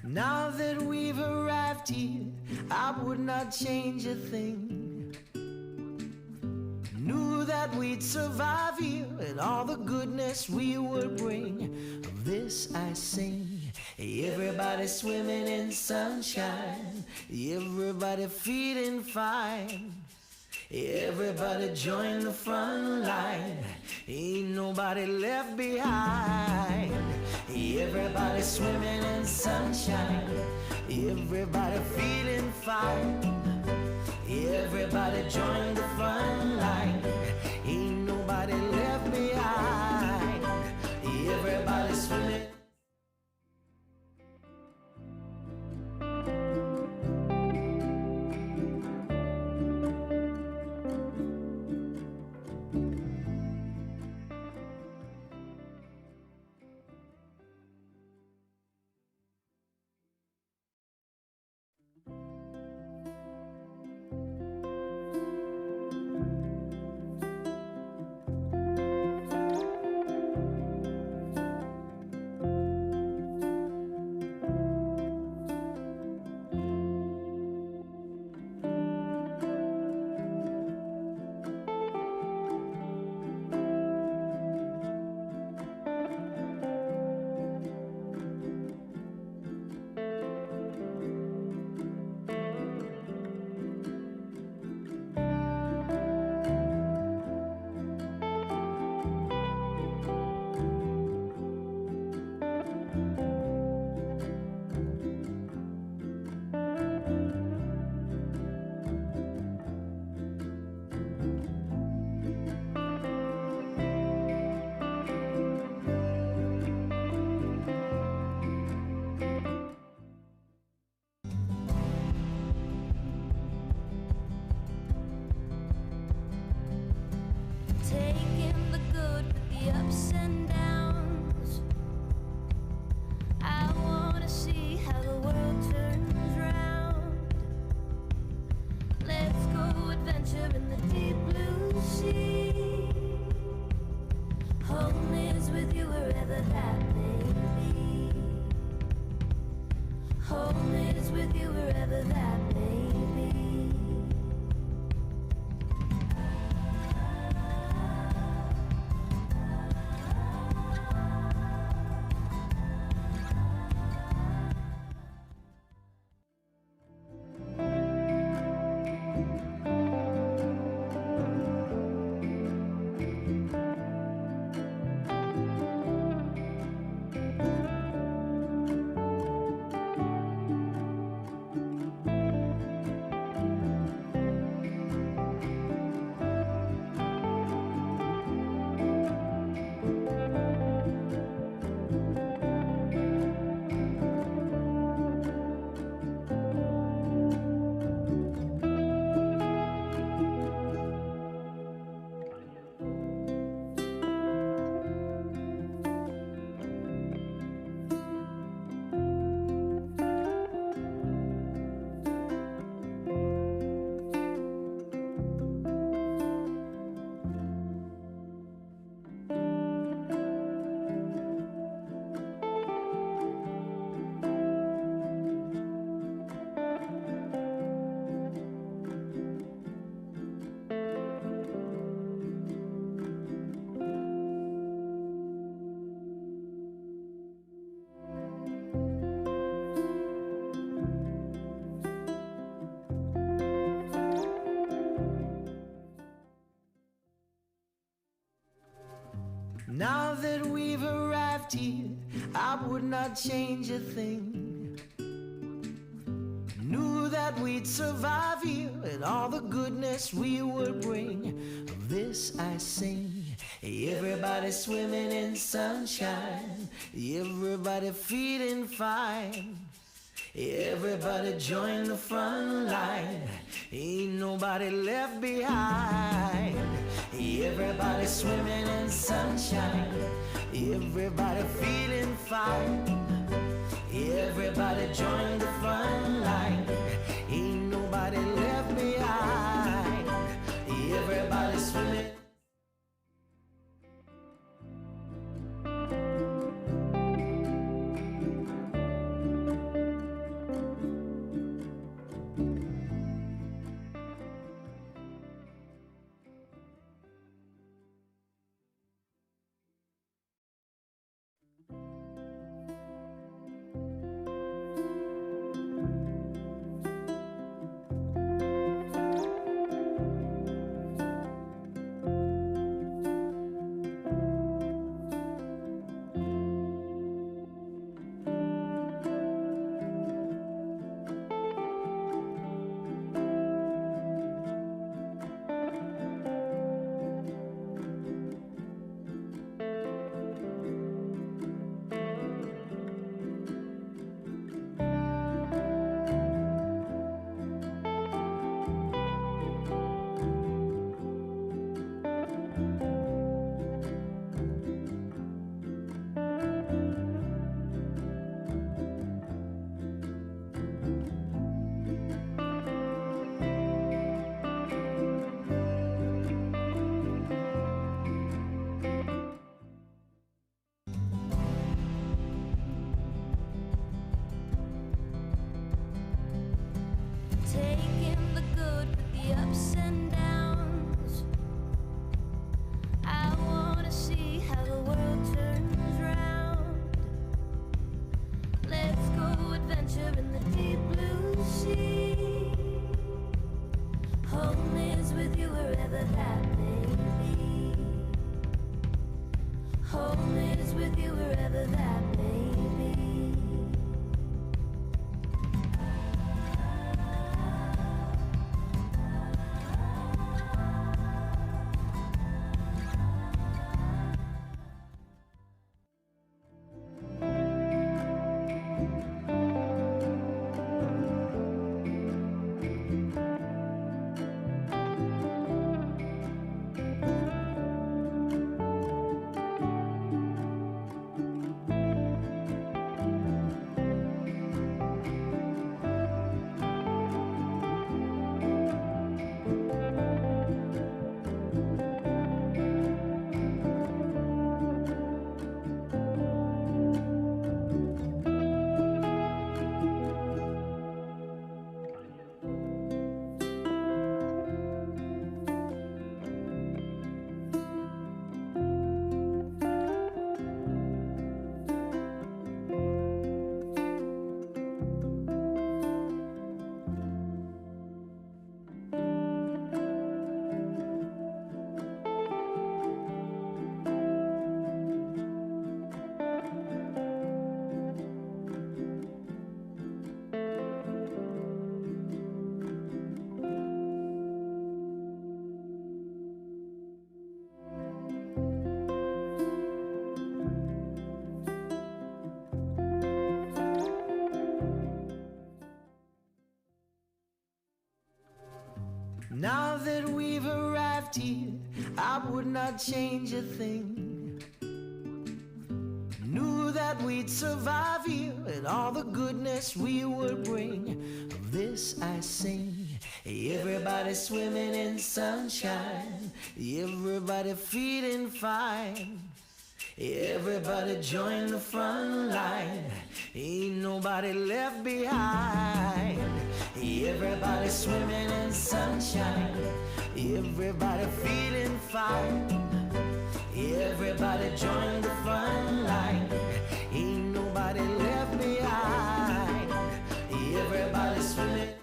Now that we've arrived here, I would not change a thing. Knew that we'd survive here and all the goodness we would bring. Of this I sing. Everybody swimming in sunshine, everybody feeling fine. Everybody join the front line, ain't nobody left behind. Everybody swimming in sunshine, everybody feeling fine. Everybody join the front line, ain't nobody left behind. Everybody swimming. Taking the good with the ups and downs. I wanna see how the world turns round. Let's go adventure in the deep blue sea. Home is with you wherever that may be. Home is with you wherever that may be. I would not change a thing. Knew that we'd survive here and all the goodness we would bring. Of this I sing. Everybody swimming in sunshine, everybody feeling fine. Everybody join the front line, ain't nobody left behind. Everybody swimming in sunshine, everybody feeling fine. Everybody join the front line, ain't nobody left behind. Everybody swimming. Taking the good with the ups and downs. I wanna see how the world turns round. Let's go adventure in the deep blue sea. Home is with you wherever that may be. Home is with you wherever that may be. Now that we've arrived here, I would not change a thing. Knew that we'd survive here and all the goodness we would bring. Of this I sing. Everybody swimming in sunshine, everybody feeling fine. Everybody join the front line, ain't nobody left behind. Everybody swimming in sunshine, everybody feeling fine. Everybody join the front line, ain't nobody left behind. Everybody swimming.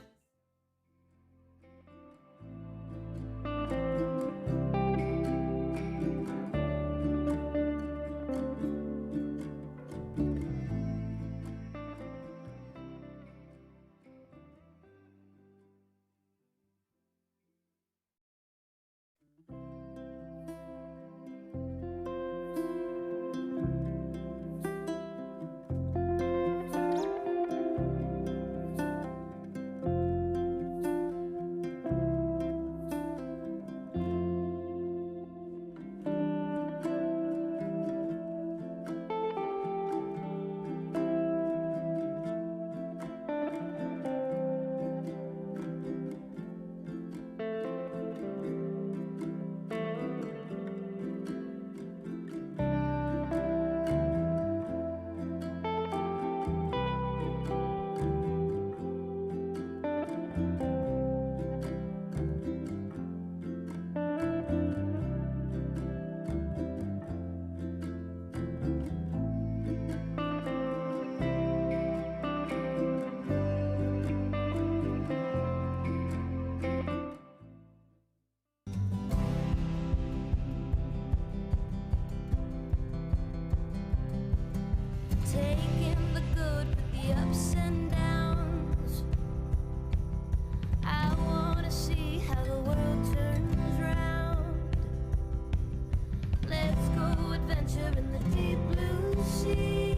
adventure in the deep blue sea.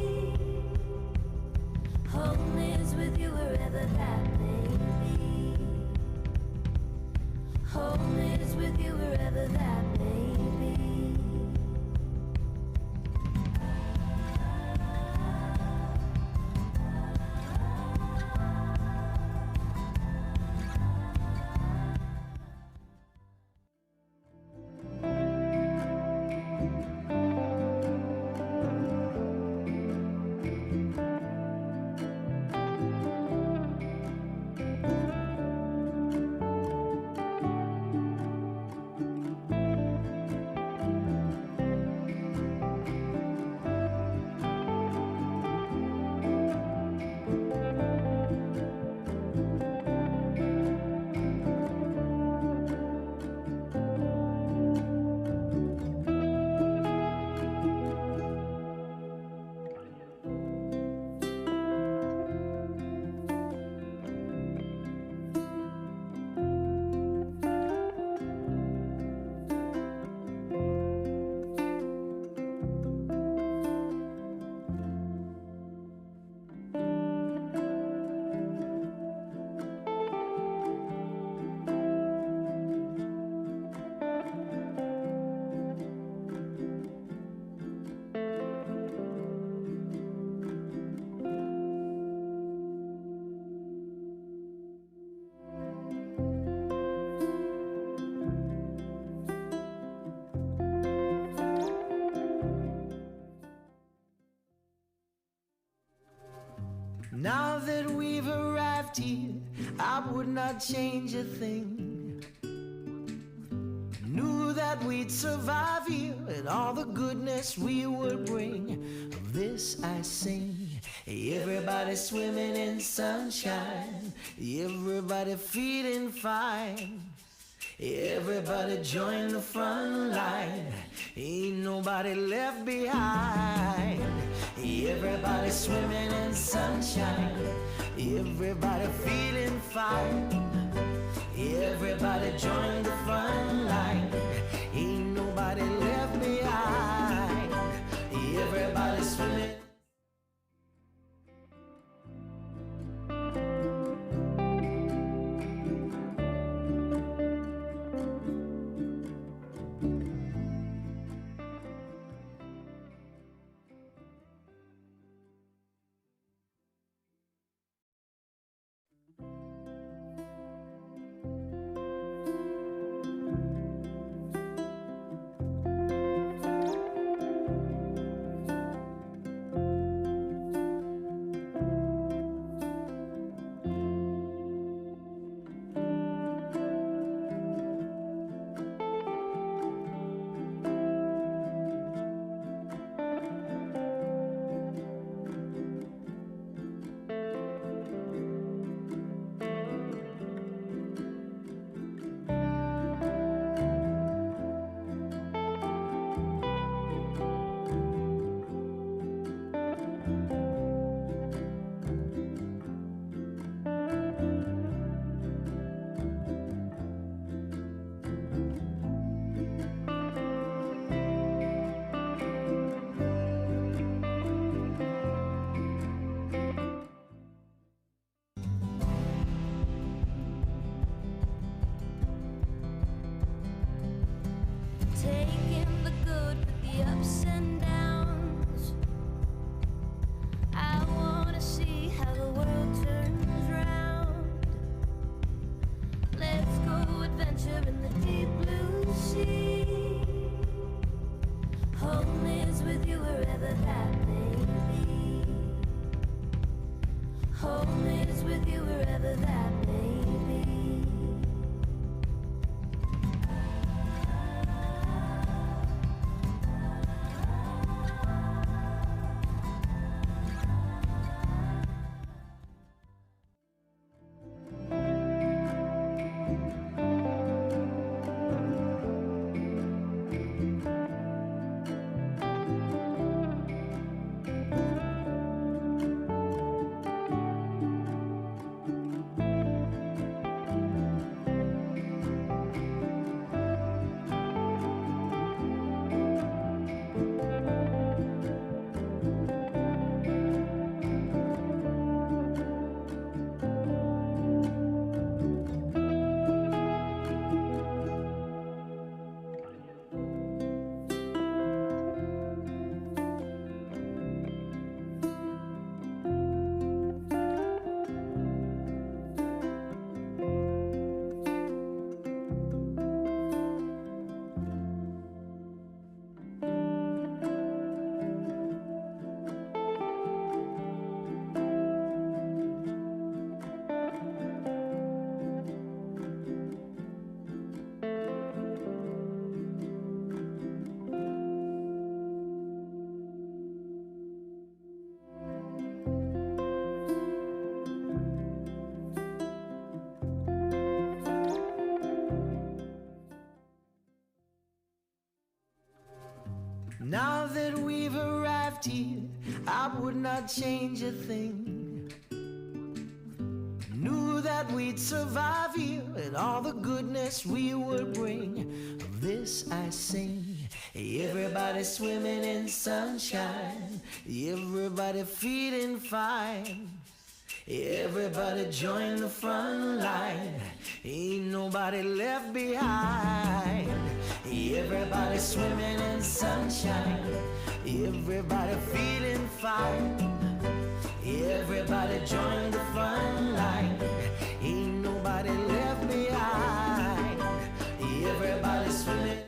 Home is with you wherever that may be. Home is with you wherever that may be. Now that we've arrived here, I would not change a thing. Knew that we'd survive here and all the goodness we would bring. Of this I sing. Everybody swimming in sunshine, everybody feeling fine. Everybody join the front line, ain't nobody left behind. Everybody swimming in sunshine, everybody feeling fine. Everybody join the front line, ain't nobody left behind. Everybody swimming. Taking the good with the ups and downs. I wanna see how the world turns round. Let's go adventure in the deep blue sea. Home is with you wherever that may be. Home is with you wherever that may be. arrived here, I would not change a thing. Knew that we'd survive here and all the goodness we would bring. Of this I sing. Everybody swimming in sunshine, everybody feeling fine. Everybody join the front line, ain't nobody left behind. Everybody swimming in sunshine, everybody feeling fine. Everybody join the front line, ain't nobody left behind. Everybody swimming.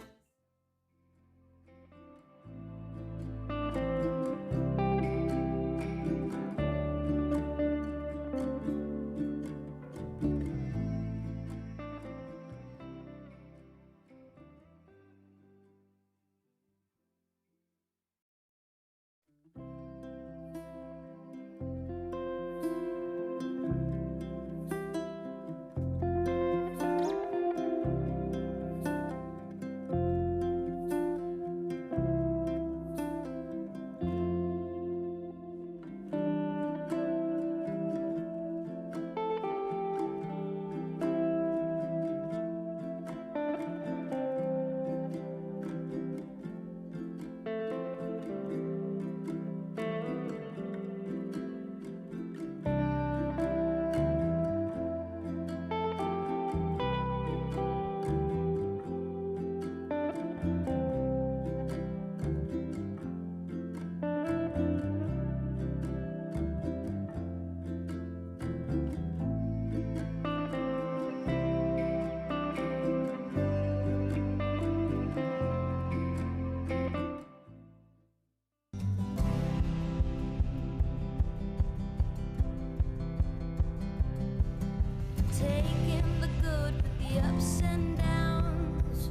Taking the good with the ups and downs.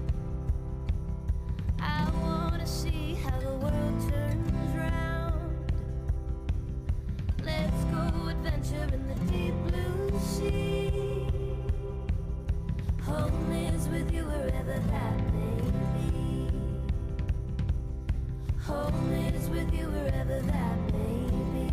I wanna see how the world turns round. Let's go adventure in the deep blue sea. Home is with you wherever that may be. Home is with you wherever that may be.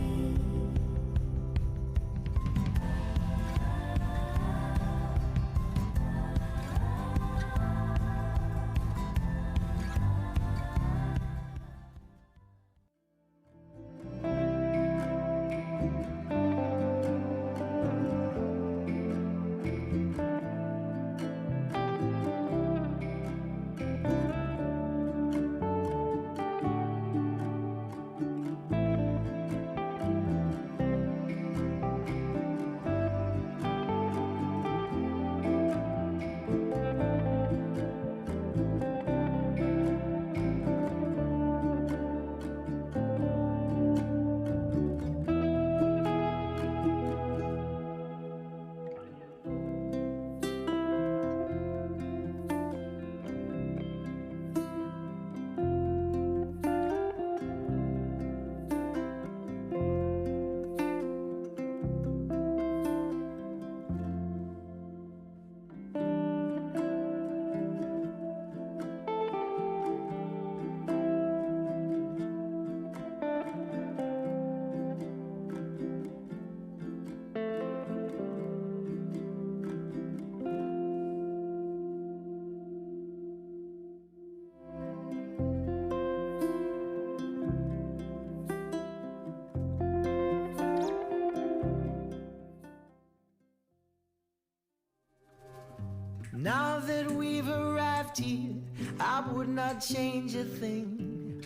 Now that we've arrived here, I would not change a thing.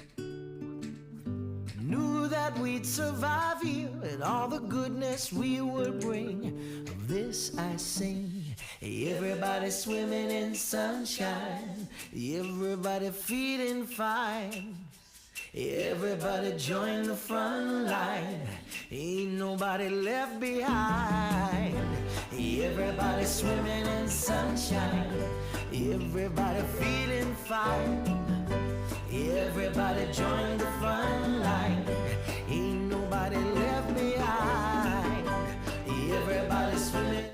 Knew that we'd survive here and all the goodness we would bring. Of this I sing. Everybody swimming in sunshine, everybody feeling fine. Everybody join the front line, ain't nobody left behind. Everybody swimming in sunshine, everybody feeling fine. Everybody join the front line, ain't nobody left behind. Everybody swimming.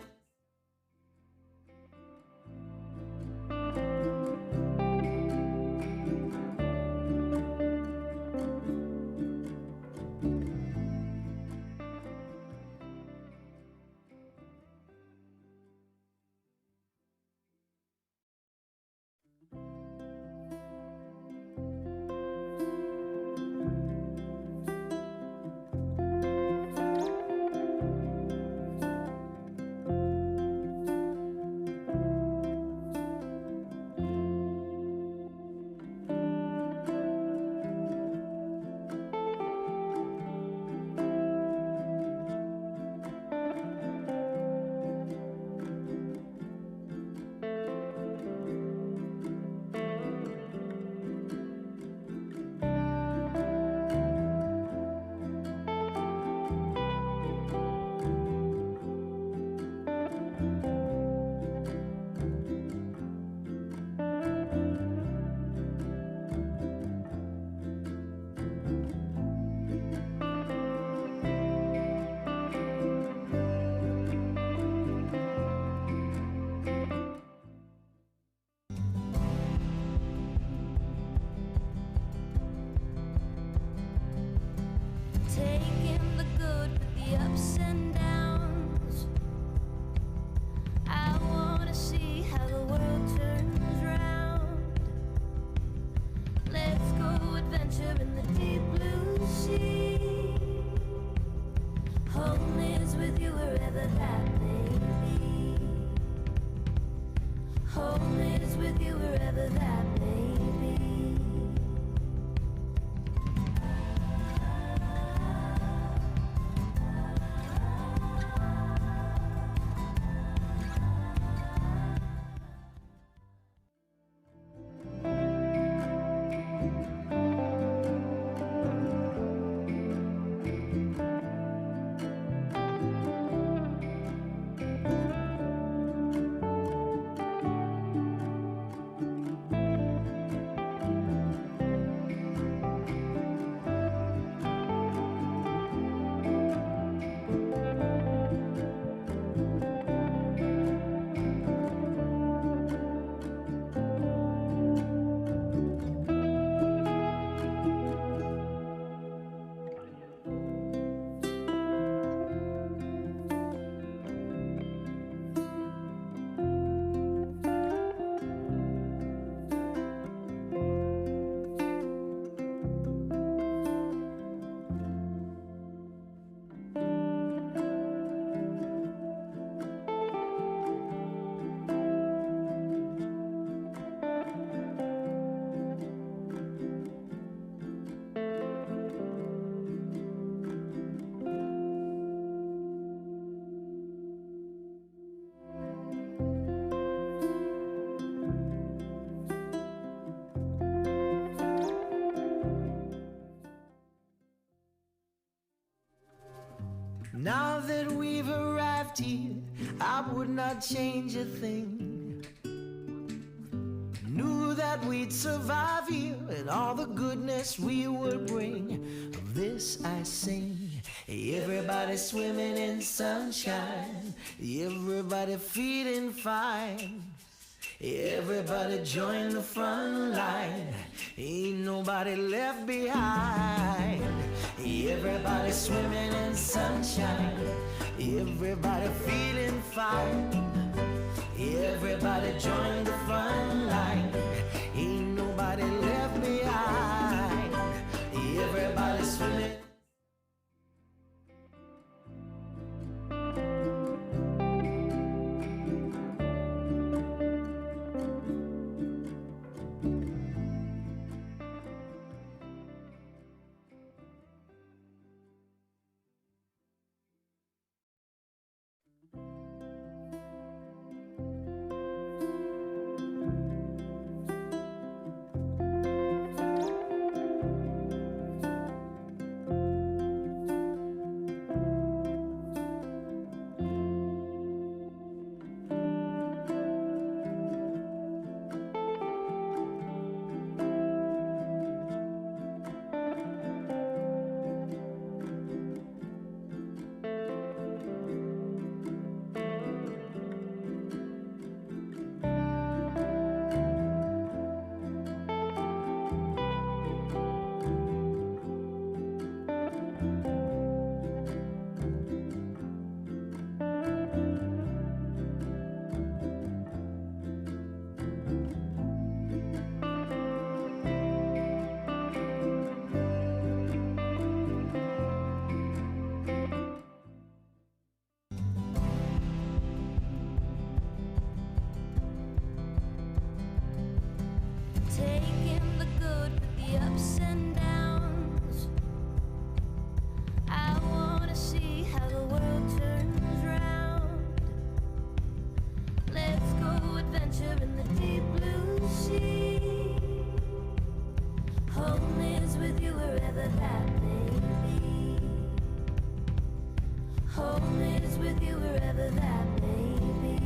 Home is with you wherever that may be. Home is with you wherever that may be. Now that we've arrived here, I would not change a thing. Knew that we'd survive here and all the goodness we would bring. Of this I sing. Everybody swimming in sunshine, everybody feeling fine. Everybody join the front line, ain't nobody left behind. Everybody swimming in sunshine, everybody feeling fine. Everybody join the front line, ain't nobody left behind. Everybody swimming. Taking the good with the ups and downs. I wanna see how the world turns round. Let's go adventure in the deep blue sea. Home is with you wherever that may be. Home is with you wherever that may be.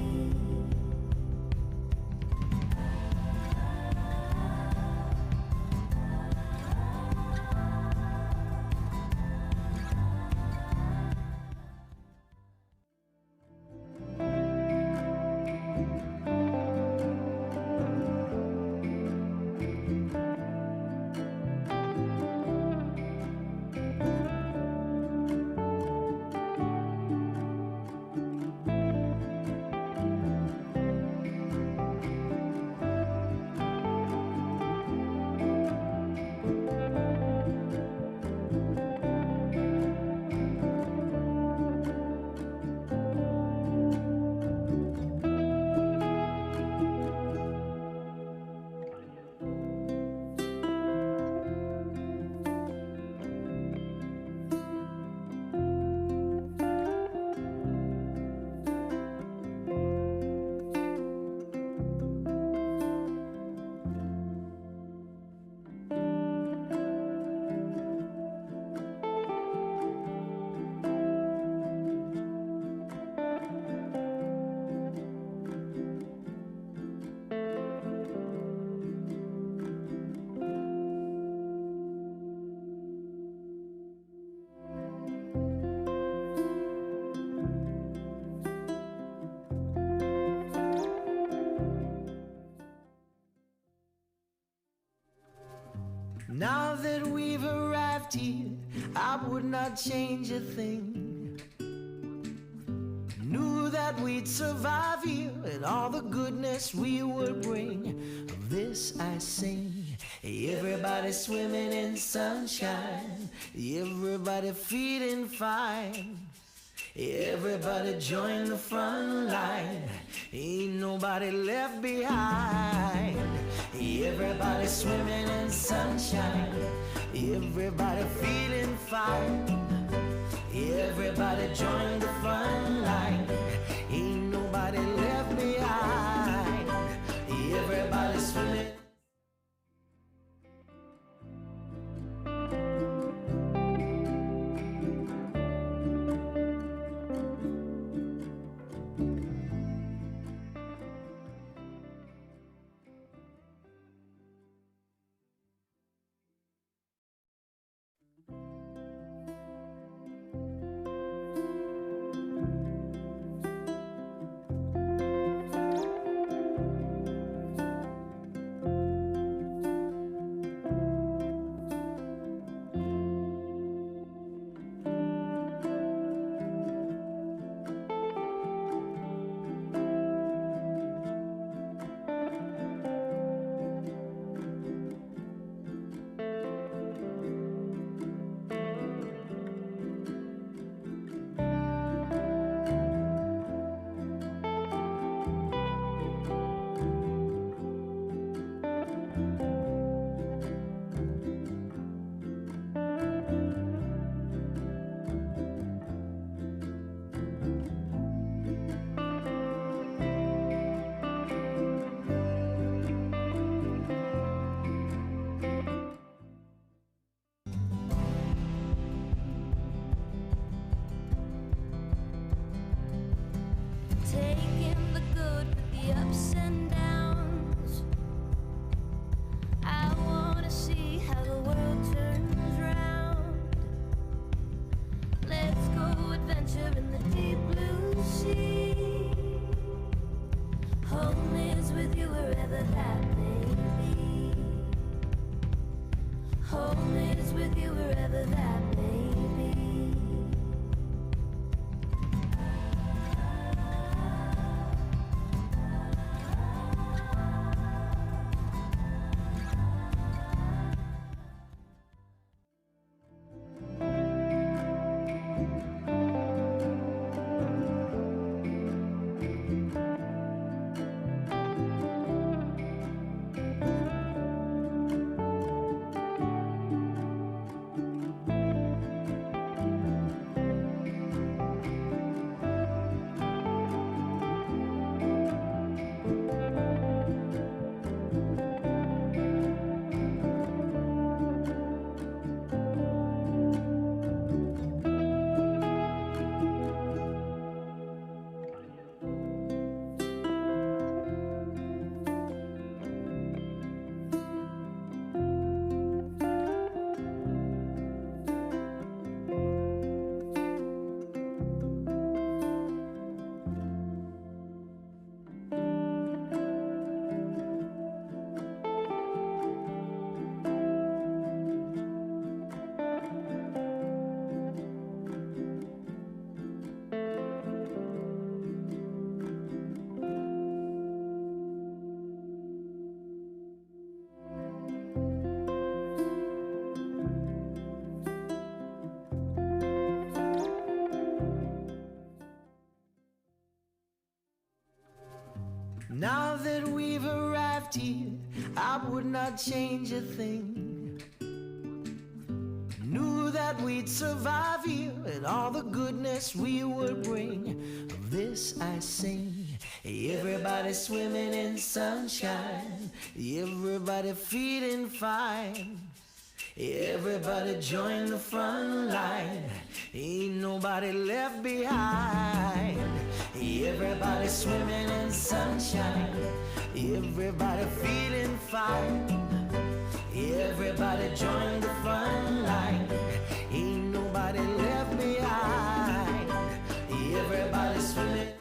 Now that we've arrived here, I would not change a thing. Knew that we'd survive here and all the goodness we would bring. Of this I sing. Everybody swimming in sunshine, everybody feeling fine. Everybody join the front line, ain't nobody left behind. Everybody swimming in sunshine, everybody feeling fine. Everybody join the front line, ain't nobody left behind. Everybody swimming. Taking the good with the ups and downs. I wanna see how the world turns round. Let's go adventure in the deep blue sea. Home is with you wherever that may be. Home is with you wherever that may be. Now that we've arrived here, I would not change a thing. Knew that we'd survive here and all the goodness we would bring. Of this I sing. Everybody swimming in sunshine, everybody feeling fine. Everybody join the front line, ain't nobody left behind. Everybody swimming in sunshine, everybody feeling fine. Everybody join the front line, ain't nobody left behind. Everybody swimming.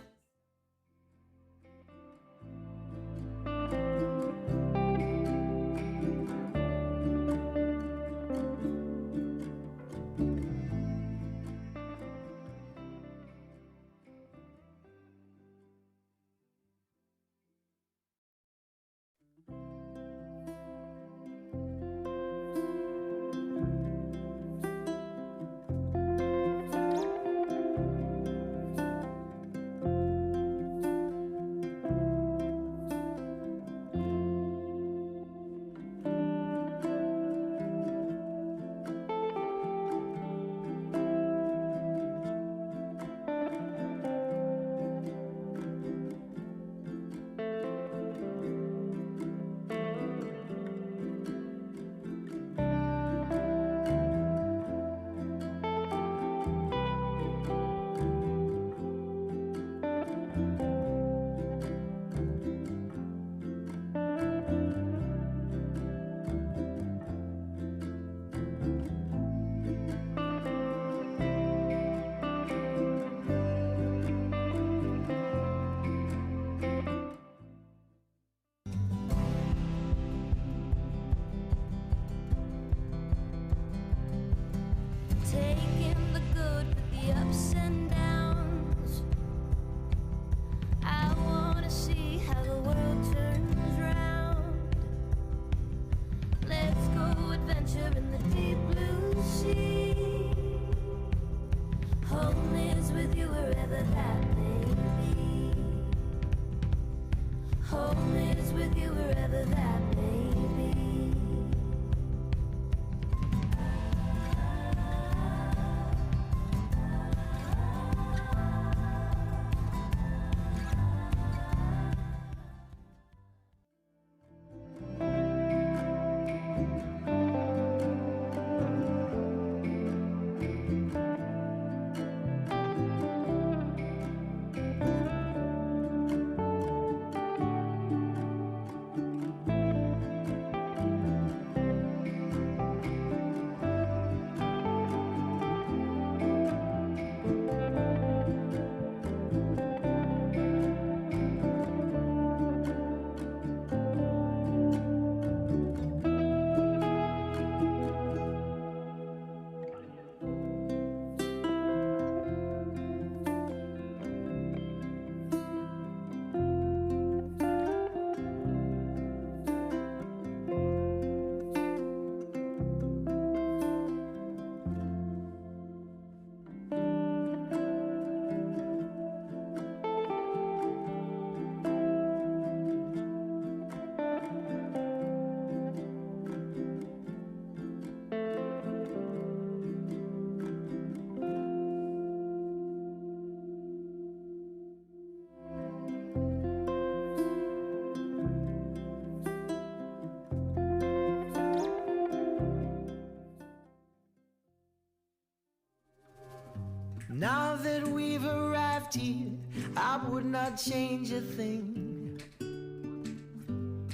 we've arrived here, I would not change a thing.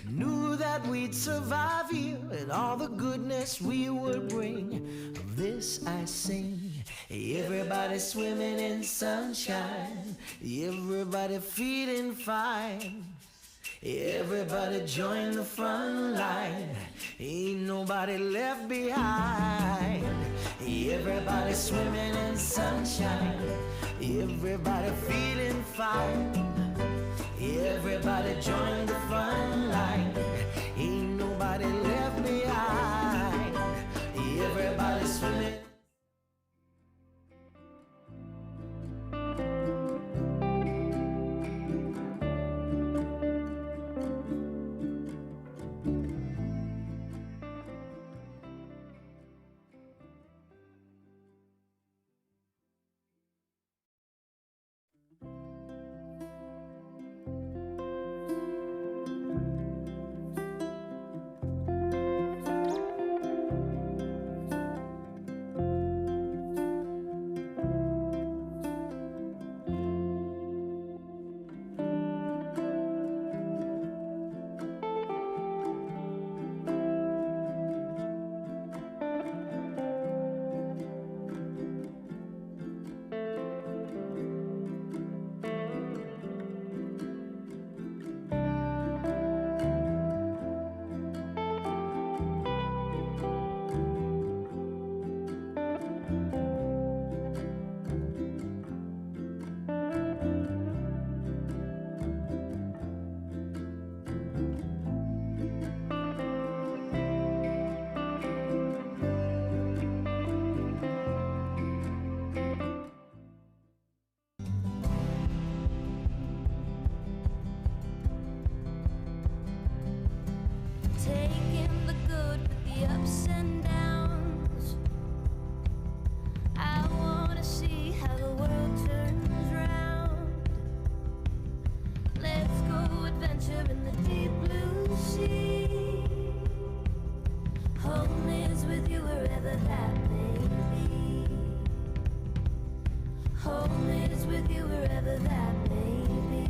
Knew that we'd survive here and all the goodness we would bring. Of this I sing. Everybody swimming in sunshine, everybody feeling fine. Everybody join the front line, ain't nobody left behind. Everybody swimming in sunshine, everybody feeling fine. Everybody join the front line, ain't nobody left behind. Everybody swimming. Taking the good with the ups and downs. I wanna see how the world turns round. Let's go adventure in the deep blue sea. Home is with you wherever that may be. Home is with you wherever that may be.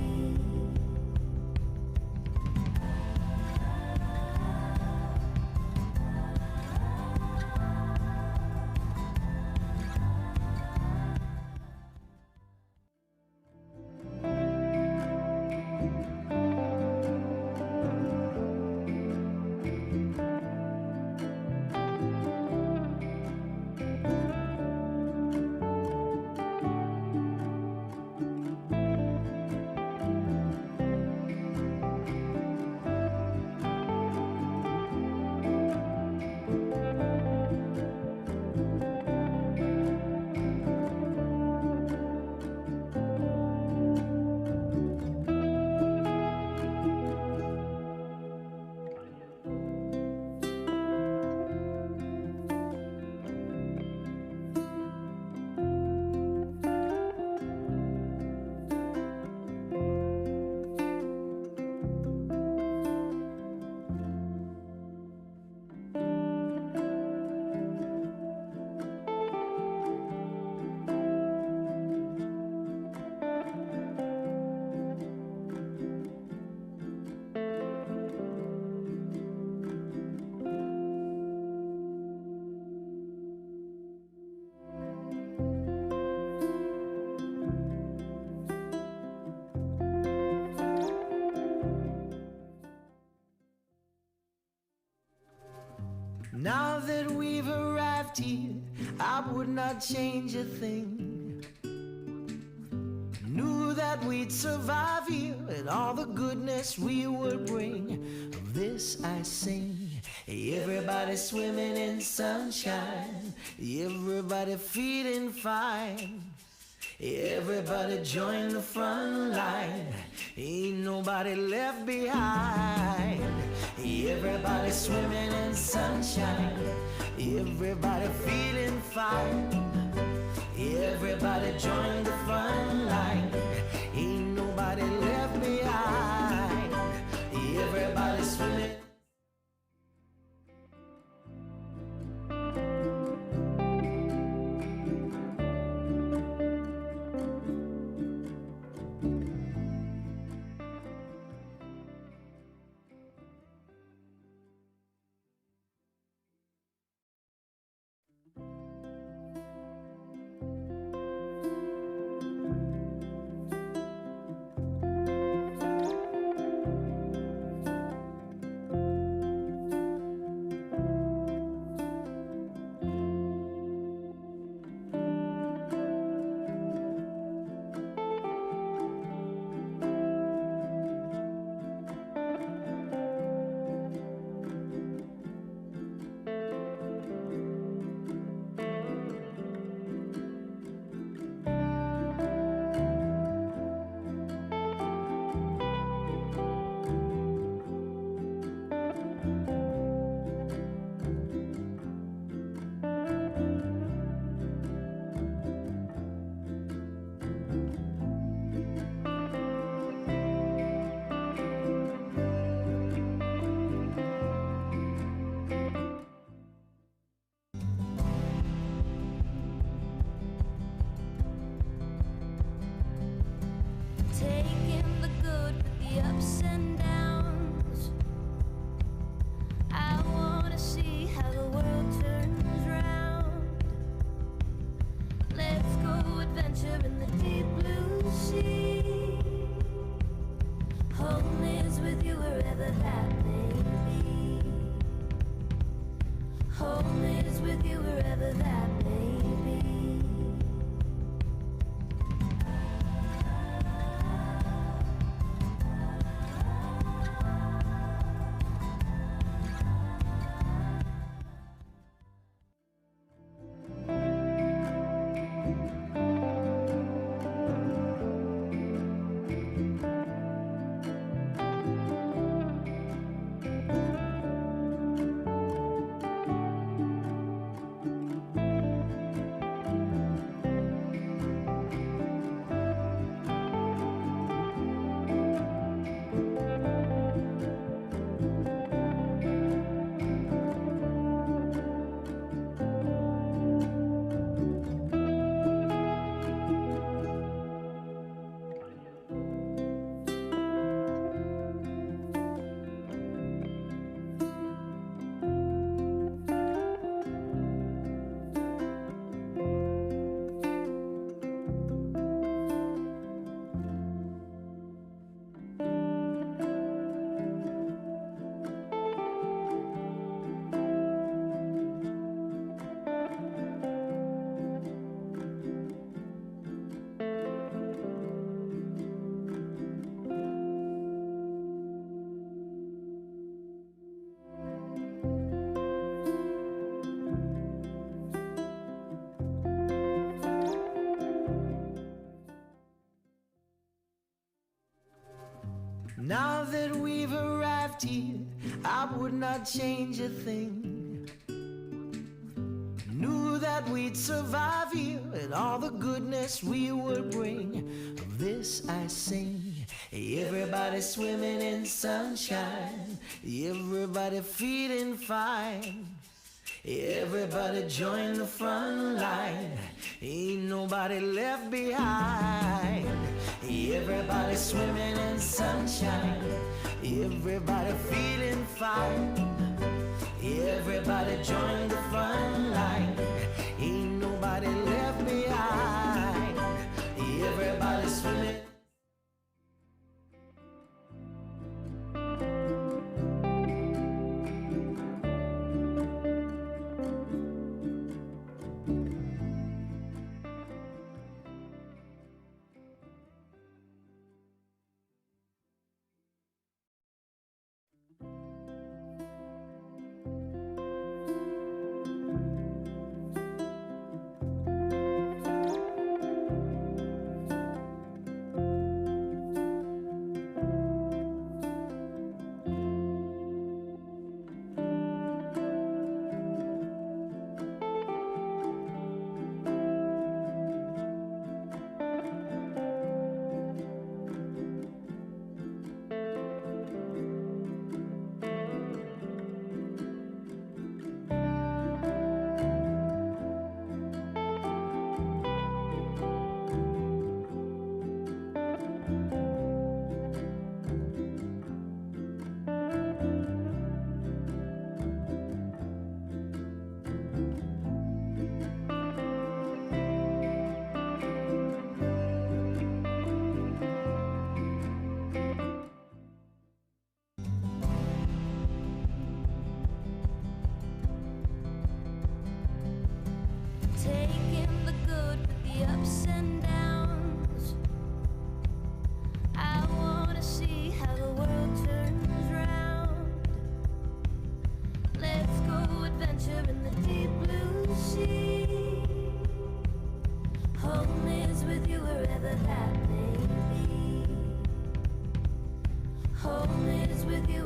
Now that we've arrived here, I would not change a thing. Knew that we'd survive here and all the goodness we would bring. Of this I sing. Everybody swimming in sunshine, everybody feeling fine. Everybody join the front line, ain't nobody left behind. Everybody swimming in sunshine, everybody feeling fine. Everybody join the front line, ain't nobody left behind. Everybody swimming. Taking the good with the ups and downs. I wanna see how the world turns round. Let's go adventure in the deep blue sea. Home is with you wherever that may be. Home is with you wherever that may be. Now that we've arrived here, I would not change a thing. Knew that we'd survive here and all the goodness we would bring. Of this I sing. Everybody swimming in sunshine. Everybody feeling fine. Everybody join the front line. Ain't nobody left behind. Everybody swimming in sunshine. Everybody feeling fine. Everybody join the front line. Ain't nobody left behind. Everybody swimming. Taking the good with the ups and downs. I wanna see how the world turns round. Let's go adventure in the deep blue sea. Home is with you wherever that may be. Home is with you